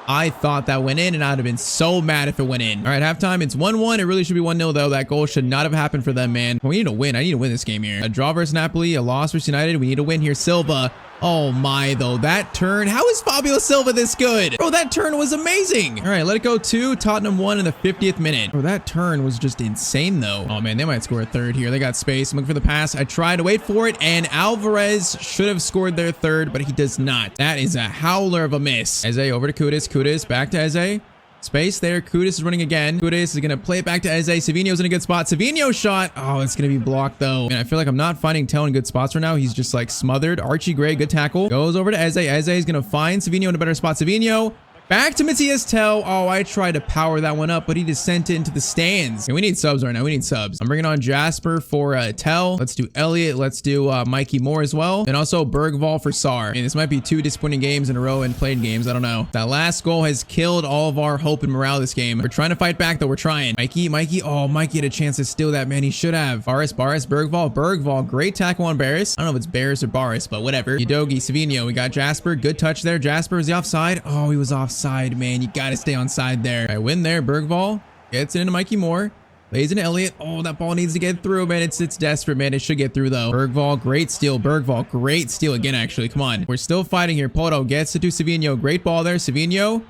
I thought that went in, and I'd have been so mad if it went in. All right, halftime. It's 1-1. It really should be 1-0, though. That goal should not have happened for them, man. We need to win. I need to win this game here. A draw versus Napoli, a loss versus United. We need to win here. Silva. Oh my, though. That turn. How is Fabio Silva this good? Bro, that turn was amazing. All right, let it go 2. Tottenham 1 in the 50th minute. Bro, that turn was just insane, though. Oh, man, they might score a third here. They got space. I'm looking for the pass. I tried to wait for it, and Alvarez should have scored their third, but he does not. That is a howler of a miss. Eze over to Kudus. Kudus back to Eze. Space there. Kudus is running again. Kudus is going to play it back to Eze. Savinho's in a good spot. Savinho shot. Oh, it's going to be blocked, though. And I feel like I'm not finding Tell in good spots right now. He's just like smothered. Archie Gray, good tackle. Goes over to Eze. Eze is going to find Savinho in a better spot. Savinho. Back to Matthias Tell. Oh, I tried to power that one up, but he just sent it into the stands. Okay, we need subs right now. We need subs. I'm bringing on Jasper for Tell. Let's do Elliott. Let's do Mikey Moore as well. And also Bergvall for Sar. And this might be 2 disappointing games in a row in played games. I don't know. That last goal has killed all of our hope and morale this game. We're trying to fight back, though. We're trying. Mikey. Oh, Mikey had a chance to steal that, man. He should have. Barris, Bergvall. Great tackle on Barris. I don't know if it's Barris or Barris, but whatever. Udogie, Savinho. We got Jasper. Good touch there. Jasper, is he offside? Oh, he was offside. Man, you gotta stay on side there. All right, win there. Bergvall gets it into Mikey Moore. Lays into Elliott. Oh, that ball needs to get through, man. It's desperate, man. It should get through, though. Bergvall, great steal. Bergvall, great steal again, actually. Come on. We're still fighting here. Poto gets it to Savinho. Great ball there. Savinho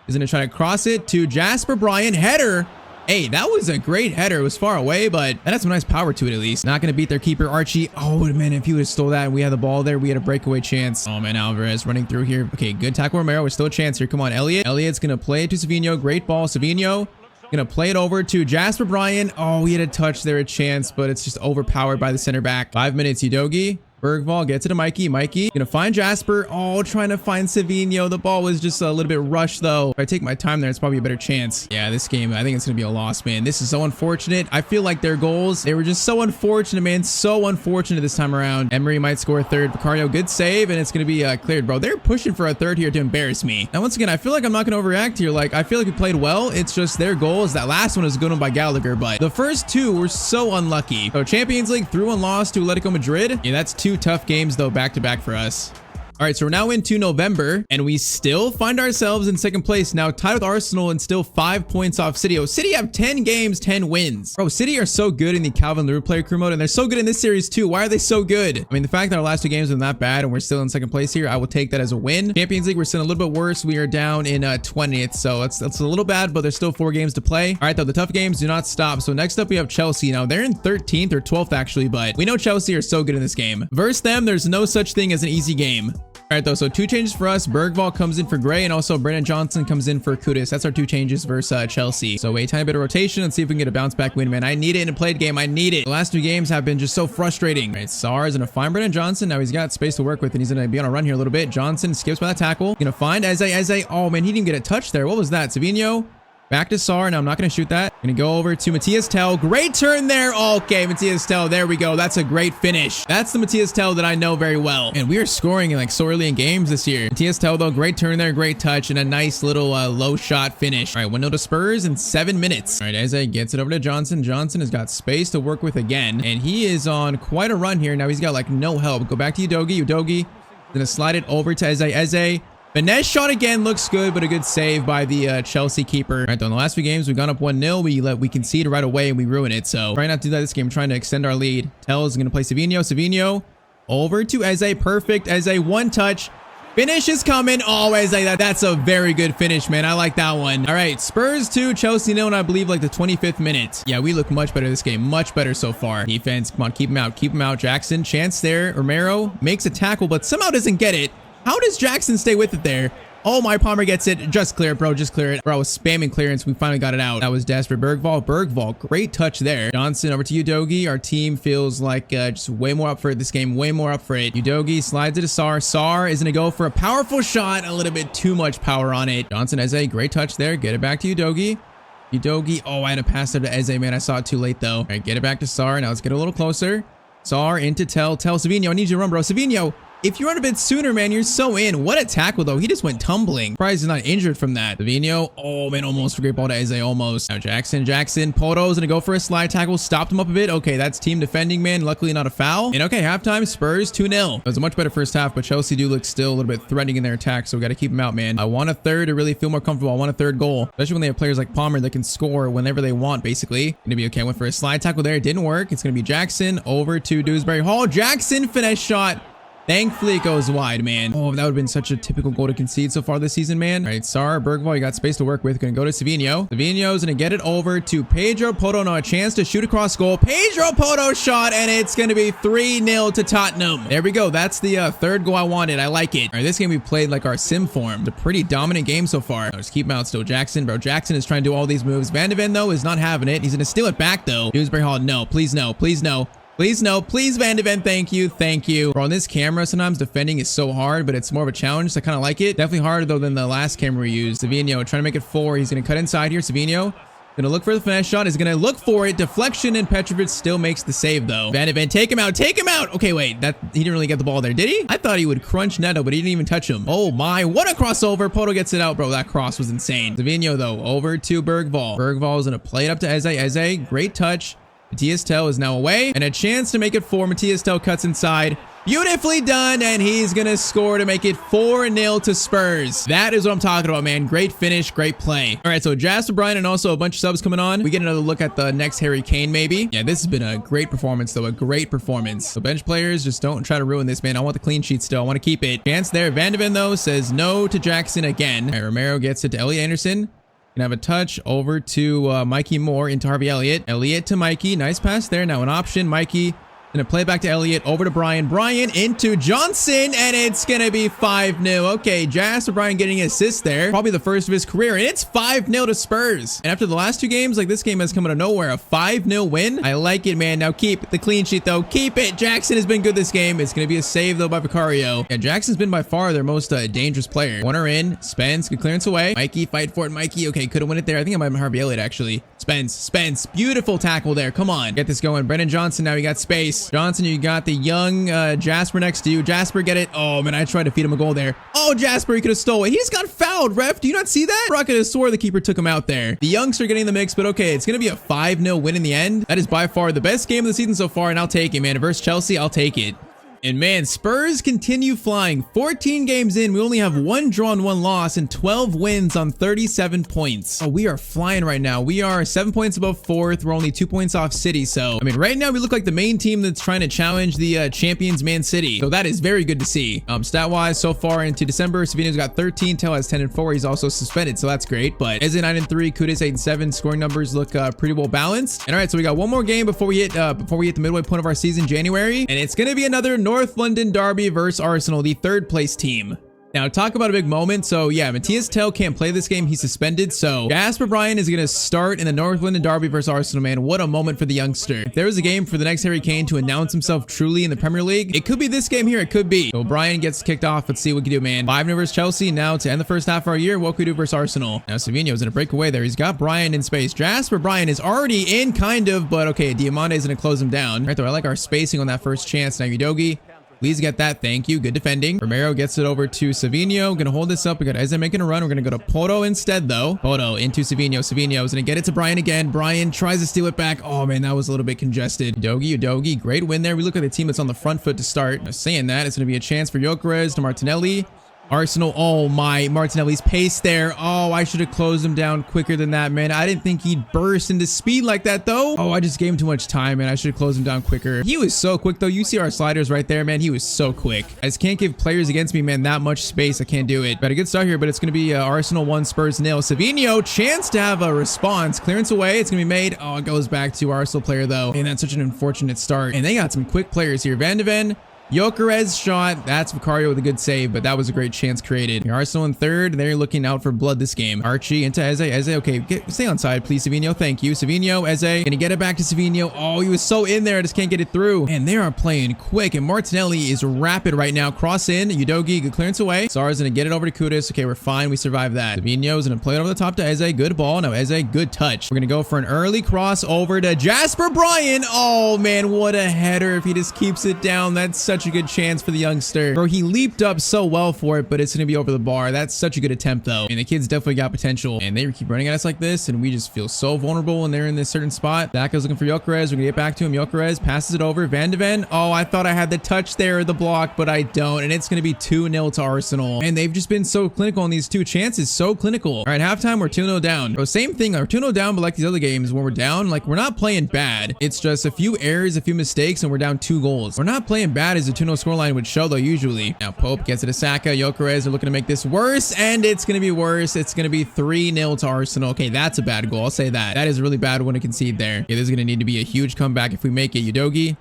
is going to try to cross it to Jasper Bryant. Header. Hey, that was a great header. It was far away, but that had some nice power to it, at least. Not going to beat their keeper, Archie. Oh, man, if he would have stole that and we had the ball there, we had a breakaway chance. Oh, man, Alvarez running through here. Okay, good tackle, Romero. We're still a chance here. Come on, Elliott. Elliott's going to play it to Savinho. Great ball, Savinho. Going to play it over to Jasper Bryant. Oh, he had a touch there, a chance, but it's just overpowered by the center back. 5 minutes, Udogie. Bergvall gets it to Mikey. Gonna find Jasper. Oh, trying to find Savinho. The ball was just a little bit rushed, though. If I take my time there, it's probably a better chance. Yeah, this game, I think it's gonna be a loss, man. This is so unfortunate. I feel like their goals, they were just so unfortunate, man. So unfortunate this time around. Emery might score a third. Vicario, good save, and it's gonna be cleared, bro. They're pushing for a third here to embarrass me. Now, once again, I feel like I'm not gonna overreact here. Like, I feel like we played well. It's just their goals. That last one was a good one by Gallagher, but the first 2 were so unlucky. So, Champions League through and lost to Atletico Madrid. Yeah, that's 2 tough games, though, back to back for us. All right, so we're now into November, and we still find ourselves in second place, now tied with Arsenal and still 5 points off City. Oh, City have 10 games, 10 wins. Bro, City are so good in the Calvin Lewis player crew mode, and they're so good in this series too. Why are they so good? I mean, the fact that our last 2 games are not bad, and we're still in second place here, I will take that as a win. Champions League, we're still a little bit worse. We are down in 20th, so that's a little bad, but there's still 4 games to play. All right, though, the tough games do not stop. So next up, we have Chelsea. Now, they're in 13th or 12th, actually, but we know Chelsea are so good in this game. Versus them, there's no such thing as an easy game. All right, though, so 2 changes for us. Bergvall comes in for Gray, and also Brennan Johnson comes in for Kudus. That's our 2 changes versus Chelsea. So a tiny bit of rotation. Let's see if we can get a bounce back win, man. I need it in a played game. I need it. The last 2 games have been just so frustrating. All right, Sar is going to find Brennan Johnson. Now he's got space to work with, and he's going to be on a run here a little bit. Johnson skips by that tackle. Going to find Eze. Oh, man, he didn't get a touch there. What was that? Savinho. Back to Sar. Now I'm not going to shoot that. Going to go over to Matthias Tell. Great turn there. Okay, Matthias Tell. There we go. That's a great finish. That's the Matthias Tell that I know very well. And we are scoring like so early in games this year. Matthias Tell, though, great turn there. Great touch and a nice little low shot finish. All right, 1-0 to Spurs in 7 minutes. All right, Eze gets it over to Johnson. Johnson has got space to work with again. And he is on quite a run here. Now he's got like no help. Go back to Udogie. Udogie going to slide it over to Eze. Eze. Finesse shot again, looks good, but a good save by the Chelsea keeper. All right, though, in the last 2 games, we've gone up 1-0. We concede right away and we ruin it. So try not to do that this game. Trying to extend our lead. Tell is going to play Savinho. Savinho over to Eze. Perfect. Eze, 1 touch. Finish is coming. Oh, Eze, that's a very good finish, man. I like that one. All right, Spurs 2, Chelsea 0, and I believe like the 25th minute. Yeah, we look much better this game. Much better so far. Defense, come on, keep him out. Keep him out. Jackson, chance there. Romero makes a tackle, but somehow doesn't get it. How does Jackson stay with it there? Oh, my Palmer gets it. Just clear it, bro. Just clear it. Bro, I was spamming clearance. We finally got it out. That was desperate. Bergvall. Bergvall. Great touch there. Johnson over to Udogi. Our team feels like just way more up for it this game. Way more up for it. Udogi slides it to Sar. Sar is going to go for a powerful shot. A little bit too much power on it. Johnson, Eze. Great touch there. Get it back to Udogi. Udogi. Oh, I had to pass it to Eze, man. I saw it too late, though. All right, get it back to Sar. Now let's get a little closer. Sar into Tell Savinho. I need you to run, bro. Savinho. If you run a bit sooner, man, you're so in. What a tackle, though. He just went tumbling. Surprised he's not injured from that. Savinho. Oh, man, almost a great ball to Eze. Almost. Now Jackson. Poto's going to go for a slide tackle. Stopped him up a bit. Okay, that's team defending, man. Luckily, not a foul. And okay, halftime, Spurs 2-0. It was a much better first half, but Chelsea do look still a little bit threatening in their attack, so we got to keep them out, man. I want a third to really feel more comfortable. I want a third goal, especially when they have players like Palmer that can score whenever they want, basically. Going to be okay. Went for a slide tackle there. It didn't work. It's going to be Jackson over to Dewsbury Hall. Jackson, finesse shot. Thankfully, it goes wide, man. Oh, that would have been such a typical goal to concede so far this season, man. All right, Sar, Bergvall, you got space to work with. Gonna go to Savinho. Savinho's gonna get it over to Pedro Poto. Now a chance to shoot across goal. Pedro Poto shot, and it's gonna be 3-0 to Tottenham. There we go. That's the third goal I wanted. I like it. All right, this game we played like our sim form. It's a pretty dominant game so far. Let's keep him out still. Jackson, bro. Jackson is trying to do all these moves. Van de Ven, though, is not having it. He's gonna steal it back, though. Dewsbury Hall, no. Please, no. Please, no. Please, no. Please, Van de Ven. Thank you. Thank you. Bro, on this camera, sometimes defending is so hard, but it's more of a challenge, so I kind of like it. Definitely harder, though, than the last camera we used. Savinho trying to make it 4. He's going to cut inside here. Savinho going to look for the finesse shot. He's going to look for it. Deflection, and Petrovic still makes the save, though. Van de Ven, take him out. Take him out. Okay, wait. He didn't really get the ball there, did he? I thought he would crunch Neto, but he didn't even touch him. Oh, my. What a crossover. Poto gets it out, bro. That cross was insane. Savinho, though, over to Bergvall. Bergvall is going to play it up to Eze. Eze, great touch. Matthias Tell is now away, and a chance to make it 4. Matthias Tell cuts inside. Beautifully done, and he's gonna score to make it 4-0 to Spurs. That is what I'm talking about, man. Great finish, great play. All right, so Jasper Bryan and also a bunch of subs coming on. We get another look at the next Harry Kane, maybe. Yeah, this has been a great performance, though. A great performance. So bench players, just don't try to ruin this, man. I want the clean sheet still. I want to keep it. Chance there. Van de Ven, though, says no to Jackson again. All right, Romero gets it to Elliot Anderson. Gonna have a touch over to Mikey Moore into Harvey Elliott. Elliott to Mikey. Nice pass there. Now an option. Mikey gonna play back to Elliott. Over to Brian. Brian into Johnson. And it's gonna be 5-0. Okay, Jasper Bryan getting an assist there. Probably the first of his career. And it's 5-0 to Spurs. And after the last 2 games, like this game has come out of nowhere. A 5-0 win. I like it, man. Now keep the clean sheet, though. Keep it. Jackson has been good this game. It's gonna be a save, though, by Vicario. Yeah, Jackson's been by far their most dangerous player. Corner in. Spence. Good clearance away. Mikey, fight for it, Mikey. Okay, could have won it there. I think I might have been Harvey Elliott, actually. Spence. Beautiful tackle there. Come on. Get this going. Brendan Johnson, now you got space. Johnson, you got the young Jasper next to you. Jasper, get it. Oh, man, I tried to feed him a goal there. Oh, Jasper, he could have stole it. He just got fouled, ref. Do you not see that? Brock could have swore the keeper took him out there. The youngster getting the mix, but okay, it's going to be a 5-0 win in the end. That is by far the best game of the season so far, and I'll take it, man. Versus Chelsea, I'll take it. And man, Spurs continue flying. 14 games in, we only have 1 draw and 1 loss and 12 wins on 37 points. Oh, we are flying right now. We are 7 points above 4th. We're only 2 points off City. So, I mean, right now we look like the main team that's trying to challenge the champions Man City. So that is very good to see. Stat-wise, so far into December, Savino's got 13. Tell has 10-4. He's also suspended, so that's great. But Eze 9-3, Kudus 8-7. Scoring numbers look pretty well balanced. And all right, so we got one more game before we hit the midway point of our season, January, and it's gonna be another North London derby versus Arsenal, the 3rd place team. Now, talk about a big moment. So, yeah, Matthias Tell can't play this game. He's suspended. So, Jasper Bryan is going to start in the North London derby versus Arsenal, man. What a moment for the youngster. If there was a game for the next Harry Kane to announce himself truly in the Premier League, it could be this game here. It could be. So, Bryan gets kicked off. Let's see what we can do, man. 5-0 versus Chelsea. Now, to end the first half of our year, what can we do versus Arsenal? Now, Savinho's going to break away there. He's got Bryan in space. Jasper Bryan is already in, kind of, but okay, Diamande is going to close him down. Right, though, I like our spacing on that first chance. Now, Udogi. Please get that. Thank you. Good defending. Romero gets it over to Savinho. Gonna hold this up. We got Eze making a run. We're gonna go to Poto instead, though. Poto into Savinho. Savinho is gonna get it to Bryan again. Bryan tries to steal it back. Oh, man, that was a little bit congested. Udogi. Great win there. We look at the team that's on the front foot to start. Now, saying that, it's gonna be a chance for Gyökeres to Martinelli. Arsenal, oh my, Martinelli's pace there. Oh, I should have closed him down quicker than that, man. I didn't think he'd burst into speed like that, though. Oh, I just gave him too much time, man. I should have closed him down quicker. He was so quick, though. You see our sliders right there, man. He was so quick. I just can't give players against me, man, that much space. I can't do it. Got a good start here, but it's going to be Arsenal 1, Spurs 0. Savinho, chance to have a response. Clearance away. It's going to be made. Oh, it goes back to Arsenal player, though. And that's such an unfortunate start. And they got some quick players here. Van de Ven. Gyökeres shot. That's Vicario with a good save, but that was a great chance created. Arsenal in third. They're looking out for blood this game. Archie into Eze. Eze, okay, stay on side, please, Savinho. Thank you. Savinho, Eze. Gonna get it back to Savinho. Oh, he was so in there. I just can't get it through. And they are playing quick, and Martinelli is rapid right now. Cross in. Udogie, good clearance away. Sar's gonna get it over to Kudus. Okay, we're fine. We survived that. Savinho's gonna play it over the top to Eze. Good ball. Now Eze, good touch. We're gonna go for an early cross over to Jasper Bryan. Oh, man, what a header. If he just keeps it down, that's such a good chance for the youngster. Bro, he leaped up so well for it, but it's gonna be over the bar. That's such a good attempt, though. And the kid's definitely got potential. And they keep running at us like this, and we just feel so vulnerable when they're in this certain spot. Dako's looking for Gyökeres. We're gonna get back to him. Gyökeres passes it over. Van de Ven. Oh, I thought I had the touch there, the block, but I don't. And it's gonna be 2-0 to Arsenal. And they've just been so clinical on these two chances. So clinical. All right, halftime, we're 2-0 down. Bro, same thing. We're 2-0 down, but like these other games, when we're down, like, we're not playing bad. It's just a few errors, a few mistakes, and we're down 2 goals. We're not playing bad as a 2-0 scoreline would show, though, usually. Now, Pope gets it to Saka. Gyökeres are looking to make this worse, and it's going to be worse. It's going to be 3-0 to Arsenal. Okay, that's a bad goal. I'll say that. That is a really bad one to concede there. Okay, this is going to need to be a huge comeback if we make it. Udogie.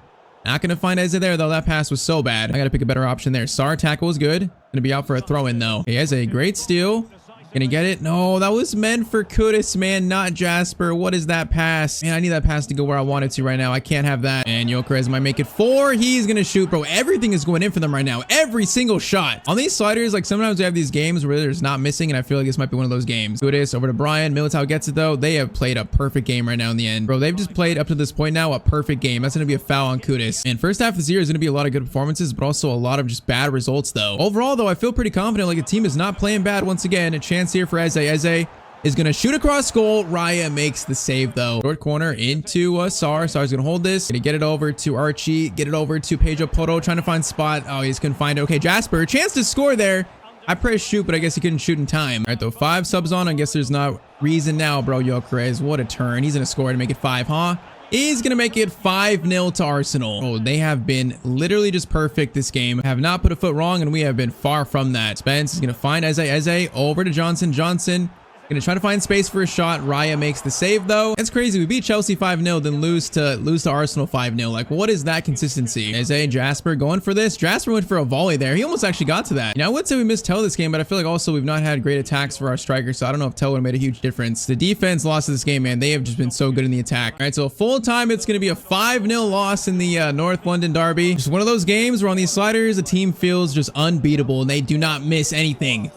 Not going to find Eze there, though. That pass was so bad. I got to pick a better option there. Sar tackle was good. Going to be out for a throw-in, though. Okay, Eze, great steal. Gonna get it? No, that was meant for Kudus, man, not Jasper. What is that pass? Man, I need that pass to go where I want it to right now. I can't have that. And Gyökeres might make it 4. He's gonna shoot, bro. Everything is going in for them right now. Every single shot. On these sliders, like, sometimes we have these games where there's not missing, and I feel like this might be one of those games. Kudus over to Bryan. Militao gets it, though. They have played a perfect game right now in the end. Bro, they've just played up to this point now a perfect game. That's gonna be a foul on Kudus. And first half of this year is gonna be a lot of good performances, but also a lot of just bad results, though. Overall, though, I feel pretty confident. Like, the team is not playing bad once again. A chance here for Eze. Eze is going to shoot across goal. Raya makes the save, though. Short corner into Sar. Sar's going to hold this. Going to get it over to Archie. Get it over to Pedro Porro. Trying to find spot. Oh, he just couldn't find it. Okay, Jasper. Chance to score there. I pressed shoot, but I guess he couldn't shoot in time. All right, though. 5 subs on. I guess there's not reason now, bro. Gyökeres. What a turn. He's going to score to make it 5, huh? He's going to make it 5-0 to Arsenal. Oh, they have been literally just perfect this game. Have not put a foot wrong, and we have been far from that. Spence is going to find Eze. Eze over to Johnson. Johnson gonna try to find space for a shot. Raya makes the save, though. That's crazy. We beat Chelsea 5-0, then lose to Arsenal 5-0. Like, what is that consistency? Eze, Jasper going for this. Jasper went for a volley there. He almost actually got to that. Now, I would say we missed Tell this game, but I feel like also we've not had great attacks for our strikers, so I don't know if Tell would have made a huge difference. The defense lost this game, man. They have just been so good in the attack. All right, so full time, it's gonna be a 5-0 loss in the North London derby. Just one of those games where on these sliders, the team feels just unbeatable, and they do not miss anything.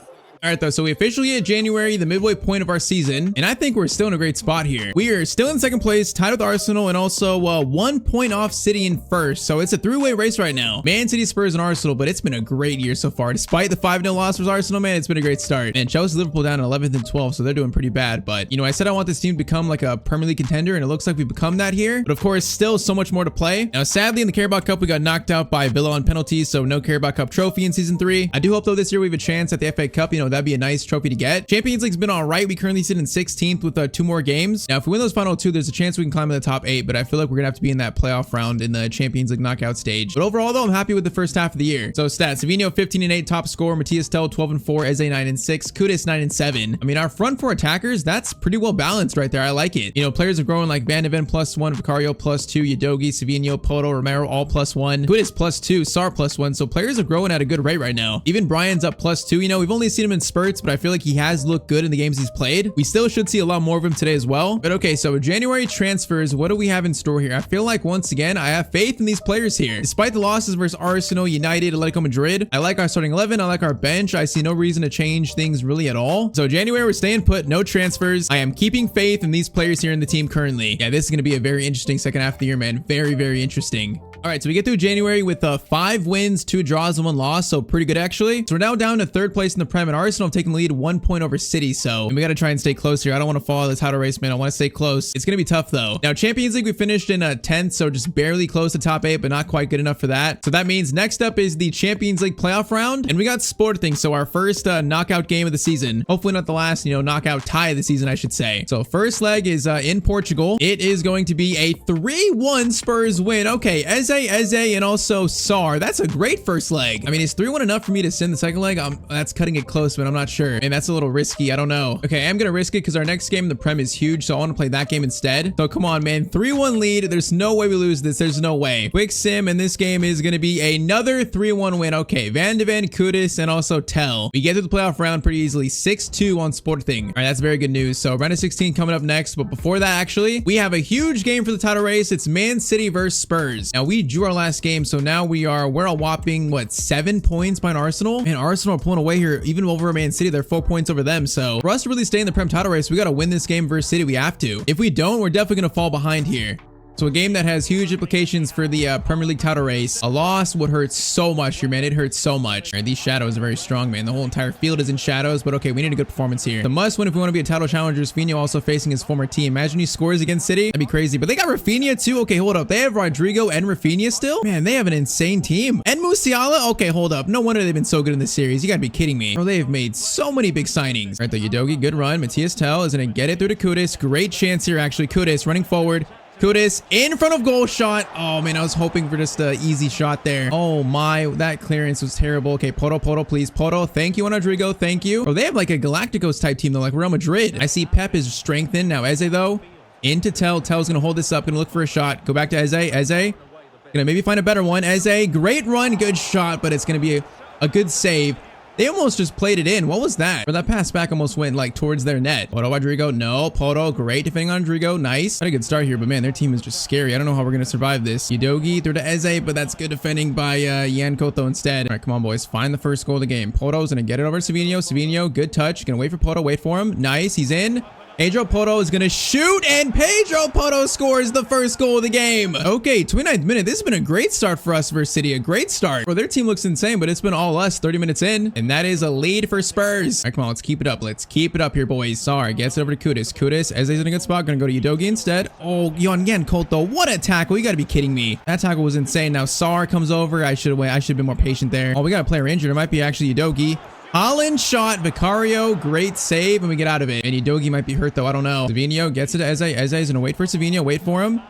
All right, though, so we officially hit January, the midway point of our season, and I think we're still in a great spot here. We are still in second place, tied with Arsenal, and also 1 point off City in first, so it's a 3-way race right now. Man City, Spurs, and Arsenal, but it's been a great year so far. Despite the 5-0 loss for Arsenal, man, it's been a great start. And Chelsea, Liverpool down in 11th and 12th, so they're doing pretty bad. But, you know, I said I want this team to become like a Premier League contender, and it looks like we've become that here. But, of course, still so much more to play. Now, sadly, in the Carabao Cup, we got knocked out by Villa on penalties, so no Carabao Cup trophy in Season 3. I do hope, though, this year we have a chance at the FA Cup. You know, that'd be a nice trophy to get. Champions League's been all right. We currently sit in 16th with 2 more games. Now, if we win those final 2, there's a chance we can climb in the top 8, but I feel like we're gonna have to be in that playoff round in the Champions League knockout stage. But overall, though, I'm happy with the first half of the year. So stats: Savinho 15-8 top scorer, Matthias Tell 12-4, Eze 9-6, Kudus 9-7. I mean, our front 4 attackers, that's pretty well balanced right there. I like it. You know, players are growing like Van de Ven +1, Vicario +2, Udogie, Savinho, Porro, Romero all +1, Kudus +2, Sar +1. So players are growing at a good rate right now. Even Bryan's up +2. You know, we've only seen him in spurts, but I feel like he has looked good in the games he's played. We still should see a lot more of him today as well. But okay, so January transfers, what do we have in store here? I feel like once again, I have faith in these players here. Despite the losses versus Arsenal, United, Atletico Madrid, I like our starting 11. I like our bench. I see no reason to change things really at all. So January, we're staying put, no transfers. I am keeping faith in these players here in the team currently. Yeah, this is going to be a very interesting second half of the year, man. Very, very interesting. All right, so we get through January with 5 wins, 2 draws, and 1 loss, so pretty good actually. So we're now down to 3rd place in the Prem, and Arsenal have taken the lead 1 point over City, so we got to try and stay close here. I don't want to follow this title race, man. I want to stay close. It's going to be tough, though. Now, Champions League, we finished in 10th, so just barely close to top 8, but not quite good enough for that. So that means next up is the Champions League playoff round, and we got Sporting, so our first knockout game of the season. Hopefully not the last, you know, knockout tie of the season, I should say. So first leg is in Portugal. It is going to be a 3-1 Spurs win. Okay, Eze, and also Sar. That's a great first leg. I mean, is 3-1 enough for me to send the second leg? That's cutting it close. talisman. I'm not sure. And that's a little risky. I don't know. Okay, I'm gonna risk it because our next game in the Prem is huge, so I want to play that game instead. So come on, man. 3-1 lead. There's no way we lose this. There's no way. Quick sim, and this game is gonna be another 3-1 win. Okay, Van de Ven, Kudus, and also Tell. We get to the playoff round pretty easily. 6-2 on Sporting. All right, that's very good news. So round of 16 coming up next, but before that, actually, we have a huge game for the title race. It's Man City versus Spurs. Now, we drew our last game, so now we're a whopping, what, 7 points behind Arsenal? Man, Arsenal are pulling away here, even over Man City. They're 4 points over them. So for us to really stay in the Prem title race, we got to win this game versus City. We have to. If we don't, we're definitely going to fall behind here. So a game that has huge implications for the Premier League title race. A loss would hurt so much here, man. It hurts so much. All right, these shadows are very strong, man. The whole entire field is in shadows, but okay, we need a good performance here. The must win if we want to be a title challenger is Rafinha also facing his former team. Imagine he scores against City. That'd be crazy. But they got Rafinha too. Okay, hold up. They have Rodrigo and Rafinha still? Man, they have an insane team. And Musiala? Okay, hold up. No wonder they've been so good in this series. You gotta be kidding me. Bro, they've made so many big signings. All right, the Udogi, good run. Matthias Tell is gonna get it through to Kudus. Great chance here, actually. Kudus running forward. Kudus in front of goal shot. Oh man, I was hoping for just an easy shot there. Oh my, that clearance was terrible. Okay, Poto, please. Poto, thank you on Rodrigo. Thank you. Oh, they have like a Galacticos type team though, like Real Madrid. I see Pep is strengthened. Now Eze though, into Tell. Tell's gonna hold this up, gonna look for a shot. Go back to Eze. Eze, gonna maybe find a better one. Eze, great run, good shot, but it's gonna be a good save. They almost just played it in. What was that? Or that pass back almost went like towards their net. Poto, Rodrigo. No. Poto, great defending on Rodrigo. Nice. Had a good start here, but man, their team is just scary. I don't know how we're going to survive this. Udogi through to Eze, but that's good defending by Yan Koto instead. All right, come on, boys. Find the first goal of the game. Poto's going to get it over to Savinho. Savinho, good touch. Going to wait for Poto. Wait for him. Nice. He's in. Pedro Poto is going to shoot, and Pedro Poto scores the first goal of the game. Okay, 29th minute. This has been a great start for us versus City. A great start. Well, their team looks insane, but it's been all us 30 minutes in, and that is a lead for Spurs. All right, come on, let's keep it up. Let's keep it up here, boys. Sorry, gets it over to Kudus. Kudus, Eze's in a good spot. Going to go to Udogi instead. Oh, Yan Koto, what a tackle. You got to be kidding me. That tackle was insane. Now, Sar comes over. I should have been more patient there. Oh, we got a player injured. It might be actually Udogi. Holland shot, Vicario, great save, and we get out of it. And Udogi might be hurt though, I don't know. Savinho gets it to Eze. Eze's gonna wait for Savinho, wait for him.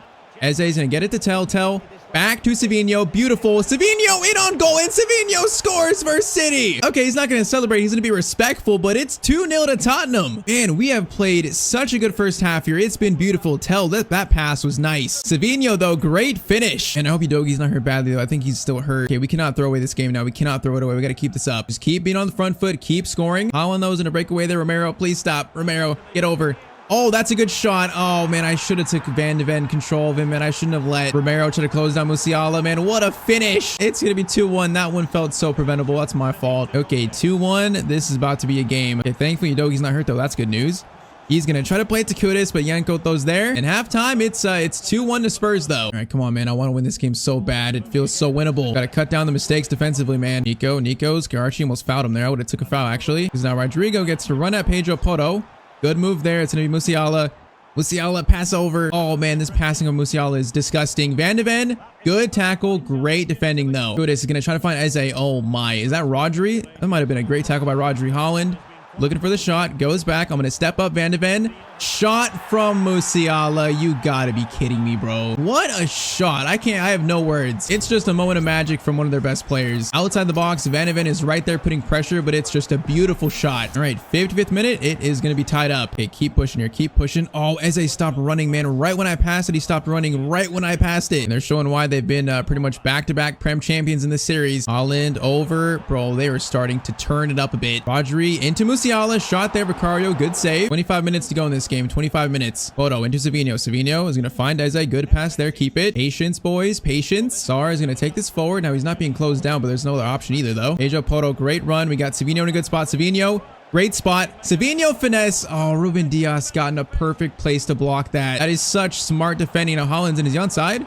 Eze's gonna get it to Tell. Back to Savinho, beautiful. Savinho in on goal, and Savinho scores for City. Okay, he's not gonna celebrate, he's gonna be respectful, but it's 2-0 to Tottenham. Man, we have played such a good first half here. It's been beautiful. Tell that pass was nice. Savinho though, great finish. And I hope Udogi's not hurt badly though. I think he's still hurt. Okay, we cannot throw away this game now. We cannot throw it away. We gotta keep this up. Just keep being on the front foot, keep scoring. Holland though is gonna break away there. Romero, please stop. Romero, get over. Oh, that's a good shot. Oh, man, I should have took Van de Ven control of him, man. I shouldn't have let Romero try to close down Musiala, man. What a finish. It's going to be 2-1. That one felt so preventable. That's my fault. Okay, 2-1. This is about to be a game. Okay, thankfully, Udogi's not hurt, though. That's good news. He's going to try to play it to Kudus, but Yan Koto's there. And halftime, it's 2-1 to Spurs, though. All right, come on, man. I want to win this game so bad. It feels so winnable. Got to cut down the mistakes defensively, man. Nico's. Garachi almost fouled him there. I would have took a foul, actually. Because now Rodrigo gets to run at Pedro Poto. Good move there. It's going to be Musiala. Musiala pass over. Oh man, this passing of Musiala is disgusting. Van de Ven, good tackle, great defending though. Kudus is gonna try to find Eze. Oh my, is that Rodri? That might have been a great tackle by Rodri. Holland looking for the shot, goes back. I'm gonna step up Van de Ven. Shot from Musiala. You gotta be kidding me, bro. What a shot. I have no words. It's just a moment of magic from one of their best players. Outside the box, Van de Ven is right there putting pressure, but it's just a beautiful shot. All right, 55th minute. It is gonna be tied up. Okay, keep pushing here. Keep pushing. Oh, Eze stopped running, man. Right when I passed it, he stopped running right when I passed it. And they're showing why they've been pretty much back-to-back Prem champions in this series. Holland over. Bro, they were starting to turn it up a bit. Rodri into Musiala. Shot there, Vicario. Good save. 25 minutes to go in this game. 25 minutes. Poto into Savinho. Savinho is going to find Eze. Good pass there. Keep it. Patience, boys. Patience. Sar is going to take this forward. Now, he's not being closed down, but there's no other option either, though. Pedro Poto, great run. We got Savinho in a good spot. Savinho, great spot. Savinho finesse. Oh, Ruben Dias got in a perfect place to block that. That is such smart defending. Now, Holland's in his onside.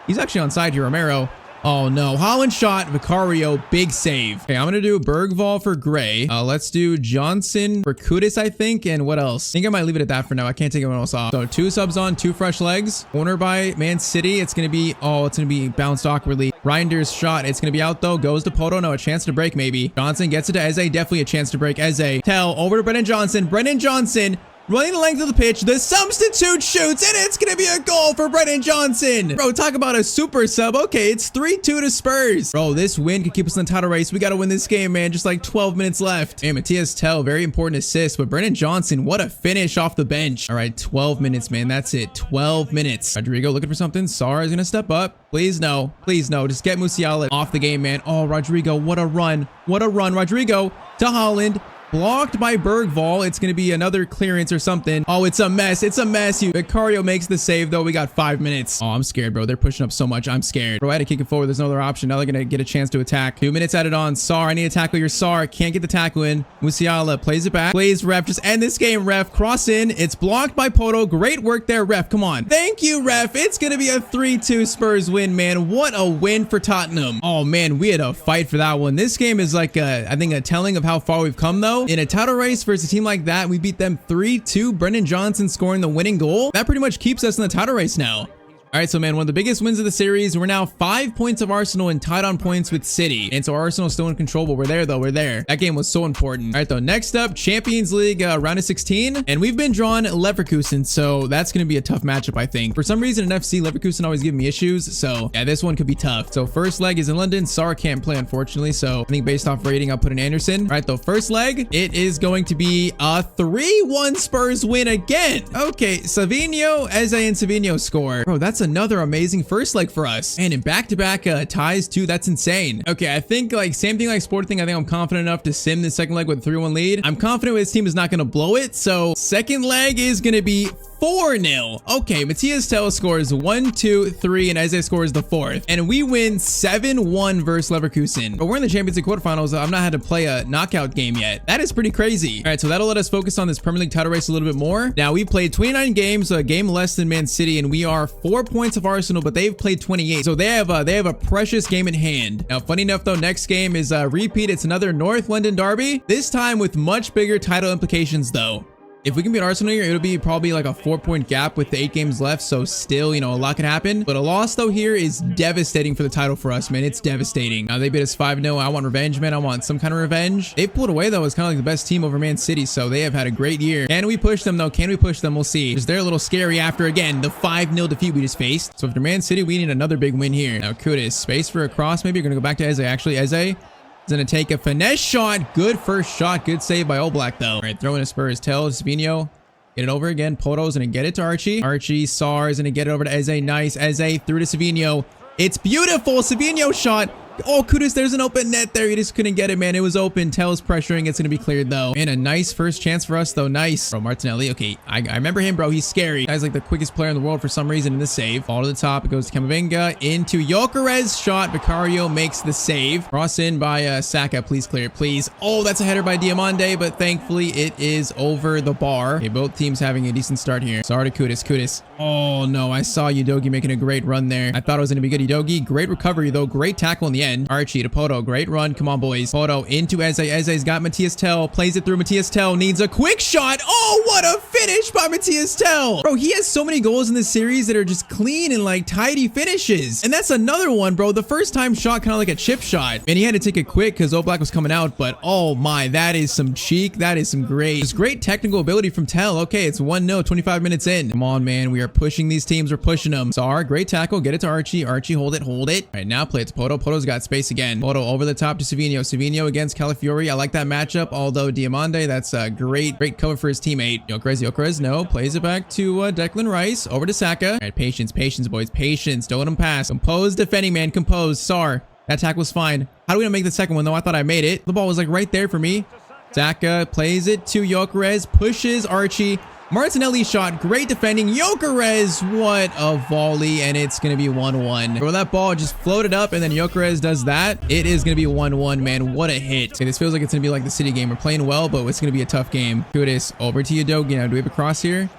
He's actually onside here. Romero. Oh no, Holland shot, Vicario, big save. Okay, I'm gonna do Bergvall for Gray. Let's do Johnson for Kudus, I think. And what else? I think I might leave it at that for now. I can't take anyone else off. So 2 subs on, 2 fresh legs. Corner by Man City. It's gonna be, it's gonna be bounced awkwardly. Reinder's shot. It's gonna be out though. Goes to Poto. No, a chance to break maybe. Johnson gets it to Eze. Definitely a chance to break. Eze. Tell over to Brennan Johnson. Brennan Johnson. running the length of the pitch. The substitute shoots, and it's going to be a goal for Brennan Johnson. Bro, talk about a super sub. Okay, it's 3-2 to Spurs. Bro, this win could keep us in the title race. We got to win this game, man. Just like 12 minutes left. And Tyztir, very important assist. But Brennan Johnson, what a finish off the bench. All right, 12 minutes, man. That's it. 12 minutes. Rodrigo looking for something. Sar is going to step up. Please no. Please no. Just get Musiala off the game, man. Oh, Rodrigo, what a run. What a run. Rodrigo to Haaland. Blocked by Bergvall. It's going to be another clearance or something. Oh, it's a mess. It's a mess. Vicario makes the save, though. We got 5 minutes. Oh, I'm scared, bro. They're pushing up so much. I'm scared. Bro, I had to kick it forward. There's no other option. Now they're going to get a chance to attack. 2 minutes added on. Sar, I need to tackle your Sar. Can't get the tackle in. Musiala plays it back. Plays ref. Just end this game, ref. Cross in. It's blocked by Poto. Great work there, ref. Come on. Thank you, ref. It's going to be a 3-2 Spurs win, man. What a win for Tottenham. Oh, man. We had a fight for that one. This game is like, I think, a telling of how far we've come, though. In a title race versus a team like that, we beat them 3-2. Brennan Johnson scoring the winning goal. That pretty much keeps us in the title race now. All right, so man, one of the biggest wins of the series. We're now 5 points of Arsenal and tied on points with City. And so Arsenal's still in control, but we're there though. We're there. That game was so important. All right, though. Next up, Champions League round of 16. And we've been drawn Leverkusen. So that's going to be a tough matchup, I think. For some reason in FC, Leverkusen always give me issues. So yeah, this one could be tough. So first leg is in London. Sar can't play, unfortunately. So I think based off rating, I'll put in Anderson. All right, though. First leg, it is going to be a 3-1 Spurs win again. Okay, Savinho, Eze, and Savinho score. Bro, that's another amazing first leg for us. And in back-to-back ties too. That's insane. Okay, I think like same thing like Sporting. I think I'm confident enough to sim the second leg with a 3-1 lead. I'm confident this team is not going to blow it. So second leg is going to be 4-0. Okay, Tyztir scores 1, 2, 3, and Eze scores the fourth. And we win 7-1 versus Leverkusen. But we're in the Champions League quarterfinals. I've not had to play a knockout game yet. That is pretty crazy. All right, so that'll let us focus on this Premier League title race a little bit more. Now, we played 29 games, a game less than Man City, and we are 4 points of Arsenal, but they've played 28. So they have a precious game in hand. Now, funny enough, though, next game is a repeat. It's another North London derby, this time with much bigger title implications, though. If we can beat Arsenal here, it'll be probably like a 4-point gap with the 8 games left. So still, you know, a lot can happen. But a loss, though, here is devastating for the title for us, man. It's devastating. Now, they beat us 5-0. I want revenge, man. I want some kind of revenge. They've pulled away, though, as kind of like the best team over Man City. So they have had a great year. Can we push them, though? Can we push them? We'll see. Because they're a little scary after, again, the 5-0 defeat we just faced. So after Man City, we need another big win here. Now, Kudus, space for a cross. Maybe you're going to go back to Eze. Actually, Eze is going to take a finesse shot. Good first shot. Good save by Oblak, though. All right, throwing a Spurs. Tell Savinho. Get it over again. Poto's going to get it to Archie. Archie, Sar is going to get it over to Eze. Nice. Eze through to Savinho. It's beautiful. Savinho shot. Oh, Kudus, there's an open net there. He just couldn't get it, man. It was open. Tell's pressuring. It's going to be cleared, though. And a nice first chance for us, though. Nice. Bro, Martinelli. Okay, I remember him, bro. He's scary. Guy's like the quickest player in the world for some reason in this save. Ball to the top. It goes to Camavinga. Into Gyökeres. Shot. Vicario makes the save. Cross in by Saka. Please clear it, please. Oh, that's a header by Diamande, but thankfully it is over the bar. Okay, both teams having a decent start here. Sorry to Kudus. Kudus. Oh, no. I saw Udogie making a great run there. I thought it was going to be good. Udogie. Great recovery, though. Great tackle in the end. Archie to Poto. Great run. Come on, boys. Poto into Eze. Eze's got Tyztir. Plays it through. Tyztir needs a quick shot. Oh, what a finish by Tyztir. Bro, he has so many goals in this series that are just clean and like tidy finishes. And that's another one, bro. The first time shot kind of like a chip shot. And he had to take it quick because Oblak was coming out. But oh my, that is some cheek. That is some great technical ability from Tell. Okay, it's 1-0, 25 minutes in. Come on, man. We are pushing these teams. We're pushing them. Sar, great tackle. Get it to Archie. Archie, hold it. All right, now play it to Poto. Poto's got space again. Poto over the top to Savinho. Savinho against Calafiori. I like that matchup. Although Diamande, that's a great cover for his teammate. Gyökeres, no. Plays it back to Declan Rice. Over to Saka. All right, patience, boys. Patience. Don't let him pass. Composed defending, man. Composed. Sar. That tackle was fine. How do we not make the second one, though? I thought I made it. The ball was like right there for me. Saka plays it to Gyökeres. Pushes Archie. Martinelli shot. Great defending. Gyökeres. What a volley. And it's going to be 1-1. Bro, that ball just floated up and then Gyökeres does that. It is going to be 1-1, man. What a hit. Okay, this feels like it's going to be like the City game. We're playing well, but it's going to be a tough game. Kudus over to Udogie. Now, do we have a cross here?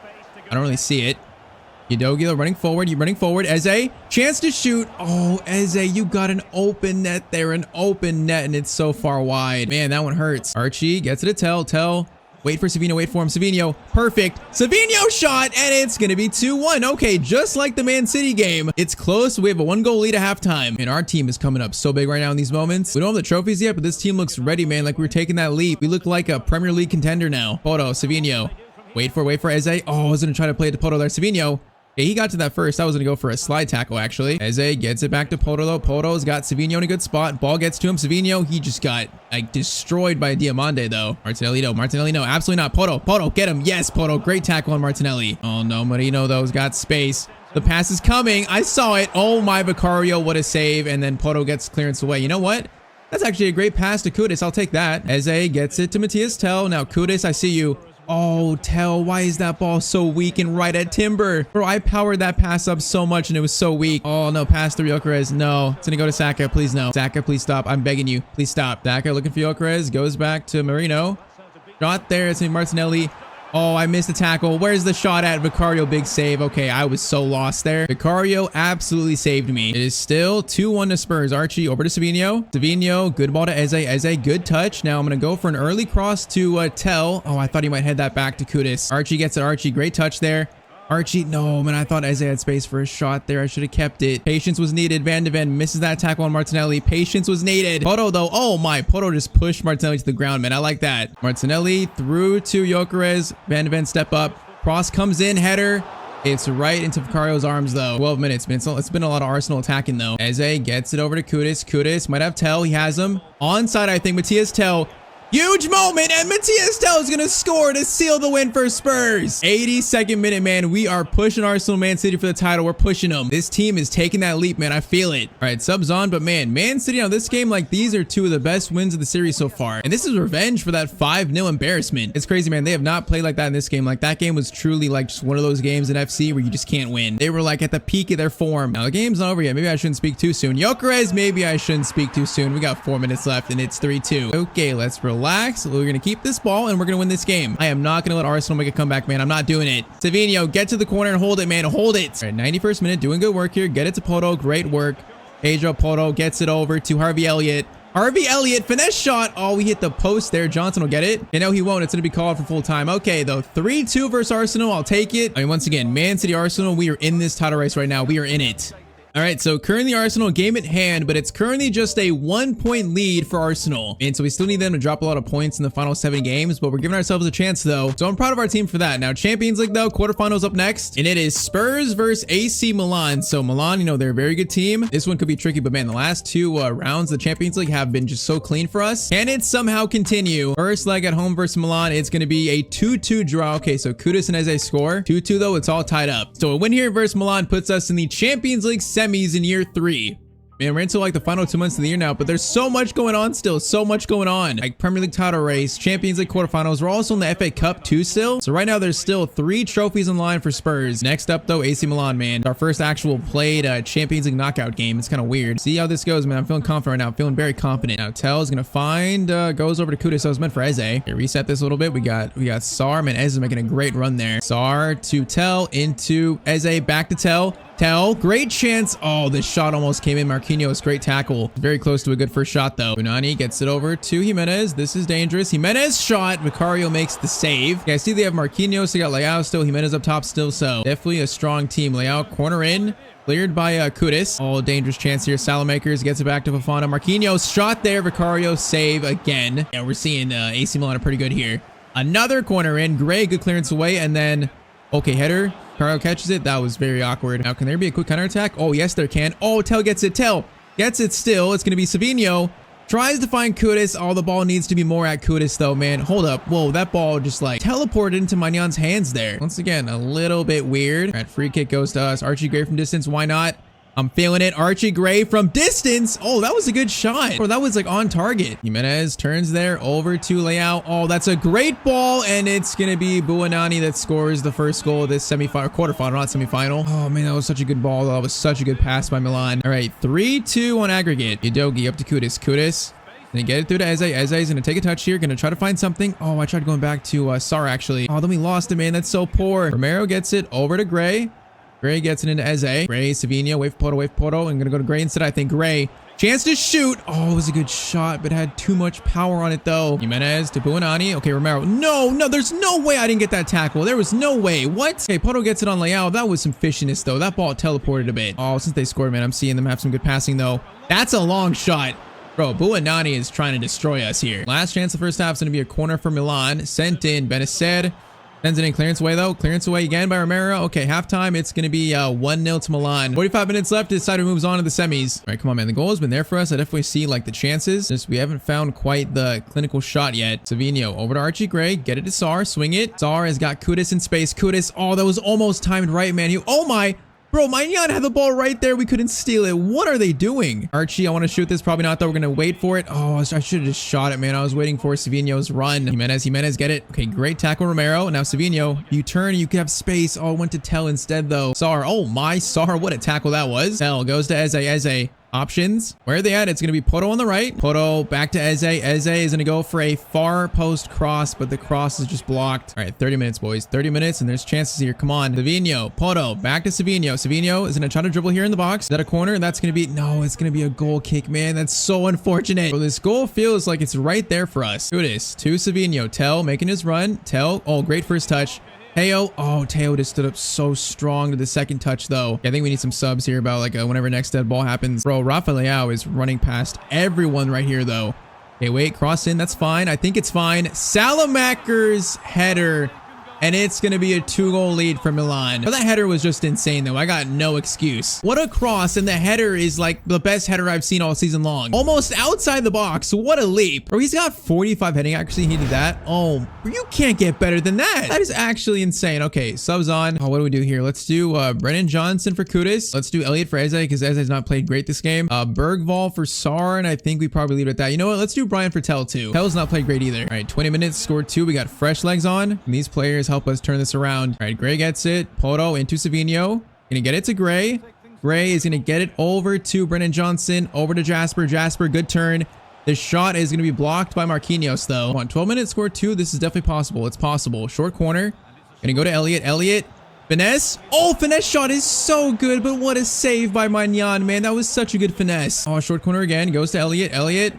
I don't really see it. Udogie running forward. You're running forward. Eze. Chance to shoot. Oh, Eze, you got an open net there. An open net, and it's so far wide. Man, that one hurts. Archie gets it to Tell. Tell. Wait for Savinho. Wait for him. Savinho. Perfect. Savinho shot, and it's going to be 2-1. Okay, just like the Man City game. It's close. We have a 1-goal lead at halftime. And our team is coming up so big right now in these moments. We don't have the trophies yet, but this team looks ready, man. Like we're taking that leap. We look like a Premier League contender now. Poto, Savinho. Wait for Eze. Oh, I was going to try to play it to Poto there. Savinho. Okay, he got to that first. I was going to go for a slide tackle, actually. Eze gets it back to Poto, though. Poto's got Savinho in a good spot. Ball gets to him. Savinho, he just got, like, destroyed by Diamande, though. Martinelli, no. Martinelli, no. Absolutely not. Poto, get him. Yes, Poto. Great tackle on Martinelli. Oh, no. Marino, though, has got space. The pass is coming. I saw it. Oh, my Vicario. What a save. And then Poto gets clearance away. You know what? That's actually a great pass to Kudus. I'll take that. Eze gets it to Matthias Tell. Now, Kudus, I see you. Oh, Tell, why is that ball so weak and right at Timber? Bro, I powered that pass up so much and it was so weak. Oh, no, pass to Gyökeres. No, it's going to go to Saka. Please, no. Saka, please stop. I'm begging you. Please stop. Saka looking for Gyökeres. Goes back to Marino. Shot there. It's Martinelli. Oh, I missed the tackle. Where's the shot at? Vicario, big save. Okay, I was so lost there. Vicario absolutely saved me. It is still 2-1 to Spurs. Archie over to Savinho. Savinho, good ball to Eze. Eze, good touch. Now I'm going to go for an early cross to Tell. Oh, I thought he might head that back to Kudus. Archie gets it. Archie, great touch there. Archie, no, man, I thought Eze had space for a shot there. I should have kept it. Patience was needed. Van de Ven misses that tackle on Martinelli. Patience was needed. Poto, though, oh my, Poto just pushed Martinelli to the ground, man. I like that. Martinelli through to Gyökeres. Van de Ven step up. Cross comes in, header. It's right into Vicario's arms, though. 12 minutes, man. It's been a lot of Arsenal attacking, though. Eze gets it over to Kudus. Kudus might have Tell. He has him. Onside, I think. Matthias Tell. Huge moment, and Matthias Tell is going to score to seal the win for Spurs. 82nd minute, man. We are pushing Arsenal, Man City for the title. We're pushing them. This team is taking that leap, man. I feel it. All right, subs on, but man, Man City on this game, like, these are two of the best wins of the series so far. And this is revenge for that 5-0 embarrassment. It's crazy, man. They have not played like that in this game. Like, that game was truly like just one of those games in FC where you just can't win. They were like at the peak of their form. Now, the game's not over yet. Maybe I shouldn't speak too soon. Gyökeres, maybe I shouldn't speak too soon. We got 4 minutes left, and it's 3-2. Okay, let's relax. We're going to keep this ball and we're gonna win this game. I am not gonna let Arsenal make a comeback, man. I'm not doing it. Savinho, get to the corner and hold it, man. Hold it. All right, 91st minute, doing good work here. Get it to Poto. Great work. Pedro Poto gets it over to Harvey Elliott. Harvey Elliott, finesse shot. Oh, we hit the post there. Johnson will get it. You know he won't. It's going to be called for full time. Okay, though. 3-2 versus Arsenal. I'll take it. I mean, once again, Man City, Arsenal, we are in this title race right now. We are in it. All right, so currently Arsenal game at hand, but it's currently just a 1-point lead for Arsenal. And so we still need them to drop a lot of points in the final 7 games, but we're giving ourselves a chance though. So I'm proud of our team for that. Now Champions League though, quarterfinals up next, and it is Spurs versus AC Milan. So Milan, you know, they're a very good team. This one could be tricky, but man, the last 2 rounds of the Champions League have been just so clean for us. Can it somehow continue? First leg at home versus Milan, it's going to be a 2-2 draw. Okay, so Kudus and Eze score. 2-2 though, it's all tied up. So a win here versus Milan puts us in the Champions League semis in year 3. Man, we're into like the final 2 months of the year now, but there's so much going on still. So much going on. Like Premier League title race, Champions League quarterfinals. We're also in the FA Cup too still. So right now there's still 3 trophies in line for Spurs. Next up though, AC Milan, man. Our first actual played Champions League knockout game. It's kind of weird. See how this goes, man. I'm feeling confident right now. I'm feeling very confident. Now Tell is going to find, goes over to Kudus. So it was meant for Eze. Okay, reset this a little bit. We got Sar, man. Eze is making a great run there. Sar to Tell, into Eze, back to Tell. Tell, great chance. Oh, this shot almost came in. Marquinhos, great tackle. Very close to a good first shot, though. Unani gets it over to Jimenez. This is dangerous. Jimenez shot. Vicario makes the save. Okay, I see they have Marquinhos. They got Leao still. Jimenez up top still. So definitely a strong team. Leao corner in. Cleared by Kudus. Oh, dangerous chance here. Salamakers gets it back to Fofana. Marquinhos shot there. Vicario save again. And we're seeing AC Milan are pretty good here. Another corner in. Gray, good clearance away. And then, okay, header. Carl catches it. That was very awkward. Now, can there be a quick counterattack? Oh, yes, there can. Oh, Tell gets it. Tell gets it still. It's going to be Savinho. Tries to find Kudus. Oh, the ball needs to be more at Kudus, though, man. Hold up. Whoa, that ball just, like, teleported into Magnan's hands there. Once again, a little bit weird. All right, free kick goes to us. Archie Gray from distance. Why not? I'm feeling it. Archie Gray from distance. Oh, that was a good shot. Or that was like on target. Jimenez turns there over to Leao. Oh, that's a great ball. And it's going to be Buonanni that scores the first goal of this quarterfinal, not semifinal. Oh, man, that was such a good ball. That was such a good pass by Milan. All right, 3-2 on aggregate. Udogi up to Kudus. Kudus. Then get it through to Eze. Eze is going to take a touch here. Going to try to find something. Oh, I tried going back to Sar, actually. Oh, then we lost it, man. That's so poor. Romero gets it over to Gray. Gray gets it into Eze. Gray, Savinho, wait for Poto. I'm going to go to Gray instead. I think Gray. Chance to shoot. Oh, it was a good shot, but had too much power on it, though. Jimenez to Buonanni. Okay, Romero. No, there's no way I didn't get that tackle. There was no way. What? Okay, Poto gets it on Leao. That was some fishiness, though. That ball teleported a bit. Oh, since they scored, man, I'm seeing them have some good passing, though. That's a long shot. Bro, Buonanni is trying to destroy us here. Last chance the first half is going to be a corner for Milan. Sent in. Benacer. Sends it in, clearance away though. Clearance away again by Romero. Okay, halftime, it's going to be 1-0 to Milan. 45 minutes left. This side moves on to the semis. All right, come on, man. The goal has been there for us. I definitely see like the chances. Just we haven't found quite the clinical shot yet. Savinho over to Archie Gray. Get it to Sar. Swing it. Sar has got Kudus in space. Kudus. Oh, that was almost timed right, man. Oh my. Bro, Magnan had the ball right there. We couldn't steal it. What are they doing? Archie, I want to shoot this. Probably not, though. We're going to wait for it. Oh, I should have just shot it, man. I was waiting for Savinho's run. Jimenez, get it. Okay, great tackle, Romero. Now Savinho, you turn, you could have space. Oh, I went to Tell instead, though. Sar, oh my, Sar, what a tackle that was. Tell goes to Eze. Options. Where are they at? It's going to be Poto on the right. Poto back to Eze. Eze is going to go for a far post cross, but the cross is just blocked. All right, 30 minutes, boys. 30 minutes, and there's chances here. Come on. Savinho. Poto. Back to Savinho. Savinho is going to try to dribble here in the box. Is that a corner? That's going to be... No, it's going to be a goal kick, man. That's so unfortunate. Bro, this goal feels like it's right there for us. Who it is? To Savinho. Tell making his run. Tell. Oh, great first touch. Teo. Oh, Teo just stood up so strong to the second touch, though. Yeah, I think we need some subs here about like whenever next dead ball happens. Bro, Rafa Leao is running past everyone right here, though. Okay, wait, cross in. That's fine. I think it's fine. Salamaker's header. And it's going to be a 2-goal lead for Milan. But that header was just insane, though. I got no excuse. What a cross. And the header is like the best header I've seen all season long. Almost outside the box. What a leap. Bro, he's got 45 heading accuracy. He did that. Oh, you can't get better than that. That is actually insane. Okay, subs on. Oh, what do we do here? Let's do Brennan Johnson for Kudus. Let's do Elliott for Eze because Eze's not played great this game. Bergvall for Sar. And I think we probably leave it at that. You know what? Let's do Brian for Tell, too. Tell's not played great either. All right, 20 minutes, scored 2. We got fresh legs on. And these players help us turn this around. All right, Gray gets it. Poto into Savinho. Gonna get it to Gray. Gray is gonna get it over to Brennan Johnson. Over to Jasper. Jasper, good turn. This shot is gonna be blocked by Marquinhos, though. Come on, 12 minutes, score 2. This is definitely possible. It's possible. Short corner. Gonna go to Elliott. Elliott. Finesse. Oh, finesse shot is so good, but what a save by Magnan, man. That was such a good finesse. Oh, short corner again. Goes to Elliott. Elliott.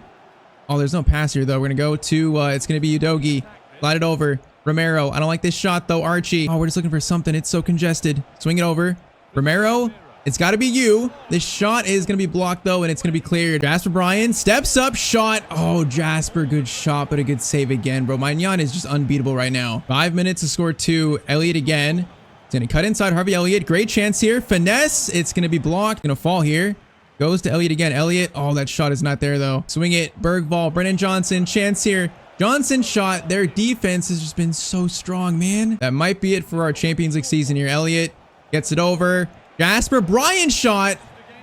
Oh, there's no pass here, though. We're gonna go to, it's gonna be Udogi. Slide it over. Romero. I don't like this shot, though. Archie. Oh, we're just looking for something. It's so congested. Swing it over. Romero. It's got to be you. This shot is going to be blocked, though, and it's going to be cleared. Jasper Bryan steps up. Shot. Oh, Jasper. Good shot, but a good save again, bro. Magnan is just unbeatable right now. 5 minutes to score 2. Elliott again. It's going to cut inside. Harvey Elliott. Great chance here. Finesse. It's going to be blocked. Going to fall here. Goes to Elliott again. Elliott. Oh, that shot is not there, though. Swing it. Bergvall. Brennan Johnson. Chance here. Johnson shot. Their defense has just been so strong, man. That might be it for our Champions League season here. Elliott gets it over. Jasper Bryan shot.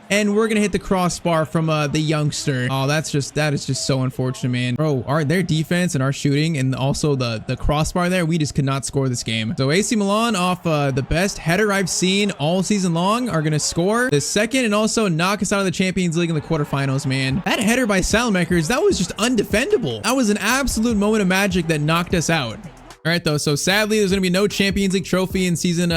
And we're going to hit the crossbar from the youngster. Oh, that is just so unfortunate, man. Bro, their defense and our shooting and also the crossbar there, we just could not score this game. So AC Milan off the best header I've seen all season long are going to score the second and also knock us out of the Champions League in the quarterfinals, man. That header by Salamakers, that was just undefendable. That was an absolute moment of magic that knocked us out. All right, though. So sadly, there's going to be no Champions League trophy in season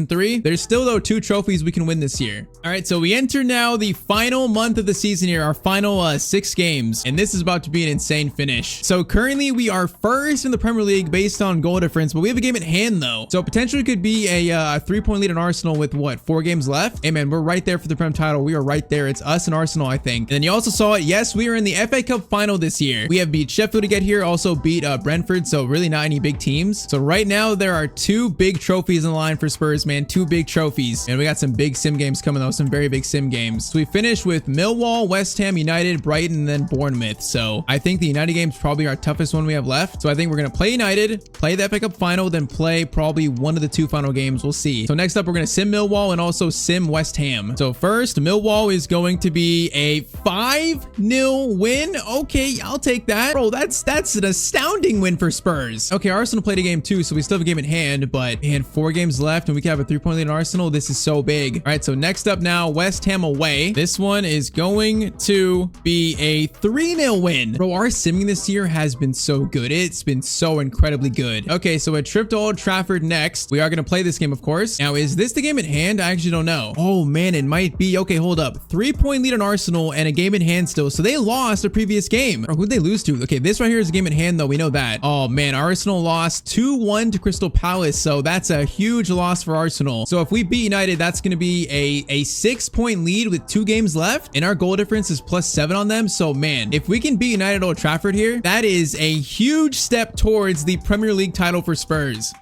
3. There's still, though, 2 trophies we can win this year. All right, so we enter now the final month of the season here, our final 6 games, and this is about to be an insane finish. So currently, we are first in the Premier League based on goal difference, but we have a game at hand, though. So potentially could be a 3-point lead on Arsenal with, what, 4 games left? Hey, man, we're right there for the Prem title. We are right there. It's us and Arsenal, I think. And then you also saw it. Yes, we are in the FA Cup final this year. We have beat Sheffield to get here, also beat Brentford, so really not any big teams. So right now there are 2 big trophies in the line for Spurs, man. 2 big trophies. And we got some big sim games coming, though. Some very big sim games. So we finished with Millwall, West Ham, United, Brighton, and then Bournemouth. So I think the United game is probably our toughest one we have left. So I think we're going to play United, play the FA Cup final, then play probably one of the 2 final games. We'll see. So next up, we're going to sim Millwall and also sim West Ham. So first, Millwall is going to be a 5-0 win. Okay, I'll take that. Bro, that's an astounding win for Spurs. Okay, Arsenal played a game too, so we still have a game at hand, but man, 4 games left and we can have a 3-point lead in Arsenal. This is so big. All right, so next up now, West Ham away. This one is going to be a 3-0 win. Bro, our simming this year has been so good. It's been so incredibly good. Okay, so a trip to Old Trafford next. We are going to play this game, of course. Now, is this the game at hand? I actually don't know. Oh man, it might be. Okay, hold up. 3-point lead on Arsenal and a game at hand still. So they lost the previous game. Or who'd they lose to? Okay, this right here is a game at hand though. We know that. Oh man, Arsenal lost 2-1 to Crystal Palace. So that's a huge loss for Arsenal. So if we beat United, that's going to be a 6-point lead with 2 games left. And our goal difference is +7 on them. So man, if we can beat United at Old Trafford here, that is a huge step towards the Premier League title for Spurs.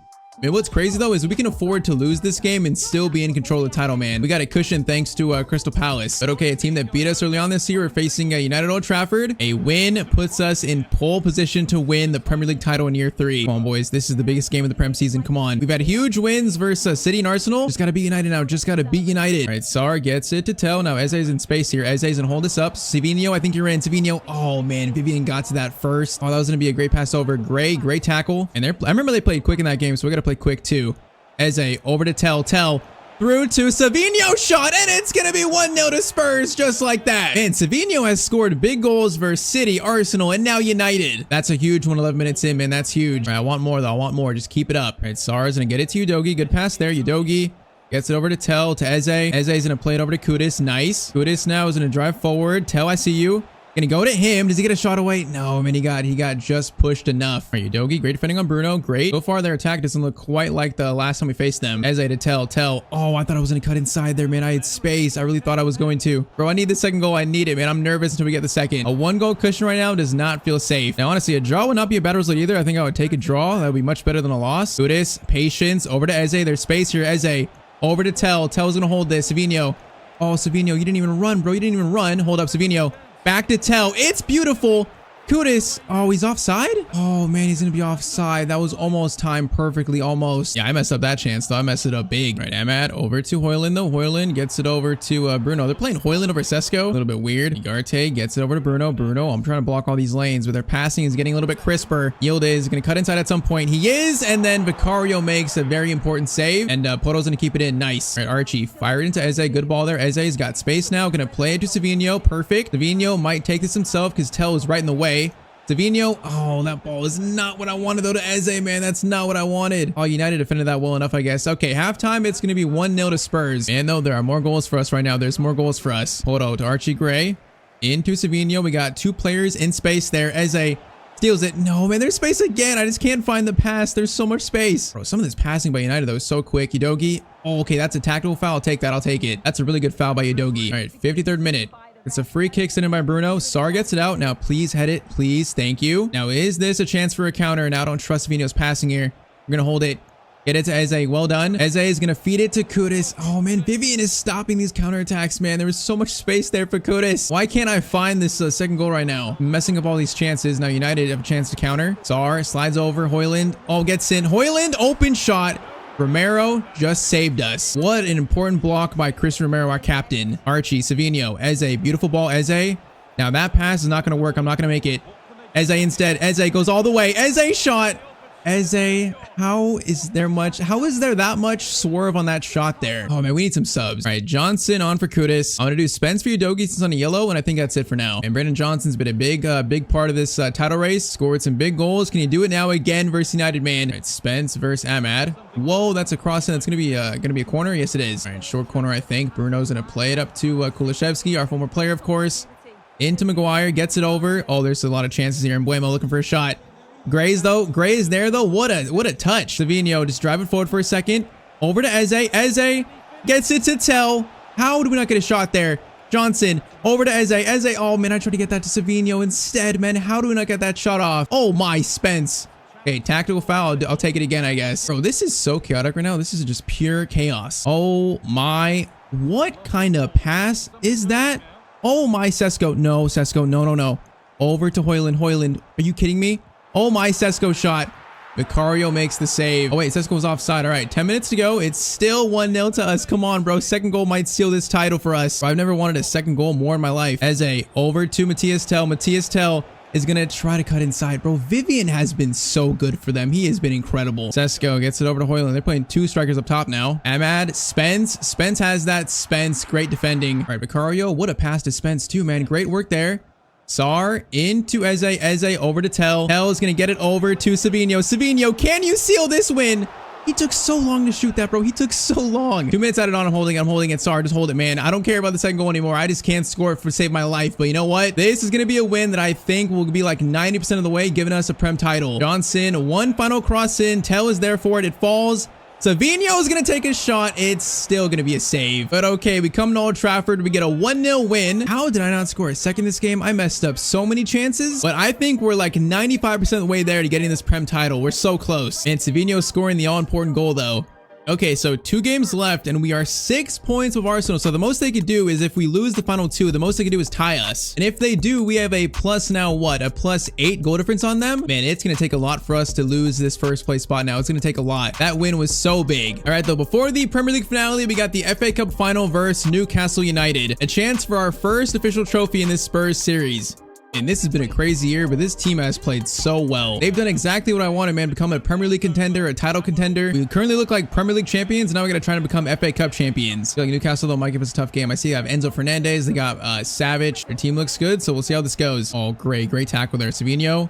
Man, what's crazy though is we can afford to lose this game and still be in control of the title, man. We got a cushion thanks to Crystal Palace. But okay, a team that beat us early on this year, we're facing United Old Trafford. A win puts us in pole position to win the Premier League title in year 3. Come on, boys. This is the biggest game of the Prem season. Come on. We've had huge wins versus City and Arsenal. Just got to beat United now. Just got to beat United. All right, Sar gets it to Tell. Now Eze's in space here. Eze's gonna hold us up. Savinho, I think you're in. Savinho. Oh, man. Vivian got to that first. Oh, that was going to be a great pass over. Great tackle. And I remember they played quick in that game, so we got to play quick too. Eze over to Tell through to Savinho, shot, and it's gonna be 1-0 to Spurs just like that. And Savinho has scored big goals versus City, Arsenal, and now United. That's a huge one 11 minutes in, man. That's huge. All right, I want more though. I want more. Just keep it up. All right, Sar's gonna get it to Udogie. Good pass there. Udogie gets it over to Tell, to Eze. Eze's gonna play it over to Kudus. Nice. Kudus now is gonna drive forward. Tell, I see you. Gonna go to him. Does he get a shot away? No, man, he got just pushed enough. All right, Udogie, great defending on Bruno. Great. So far, their attack doesn't look quite like the last time we faced them. Eze to Tell. Oh, I thought I was gonna cut inside there, man. I had space. I really thought I was going to. Bro, I need the second goal. I need it, man. I'm nervous until we get the second. A 1-goal cushion right now does not feel safe. Now, honestly, a draw would not be a bad result either. I think I would take a draw. That would be much better than a loss. Kudus, patience. Over to Eze. There's space here. Eze. Over to Tell. Tell's gonna hold this. Savinho. Oh, Savinho, you didn't even run, bro. You didn't even run. Hold up, Savinho. Back to Tell. It's beautiful. Kudus. Oh, he's offside? Oh, man, he's going to be offside. That was almost timed perfectly, almost. Yeah, I messed up that chance, though. I messed it up big. All right, Amad over to Højlund, though. Højlund gets it over to Bruno. They're playing Højlund over Sesko. A little bit weird. Ugarte gets it over to Bruno. I'm trying to block all these lanes, but their passing is getting a little bit crisper. Yildiz is going to cut inside at some point. He is, and then Vicario makes a very important save, and Poto's going to keep it in. Nice. All right, Archie fired into Eze. Good ball there. Eze's got space now. Going to play it to Savinho. Perfect. Savinho might take this himself because Tell is right in the way. Savinho, oh, that ball is not what I wanted though to Eze, man. That's not what I wanted. Oh, United defended that well enough, I guess. Okay, halftime, it's going to be 1-0 to Spurs. And though there are more goals for us right now, there's more goals for us. Poto to Archie Gray. Into Savinho. We got 2 players in space there. Eze steals it. No, man, there's space again. I just can't find the pass. There's so much space. Bro, some of this passing by United, though, is so quick. Udogie. Oh, okay, that's a tactical foul. I'll take that. I'll take it. That's a really good foul by Udogie. All right, 53rd minute. It's a free kick sent in by Bruno. Sar gets it out. Now, please head it. Please. Thank you. Now, is this a chance for a counter? Now, I don't trust Savinho's passing here. We're going to hold it. Get it to Eze. Well done. Eze is going to feed it to Kudus. Oh, man. Vivian is stopping these counterattacks, man. There was so much space there for Kudus. Why can't I find this second goal right now? I'm messing up all these chances. Now, United have a chance to counter. Sar slides over. Højlund. Oh, gets in. Højlund. Open shot. Romero just saved us. What an important block by Chris Romero, our captain. Archie, Savinho, Eze. Beautiful ball, Eze. Now, that pass is not going to work. I'm not going to make it. Eze instead. Eze goes all the way. Eze shot. Eze, how is there that much swerve on that shot there? Oh, man, we need some subs. All right, Johnson on for Kudus. I'm going to do Spence for Udogie since on a yellow, and I think that's it for now. And Brandon Johnson's been a big part of this title race. Scored some big goals. Can you do it now again versus United, man? All right, Spence versus Amad. Whoa, that's a cross, and it's going to be a corner. Yes, it is. All right, short corner, I think. Bruno's going to play it up to Kulishevsky, our former player, of course. Into Maguire, gets it over. Oh, there's a lot of chances here. And Bueno looking for a shot. Gray's though. Gray is there though. What a touch. Savinho just drive it forward for a second. Over to Eze. Eze gets it to Tell. How do we not get a shot there? Johnson over to Eze. Eze. Oh man, I tried to get that to Savinho instead, man. How do we not get that shot off? Oh my, Spence. Okay, tactical foul. I'll take it again, I guess. Bro, this is so chaotic right now. This is just pure chaos. Oh my. What kind of pass is that? Oh my, Sesko. No, Sesko. No. Over to Højlund. Højlund. Are you kidding me? Oh my, Sesko shot. Vicario makes the save. Oh wait, Sesko was offside. All right, 10 minutes to go. It's still 1-0 to us. Come on, bro. Second goal might steal this title for us. I've never wanted a second goal more in my life. Eze over to Matthias Tell. Matthias Tell is going to try to cut inside. Bro, Vivian has been so good for them. He has been incredible. Sesko gets it over to Højlund. They're playing 2 strikers up top now. Amad, Spence. Spence has that. Spence, great defending. All right, Vicario, what a pass to Spence too, man. Great work there. Sar into Eze. Eze over to Tell. Tell is going to get it over to Savinho. Savinho, can you seal this win? He took so long to shoot that, bro. He took so long. 2 minutes added on. I'm holding it. Sar, just hold it, man. I don't care about the second goal anymore. I just can't score it to save my life. But you know what? This is going to be a win that I think will be like 90% of the way, giving us a Prem title. Johnson, one final cross in. Tell is there for it. It falls. Savinho is going to take a shot. It's still going to be a save. But okay, we come to Old Trafford. We get a 1-0 win. How did I not score a second this game? I messed up so many chances. But I think we're like 95% of the way there to getting this Prem title. We're so close. And Savinho scoring the all-important goal, though. Okay, so 2 games left, and we are 6 points of Arsenal. So the most they could do is if we lose the final 2, the most they could do is tie us. And if they do, we have a plus now what? A +8 goal difference on them? Man, it's going to take a lot for us to lose this first place spot now. It's going to take a lot. That win was so big. All right, though, before the Premier League finale, we got the FA Cup final versus Newcastle United. A chance for our first official trophy in this Spurs series. And this has been a crazy year, but this team has played so well. They've done exactly what I wanted, man. Become a Premier League contender, a title contender. We currently look like Premier League champions. Now we got to try to become FA Cup champions. I feel like Newcastle, though, might give us a tough game. I see I have Enzo Fernandez. They got Savage. Their team looks good, so we'll see how this goes. Oh, great tackle there. Savinho.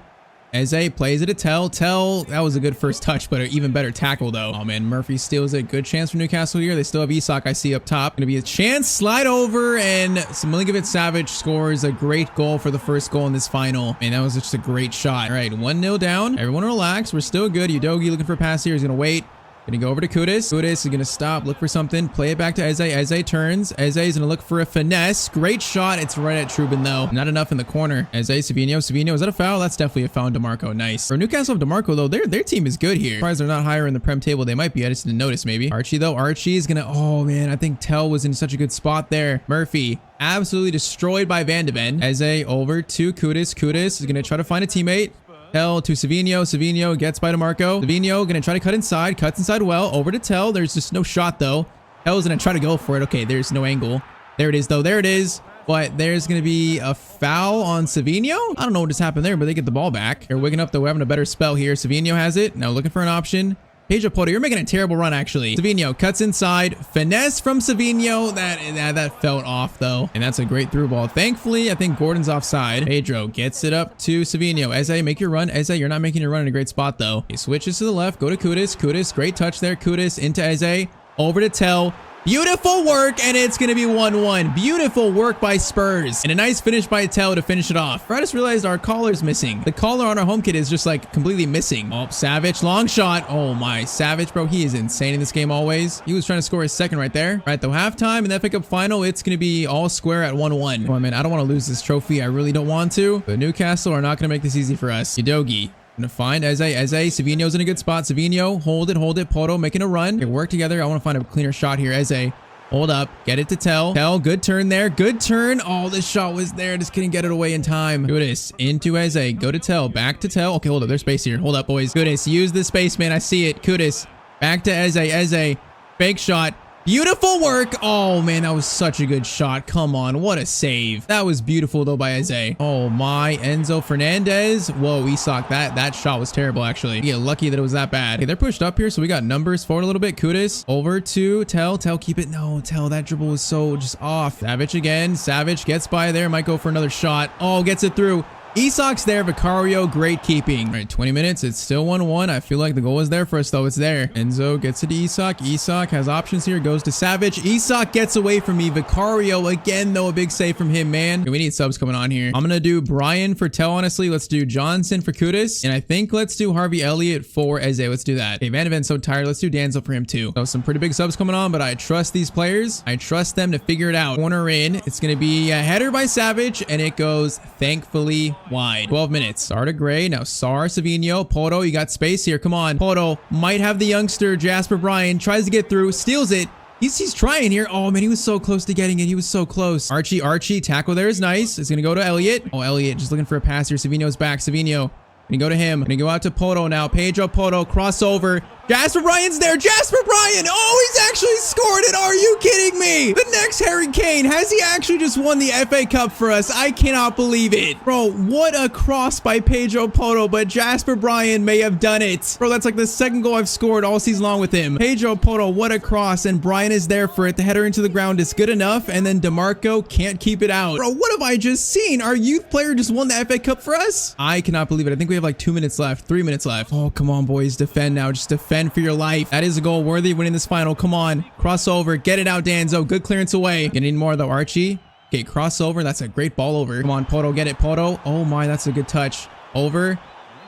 Eze plays it to Tell. That was a good first touch, but an even better tackle, though. Oh, man, Murphy steals it. Good chance for Newcastle here. They still have Isak, I see up top. Gonna be a chance. Slide over, and Milinkovic-Savic scores a great goal for the first goal in this final. Man, that was just a great shot. All right, 1-0 down. Everyone relax. We're still good. Udogie looking for a pass here. He's gonna wait. Gonna go over to Kudus. Kudus is gonna stop, look for something, play it back to Eze. Eze turns. Eze is gonna look for a finesse. Great shot. It's right at Trubin, though. Not enough in the corner. Eze, Savinho, is that a foul? That's definitely a foul on DeMarco. Nice. For Newcastle of DeMarco, though, their team is good here. Surprised they're not higher in the Prem table. They might be. I just didn't notice, maybe. Archie, though. Archie is gonna, oh man, I think Tell was in such a good spot there. Murphy absolutely destroyed by Van de Ven. Eze over to Kudus. Kudus is gonna try to find a teammate. Tell to Savinho. Savinho gets by DeMarco. Savinho gonna try to cut inside. Cuts inside well. Over to Tell. There's just no shot, though. Tell's gonna try to go for it. Okay, there's no angle. There it is, though. There it is. But there's gonna be a foul on Savinho. I don't know what just happened there, but they get the ball back. They're wigging up, though. We're having a better spell here. Savinho has it. Now looking for an option. Pedro Porto, you're making a terrible run, actually. Savinho cuts inside. Finesse from Savinho. That felt off, though. And that's a great through ball. Thankfully, I think Gordon's offside. Pedro gets it up to Savinho. Eze, make your run. Eze, you're not making your run in a great spot, though. He switches to the left. Go to Kudus. Kudus, great touch there. Kudus into Eze. Over to Tell. Beautiful work, and it's going to be 1-1. Beautiful work by Spurs. And a nice finish by Tell to finish it off. I just realized our collar's missing. The collar on our home kit is just like completely missing. Oh, Savage, long shot. Oh my, Savage, bro, he is insane in this game always. He was trying to score his second right there. All right, though, halftime in the FA Cup final, it's going to be all square at 1-1. Come on, man, I don't want to lose this trophy. I really don't want to. But Newcastle are not going to make this easy for us. Udogie. Gonna find Eze. Savinho's in a good spot. Savinho, hold it. Poto making a run. They work together. I want to find a cleaner shot here. Eze, hold up. Get it to Tell. Tell, good turn there. Good turn. Oh, this shot was there. Just couldn't get it away in time. Goodness. Into Eze. Go to Tell. Back to Tell. Okay, hold up. There's space here. Hold up, boys. Goodness. Use the space, man. I see it. Kudus. Back to Eze. Eze. Fake shot. Beautiful work. Oh, man, that was such a good shot. Come on. What a save. That was beautiful, though, by Eze. Oh, my. Enzo Fernandez. Whoa, Isak. That shot was terrible, actually. You get lucky that it was that bad. Okay, they're pushed up here, so we got numbers forward a little bit. Kudus over to Tell. Tell, keep it. No, Tell. That dribble was so just off. Savage again. Savage gets by there. Might go for another shot. Oh, gets it through. Isak's there. Vicario, great keeping. All right, 20 minutes. It's still 1-1. I feel like the goal is there for us, though. It's there. Enzo gets it to Isak. Isak has options here. Goes to Savage. Isak gets away from me. Vicario again, though. A big save from him, man. Okay, we need subs coming on here. I'm going to do Brian for Tell, honestly. Let's do Johnson for Kudus. And I think let's do Harvey Elliott for Eze. Let's do that. Okay, Van de Ven's so tired. Let's do Danzo for him, too. So some pretty big subs coming on, but I trust these players. I trust them to figure it out. Corner in. It's going to be a header by Savage, and it goes, thankfully, wide. 12 minutes. Sarda Gray. Now Sar, Savinho. Poto, you got space here. Come on. Poto might have the youngster. Jasper Bryan tries to get through. Steals it. He's trying here. Oh, man, he was so close to getting it. He was so close. Archie. Tackle there is nice. It's going to go to Elliott. Oh, Elliott just looking for a pass here. Savinho's back. Savinho. Gonna go to him. Gonna go out to Poto now. Pedro Poto. Crossover. Jasper Bryan's there. Jasper Bryan. Oh, he's actually scored it. Are you kidding me? The next Harry Kane. Has he actually just won the FA Cup for us? I cannot believe it. Bro, what a cross by Pedro Poto, but Jasper Bryan may have done it. Bro, that's like the second goal I've scored all season long with him. Pedro Poto, what a cross, and Bryan is there for it. The header into the ground is good enough, and then DeMarco can't keep it out. Bro, what have I just seen? Our youth player just won the FA Cup for us? I cannot believe it. I think we have like 2 minutes left, 3 minutes left. Oh, come on, boys. Defend now. Just defend for your life. That is a goal worthy of winning this final. Come on. Crossover. Get it out, Danzo. Good clearance away. Gonna need more, though, Archie. Okay, crossover. That's a great ball over. Come on, Poto. Get it, Poto. Oh, my. That's a good touch. Over.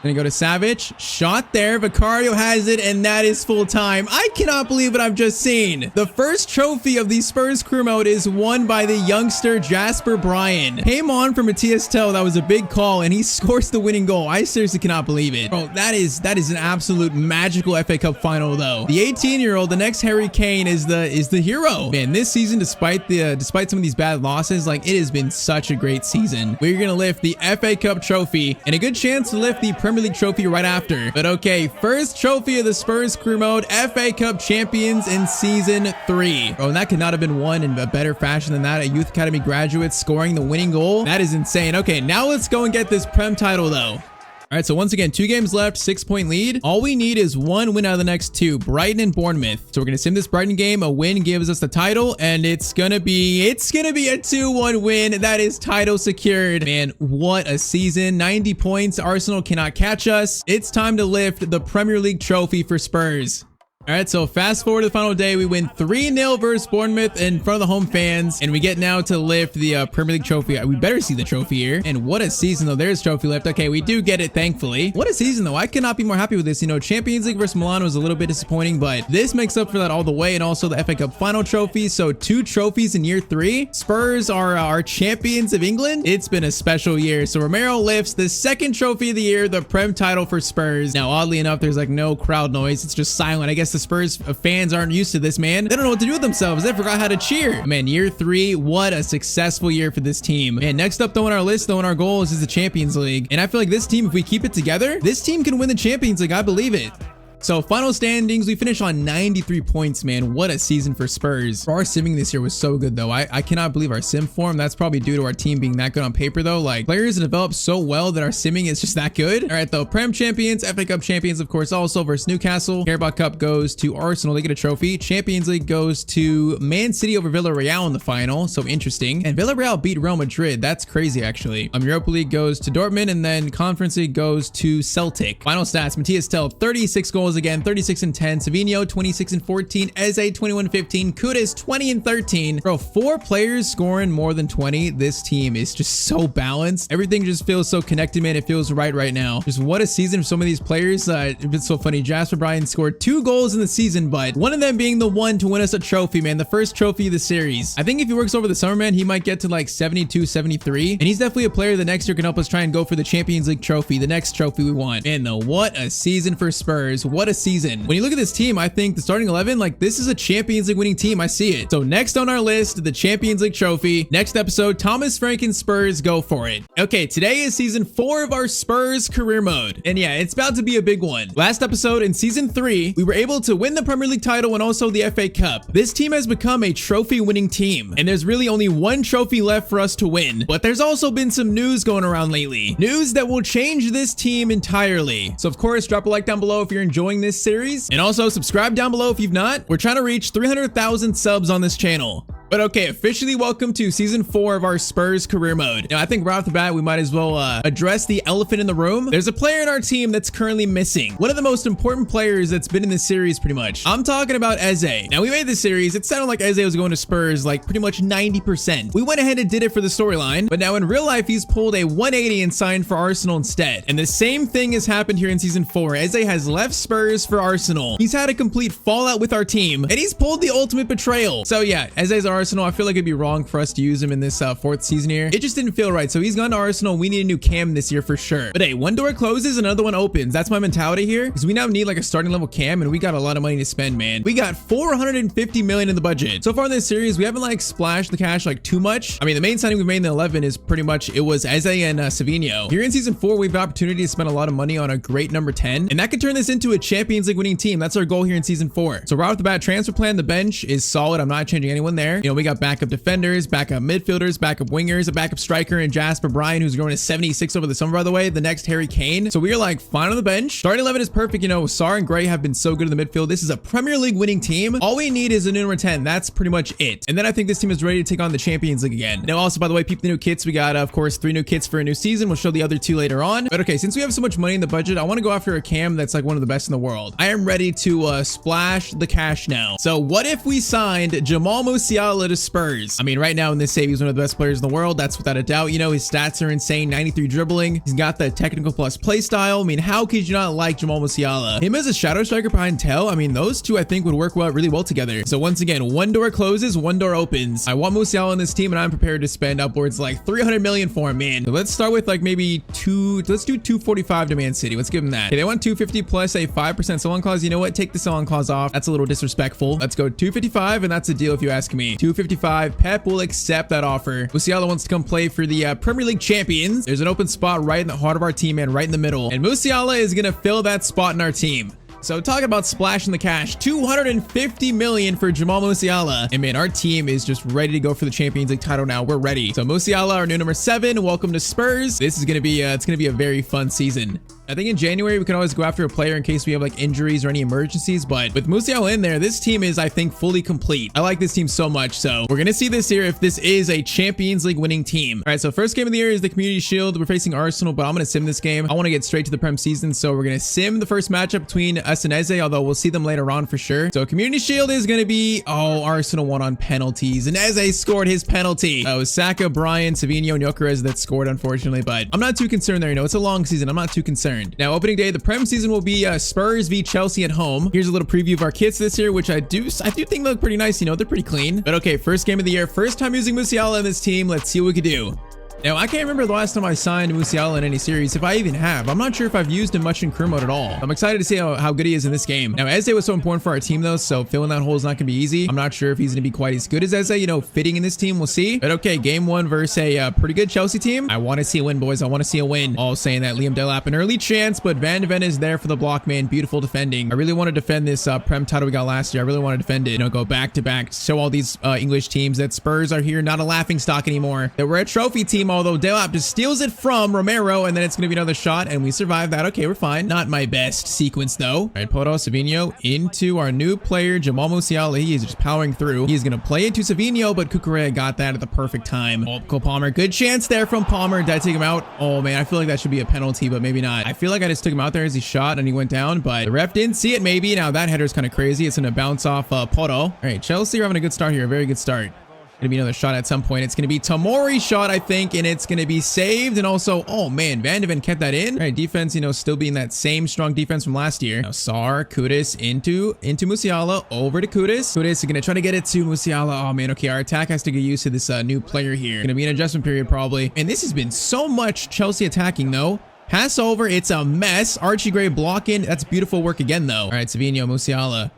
Gonna go to Savage. Shot there. Vicario has it, and that is full time. I cannot believe what I've just seen. The first trophy of the Spurs Career Mode is won by the youngster Jasper Bryan. Came on from a Tyztir. That was a big call, and he scores the winning goal. I seriously cannot believe it. Bro, that is an absolute magical FA Cup final, though. The 18-year-old, the next Harry Kane, is the hero. Man, this season, despite some of these bad losses, like, it has been such a great season. We're gonna lift the FA Cup trophy, and a good chance to lift the Premier League trophy right after. But okay, first trophy of the Spurs Career Mode, FA Cup champions in season 3. Bro, and that could not have been won in a better fashion than that. A Youth Academy graduate scoring the winning goal. That is insane. Okay, now let's go and get this Prem title, though. All right, so once again, 2 games left, 6-point lead. All we need is 1 win out of the next 2, Brighton and Bournemouth. So we're gonna sim this Brighton game. A win gives us the title, and it's gonna be a 2-1 win. That is title secured. Man, what a season. 90 points. Arsenal cannot catch us. It's time to lift the Premier League trophy for Spurs. All right, so fast forward to the final day. We win 3-0 versus Bournemouth in front of the home fans, and we get now to lift the Premier League trophy. We better see the trophy here. And what a season, though. There's trophy lift. Okay, we do get it, thankfully. What a season, though. I could not be more happy with this. You know, Champions League versus Milan was a little bit disappointing, but this makes up for that all the way, and also the FA Cup final trophy. So 2 trophies in year 3. Spurs are our champions of England. It's been a special year. So Romero lifts the 2nd trophy of the year, the Prem title for Spurs. Now, oddly enough, there's like no crowd noise. It's just silent. I guess the Spurs fans aren't used to this, man. They don't know what to do with themselves. They forgot how to cheer. Man, year 3, what a successful year for this team. And next up, though, on our list, though, on our goals is the Champions League. And I feel like this team, if we keep it together, this team can win the Champions League. I believe it. So final standings, we finished on 93 points, man. What a season for Spurs. Our simming this year was so good, though. I cannot believe our sim form. That's probably due to our team being that good on paper, though. Like, players develop so well that our simming is just that good. All right, though. Prem champions, FA Cup champions, of course, also versus Newcastle. Carabao Cup goes to Arsenal. They get a trophy. Champions League goes to Man City over Villarreal in the final. So interesting. And Villarreal beat Real Madrid. That's crazy, actually. Europa League goes to Dortmund, and then Conference League goes to Celtic. Final stats, Matthias Tell, 36 goals again, 36 and 10. Savinho, 26 and 14. Eze, 21 and 15. Kudus, 20 and 13. Bro, 4 players scoring more than 20. This team is just so balanced. Everything just feels so connected, man. It feels right now. Just what a season for some of these players. It's been so funny. Jasper Bryan scored 2 goals in the season, but one of them being the one to win us a trophy, man. The first trophy of the series. I think if he works over the summer, man, he might get to like 72, 73. And he's definitely a player that next year can help us try and go for the Champions League trophy, the next trophy we want. Man, though, what a season for Spurs. What a season. When you look at this team, I think the starting 11, like, this is a Champions League winning team. I see it. So next on our list, the Champions League trophy. Next episode, Thomas Frank and Spurs, go for it. Okay, today is season 4 of our Spurs Career Mode. And yeah, it's about to be a big one. Last episode in season 3, we were able to win the Premier League title and also the FA Cup. This team has become a trophy winning team, and there's really only 1 trophy left for us to win. But there's also been some news going around lately. News that will change this team entirely. So of course, drop a like down below if you're enjoying this series, and also subscribe down below if you've not. We're trying to reach 300,000 subs on this channel. But okay, officially welcome to season 4 of our Spurs Career Mode. Now, I think right off the bat, we might as well address the elephant in the room. There's a player in our team that's currently missing. One of the most important players that's been in this series, pretty much. I'm talking about Eze. Now, we made this series. It sounded like Eze was going to Spurs like pretty much 90%. We went ahead and did it for the storyline, but now in real life, he's pulled a 180 and signed for Arsenal instead. And the same thing has happened here in season 4. Eze has left Spurs for Arsenal. He's had a complete fallout with our team, and he's pulled the ultimate betrayal. So yeah, Eze's Arsenal. I feel like it'd be wrong for us to use him in this 4th season here. It just didn't feel right. So he's gone to Arsenal. We need a new cam this year for sure. But hey, one door closes, another one opens. That's my mentality here, because we now need like a starting level cam, and we got a lot of money to spend, man. We got 450 million in the budget. So far in this series, we haven't like splashed the cash like too much. I mean, the main signing we made in the 11 is pretty much, it was Eze and Savinho. Here in season 4, we have the opportunity to spend a lot of money on a great number 10, and that could turn this into a Champions League winning team. That's our goal here in season 4. So right off the bat, transfer plan, the bench is solid. I'm not changing anyone there. You know, we got backup defenders, backup midfielders, backup wingers, a backup striker, and Jasper Bryan, who's growing to 76 over the summer, by the way, the next Harry Kane. So we are like fine on the bench. Starting 11 is perfect. You know, Sarr and Gray have been so good in the midfield. This is a Premier League winning team. All we need is a new number 10. That's pretty much it. And then I think this team is ready to take on the Champions League again. Now, also, by the way, peep the new kits. We got, of course, 3 new kits for a new season. We'll show the other 2 later on. But okay, since we have so much money in the budget, I want to go after a cam that's like one of the best in the world. I am ready to splash the cash now. So what if we signed Jamal Musiala Musiala to Spurs. I mean, right now in this save, he's one of the best players in the world. That's without a doubt. You know, his stats are insane. 93 dribbling. He's got the technical plus play style. I mean, how could you not like Jamal Musiala? Him as a shadow striker behind Tel, I mean, those two I think would work really well together. So once again, one door closes, one door opens. I want Musiala on this team, and I'm prepared to spend upwards like 300 million for him, man. So let's start with like maybe let's do 245 to Man City. Let's give them that. Okay, they want 250 plus a 5% sell-on clause. You know what? Take the sell-on clause off. That's a little disrespectful. Let's go 255, and that's a deal if you ask me. 255. Pep will accept that offer. Musiala wants to come play for the Premier League champions. There's an open spot right in the heart of our team, man, right in the middle. And Musiala is going to fill that spot in our team. So talking about splashing the cash, 250 million for Jamal Musiala. And man, our team is just ready to go for the Champions League title now. We're ready. So Musiala, our new number 7. Welcome to Spurs. This is going to be, it's going to be a very fun season. I think in January, we can always go after a player in case we have like injuries or any emergencies. But with Musiala in there, this team is, I think, fully complete. I like this team so much. So we're going to see this year if this is a Champions League winning team. All right, so first game of the year is the Community Shield. We're facing Arsenal, but I'm going to sim this game. I want to get straight to the Prem season. So we're going to sim the first matchup between us and Eze, although we'll see them later on for sure. So Community Shield is going to be, oh, Arsenal won on penalties. And Eze scored his penalty. Oh, Saka, Brian, Savinho, and Gyökeres that scored, unfortunately. But I'm not too concerned there. You know, it's a long season. I'm not too concerned. Now, opening day, the Prem season will be Spurs v Chelsea at home. Here's a little preview of our kits this year, which I do think look pretty nice. You know, they're pretty clean. But okay, first game of the year, first time using Musiala in this team. Let's see what we can do. Now, I can't remember the last time I signed Musiala in any series, if I even have. I'm not sure if I've used him much in career mode at all. I'm excited to see how good he is in this game. Now, Eze was so important for our team, though, so filling that hole is not going to be easy. I'm not sure if he's going to be quite as good as Eze, you know, fitting in this team. We'll see. But okay, game 1 versus a pretty good Chelsea team. I want to see a win, boys. I want to see a win. All saying that Liam Delap, an early chance, but Van de Ven is there for the block, man. Beautiful defending. I really want to defend this Prem title we got last year. I really want to defend it. You know, go back to back. Show all these English teams that Spurs are here, not a laughing stock anymore. That we're a trophy team, although Delap just steals it from Romero, and then it's going to be another shot, and we survive that. Okay, we're fine. Not my best sequence, though. All right, Poto, Savinho into our new player, Jamal Musiala. He is just powering through. He's going to play into Savinho, but Cucurella got that at the perfect time. Oh, Cole Palmer. Good chance there from Palmer. Did I take him out? Oh, man, I feel like that should be a penalty, but maybe not. I feel like I just took him out there as he shot, and he went down, but the ref didn't see it, maybe. Now, that header's kind of crazy. It's going to bounce off Poto. All right, Chelsea are having a good start here. A very good start. Gonna be another shot at some point. It's gonna be Tomori's shot, I think, and it's gonna be saved. And also, oh man, Van de Ven kept that in. All right, defense, you know, still being that same strong defense from last year. Now Sar, Kudus into Musiala, over to Kudus. Kudus is gonna try to get it to Musiala. Oh man, okay, our attack has to get used to this new player here. Gonna be an adjustment period probably. And this has been so much Chelsea attacking though. Pass over, it's a mess. Archie Gray blocking. That's beautiful work again though. All right, Savinho, Musiala.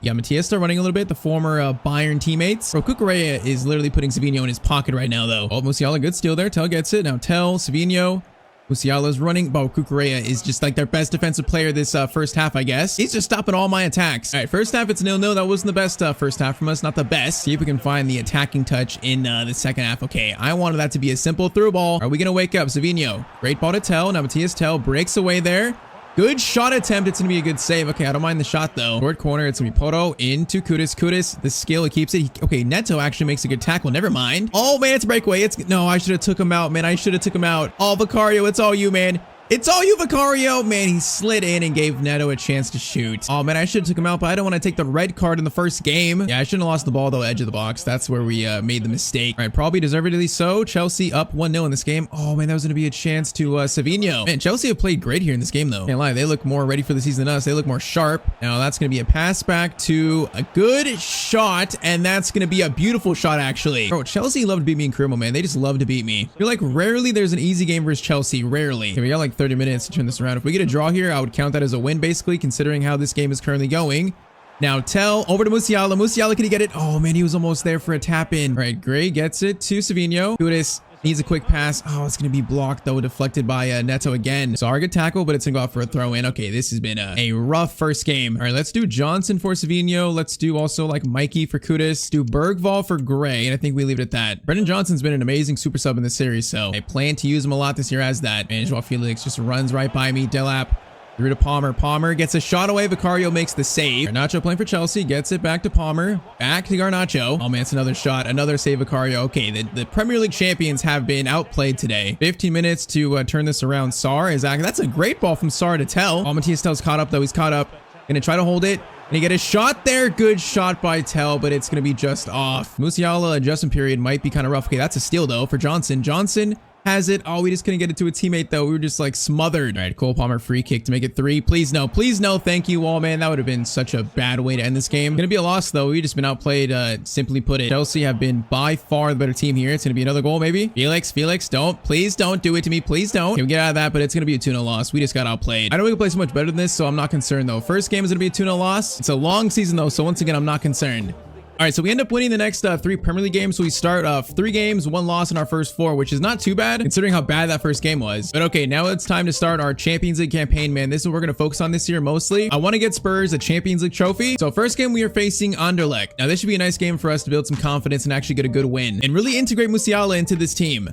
Yeah, Tyztir running a little bit, the former Bayern teammates. Bro, Cucurella is literally putting Savinho in his pocket right now, though. Oh, Musiala, good steal there. Tel gets it. Now Tel, Savinho. Musiala's running. Bro, Cucurella is just like their best defensive player this first half, I guess. He's just stopping all my attacks. All right, first half, it's 0-0. That wasn't the best first half from us. Not the best. See if we can find the attacking touch in the second half. Okay, I wanted that to be a simple through ball. Are we going to wake up? Savinho. Great ball to Tel. Now Matthias Tel breaks away there. Good shot attempt. It's going to be a good save. Okay, I don't mind the shot, though. Short corner. It's going to be Poto into Kudus. Kudus, the skill, he keeps it. Okay, Neto actually makes a good tackle. Never mind. Oh, man, it's a breakaway. No, I should have took him out, man. I should have took him out. Oh, Vicario, it's all you, man. It's all you, Vicario. Man, he slid in and gave Neto a chance to shoot. Oh, man, I should have took him out, but I don't want to take the red card in the first game. Yeah, I shouldn't have lost the ball, though, edge of the box. That's where we made the mistake. All right, probably deservedly so. Chelsea up 1-0 in this game. Oh, man, that was going to be a chance to Savinho. Man, Chelsea have played great here in this game, though. Can't lie, they look more ready for the season than us. They look more sharp. Now, that's going to be a pass back to a good shot, and that's going to be a beautiful shot, actually. Bro, Chelsea love to beat me in career mode, man. They just love to beat me. I feel like rarely there's an easy game versus Chelsea. Rarely. Okay, we got like 30 minutes to turn this around. If we get a draw here, I would count that as a win, basically, considering how this game is currently going. Now, Tel over to Musiala. Musiala, can he get it? Oh, man, he was almost there for a tap in. All right, Gray gets it to Savinho. Kudus needs a quick pass. Oh, it's going to be blocked, though, deflected by Neto again. So, our good tackle, but it's going to go out for a throw in. Okay, this has been a rough first game. All right, let's do Johnson for Savinho. Let's do also like Mikey for Kudus. Do Bergvall for Gray, and I think we leave it at that. Brendan Johnson's been an amazing super sub in this series, so I plan to use him a lot this year as that. Man, Joao Felix just runs right by me. Delap. Through to Palmer. Palmer gets a shot away. Vicario makes the save. Garnacho playing for Chelsea. Gets it back to Palmer. Back to Garnacho. Oh, man, it's another shot. Another save, Vicario. Okay, the Premier League champions have been outplayed today. 15 minutes to turn this around. Sar is acting. That's a great ball from Sar to Tel. Oh, Matthias Tel's caught up, though. He's caught up. Gonna try to hold it. And he get a shot there. Good shot by Tell, but it's going to be just off. Musiala adjustment period might be kind of rough. Okay, that's a steal though for Johnson. Johnson has it. Oh, we just couldn't get it to a teammate though. We were just like smothered. All right, Cole Palmer free kick to make it 3. Please no. Please no. Thank you all, man. That would have been such a bad way to end this game. Gonna be a loss though. We've just been outplayed. Simply put it. Chelsea have been by far the better team here. It's gonna be another goal maybe. Felix, please don't do it to me. Please don't. Can we get out of that? But it's gonna be a 2-0 loss. We just got outplayed. I know we can play so much better than this, so I'm not concerned though. First game is gonna be a 2-0 loss. It's a long season though, so once again, I'm not concerned. All right, so we end up winning the next 3 Premier League games. So we start 3 games, 1 loss in our first 4, which is not too bad considering how bad that first game was. But okay, now it's time to start our Champions League campaign, man. This is what we're going to focus on this year mostly. I want to get Spurs a Champions League trophy. So first game, we are facing Anderlecht. Now this should be a nice game for us to build some confidence and actually get a good win and really integrate Musiala into this team.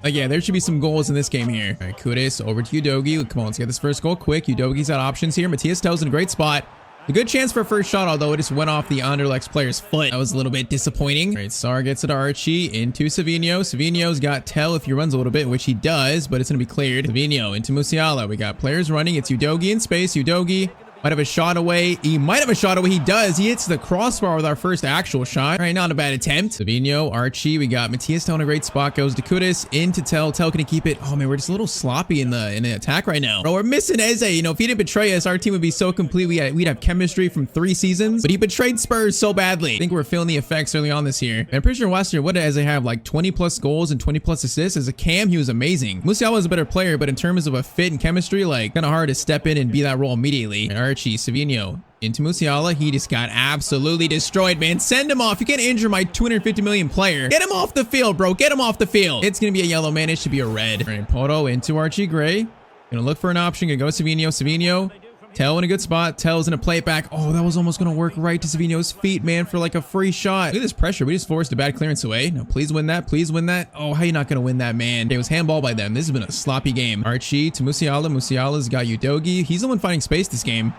Like, yeah, there should be some goals in this game here. All right, Kudus over to Udogie. Come on, let's get this first goal quick. Udogie's got options here. Matthias Tell's in a great spot. A good chance for a first shot, although it just went off the Anderlecht player's foot. That was a little bit disappointing. All right, Sar gets it to Archie into Savinho. Savinho's got Tell if he runs a little bit, which he does, but it's going to be cleared. Savinho into Musiala. We got players running. It's Udogie in space. Udogie might have a shot away. He might have a shot away. He does. He hits the crossbar with our first actual shot. All right, not a bad attempt. Savinho, Archie. We got Matthias Tell in a great spot. Goes to Kudus into Tell. Tell, can he keep it? Oh man, we're just a little sloppy in the attack right now. Bro, we're missing Eze. You know, if he didn't betray us, our team would be so complete. We'd have chemistry from 3 seasons. But he betrayed Spurs so badly. I think we're feeling the effects early on this year. And I'm pretty sure last year, what did Eze have? Like 20 plus goals and 20 plus assists. As a cam, he was amazing. Musiala was a better player, but in terms of a fit and chemistry, like kind of hard to step in and be that role immediately. And Archie, Savinho into Musiala. He just got absolutely destroyed, man. Send him off. You can't injure my 250 million player. Get him off the field, bro. Get him off the field. It's going to be a yellow, man. It should be a red. All right, Poto into Archie Gray. Gonna look for an option. Gonna go Savinho. Savinho. Tell in a good spot. Tell's gonna play it back. Oh, that was almost gonna work right to Savinho's feet, man, for like a free shot. Look at this pressure. We just forced a bad clearance away. No, please win that. Please win that. Oh, how you not gonna win that, man? It was handball by them. This has been a sloppy game. Archie to Musiala. Musiala's got Udogie. He's the one finding space this game.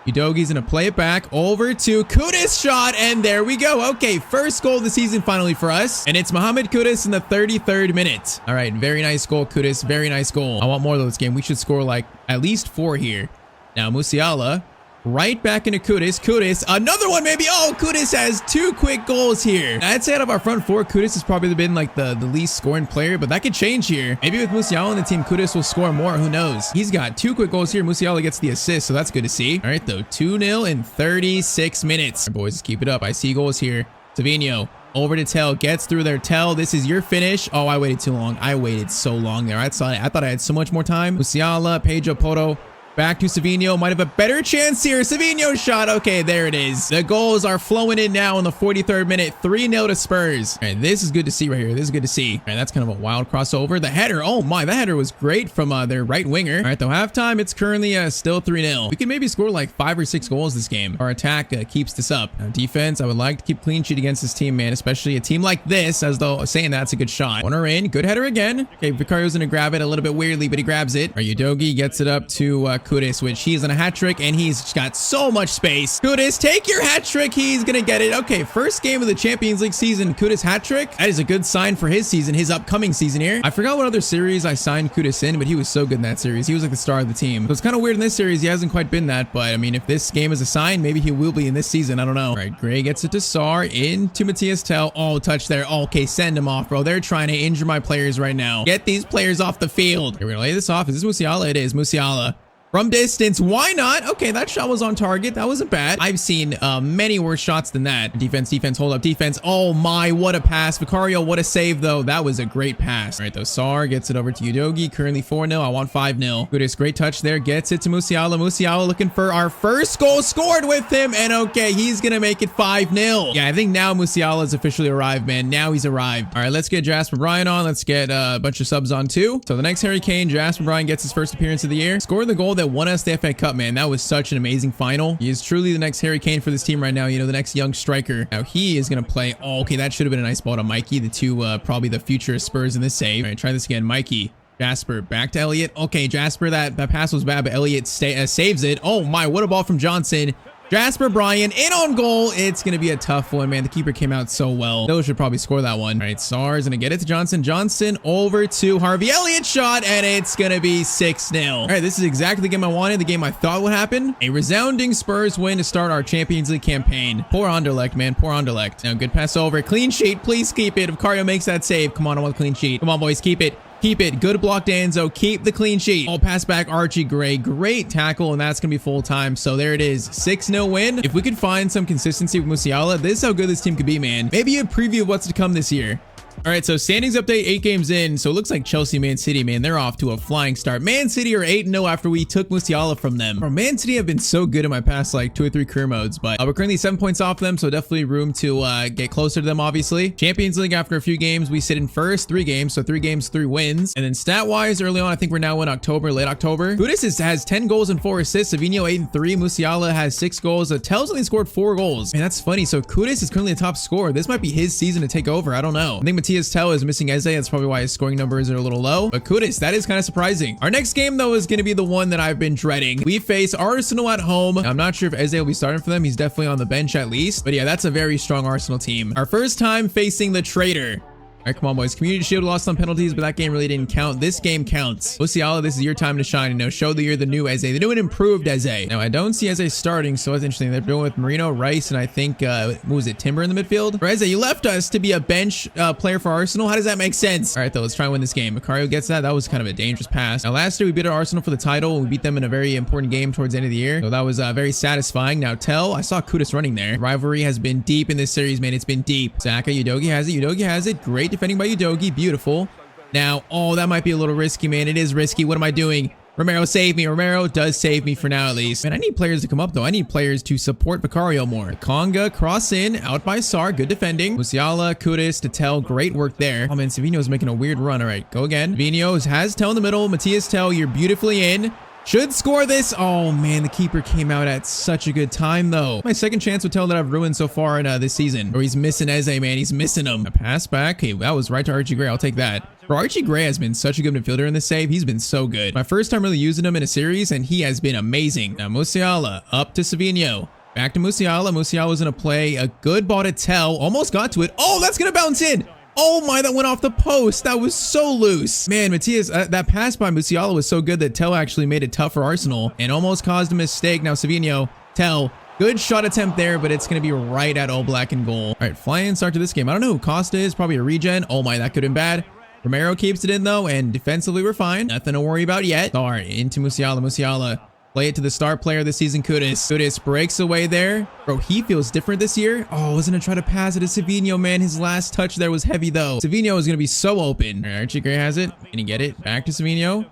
Udogie's gonna play it back over to Kudus shot, and there we go. Okay, first goal of the season finally for us, and it's Mohamed Kudus in the 33rd minute. All right, very nice goal, Kudus. Very nice goal. I want more of this game. We should score like at least 4 here. Now Musiala right back into Kudus. Kudus, another one maybe. Oh, Kudus has 2 quick goals here. I'd say out of our front 4, Kudus has probably been like the least scoring player, but that could change here. Maybe with Musiala on the team, Kudus will score more. Who knows? He's got 2 quick goals here. Musiala gets the assist, so that's good to see. All right, though, 2-0 in 36 minutes. All right, boys, just keep it up. I see goals here. Savinho over to Tell, gets through there. Tell, this is your finish. Oh, I waited too long. I waited so long there. I thought I had so much more time. Musiala, Pedro Poto. Back to Savinho. Might have a better chance here. Savinho shot. Okay, there it is. The goals are flowing in now in the 43rd minute. 3-0 to Spurs. All right, this is good to see right here. This is good to see. All right, that's kind of a wild crossover. The header. Oh my, that header was great from their right winger. All right, though halftime, it's currently still 3-0. We can maybe score like 5 or 6 goals this game. Our attack keeps this up. Now, defense, I would like to keep clean sheet against this team, man, especially a team like this, as though saying that's a good shot. Corner in. Good header again. Okay, Vicario's going to grab it a little bit weirdly, but he grabs it. All right, Udogie gets it up to Kudus, which he's on a hat trick, and he's got so much space. Kudus, take your hat trick. He's gonna get it. Okay, first game of the Champions League season, Kudus hat trick. That is a good sign for his season, his upcoming season here. I forgot what other series I signed Kudus in, but he was so good in that series. He was like the star of the team. So it's kind of weird in this series. He hasn't quite been that, but I mean, if this game is a sign, maybe he will be in this season. I don't know. All right, Gray gets it to Sar, into Matthias Tell. Oh, touch there. Oh, okay, send him off, bro. They're trying to injure my players right now. Get these players off the field. Okay, we're gonna lay this off. Is this Musiala? It is Musiala. From distance, why not? Okay, that shot was on target. That wasn't bad. I've seen many worse shots than that. Defense, hold up, defense. Oh my, what a pass. Vicario, what a save, though. That was a great pass. All right, though, Sar gets it over to Udogie. Currently 4-0. I want 5-0. Goodness, great touch there. Gets it to Musiala. Musiala looking for our first goal scored with him. And okay, he's going to make it 5-0. Yeah, I think now Musiala's officially arrived, man. Now he's arrived. All right, let's get Jasper Bryan on. Let's get a bunch of subs on, too. So the next Harry Kane, Jasper Bryan gets his first appearance of the year. Scored the goal that won us the FA Cup, man. That was such an amazing final. He is truly the next Harry Kane for this team right now. You know, the next young striker. Now he is going to play. Oh, okay, that should have been a nice ball to Mikey. The two, probably the future Spurs in this save. All right, try this again. Mikey. Jasper back to Elliott. Okay, Jasper, that pass was bad, but Elliott saves it. Oh my, what a ball from Johnson. Jasper Bryan in on goal. It's going to be a tough one, man. The keeper came out so well. Those should probably score that one. All right, Sar's going to get it to Johnson. Johnson over to Harvey Elliott shot, and it's going to be 6-0. All right, this is exactly the game I wanted, the game I thought would happen. A resounding Spurs win to start our Champions League campaign. Poor Anderlecht, man. Poor Anderlecht. Now, good pass over. Clean sheet. Please keep it. If Cario makes that save. Come on, I want a clean sheet. Come on, boys. Keep it. Keep it. Good block, Danzo. Keep the clean sheet. All pass back, Archie Gray. Great tackle, and that's going to be full time. So there it is. 6-0 win. If we could find some consistency with Musiala, this is how good this team could be, man. Maybe a preview of what's to come this year. All right, so standings update, 8 games in. So it looks like Chelsea, Man City, man, they're off to a flying start. Man City are 8-0 after we took Musiala from them. Bro, Man City have been so good in my past, like 2 or 3 career modes, but we're currently 7 points off them, so definitely room to get closer to them, obviously. Champions League, after a few games, we sit in first, 3 games, so 3 games, 3 wins. And then stat-wise, early on, I think we're now in October, late October. Kudus has 10 goals and 4 assists. Savinho 8 and 3. Musiala has 6 goals. Tel's only scored 4 goals. Man, that's funny. So Kudus is currently the top scorer. This might be his season to take over. I don't know. I think Matthias Tel is missing Eze. That's probably why his scoring numbers are a little low. But Kudus, that is kind of surprising. Our next game, though, is going to be the one that I've been dreading. We face Arsenal at home. I'm not sure if Eze will be starting for them. He's definitely on the bench at least. But yeah, that's a very strong Arsenal team. Our first time facing the traitor. All right, come on, boys. Community Shield lost on penalties, but that game really didn't count. This game counts. Musiala, this is your time to shine. You know, show that you're the new Eze, the new and improved Eze. Now, I don't see Eze starting, so it's interesting. They're doing with Marino, Rice, and I think, what was it, Timber in the midfield? Or Eze, you left us to be a bench player for Arsenal. How does that make sense? All right, though, let's try and win this game. Macario gets that. That was kind of a dangerous pass. Now, last year, we beat Arsenal for the title. We beat them in a very important game towards the end of the year. So that was very satisfying. Now, Tel, I saw Kudus running there. Rivalry has been deep in this series, man. It's been deep. Saka, Udogie has it. Udogie has it. Great defending by Udogie. Beautiful. Now, oh, that might be a little risky, man. It is risky. What am I doing? Romero, save me. Romero does save me for now, at least. Man, I need players to come up, though. I need players to support Vicario more. Conga, cross in, out by Sar. Good defending. Musiala, Kudus, to Tel. Great work there. Oh, man, Savinho's making a weird run. All right, go again. Savinho has Tel in the middle. Matthias Tel, you're beautifully in. Should score this. Oh, man, the keeper came out at such a good time, though. My second chance with Tel that I've ruined so far in this season. Or he's missing Eze, man. He's missing him. A pass back. Okay, that was right to Archie Gray. I'll take that. Bro, Archie Gray has been such a good midfielder in this save. He's been so good. My first time really using him in a series, and he has been amazing. Now, Musiala up to Savinho. Back to Musiala. Musiala was going to play a good ball to Tel. Almost got to it. Oh, that's going to bounce in. Oh my, that went off the post. That was so loose. Man, Matthias, that pass by Musiala was so good that Tel actually made it tough for Arsenal and almost caused a mistake. Now, Savinho, Tel, good shot attempt there, but it's going to be right at Oblak in goal. All right, flying start to this game. I don't know who Costa is. Probably a regen. Oh my, that could have been bad. Romero keeps it in, though, and defensively, we're fine. Nothing to worry about yet. All right, into Musiala. Musiala. Play it to the star player this season, Kudus. Kudus breaks away there. Bro, he feels different this year. Oh, I was going to try to pass it to Savinho, man. His last touch there was heavy, though. Savinho is going to be so open. All right, Archie Gray has it. Can he get it? Back to Savinho.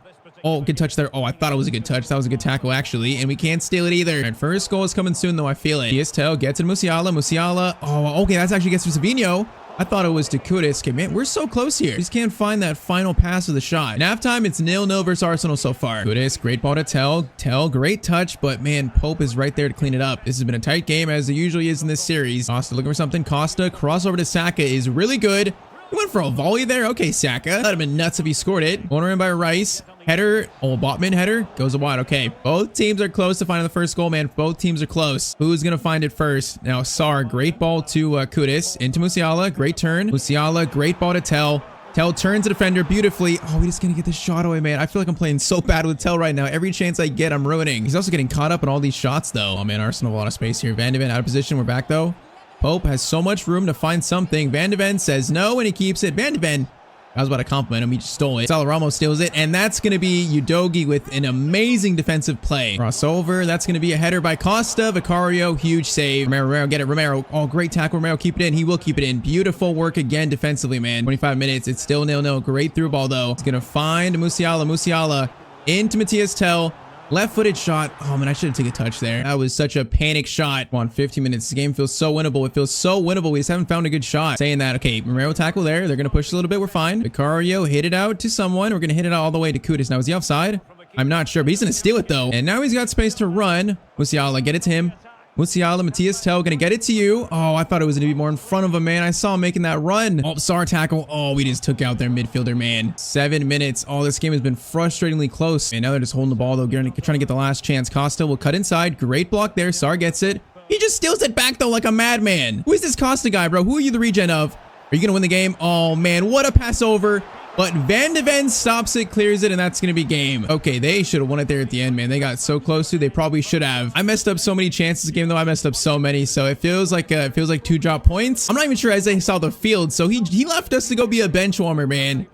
Oh, good touch there. Oh, I thought it was a good touch. That was a good tackle, actually. And we can't steal it either. All right, first goal is coming soon, though. I feel it. Tel gets it to Musiala. Musiala. Oh, okay. That actually gets to Savinho. I thought it was to Kudus. Okay, man, we're so close here. Just can't find that final pass of the shot. In halftime, it's 0-0 versus Arsenal so far. Kudus, great ball to Tel. Tel, great touch, but man, Pope is right there to clean it up. This has been a tight game, as it usually is in this series. Costa looking for something. Costa, crossover to Saka is really good. He went for a volley there. Okay, Saka. That'd have been nuts if he scored it. Corner in by Rice. Header. Oh, Botman header. Goes wide. Okay. Both teams are close to finding the first goal, man. Both teams are close. Who's going to find it first? Now, Sar. Great ball to Kudus. Into Musiala. Great turn. Musiala. Great ball to Tel. Tel turns the defender beautifully. Oh, we're just going to get this shot away, man. I feel like I'm playing so bad with Tel right now. Every chance I get, I'm ruining. He's also getting caught up in all these shots, though. Oh, man. Arsenal have a lot of space here. Van de Ven out of position. We're back, though. Pope has so much room to find something. Van de Ven says no, and he keeps it. Van de Ven, I was about to compliment him. He just stole it. Salah Ramos steals it, and that's going to be Udogie with an amazing defensive play. Crossover. That's going to be a header by Costa. Vicario, huge save. Romero, get it. Romero. Oh, great tackle. Romero, keep it in. He will keep it in. Beautiful work again defensively, man. 25 minutes. It's still 0-0. Great through ball, though. It's going to find Musiala. Musiala into Matthias Tel. Left-footed shot. Oh, man, I should have taken a touch there. That was such a panic shot. Come on, 15 minutes. This game feels so winnable. It feels so winnable. We just haven't found a good shot. Saying that, okay, Romero tackle there. They're going to push a little bit. We're fine. Vicario hit it out to someone. We're going to hit it out all the way to Kudus. Now, is he offside? I'm not sure, but he's going to steal it, though. And now he's got space to run. Musiala, get it to him. Musiala, Matthias Tell, gonna get it to you. Oh, I thought it was gonna be more in front of him, man. I saw him making that run. Oh, Sar tackle. Oh, we just took out their midfielder, man. 7 minutes. Oh, this game has been frustratingly close. And now they're just holding the ball, though, trying to get the last chance. Costa will cut inside. Great block there. Sar gets it. He just steals it back, though, like a madman. Who is this Costa guy, bro? Who are you the regen of? Are you gonna win the game? Oh, man, what a pass over. But Van de Ven stops it, clears it, and that's going to be game. Okay, they should have won it there at the end, man. They got so close to. They probably should have. I messed up so many chances this game, though. I messed up so many, so it feels like 2 drop points. I'm not even sure Eze saw the field, so he left us to go be a bench warmer, man.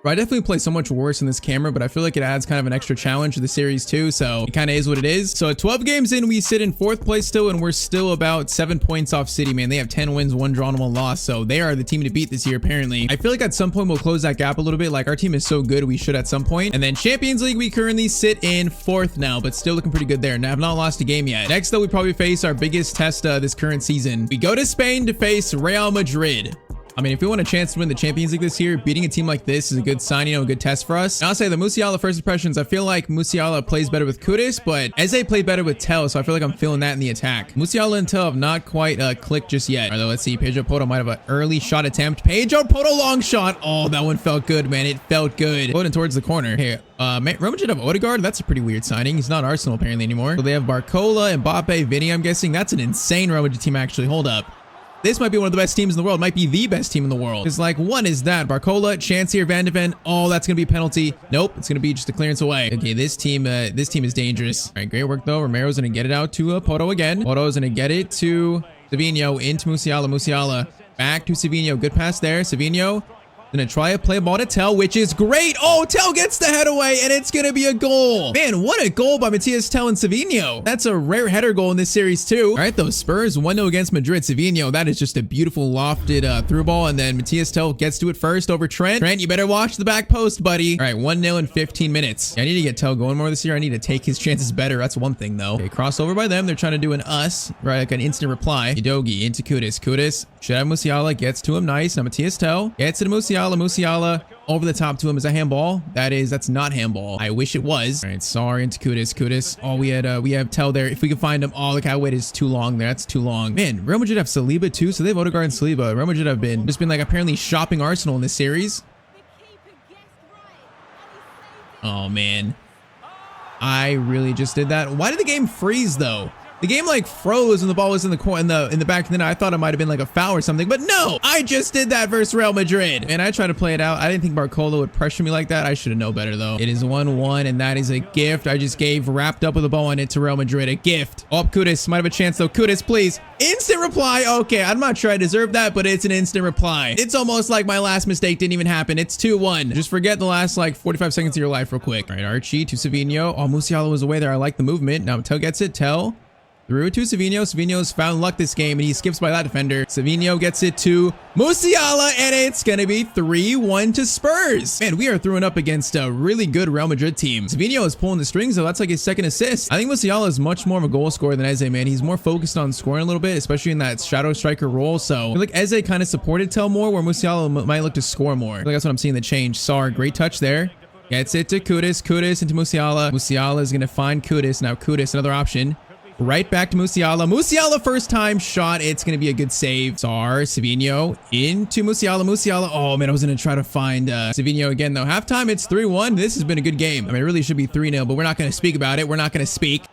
I definitely play so much worse in this camera, but I feel like it adds kind of an extra challenge to the series too, so it kind of is what it is. So at 12 games in, we sit in 4th place still, and we're still about 7 points off City, man. They have 10 wins, 1 draw, and 1 loss, so they are the team to beat this year, apparently. I feel like at some point we'll close that gap a little bit. Like, our team is so good, we should at some point. And then Champions League, we currently sit in 4th now, but still looking pretty good there. Now, I've not lost a game yet. Next, though, we probably face our biggest test this current season. We go to Spain to face Real Madrid. I mean, if we want a chance to win the Champions League this year, beating a team like this is a good sign, you know, a good test for us. And I'll say the Musiala first impressions, I feel like Musiala plays better with Kudus, but Eze played better with Tell, so I feel like I'm feeling that in the attack. Musiala and Tell have not quite clicked just yet. All right, let's see. Pedro Porto might have an early shot attempt. Pedro Porto long shot. Oh, that one felt good, man. It felt good. Floating towards the corner. Here, Real Madrid have Odegaard. That's a pretty weird signing. He's not Arsenal apparently anymore. So they have Barcola, Mbappe, Vinny, I'm guessing. That's an insane Real Madrid team, actually. Hold up. This might be one of the best teams in the world. Might be the best team in the world. It's like, what is that? Barcola, chance here, Van de Ven. Oh, that's going to be a penalty. Nope, it's going to be just a clearance away. Okay, this team is dangerous. All right, great work, though. Romero's going to get it out to Porto again. Porto's going to get it to Savinho, into Musiala. Musiala back to Savinho. Good pass there. Savinho gonna try a play ball to Tell, which is great. Oh, Tell gets the head away, and it's gonna be a goal. Man, what a goal by Matthias Tell and Savinho. That's a rare header goal in this series too. All right, those Spurs 1-0 against Madrid. Savinho, that is just a beautiful lofted through ball, and then Matthias Tell gets to it first over Trent. Trent, you better watch the back post, buddy. All right, 1-0 in 15 minutes. I need to get Tell going more this year. I need to take his chances better. That's one thing though. Okay, crossover by them. They're trying to do an us, right? Like an instant reply. Udogi into Kudus. Kudus should have Musiala, gets to him. Nice. Now Matthias Tell gets it to Musiala. Musiala over the top to him. Is that handball? That's not handball. I wish it was. All right, sorry into Kudus. Kudus. Oh, we have Tell there. If we can find him. Oh, look how wait is too long there. That's too long. Man, Real Madrid have Saliba too, so they have Odegaard and Saliba. Real Madrid have been like apparently shopping Arsenal in this series. Oh man, I really just did that. Why did the game freeze though? The game like froze when the ball was in the corner, in the back of the net. I thought it might have been like a foul or something, but no, I just did that versus Real Madrid. And I tried to play it out. I didn't think Barcola would pressure me like that. I should have known better though. It is 1-1, and that is a gift I just gave, wrapped up with a ball on it to Real Madrid. A gift. Oh, Kudus might have a chance though. Kudus, please. Instant reply. Okay, I'm not sure I deserve that, but it's an instant reply. It's almost like my last mistake didn't even happen. It's 2-1. Just forget the last like 45 seconds of your life real quick. All right, Archie to Savinho. Oh, Musiala was away there. I like the movement. Now Tell gets it. Tell. Through to Savinho. Savinho's found luck this game, and he skips by that defender. Savinho gets it to Musiala, and it's going to be 3-1 to Spurs. Man, we are throwing up against a really good Real Madrid team. Savinho is pulling the strings, though. That's like his second assist. I think Musiala is much more of a goal scorer than Eze, man. He's more focused on scoring a little bit, especially in that shadow striker role. So I feel like Eze kind of supported Tell more, where Musiala might look to score more. I feel like that's what I'm seeing the change. Sar, great touch there. Gets it to Kudus. Kudus into Musiala. Musiala is going to find Kudus. Now Kudus, another option. Right back to Musiala. Musiala first time shot. It's going to be a good save. Sar, Savinho into Musiala. Musiala. Oh man, I was going to try to find Savinho again though. Halftime, it's 3-1. This has been a good game. I mean, it really should be 3-0, but we're not going to speak about it. We're not going to speak.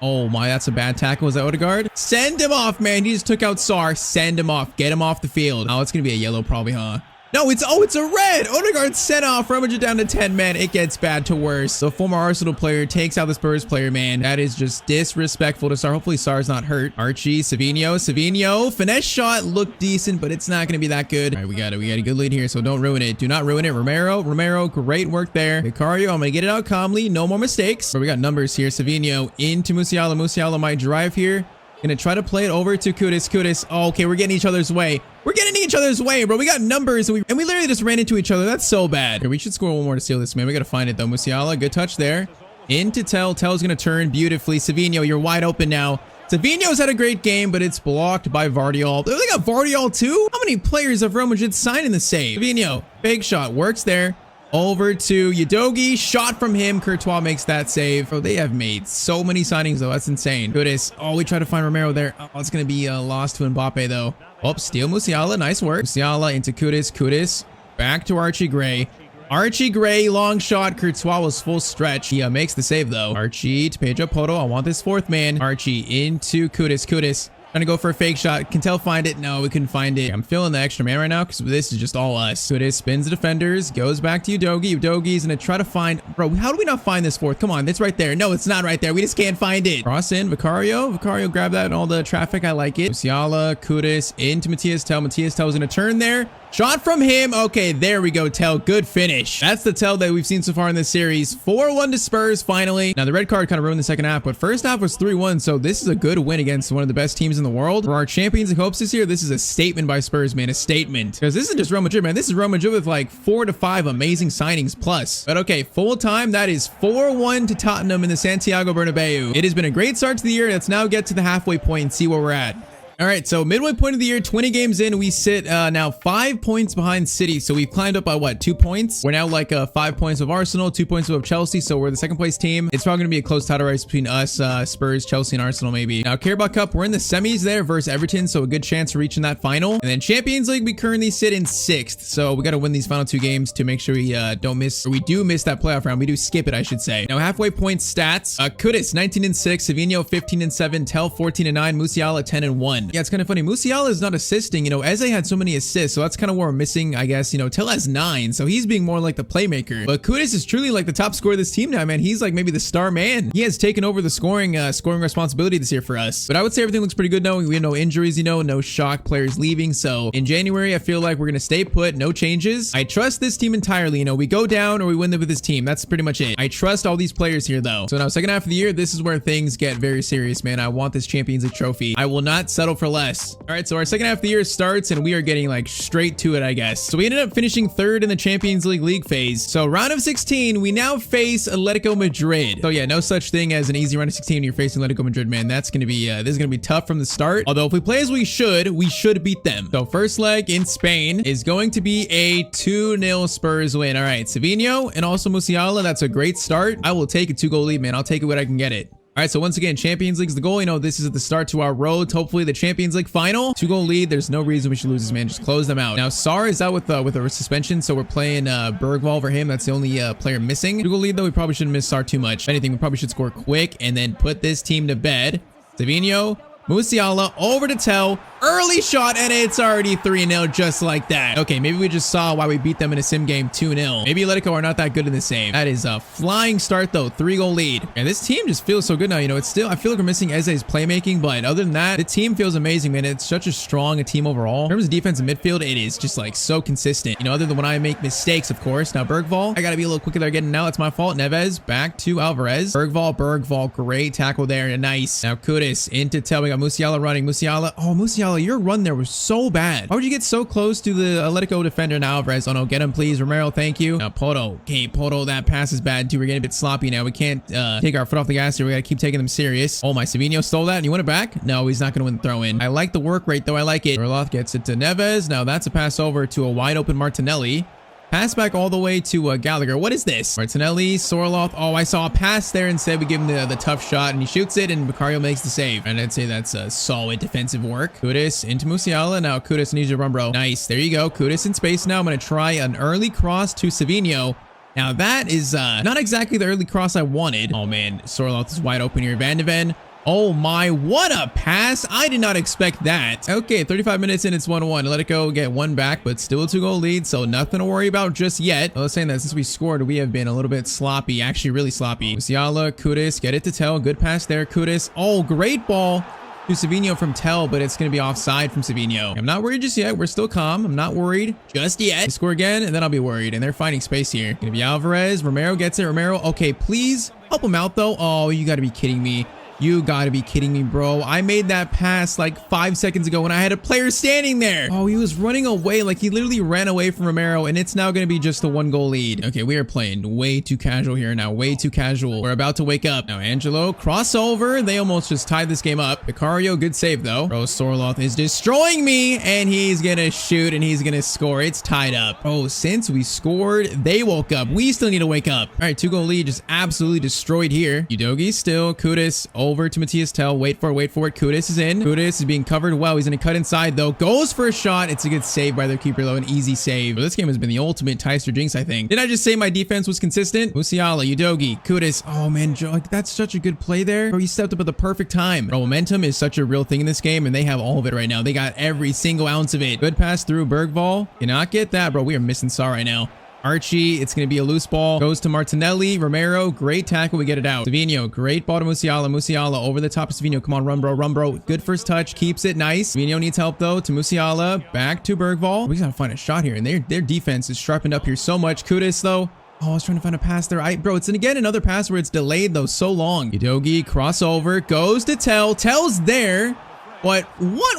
Oh my, that's a bad tackle. Was that Odegaard? Send him off, man. He just took out Sar. Send him off. Get him off the field. Oh, it's going to be a yellow probably, huh? No, it's a red. Odegaard sent off. Real Madrid down to 10, man. It gets bad to worse. The former Arsenal player takes out the Spurs player, man. That is just disrespectful to Sar. Hopefully Sar's not hurt. Archie, Savinho. Finesse shot looked decent, but it's not going to be that good. All right, we got a good lead here, so don't ruin it. Do not ruin it. Romero, great work there. Vicario, I'm going to get it out calmly. No more mistakes. But we got numbers here. Savinho into Musiala. Musiala might drive here. Gonna try to play it over to Kudus. Oh, okay, we're getting each other's way. We're getting each other's way, bro. We got numbers, and we literally just ran into each other. That's so bad. Okay, we should score one more to seal this, man. We gotta find it, though. Musiala, good touch there. Into Tell. Tell's gonna turn beautifully. Savinho, you're wide open now. Savinho's had a great game, but it's blocked by Vardiol. They got Vardiol, too? How many players have Real Madrid signed in the save? Savinho, big shot. Works there. Over to Udogie. Shot from him. Courtois makes that save. Bro, they have made so many signings, though. That's insane. Goodness. Oh, we try to find Romero there. Oh, it's going to be lost to Mbappe, though. Oh, steal Musiala. Nice work. Musiala into Kudus. Kudus. Back to Archie Gray. Archie Gray, long shot. Courtois was full stretch. He makes the save, though. Archie to Pedro Porro. I want this fourth man. Archie into Kudus. Kudus. Trying to go for a fake shot. Can Tell find it? No, we couldn't find it. I'm feeling the extra man right now because this is just all us. Kudus spins the defenders. Goes back to Udogie. Udogie's going to try to find... Bro, how do we not find this fourth? Come on, it's right there. No, it's not right there. We just can't find it. Cross in. Vicario. Vicario grab that in all the traffic. I like it. Musiala. Kudus into Matthias Tell. Matthias Tell is going to turn there. Shot from him. Okay, there we go, Tell. Good finish. That's the Tell that we've seen so far in this series. 4-1 to Spurs, finally. Now, the red card kind of ruined the second half, but first half was 3-1, so this is a good win against one of the best teams in the world. For our Champions League hopes this year, this is a statement by Spurs, man. A statement. Because this isn't just Real Madrid, man. This is Real Madrid with like 4 to 5 amazing signings plus. But okay, full time, that is 4-1 to Tottenham in the Santiago Bernabeu. It has been a great start to the year. Let's now get to the halfway point and see where we're at. All right, so midway point of the year, 20 games in, we sit now 5 points behind City. So we've climbed up by what, 2 points? We're now like 5 points of Arsenal, 2 points of Chelsea. So we're the second place team. It's probably gonna be a close title race between us, Spurs, Chelsea, and Arsenal maybe. Now Carabao Cup, we're in the semis there versus Everton, so a good chance of reaching that final. And then Champions League, we currently sit in 6th. So we got to win these final 2 games to make sure we don't miss, or we do miss that playoff round. We do skip it, I should say. Now halfway point stats, Kudus 19-6, Savinho 15-7, Tell 14-9, Musiala 10-1. Yeah, it's kind of funny. Musiala is not assisting. You know, Eze had so many assists, so that's kind of where we're missing, I guess. You know, Tell has 9, so he's being more like the playmaker. But Kudus is truly like the top scorer of this team now, man. He's like maybe the star man. He has taken over the scoring responsibility this year for us. But I would say everything looks pretty good now. We have no injuries, you know, no shock players leaving. So in January, I feel like we're gonna stay put, no changes. I trust this team entirely. You know, we go down or we win with this team. That's pretty much it. I trust all these players here, though. So now second half of the year, this is where things get very serious, man. I want this Champions League trophy. I will not settle for less. All right, so our second half of the year starts and we are getting like straight to it, I guess. So we ended up finishing 3rd in the Champions League phase. So round of 16, we now face Atletico Madrid. So yeah, no such thing as an easy round of 16 when you're facing Atletico Madrid, man. That's gonna be this is gonna be tough from the start. Although if we play as we should beat them. So first leg in Spain is going to be a 2-0 Spurs win. All right, Savinho and also Musiala. That's a great start. I will take a 2-goal lead, man. I'll take it when I can get it. All right, so once again, Champions League's the goal. You know, this is at the start to our road to hopefully the Champions League final. 2-goal lead. There's no reason we should lose this, man. Just close them out. Now, Sarr is out with a suspension, so we're playing Bergwall over him. That's the only player missing. 2-goal lead, though. We probably shouldn't miss Sarr too much. If anything, we probably should score quick and then put this team to bed. Savinho, Musiala over to Tell. Early shot, and it's already 3-0 just like that. Okay, maybe we just saw why we beat them in a sim game 2-0. Maybe Atletico are not that good in the same. That is a flying start, though. 3-goal lead. And this team just feels so good now. You know, it's still, I feel like we're missing Eze's playmaking, but other than that, the team feels amazing, man. It's such a strong team overall. In terms of defense and midfield, it is just like so consistent. You know, other than when I make mistakes, of course. Now, Bergwall, I got to be a little quicker there getting out. It's my fault. Neves back to Alvarez. Bergwall, great tackle there. Nice. Now, Kudus into Tell. We got Musiala running. Musiala, your run there was so bad. Why would you get so close to the Atletico defender now, Alvarez? Oh no, get him please. Romero, thank you. Now Porro. Okay, Porro, that pass is bad too. We're getting a bit sloppy now. We can't take our foot off the gas here. We gotta keep taking them serious. Oh my, Savinho stole that and you want it back? No, he's not gonna win the throw in. I like the work rate though. I like it. Orloth gets it to Neves. Now that's a pass over to a wide open Martinelli. Pass back all the way to Gallagher. What is this? Martinelli, Sorloth. Oh, I saw a pass there. Instead, we give him the tough shot, and he shoots it, and Vicario makes the save. And I'd say that's a solid defensive work. Kudus into Musiala. Now, Kudus needs to run, bro. Nice. There you go. Kudus in space now. I'm going to try an early cross to Savinho. Now, that is not exactly the early cross I wanted. Oh, man. Sorloth is wide open here. Van de Ven. Oh my, what a pass. I did not expect that. Okay, 35 minutes in, it's 1-1. Let it go, get one back, but still a 2-goal lead, so nothing to worry about just yet. I was saying that since we scored, we have been a little bit sloppy, actually really sloppy. Musiala, Kudus, get it to Tell. Good pass there, Kudus. Oh, great ball to Savinho from Tell, but it's going to be offside from Savinho. I'm not worried just yet. We're still calm. I'm not worried just yet. We score again, and then I'll be worried, and they're finding space here. Going to be Alvarez. Romero gets it. Romero, okay, please help him out, though. Oh, you got to be kidding me. You gotta be kidding me, bro. I made that pass like 5 seconds ago when I had a player standing there. Oh, he was running away. Like he literally ran away from Romero, and it's now gonna be just a 1-goal lead. Okay, we are playing way too casual here now. Way too casual. We're about to wake up. Now, Angelo, crossover. They almost just tied this game up. Vicario, good save though. Bro, Sorloth is destroying me, and he's gonna shoot, and he's gonna score. It's tied up. Oh, since we scored, they woke up. We still need to wake up. All right, 2-goal lead just absolutely destroyed here. Udogi still. Kudus over to Matthias Tell. Wait for it. Kudus is in. Kudus is being covered well. He's gonna cut inside though. Goes for a shot. It's a good save by their keeper though. An easy save. But this game has been the ultimate Tyztir jinx, I think. Did I just say my defense was consistent? Musiala, Udogi, Kudus. Oh man, Joe, like, that's such a good play there. Bro, he stepped up at the perfect time. Bro, momentum is such a real thing in this game, and they have all of it right now. They got every single ounce of it. Good pass through Bergvall. Cannot get that, bro. We are missing Saw right now. Archie, it's going to be a loose ball. Goes to Martinelli. Romero, great tackle. We get it out. Savinho, great ball to Musiala. Musiala over the top of Savinho. Come on, run, bro. Run, bro. Good first touch. Keeps it nice. Savinho needs help, though, to Musiala. Back to Bergvall. We got to find a shot here, and their defense is sharpened up here so much. Kudus, though. Oh, I was trying to find a pass there. Bro, it's again another pass where it's delayed, though, so long. Udogi, crossover. Goes to Tell. Tell's there. What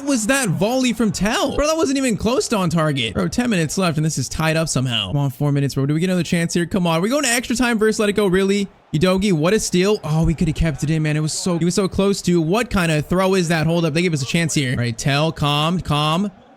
was that volley from Tell? Bro, that wasn't even close to on target. Bro, 10 minutes left and this is tied up somehow. Come on, 4 minutes, bro. Do we get another chance here? Come on. We're going to extra time versus let it go, really? Udogi, what a steal. Oh, we could have kept it in, man. He was so close to. What kind of throw is that? Hold up. They give us a chance here. All right, Tell, calm.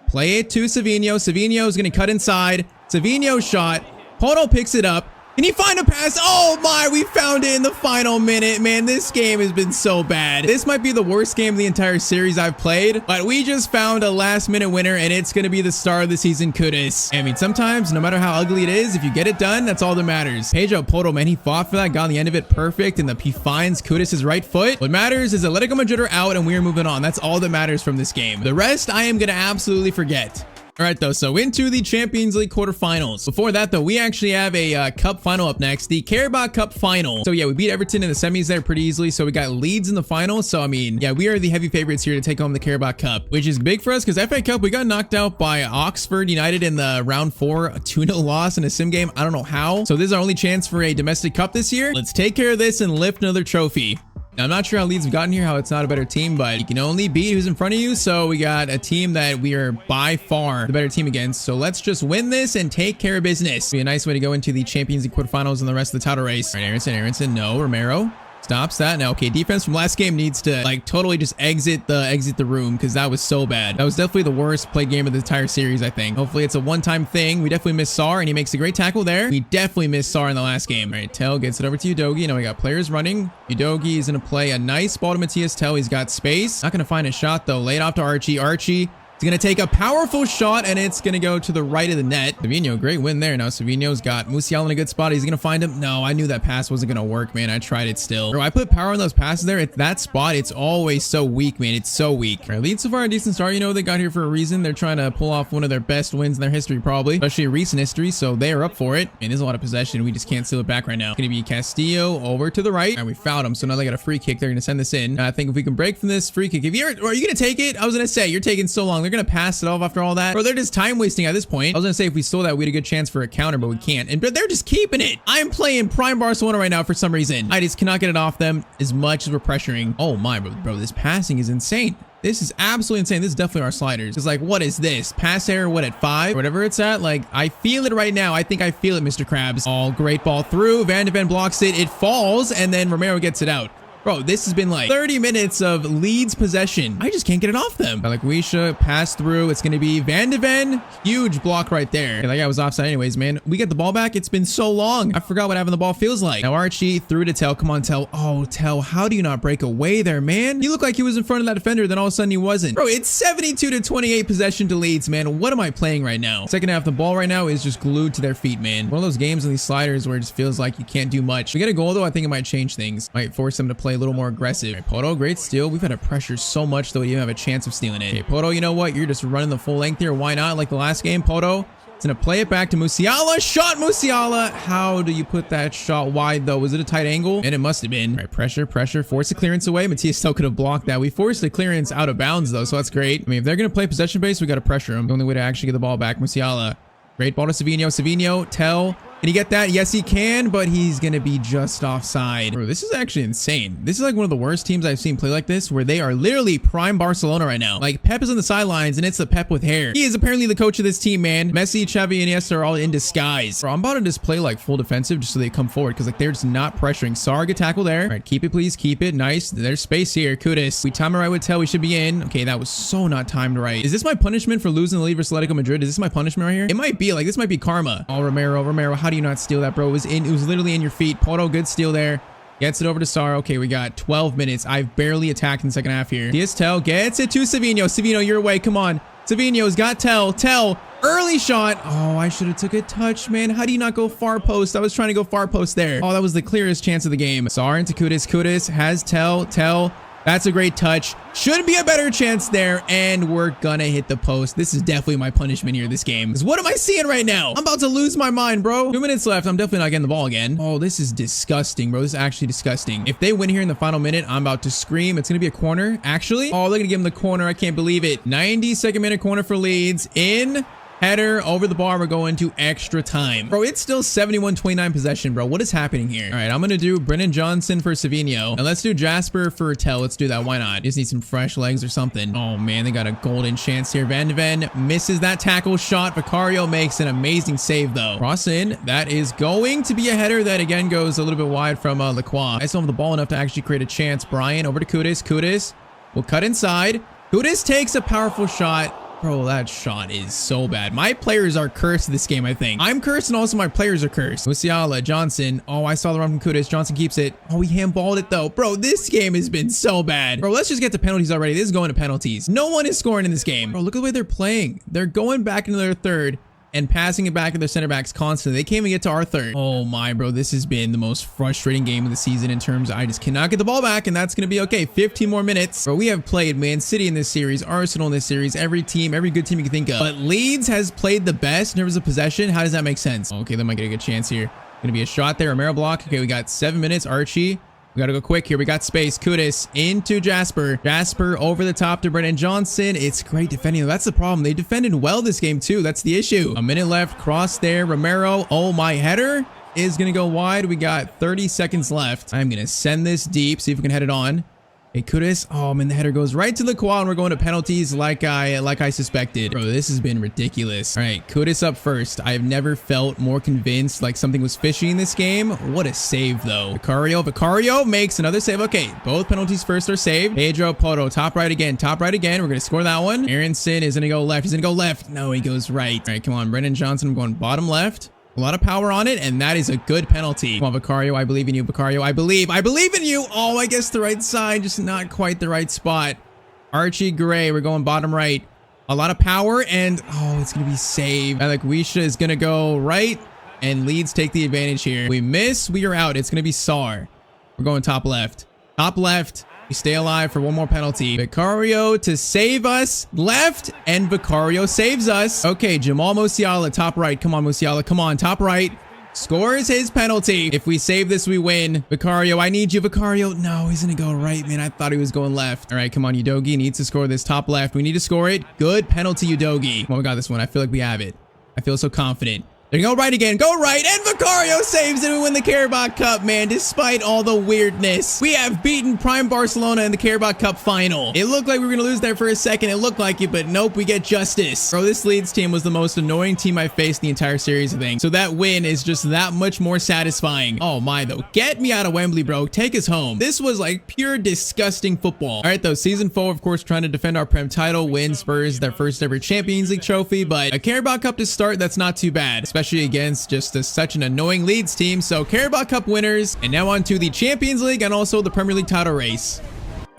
Play it to Savinho. Savinho is going to cut inside. Savinho shot. Poto picks it up. Can he find a pass? Oh my, we found it in the final minute. Man, this game has been so bad. This might be the worst game of the entire series I've played, but we just found a last minute winner, and it's going to be the star of the season, Kudus. I mean, sometimes, no matter how ugly it is, if you get it done, that's all that matters. Pedro Poto, man, he fought for that, got on the end of it perfect, and he finds Kudus' right foot. What matters is Atletico Madrid are out, and we are moving on. That's all that matters from this game. The rest, I am going to absolutely forget. All right, though, so into the Champions League quarterfinals. Before that, though, we actually have a cup final up next, the Carabao Cup final. So, yeah, we beat Everton in the semis there pretty easily, so we got Leeds in the final. So, I mean, yeah, we are the heavy favorites here to take home the Carabao Cup, which is big for us because FA Cup, we got knocked out by Oxford United in the round 4, a 2-0 loss in a sim game. I don't know how. So, this is our only chance for a domestic cup this year. Let's take care of this and lift another trophy. Now, I'm not sure how Leeds have gotten here, how it's not a better team, but you can only beat who's in front of you. So we got a team that we are by far the better team against. So let's just win this and take care of business. Be a nice way to go into the Champions League quarterfinals and the rest of the title race. All right, Aronson, no, Romero. Stops that. Now, okay, defense from last game needs to like totally just exit the room because that was so bad. That was definitely the worst play game of the entire series, I think. Hopefully it's a one-time thing. We definitely missed Sar, and he makes a great tackle there. We definitely missed Sar in the last game. All right, Tell gets it over to Udogi. Now we got players running. Udogi is going to play a nice ball to Matthias Tell. He's got space. Not going to find a shot, though. Lay it off to Archie. Archie is going to take a powerful shot, and it's going to go to the right of the net. Savinho, great win there. Now Savinho's got Musiala in a good spot. He's going to find him. No, I knew that pass wasn't going to work, man. I tried it still. Bro, I put power on those passes there. At that spot, it's always so weak, man. It's so weak. All right, Leeds so far a decent start. You know, they got here for a reason. They're trying to pull off one of their best wins in their history, probably, especially recent history, so they are up for it. And there's a lot of possession. We just can't steal it back right now. It's going to be Castillo over to the right. All right, we fouled him, so now they got a free kick. They're going to send this in. I think if we can break from this free kick, are you going to take it? I was going to say, you're taking so long. They're going to pass it off after all that. Bro, they're just time wasting at this point. I was going to say if we stole that, we had a good chance for a counter, but we can't. But they're just keeping it. I'm playing Prime Barcelona right now for some reason. I just cannot get it off them as much as we're pressuring. Oh my, bro, this passing is insane. This is absolutely insane. This is definitely our sliders. It's like, what is this? Pass error, what, at 5? Or whatever it's at. Like, I feel it right now. I think I feel it, Mr. Krabs. Oh, great ball through. Van de Ven blocks it. It falls, and then Romero gets it out. Bro, this has been like 30 minutes of Leeds possession. I just can't get it off them. Like Wisha, pass through. It's going to be Van de Ven. Huge block right there. Okay, that guy was offside anyways, man. We get the ball back. It's been so long. I forgot what having the ball feels like. Now Archie through to Tell. Come on, Tell. Oh, Tell, how do you not break away there, man? He looked like he was in front of that defender, then all of a sudden he wasn't. Bro, it's 72-28 possession to Leeds, man. What am I playing right now? Second half, the ball right now is just glued to their feet, man. One of those games on these sliders where it just feels like you can't do much. We get a goal, though. I think it might change things. Might force them to play a little more aggressive. Right, Poto, great steal. We've had to pressure so much, though, we even have a chance of stealing it. Okay, Poto, you know what? You're just running the full length here. Why not? Like the last game, Poto. It's going to play it back to Musiala. Shot Musiala. How do you put that shot wide, though? Was it a tight angle? And it must have been. All right, pressure. Force the clearance away. Matthias still could have blocked that. We forced the clearance out of bounds, though, so that's great. I mean, if they're going to play possession base, we got to pressure them. The only way to actually get the ball back. Musiala. Great ball to Savinho. Savinho, Tell. Can he get that? Yes, he can, but he's going to be just offside. Bro, this is actually insane. This is like one of the worst teams I've seen play like this, where they are literally prime Barcelona right now. Like, Pep is on the sidelines, and it's the Pep with hair. He is apparently the coach of this team, man. Messi, Xavi, and Iniesta are all in disguise. Bro, I'm about to just play like full defensive just so they come forward, because like they're just not pressuring. Sar, good tackle there. All right, keep it, please. Keep it. Nice. There's space here. Kudus. We time it right with Tell. We should be in. Okay, that was so not timed right. Is this my punishment for losing the lead versus Atletico Madrid? Is this my punishment right here? It might be. Like, this might be karma. Oh, Romero, how do you not steal that, bro? It was literally in your feet. Poto, good steal there. Gets it over to Sar. Okay, we got 12 minutes. I've barely attacked in the second half here. Tell gets it to Savinho. Savinho, your way. Come on. Savinho's got Tell. Early shot. Oh, I should have took a touch, man. How do you not go far post? I was trying to go far post there. Oh, that was the clearest chance of the game. Sar into Kudus. Kudus has Tell. That's a great touch. Should be a better chance there, and we're gonna hit the post. This is definitely my punishment here this game. What am I seeing right now? I'm about to lose my mind, bro. 2 minutes left. I'm definitely not getting the ball again. Oh, this is disgusting, bro. This is actually disgusting. If they win here in the final minute, I'm about to scream. It's gonna be a corner, actually. Oh, they're gonna give him the corner. I can't believe it. 92nd minute corner for Leeds. In. Header over the bar. We're going to extra time. Bro, it's still 71-29 possession, bro. What is happening here? All right, I'm going to do Brennan Johnson for Savinho. And let's do Jasper for Tell. Let's do that. Why not? Just need some fresh legs or something. Oh, man, they got a golden chance here. Van de Ven misses that tackle shot. Vicario makes an amazing save, though. Cross in. That is going to be a header that, again, goes a little bit wide from Lacroix. I still have the ball enough to actually create a chance. Brian over to Kudus. Kudus will cut inside. Kudus takes a powerful shot. Bro, that shot is so bad. My players are cursed this game, I think. I'm cursed, and also my players are cursed. Musiala, Johnson. Oh, I saw the run from Kudus. Johnson keeps it. Oh, he handballed it, though. Bro, this game has been so bad. Bro, let's just get to penalties already. This is going to penalties. No one is scoring in this game. Bro, look at the way they're playing. They're going back into their third and passing it back to their center backs constantly. They can't even get to our third. Oh my, bro. This has been the most frustrating game of the season in terms of I just cannot get the ball back, and that's going to be okay. 15 more minutes. Bro, we have played Man City in this series, Arsenal in this series, every team, every good team you can think of. But Leeds has played the best in terms of possession. How does that make sense? Okay, they might get a good chance here. Going to be a shot there. Romero block. Okay, we got 7 minutes. Archie. We got to go quick here. We got space. Kudus into Jasper. Jasper over the top to Brennan Johnson. It's great defending. That's the problem. They defended well this game too. That's the issue. A minute left. Cross there. Romero. Oh, my header is going to go wide. We got 30 seconds left. I'm going to send this deep. See if we can head it on. Hey, Kudus. Oh, man, the header goes right to the quad, and we're going to penalties like I suspected. Bro, this has been ridiculous. All right, Kudus up first. I've never felt more convinced like something was fishy in this game. What a save, though. Vicario makes another save. Okay, both penalties first are saved. Pedro Poto, top right again. We're going to score that one. Aronson is going to go left. He's going to go left. No, he goes right. All right, come on. Brennan Johnson, I'm going bottom left. A lot of power on it, and that is a good penalty. Come on, Vicario, I believe in you. Vicario, I believe in you. Oh, I guess the right side, just not quite the right spot. Archie Gray, we're going bottom right. A lot of power, and oh, it's going to be saved. Wisha is going to go right, and Leeds take the advantage here. We miss, we are out. It's going to be Sar. We're going top left. Top left. We stay alive for one more penalty. Vicario to save us. Left, and Vicario saves us. Okay, Jamal Musiala, top right. Come on, Musiala. Come on, top right. Scores his penalty. If we save this, we win. Vicario, I need you, Vicario. No, he's going to go right, man. I thought he was going left. All right, come on, Udogi needs to score this top left. We need to score it. Good penalty, Udogi. Oh, we got this one. I feel like we have it. I feel so confident. They're going to go right again. Go right. And Vicario saves it. We win the Carabao Cup, man. Despite all the weirdness, we have beaten Prime Barcelona in the Carabao Cup final. It looked like we were going to lose there for a second. It looked like it, but nope, we get justice. Bro, this Leeds team was the most annoying team I faced in the entire series, I think. So that win is just that much more satisfying. Oh my, though. Get me out of Wembley, bro. Take us home. This was like pure disgusting football. All right, though. Season 4, of course, trying to defend our Prem title, win Spurs their first ever Champions League trophy, but a Carabao Cup to start, that's not too bad, especially against just such an annoying Leeds team. So Carabao Cup winners, and now on to the Champions League and also the Premier League title race.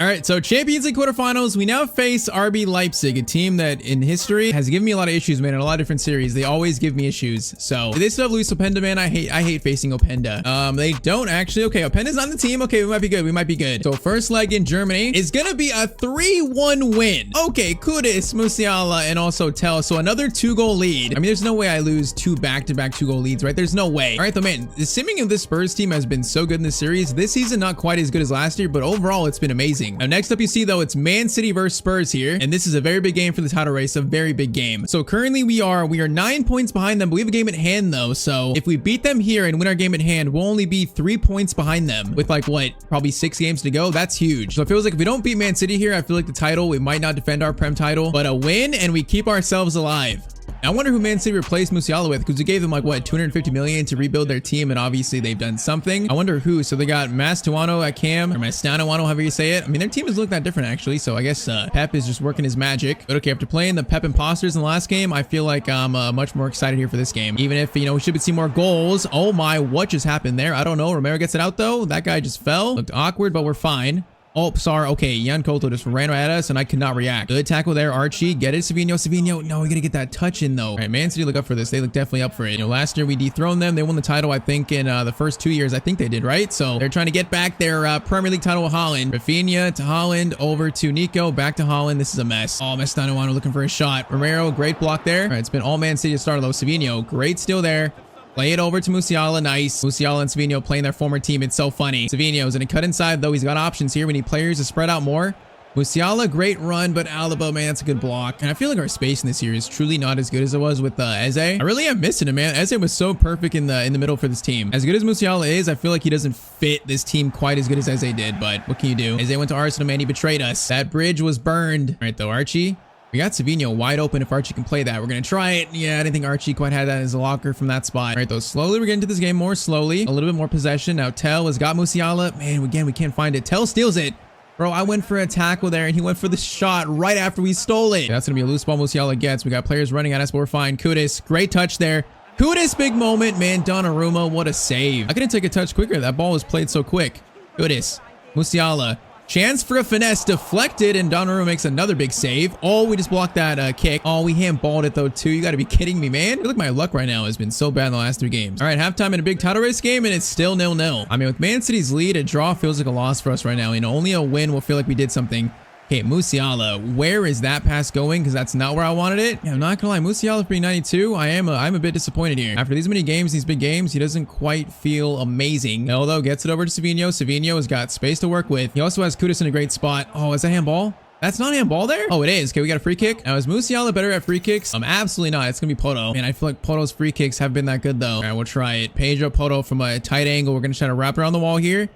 All right, so Champions League quarterfinals, we now face RB Leipzig, a team that in history has given me a lot of issues, man, in a lot of different series. They always give me issues. So they still have Luis Openda, man. I hate facing Openda. They don't actually. Okay, Openda's on the team. Okay, we might be good. We might be good. So first leg in Germany is gonna be a 3-1 win. Okay, Kudus, Musiala, and also Tell. So another 2-goal lead. I mean, there's no way I lose 2 back-to-back 2-goal leads, right? There's no way. All right, though, man, the simming of this Spurs team has been so good in this series. This season, not quite as good as last year, but overall, it's been amazing. amazing. Now, next up, you see though, it's Man City versus Spurs here, and this is a very big game for the title race, a very big game. So currently we are 9 points behind them, but we have a game at hand though. So if we beat them here and win our game at hand, we'll only be 3 points behind them with like what, probably 6 games to go. That's huge. So it feels like if we don't beat Man City here, I feel like the title, we might not defend our Prem title, but a win and we keep ourselves alive. I wonder who Man City replaced Musiala with, because we gave them like what, 250 million to rebuild their team, and obviously they've done something. I wonder who. So they got Mastuano at cam, or Mastuano, however you say it. I mean, their team doesn't look that different actually, so I guess Pep is just working his magic. But okay, after playing the Pep imposters in the last game, I feel like I'm much more excited here for this game, even if, you know, we should see more goals. Oh my, what just happened there? I don't know. Romero gets it out though. That guy just fell. Looked awkward, but we're fine. Oh, sorry. Okay, Jan Koto just ran at us and I could not react. Good tackle there, Archie. Get it, Savinho. Savinho. No, we gotta get that touch in though. All right, Man City look up for this. They look definitely up for it. You know, last year we dethroned them. They won the title, I think, in the first 2 years. I think they did, right? So they're trying to get back their Premier League title with Holland. Rafinha to Holland, over to Nico, back to Holland. This is a mess. Oh, Mastuano looking for a shot. Romero, great block there. All right, it's been all Man City to start though. Savinho, great steal there. Play it over to Musiala. Nice. Musiala and Savinho playing their former team. It's so funny. Savinho's going to cut inside, though. He's got options here. We need players to spread out more. Musiala, great run, but Alaba, man, that's a good block. And I feel like our spacing this year is truly not as good as it was with Eze. I really am missing him, man. Eze was so perfect in the middle for this team. As good as Musiala is, I feel like he doesn't fit this team quite as good as Eze did, but what can you do? Eze went to Arsenal, man. He betrayed us. That bridge was burned. All right, though, Archie. We got Savinho wide open if Archie can play that. We're going to try it. Yeah, I didn't think Archie quite had that as a locker from that spot. All right, though, slowly we're getting to this game more slowly. A little bit more possession. Now, Tell has got Musiala. Man, again, we can't find it. Tell steals it. Bro, I went for a tackle there, and he went for the shot right after we stole it. That's going to be a loose ball Musiala gets. We got players running at us, but we're fine. Kudus, great touch there. Kudus, big moment. Man, Donnarumma, what a save. I couldn't take a touch quicker. That ball was played so quick. Kudus, Musiala. Chance for a finesse, deflected, and Donnarumma makes another big save. Oh, we just blocked that kick. Oh, we handballed it though too. You got to be kidding me, man. Look, my luck right now has been so bad in the last 3 games. All right, halftime in a big title race game, and it's still 0-0. I mean, with Man City's lead, a draw feels like a loss for us right now. You know, only a win will feel like we did something. Okay, Musiala, where is that pass going? Because that's not where I wanted it. Yeah, I'm not gonna lie, Musiala for being 92, I'm a bit disappointed here. After these many games, these big games, he doesn't quite feel amazing. Although gets it over to Savinho. Savinho has got space to work with. He also has Kudus in a great spot. Oh, is that handball? That's not handball there? Oh, it is. Okay, we got a free kick. Now, is Musiala better at free kicks? Absolutely not. It's gonna be Poto. Man, I feel like Poto's free kicks have been that good though. All right, we'll try it. Pedro Poto from a tight angle. We're gonna try to wrap around the wall here.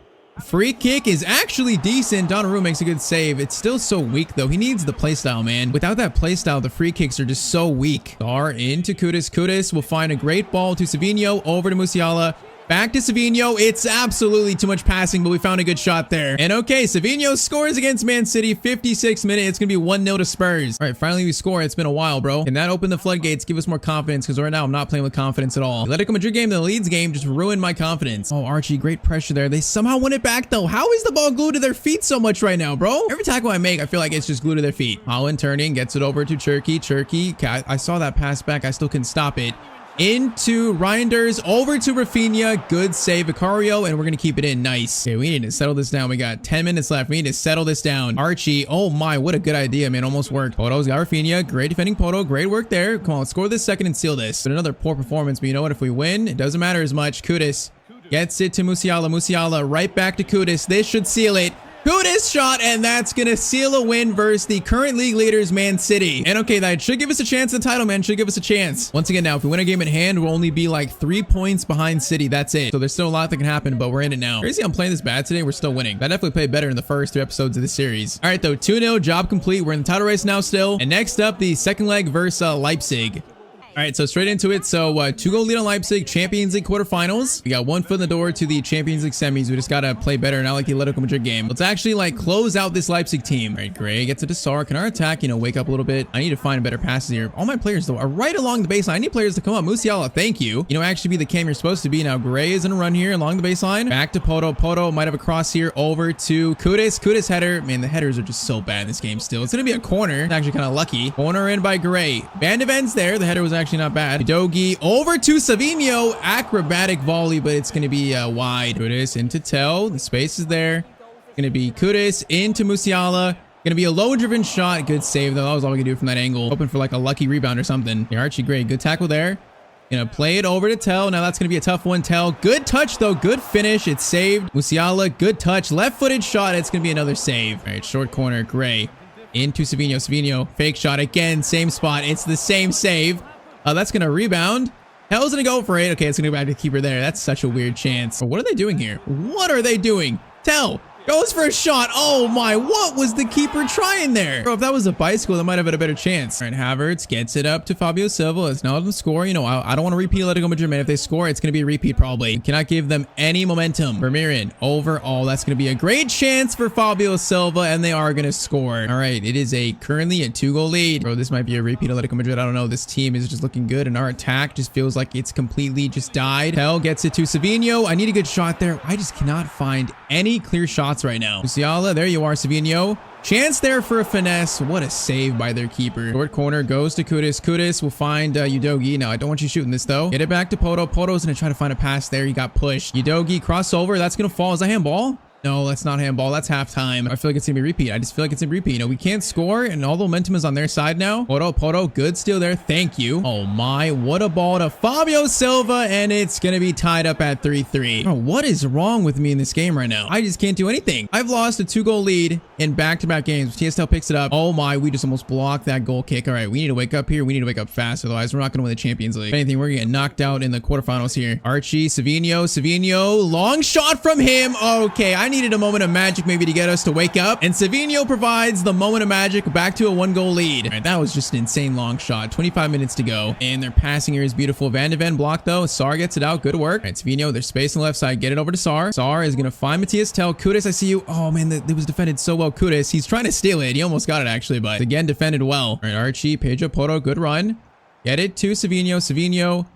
Free kick is actually decent. Donnarumma makes a good save. It's still so weak though. He needs the playstyle, man. Without that playstyle, the free kicks are just so weak. Star into Kudus. Kudus will find a great ball to Savinho. Over to Musiala. Back to Savinho. It's absolutely too much passing, but we found a good shot there. And okay, Savinho scores against Man City. 56 minutes. It's going to be 1-0 to Spurs. All right, finally we score. It's been a while, bro. Can that open the floodgates? Give us more confidence, because right now I'm not playing with confidence at all. The Atletico Madrid game, the Leeds game, just ruined my confidence. Oh, Archie, great pressure there. They somehow won it back, though. How is the ball glued to their feet so much right now, bro? Every tackle I make, I feel like it's just glued to their feet. Holland turning, gets it over to Cherky. I saw that pass back. I still couldn't stop it. Into Reinders, over to Rafinha. Good save, Vicario, and we're going to keep it in. Nice. Okay, we need to settle this down. We got 10 minutes left. We need to settle this down. Archie, oh my, what a good idea, man. Almost worked. Poto's got Rafinha. Great defending Poto. Great work there. Come on, let's score this second and seal this. But another poor performance, but you know what? If we win, it doesn't matter as much. Kudus gets it to Musiala. Musiala right back to Kudus. This should seal it. Kudus shot, and that's gonna seal a win versus the current league leaders, Man City. And okay, that should give us a chance in the title, man. Should give us a chance. Once again, now, if we win a game at hand, we'll only be like 3 points behind City. That's it. So there's still a lot that can happen, but we're in it now. Crazy I'm playing this bad today. We're still winning. I definitely played better in the first 3 episodes of this series. All right, though, 2-0, job complete. We're in the title race now still. And next up, the second leg versus Leipzig. All right, so straight into it. So 2-goal lead on Leipzig, Champions League quarterfinals. We got 1 foot in the door to the Champions League semis. We just got to play better, not like the Atletico Madrid game. Let's actually like close out this Leipzig team. All right, Gray gets it to Sar. Can our attack, you know, wake up a little bit? I need to find better passes here. All my players, though, are right along the baseline. I need players to come up. Musiala, thank you. You know, actually be the cam you're supposed to be. Now, Gray is in a run here along the baseline. Back to Poto. Poto might have a cross here over to Kudus. Kudus header. Man, the headers are just so bad in this game still. It's going to be a corner. It's actually kind of lucky. Corner in by Gray. Band of ends there. The header was actually not bad. Over to Savinho, acrobatic volley, but it's going to be wide. Kudus into Tell. The space is there. Going to be Kudus into Musiala. Going to be a low-driven shot. Good save, though. That was all we could do from that angle. Hoping for like a lucky rebound or something. Yeah, Archie, great. Good tackle there. Gonna play it over to Tell. Now that's gonna be a tough one. Tell. Good touch though. Good finish. It's saved. Musiala. Good touch. Left-footed shot. It's gonna be another save. All right. Short corner. Gray. Into Savinho. Savinho. Fake shot again. Same spot. It's the same save. That's gonna rebound. Tell's gonna go for it. Okay. It's gonna go back to the keeper there. That's such a weird chance. What are they doing here? What are they doing? Tell. Goes for a shot. Oh my, what was the keeper trying there? Bro, if that was a bicycle, that might have had a better chance. All right, Havertz gets it up to Fabio Silva. Let's not let them score. You know, I don't want to repeat Atletico Madrid, man. If they score, it's going to be a repeat probably. We cannot give them any momentum. Vermeeren over. Oh, that's going to be a great chance for Fabio Silva, and they are going to score. All right, it is currently a 2-goal lead. Bro, this might be a repeat Atletico Madrid. I don't know. This team is just looking good, and our attack just feels like it's completely just died. Tell gets it to Savinho. I need a good shot there. I just cannot find any clear shots right now. Musiala, there you are, Savinho. Chance there for a finesse. What a save by their keeper. Short corner goes to Kudus. Kudus will find Udogie. Now, I don't want you shooting this, though. Get it back to Poto. Poto's going to try to find a pass there. He got pushed. Udogie, crossover. That's going to fall. Is that handball? No, that's not handball. That's halftime. I feel like it's going to be repeat. I just feel like it's a repeat. You know, we can't score, and all the momentum is on their side now. Poto, good steal there. Thank you. Oh my, what a ball to Fabio Silva, and it's going to be tied up at 3-3. Bro, what is wrong with me in this game right now? I just can't do anything. I've lost a 2-goal lead in back-to-back games. TSL picks it up. Oh my, we just almost blocked that goal kick. All right, we need to wake up here. We need to wake up fast. Otherwise, we're not going to win the Champions League. If anything, we're going to get knocked out in the quarterfinals here. Archie, Savinho, long shot from him. Okay, I needed a moment of magic maybe to get us to wake up, and Savinho provides the moment of magic back to a 1-goal lead. All right, that was just an insane long shot. 25 minutes to go, and their passing here is beautiful. Van de Ven blocked though. Sar gets it out. Good work. All right, Savinho, there's space on the left side. Get it over to Sar. Sar is gonna find Matthias Tell. Kudus, I see you. Oh man, it was defended so well. Kudus, he's trying to steal it. He almost got it actually, but again defended well. All right, Archie, Pedro Poto, good run. Get it to Savinho. Savinho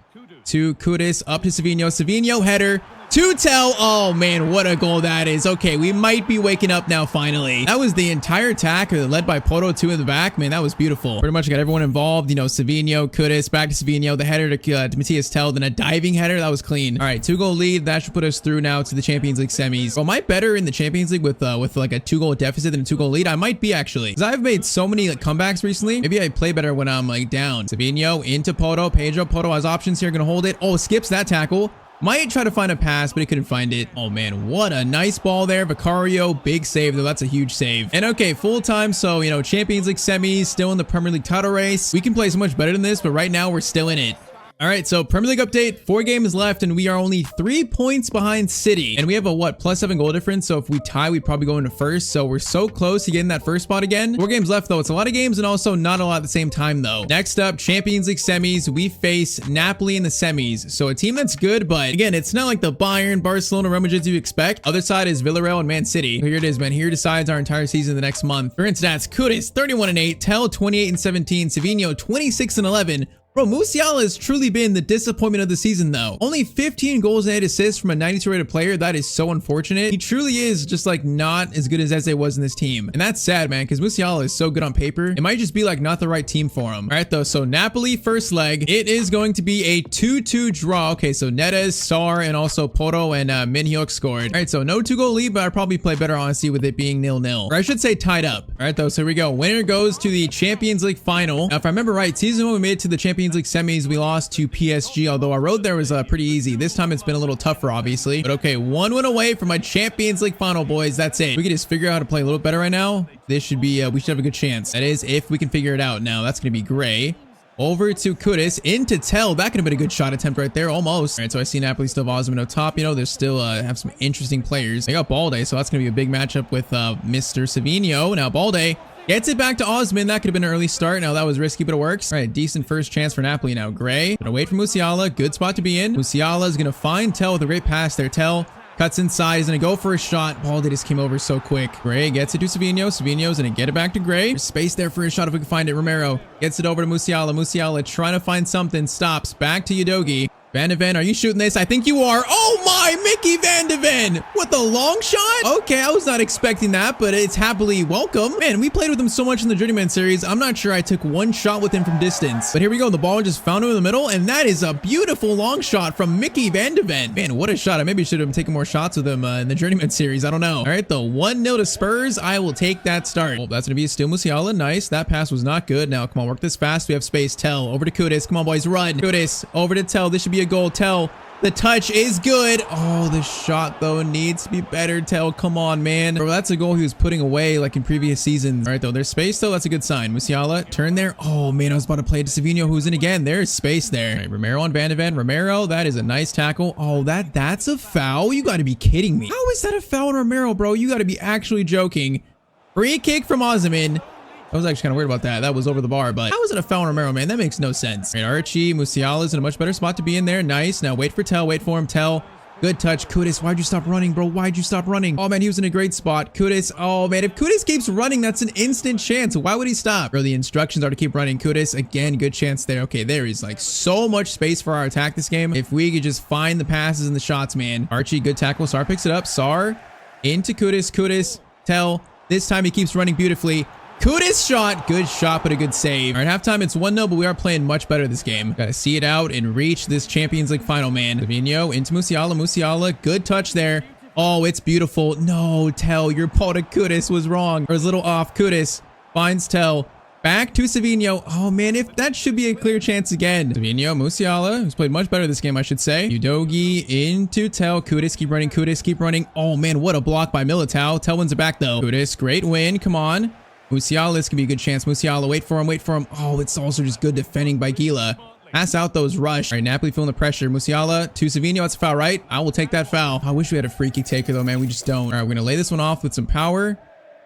to Kudus, up to Savinho. Savinho header. To Tell. Oh man, what a goal that is. Okay, we might be waking up now finally. That was the entire attack led by Poto, 2 in the back. Man, that was beautiful. Pretty much got everyone involved. You know, Savinho, Kudus, back to Savinho, the header to Matthias Tell, then a diving header. That was clean. All right, 2-goal lead. That should put us through now to the Champions League semis. Well, am I better in the Champions League with like a 2-goal deficit than a 2-goal lead? I might be actually, because I've made so many like comebacks recently. Maybe I play better when I'm like down. Savinho into Poto. Pedro Poto has options here. Gonna hold it. Oh, skips that tackle. Might try to find a pass, but he couldn't find it. Oh man, what a nice ball there. Vicario, big save though. That's a huge save. And okay, full time. So, you know, Champions League semis, still in the Premier League title race. We can play so much better than this, but right now we're still in it. All right, so Premier League update, 4 games left, and we are only 3 points behind City. And we have a, what, +7 goal difference, so if we tie, we'd probably go into first. So we're so close to getting that first spot again. 4 games left, though. It's a lot of games, and also not a lot at the same time, though. Next up, Champions League semis. We face Napoli in the semis. So a team that's good, but again, it's not like the Bayern, Barcelona, Real Madrid you expect. Other side is Villarreal and Man City. So here it is, man. Here decides our entire season the next month. Current stats, Kudus, 31-8, Tell, 28-17, Savinho, 26-11, Bro, Musiala has truly been the disappointment of the season, though. Only 15 goals and 8 assists from a 92 rated player. That is so unfortunate. He truly is just like not as good as Eze was in this team. And that's sad, man, because Musiala is so good on paper. It might just be like not the right team for him. All right, though. So Napoli first leg. It is going to be a 2-2 draw. Okay, so Neres, Sar, and also Poto and Min Hyuk scored. All right, so no 2-goal lead, but I'd probably play better, honestly, with it being 0-0. Or I should say tied up. All right, though. So here we go. Winner goes to the Champions League final. Now, if I remember right, season 1 we made it to the Champions League semis, we lost to PSG, although our road there was pretty easy. This time it's been a little tougher, obviously. But okay, 1 win away from a Champions League final, boys. That's it. We can just figure out how to play a little better right now. This should be, we should have a good chance. That is, if we can figure it out. Now, that's going to be Gray. Over to Kudus, into Tell. That could have been a good shot attempt right there, almost. All right, so I see Napoli still have Osman top. You know, they're still have some interesting players. They got Balde, so that's going to be a big matchup with Mr. Savinho. Now, Balde gets it back to Osman. That could have been an early start. Now, that was risky, but it works. All right, decent first chance for Napoli now. Gray, gonna wait for Musiala. Good spot to be in. Musiala is going to find Tell with a great pass there. Tell cuts inside. He's going to go for a shot. Balde just came over so quick. Gray gets it to Savinho. Savinho's going to get it back to Gray. There's space there for a shot if we can find it. Romero gets it over to Musiala. Musiala trying to find something. Stops. Back to Udogie. Van de Ven, are you shooting this? I think you are. Oh my, Mickey Van de Ven with the long shot? Okay, I was not expecting that, but it's happily welcome. Man, we played with him so much in the Journeyman series. I'm not sure I took one shot with him from distance. But here we go. The ball just found him in the middle, and that is a beautiful long shot from Mickey Van de Ven. Man, what a shot. I maybe should have taken more shots with him in the Journeyman series. I don't know. All right, the 1-0 to Spurs. I will take that start. Oh, that's going to be still Musiala. Nice. That pass was not good. Now, come on, work this fast. We have space. Tell. Over to Kudus. Come on, boys. Run. Kudus. Over to Tell. This should be a goal. Tell. The touch is good. Oh, the shot, though, needs to be better. Tell, come on, man. Bro, that's a goal he was putting away like in previous seasons. All right, though, there's space, though. That's a good sign. Musiala, turn there. Oh, man, I was about to play it to Savinho, who's in again. There's space there. All right, Romero on Van de Ven. Romero, that is a nice tackle. Oh, that's a foul? You got to be kidding me. How is that a foul on Romero, bro? You got to be actually joking. Free kick from Osimhen. I was actually kind of weird about that. That was over the bar, but how is it a foul on Romero, man? That makes no sense. All right, Archie, Musiala's in a much better spot to be in there. Nice. Now wait for Tell. Wait for him. Tell. Good touch. Kudus, why'd you stop running, bro? Why'd you stop running? Oh, man, he was in a great spot. Kudus. Oh, man, if Kudus keeps running, that's an instant chance. Why would he stop? Bro, the instructions are to keep running. Kudus, again, good chance there. Okay, there is like so much space for our attack this game. If we could just find the passes and the shots, man. Archie, good tackle. Sar picks it up. Sar into Kudus. Kudus. Tell. This time he keeps running beautifully. Kudus shot. Good shot, but a good save. All right, halftime, it's 1-0, but we are playing much better this game. Got to see it out and reach this Champions League final, man. Savinho into Musiala. Musiala, good touch there. Oh, it's beautiful. No, Tell, your paw to Kudus was wrong. Or was a little off. Kudus finds Tell. Back to Savinho. Oh, man, if that should be a clear chance again. Savinho, Musiala, who's played much better this game, I should say. Udogie into Tell. Kudus, keep running. Kudus, keep running. Oh, man, what a block by Militao. Tell wins it back, though. Kudus, great win. Come on. Musiala, this can be a good chance. Musiala, wait for him, wait for him. Oh, it's also just good defending by Gila. Pass out those rush. All right, Napoli feeling the pressure. Musiala to Savinho. That's a foul, right? I will take that foul. I wish we had a free kick taker, though, man. We just don't. All right, we're going to lay this one off with some power.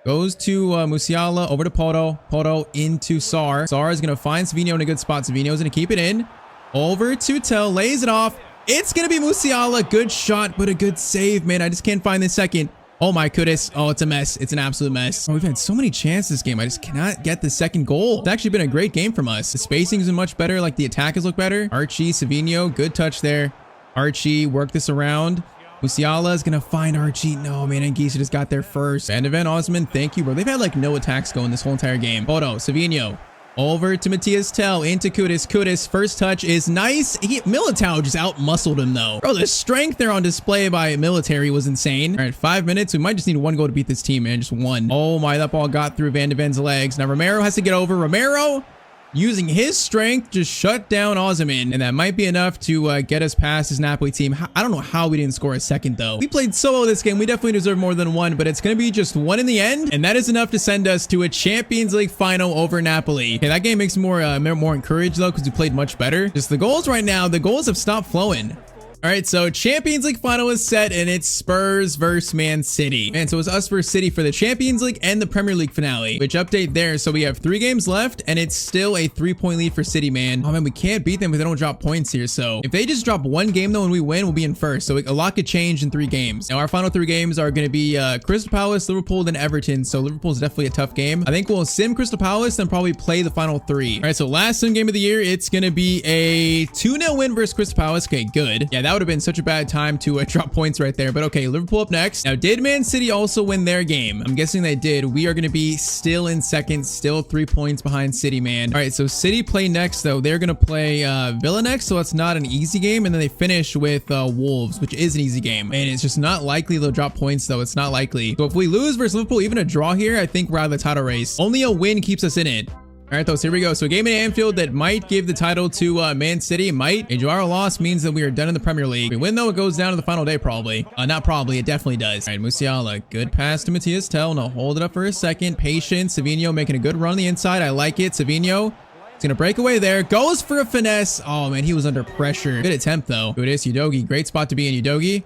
Goes to Musiala, over to Poto. Poto into Sar. Sar is going to find Savinho in a good spot. Savinho's going to keep it in. Over to Tell, lays it off. It's going to be Musiala. Good shot, but a good save, man. I just can't find the second. Oh my Kudus. Oh, it's a mess. It's an absolute mess. Oh, we've had so many chances this game. I just cannot get the second goal. It's actually been a great game from us. The spacing has been much better. Like the attack has looked better. Archie, Savinho, good touch there. Archie, work this around. Musiala is going to find Archie. No, man, Anguissa just got there first. Van de Ven, Osimhen, thank you, bro. They've had like no attacks going this whole entire game. Poto, Savinho. Over to Matthias Tell, into Kudus. Kudus, first touch is nice. Militao just out-muscled him, though. Bro, the strength there on display by Military was insane. All right, 5 minutes. We might just need one goal to beat this team, man. Just one. Oh, my, that ball got through Van de Ven's legs. Now, Romero has to get over. Romero, using his strength, just shut down Osimhen. And that might be enough to get us past this Napoli team. I don't know how we didn't score a second, though. We played so well this game. We definitely deserve more than one, but it's going to be just one in the end. And that is enough to send us to a Champions League final over Napoli. Okay, that game makes me more encouraged, though, because we played much better. Just the goals right now, the goals have stopped flowing. All right, so Champions League final is set, and it's Spurs versus Man City. Man, so it's us versus City for the Champions League and the Premier League finale. Which update there? So we have 3 games left, and it's still a 3-point lead for City, man. Oh, man, we can't beat them if they don't drop points here. So if they just drop 1 game, though, and we win, we'll be in first. So a lot could change in 3 games. Now, our final 3 games are going to be Crystal Palace, Liverpool, then Everton. So Liverpool's definitely a tough game. I think we'll sim Crystal Palace, then probably play the final 3. All right, so last sim game of the year, it's going to be a 2-0 win versus Crystal Palace. Okay, good. Yeah, that would have been such a bad time to drop points right there, but okay, Liverpool up next. Now, did Man City also win their game? I'm guessing they did. We are going to be still in second, still 3 points behind City, man. All right, so City play next, though. They're going to play Villa next, so that's not an easy game, and then they finish with Wolves, which is an easy game, and it's just not likely they'll drop points, though. It's not likely. So if we lose versus Liverpool, even a draw here, I think we're out of the title race. Only a win keeps us in it. All right, though, so here we go. So a game in Anfield that might give the title to Man City. Might. A draw or loss means that we are done in the Premier League. If we win, though, it goes down to the final day, probably. Not probably. It definitely does. All right, Musiala. Good pass to Matthias Tell. Now hold it up for a second. Patience. Savinho making a good run on the inside. I like it. Savinho. He's going to break away there. Goes for a finesse. Oh, man, he was under pressure. Good attempt, though. Good is Udogie. Great spot to be in, Udogie.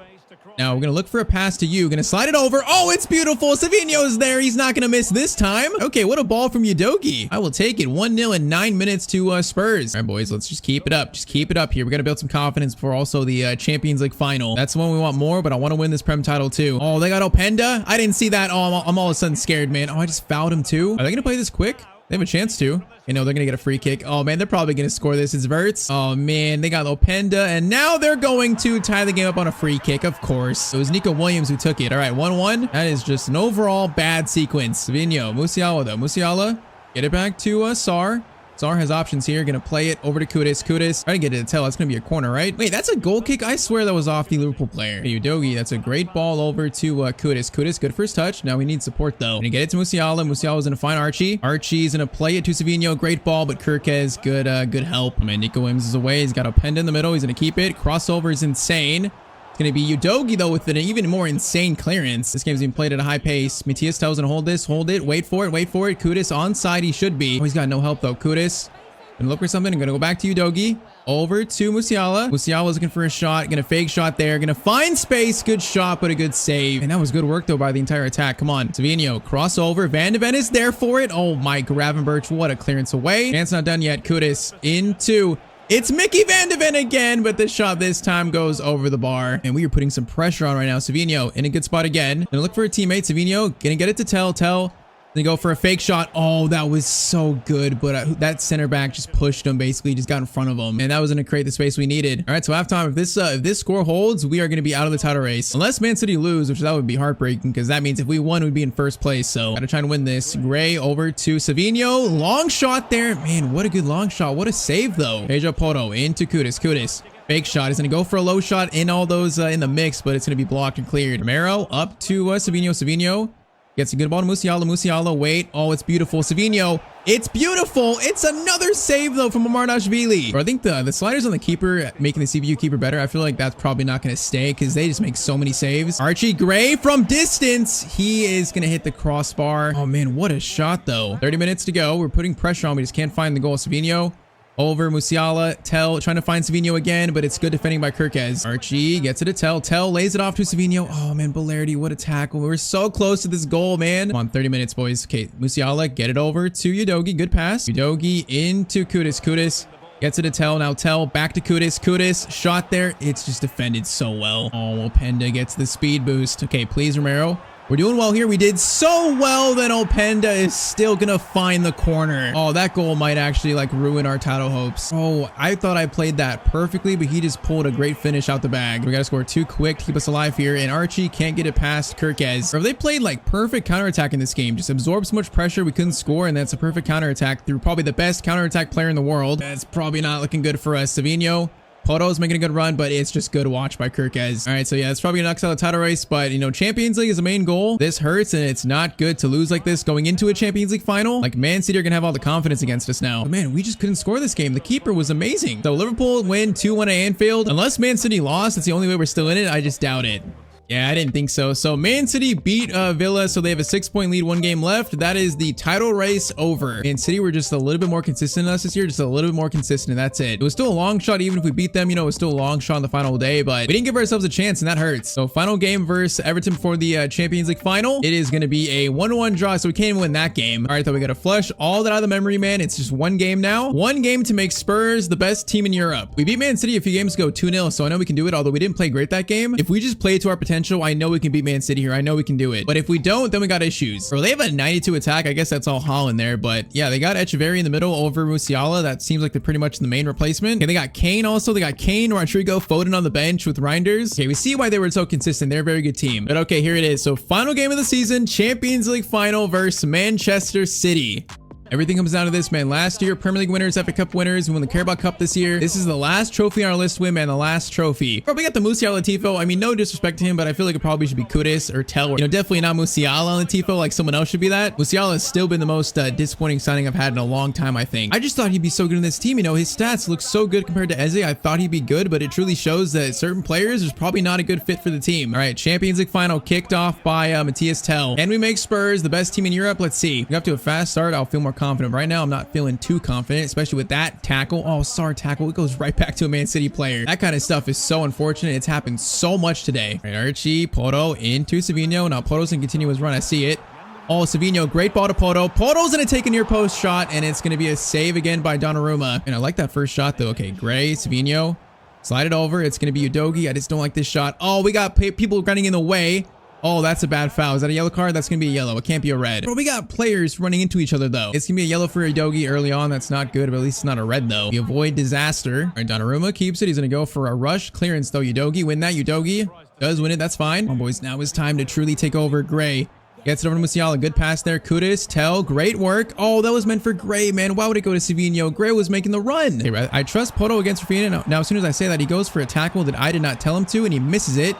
Now we're going to look for a pass to you. Going to slide it over. Oh, it's beautiful. Savinho's there. He's not going to miss this time. Okay, what a ball from Udogie. I will take it. 1-0 in 9 minutes to Spurs. All right, boys, let's just keep it up. Just keep it up here. We're going to build some confidence for also the Champions League final. That's the one we want more, but I want to win this Prem title too. Oh, they got Openda. I didn't see that. Oh, I'm all of a sudden scared, man. Oh, I just fouled him too. Are they going to play this quick? They have a chance to. You know, they're going to get a free kick. Oh, man, they're probably going to score this. It's Verts. Oh, man, they got Openda. And now they're going to tie the game up on a free kick, of course. It was Nico Williams who took it. All right, 1-1. That is just an overall bad sequence. Savinho, Musiala, though. Musiala, get it back to Sar. Sar has options here. Gonna play it over to Kudus. Kudus, try to get it to Tell. That's gonna be a corner, right? Wait, that's a goal kick? I swear that was off the Liverpool player. Hey, Udogie, that's a great ball over to Kudus. Kudus, good first touch. Now we need support, though. Gonna get it to Musiala. Musiala's gonna find Archie. Archie's gonna play it to Savinho. Great ball, but Kirkez, good help. Man, Nico Williams is away. He's got a Openda in the middle. He's gonna keep it. Crossover is insane. Going to be Udogie, though, with an even more insane clearance. This game's being played at a high pace. Matthias tells him to hold this, hold it, wait for it, wait for it. Kudus onside, he should be. Oh, he's got no help, though. Kudus, gonna look for something. I'm gonna go back to Udogie. Over to Musiala. Musiala's looking for a shot. Gonna fake shot there. Gonna find space. Good shot, but a good save. And that was good work, though, by the entire attack. Come on. Savinho, crossover. Van de Ven is there for it. Oh, my Gravenberch. What a clearance away. Chance not done yet. Kudus into... It's Mickey Van de Ven again, but the shot this time goes over the bar. And we are putting some pressure on right now. Savinho in a good spot again. Gonna look for a teammate. Savinho gonna get it to Tell. Tell. Then go for a fake shot. Oh, that was so good. But that center back just pushed him, basically just got in front of him. And that was going to create the space we needed. All right, so halftime, if this score holds, we are going to be out of the title race. Unless Man City lose, which that would be heartbreaking because that means if we won, we'd be in first place. So got to try and win this. Gray over to Savinho. Long shot there. Man, what a good long shot. What a save, though. Pedro Porto into Kudus. Kudus. Fake shot. He's going to go for a low shot in all those in the mix, but it's going to be blocked and cleared. Romero up to Savinho. Savinho. Gets a good ball to Musiala. Musiala, wait. Oh, it's beautiful. Savinho. It's beautiful. It's another save, though, from Amarnashvili. I think the sliders on the keeper making the CPU keeper better. I feel like that's probably not going to stay because they just make so many saves. Archie Gray from distance. He is going to hit the crossbar. Oh, man, what a shot, though. 30 minutes to go. We're putting pressure on. We just can't find the goal. Savinho. Over Musiala, Tell trying to find Savinho again, but it's good defending by Kirkez. Archie gets it to Tell. Tell lays it off to Savinho. Oh man, Balerdi, what a tackle. We were so close to this goal, man. Come on, 30 minutes, boys. Okay, Musiala, get it over to Udogie. Good pass. Udogie into Kudus. Kudus gets it to Tell. Now Tell back to Kudus. Kudus shot there. It's just defended so well. Oh, Openda gets the speed boost. Okay, please, Romero. We're doing well here. We did so well that Openda is still gonna find the corner. Oh, that goal might actually like ruin our title hopes. Oh, I thought I played that perfectly, but he just pulled a great finish out the bag. We gotta score 2 quick to keep us alive here, and Archie can't get it past Kirkez. Or if they played like perfect counterattack in this game, just absorbed so much pressure we couldn't score, and that's a perfect counterattack through probably the best counterattack player in the world. That's probably not looking good for us. Savinho. Poto's making a good run, but it's just good watch by Kirkez. All right, so yeah, it's probably gonna knock us out of the title race, but you know, Champions League is the main goal. This hurts, and it's not good to lose like this going into a Champions League final. Like, Man City are gonna have all the confidence against us now. But man, we just couldn't score this game. The keeper was amazing. So Liverpool win 2-1 at Anfield. Unless Man City lost, that's the only way we're still in it. I just doubt it. Yeah, I didn't think so. So Man City beat Villa, so they have a 6-point lead, 1 game left. That is the title race over. Man City were just a little bit more consistent than us this year, just a little bit more consistent, and that's it. It was still a long shot, even if we beat them, you know, it was still a long shot on the final day, but we didn't give ourselves a chance, and that hurts. So final game versus Everton for the Champions League final. It is going to be a 1-1 draw, so we can't even win that game. All right, so we got to flush all that out of the memory, man. It's just 1 game now. 1 game to make Spurs the best team in Europe. We beat Man City a few games ago, 2-0, so I know we can do it, although we didn't play great that game. If we just play to our potential, I know we can beat Man City here. I know we can do it. But if we don't, then we got issues. Or they have a 92 attack. I guess that's all Holland there. But yeah, they got Echeverri in the middle over Musiala. That seems like they're pretty much the main replacement. Okay, they got Kane also. They got Kane, Rodrigo, Foden on the bench with Reinders. Okay, we see why they were so consistent. They're a very good team. But okay, here it is. So final game of the season, Champions League final versus Manchester City. Everything comes down to this, man. Last year, Premier League winners, FA Cup winners. We won the Carabao Cup this year. This is the last trophy on our list, win, man. The last trophy. Probably got the Musiala Tifo. I mean, no disrespect to him, but I feel like it probably should be Kudus or Tell. Or, you know, definitely not Musiala on the Tifo. Like someone else should be that. Musiala has still been the most disappointing signing I've had in a long time, I think. I just thought he'd be so good in this team. You know, his stats look so good compared to Eze. I thought he'd be good, but it truly shows that certain players is probably not a good fit for the team. All right, Champions League final kicked off by Matthias Tell. Can we make Spurs the best team in Europe? Let's see. We got to a fast start. I'll feel more confident. Right now, I'm not feeling too confident, especially with that tackle. Oh, Sar tackle. It goes right back to a Man City player. That kind of stuff is so unfortunate. It's happened so much today. All right, Archie, Porto into Savinho. Now Porto's gonna continue his run. I see it. Oh, Savinho, great ball to Porto. Porto's gonna take a near post shot, and it's gonna be a save again by Donnarumma. And I like that first shot though. Okay, Gray, Savinho, slide it over. It's gonna be Udogie. I just don't like this shot. Oh, we got people running in the way. Oh, that's a bad foul. Is that a yellow card? That's going to be a yellow. It can't be a red. Bro, we got players running into each other, though. It's going to be a yellow for Udogie early on. That's not good, but at least it's not a red, though. We avoid disaster. All right, Donnarumma keeps it. He's going to go for a rush clearance, though. Udogie win that. Udogie does win it. That's fine. Come on, boys. Now is time to truly take over. Gray gets it over to Musiala. Good pass there. Kudus, Tell, great work. Oh, that was meant for Gray, man. Why would it go to Savinho? Gray was making the run. Hey, I trust Poto against Rafinha. Now, as soon as I say that, he goes for a tackle that I did not tell him to, and he misses it.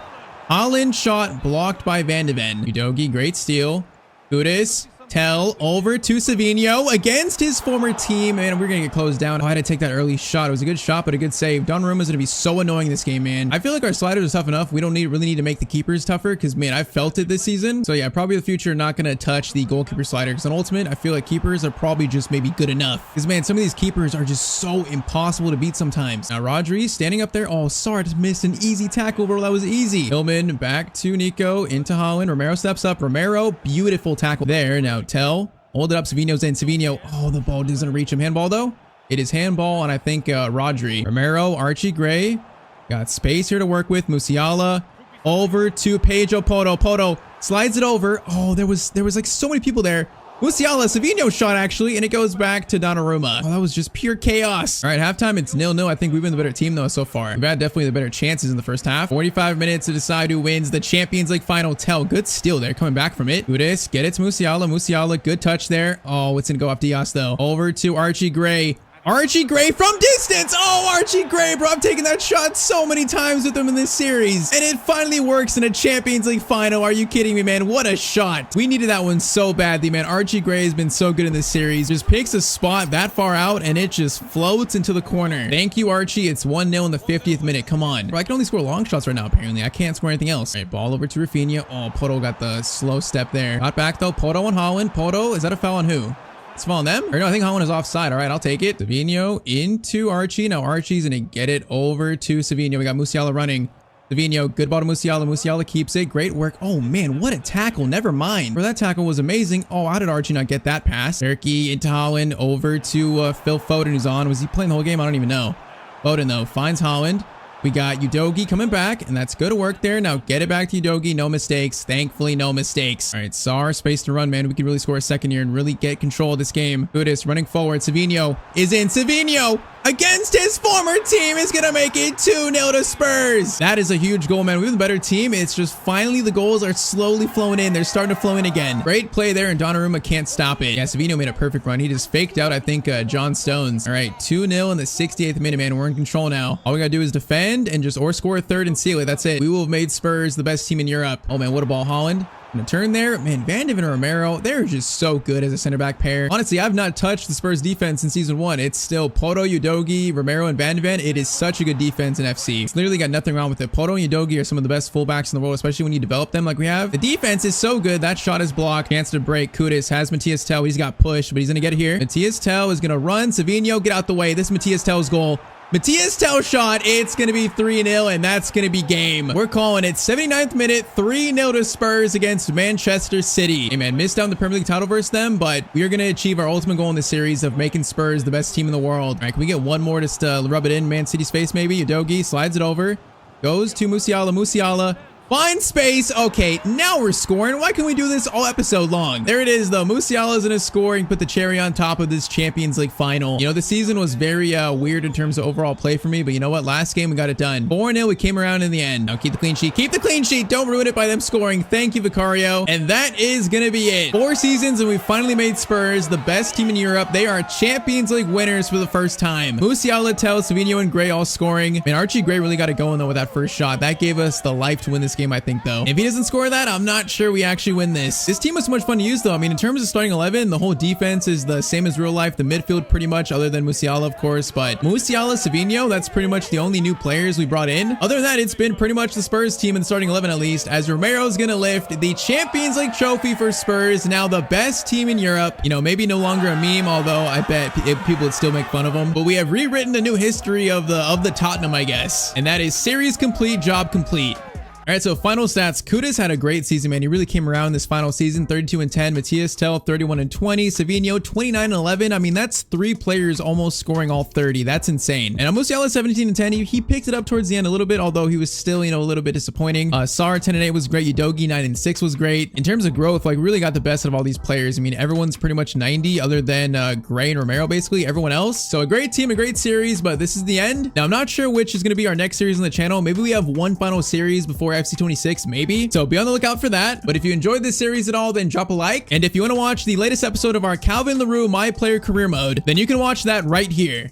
Haaland shot blocked by Van de Ven. Udogie, great steal. Kudus, Tell, over to Savinho against his former team, and we're gonna get closed down. Oh, I had to take that early shot. It was a good shot, but a good save. Donnarumma is gonna be so annoying this game, man. I feel like our sliders are tough enough. We don't really need to make the keepers tougher, because, man, I felt it this season. So, yeah, probably in the future, not gonna touch the goalkeeper slider, because on Ultimate, I feel like keepers are probably just maybe good enough. Because, man, some of these keepers are just so impossible to beat sometimes. Now, Rodri standing up there. Oh, sorry, just missed an easy tackle, bro. That was easy. Hillman back to Nico, into Haaland. Romero steps up. Romero, beautiful tackle there. Now, Tell. Hold it up. Savinho's in. Savinho. Oh, the ball doesn't reach him. Handball, though. It is handball, and I think Rodri. Romero, Archie Gray. Got space here to work with. Musiala. Over to Pedro Poto. Poto slides it over. Oh, there was like so many people there. Musiala, Savinho shot actually, and it goes back to Donnarumma. Oh, that was just pure chaos. All right, halftime, it's 0-0. I think we've been the better team, though, so far. We've had definitely the better chances in the first half. 45 minutes to decide who wins the Champions League final. Tell, good steal there, coming back from it. Kudus, get it to Musiala. Musiala, good touch there. Oh, it's going to go off Diaz, though. Over to Archie Gray. Archie Gray from distance. Oh, Archie Gray, bro. I've taken that shot so many times with him in this series. And it finally works in a Champions League final. Are you kidding me, man? What a shot. We needed that one so badly, man. Archie Gray has been so good in this series. Just picks a spot that far out, and it just floats into the corner. Thank you, Archie. It's 1-0 in the 50th minute. Come on. Bro, I can only score long shots right now, apparently. I can't score anything else. All right, ball over to Rafinha. Oh, Poto got the slow step there. Got back, though. Poto on Haaland. Poto, is that a foul on who? It's foul on them? Or no, I think Haaland is offside. All right, I'll take it. Savinho into Archie. Now Archie's going to get it over to Savinho. We got Musiala running. Savinho, good ball to Musiala. Musiala keeps it. Great work. Oh, man, what a tackle. Never mind. Bro, that tackle was amazing. Oh, how did Archie not get that pass? Turkey into Haaland. Over to Phil Foden, who's on. Was he playing the whole game? I don't even know. Foden, though, finds Haaland. We got Udogie coming back, and that's good work there. Now get it back to Udogie. No mistakes. Thankfully, no mistakes. All right, Sar, space to run, man. We can really score a second here and really get control of this game. Kudus running forward. Savinho is in. Savinho against his former team is going to make it 2-0 to Spurs. That is a huge goal, man. We have a better team. It's just finally the goals are slowly flowing in. They're starting to flow in again. Great play there, and Donnarumma can't stop it. Yeah, Savinho made a perfect run. He just faked out, I think, John Stones. All right, 2-0 in the 68th minute, man. We're in control now. All we got to do is defend and just or score a third and seal it. That's it. We will have made Spurs the best team in Europe. Oh, man, what a ball. Haaland. And a turn there. Man, Van de Ven and Romero, they're just so good as a center back pair. Honestly, I've not touched the Spurs defense in season 1. It's still Poto, Udogie, Romero, and Van de Ven. It is such a good defense in FC. It's literally got nothing wrong with it. Poto and Udogie are some of the best fullbacks in the world, especially when you develop them like we have. The defense is so good. That shot is blocked. Chance to break. Kudus has Matthias Tell. He's got pushed, but he's going to get it here. Matthias Tell is going to run. Savinho, get out the way. This is Matthias Tell's goal. Matthias Tell shot. It's going to be 3-0, and that's going to be game. We're calling it 79th minute, 3-0 to Spurs against Manchester City. Hey, man, missed out on the Premier League title versus them, but we are going to achieve our ultimate goal in this series of making Spurs the best team in the world. All right, can we get one more just to rub it in Man City's face, maybe? Udogie slides it over. Goes to Musiala. Musiala. Find space. Okay, now we're scoring. Why can't we do this all episode long? There it is, though. Musiala's in a scoring, put the cherry on top of this Champions League final. You know, the season was very weird in terms of overall play for me, but you know what? Last game, we got it done. 4-0, we came around in the end. Now keep the clean sheet. Keep the clean sheet. Don't ruin it by them scoring. Thank you, Vicario. And that is going to be it. 4 seasons, and we finally made Spurs the best team in Europe. They are Champions League winners for the first time. Musiala, Tell, Savinho, and Gray all scoring. Man, Archie Gray really got it going, though, with that first shot. That gave us the life to win this game, I think, though. If he doesn't score that, I'm not sure we actually win this. This team was so much fun to use, though. I mean, in terms of starting 11, the whole defense is the same as real life. The midfield pretty much, other than Musiala, of course. But Musiala, Savinho, that's pretty much the only new players we brought in. Other than that, it's been pretty much the Spurs team in the starting 11, at least, as Romero's going to lift the Champions League trophy for Spurs. Now the best team in Europe. You know, maybe no longer a meme, although I bet people would still make fun of them. But we have rewritten a new history of the Tottenham, I guess. And that is series complete, job complete. All All right, so final stats. Kudus had a great season, man. He really came around this final season. 32-10. Matthias Tell 31-20. Savinho 29-11. I mean, that's 3 players almost scoring all 30. That's insane. And Musiala 17-10. He picked it up towards the end a little bit, although he was still, you know, a little bit disappointing. Sar 10-8 was great. Udogi 9-6 was great. In terms of growth, like really got the best of all these players. I mean, everyone's pretty much 90 other than Gray and Romero, basically everyone else. So a great team, a great series, but this is the end. Now, I'm not sure which is going to be our next series on the channel. Maybe we have one final series before FC 26, maybe. So be on the lookout for that. But if you enjoyed this series at all, then drop a like. And if you want to watch the latest episode of our Calvin LaRue My Player Career Mode, then you can watch that right here.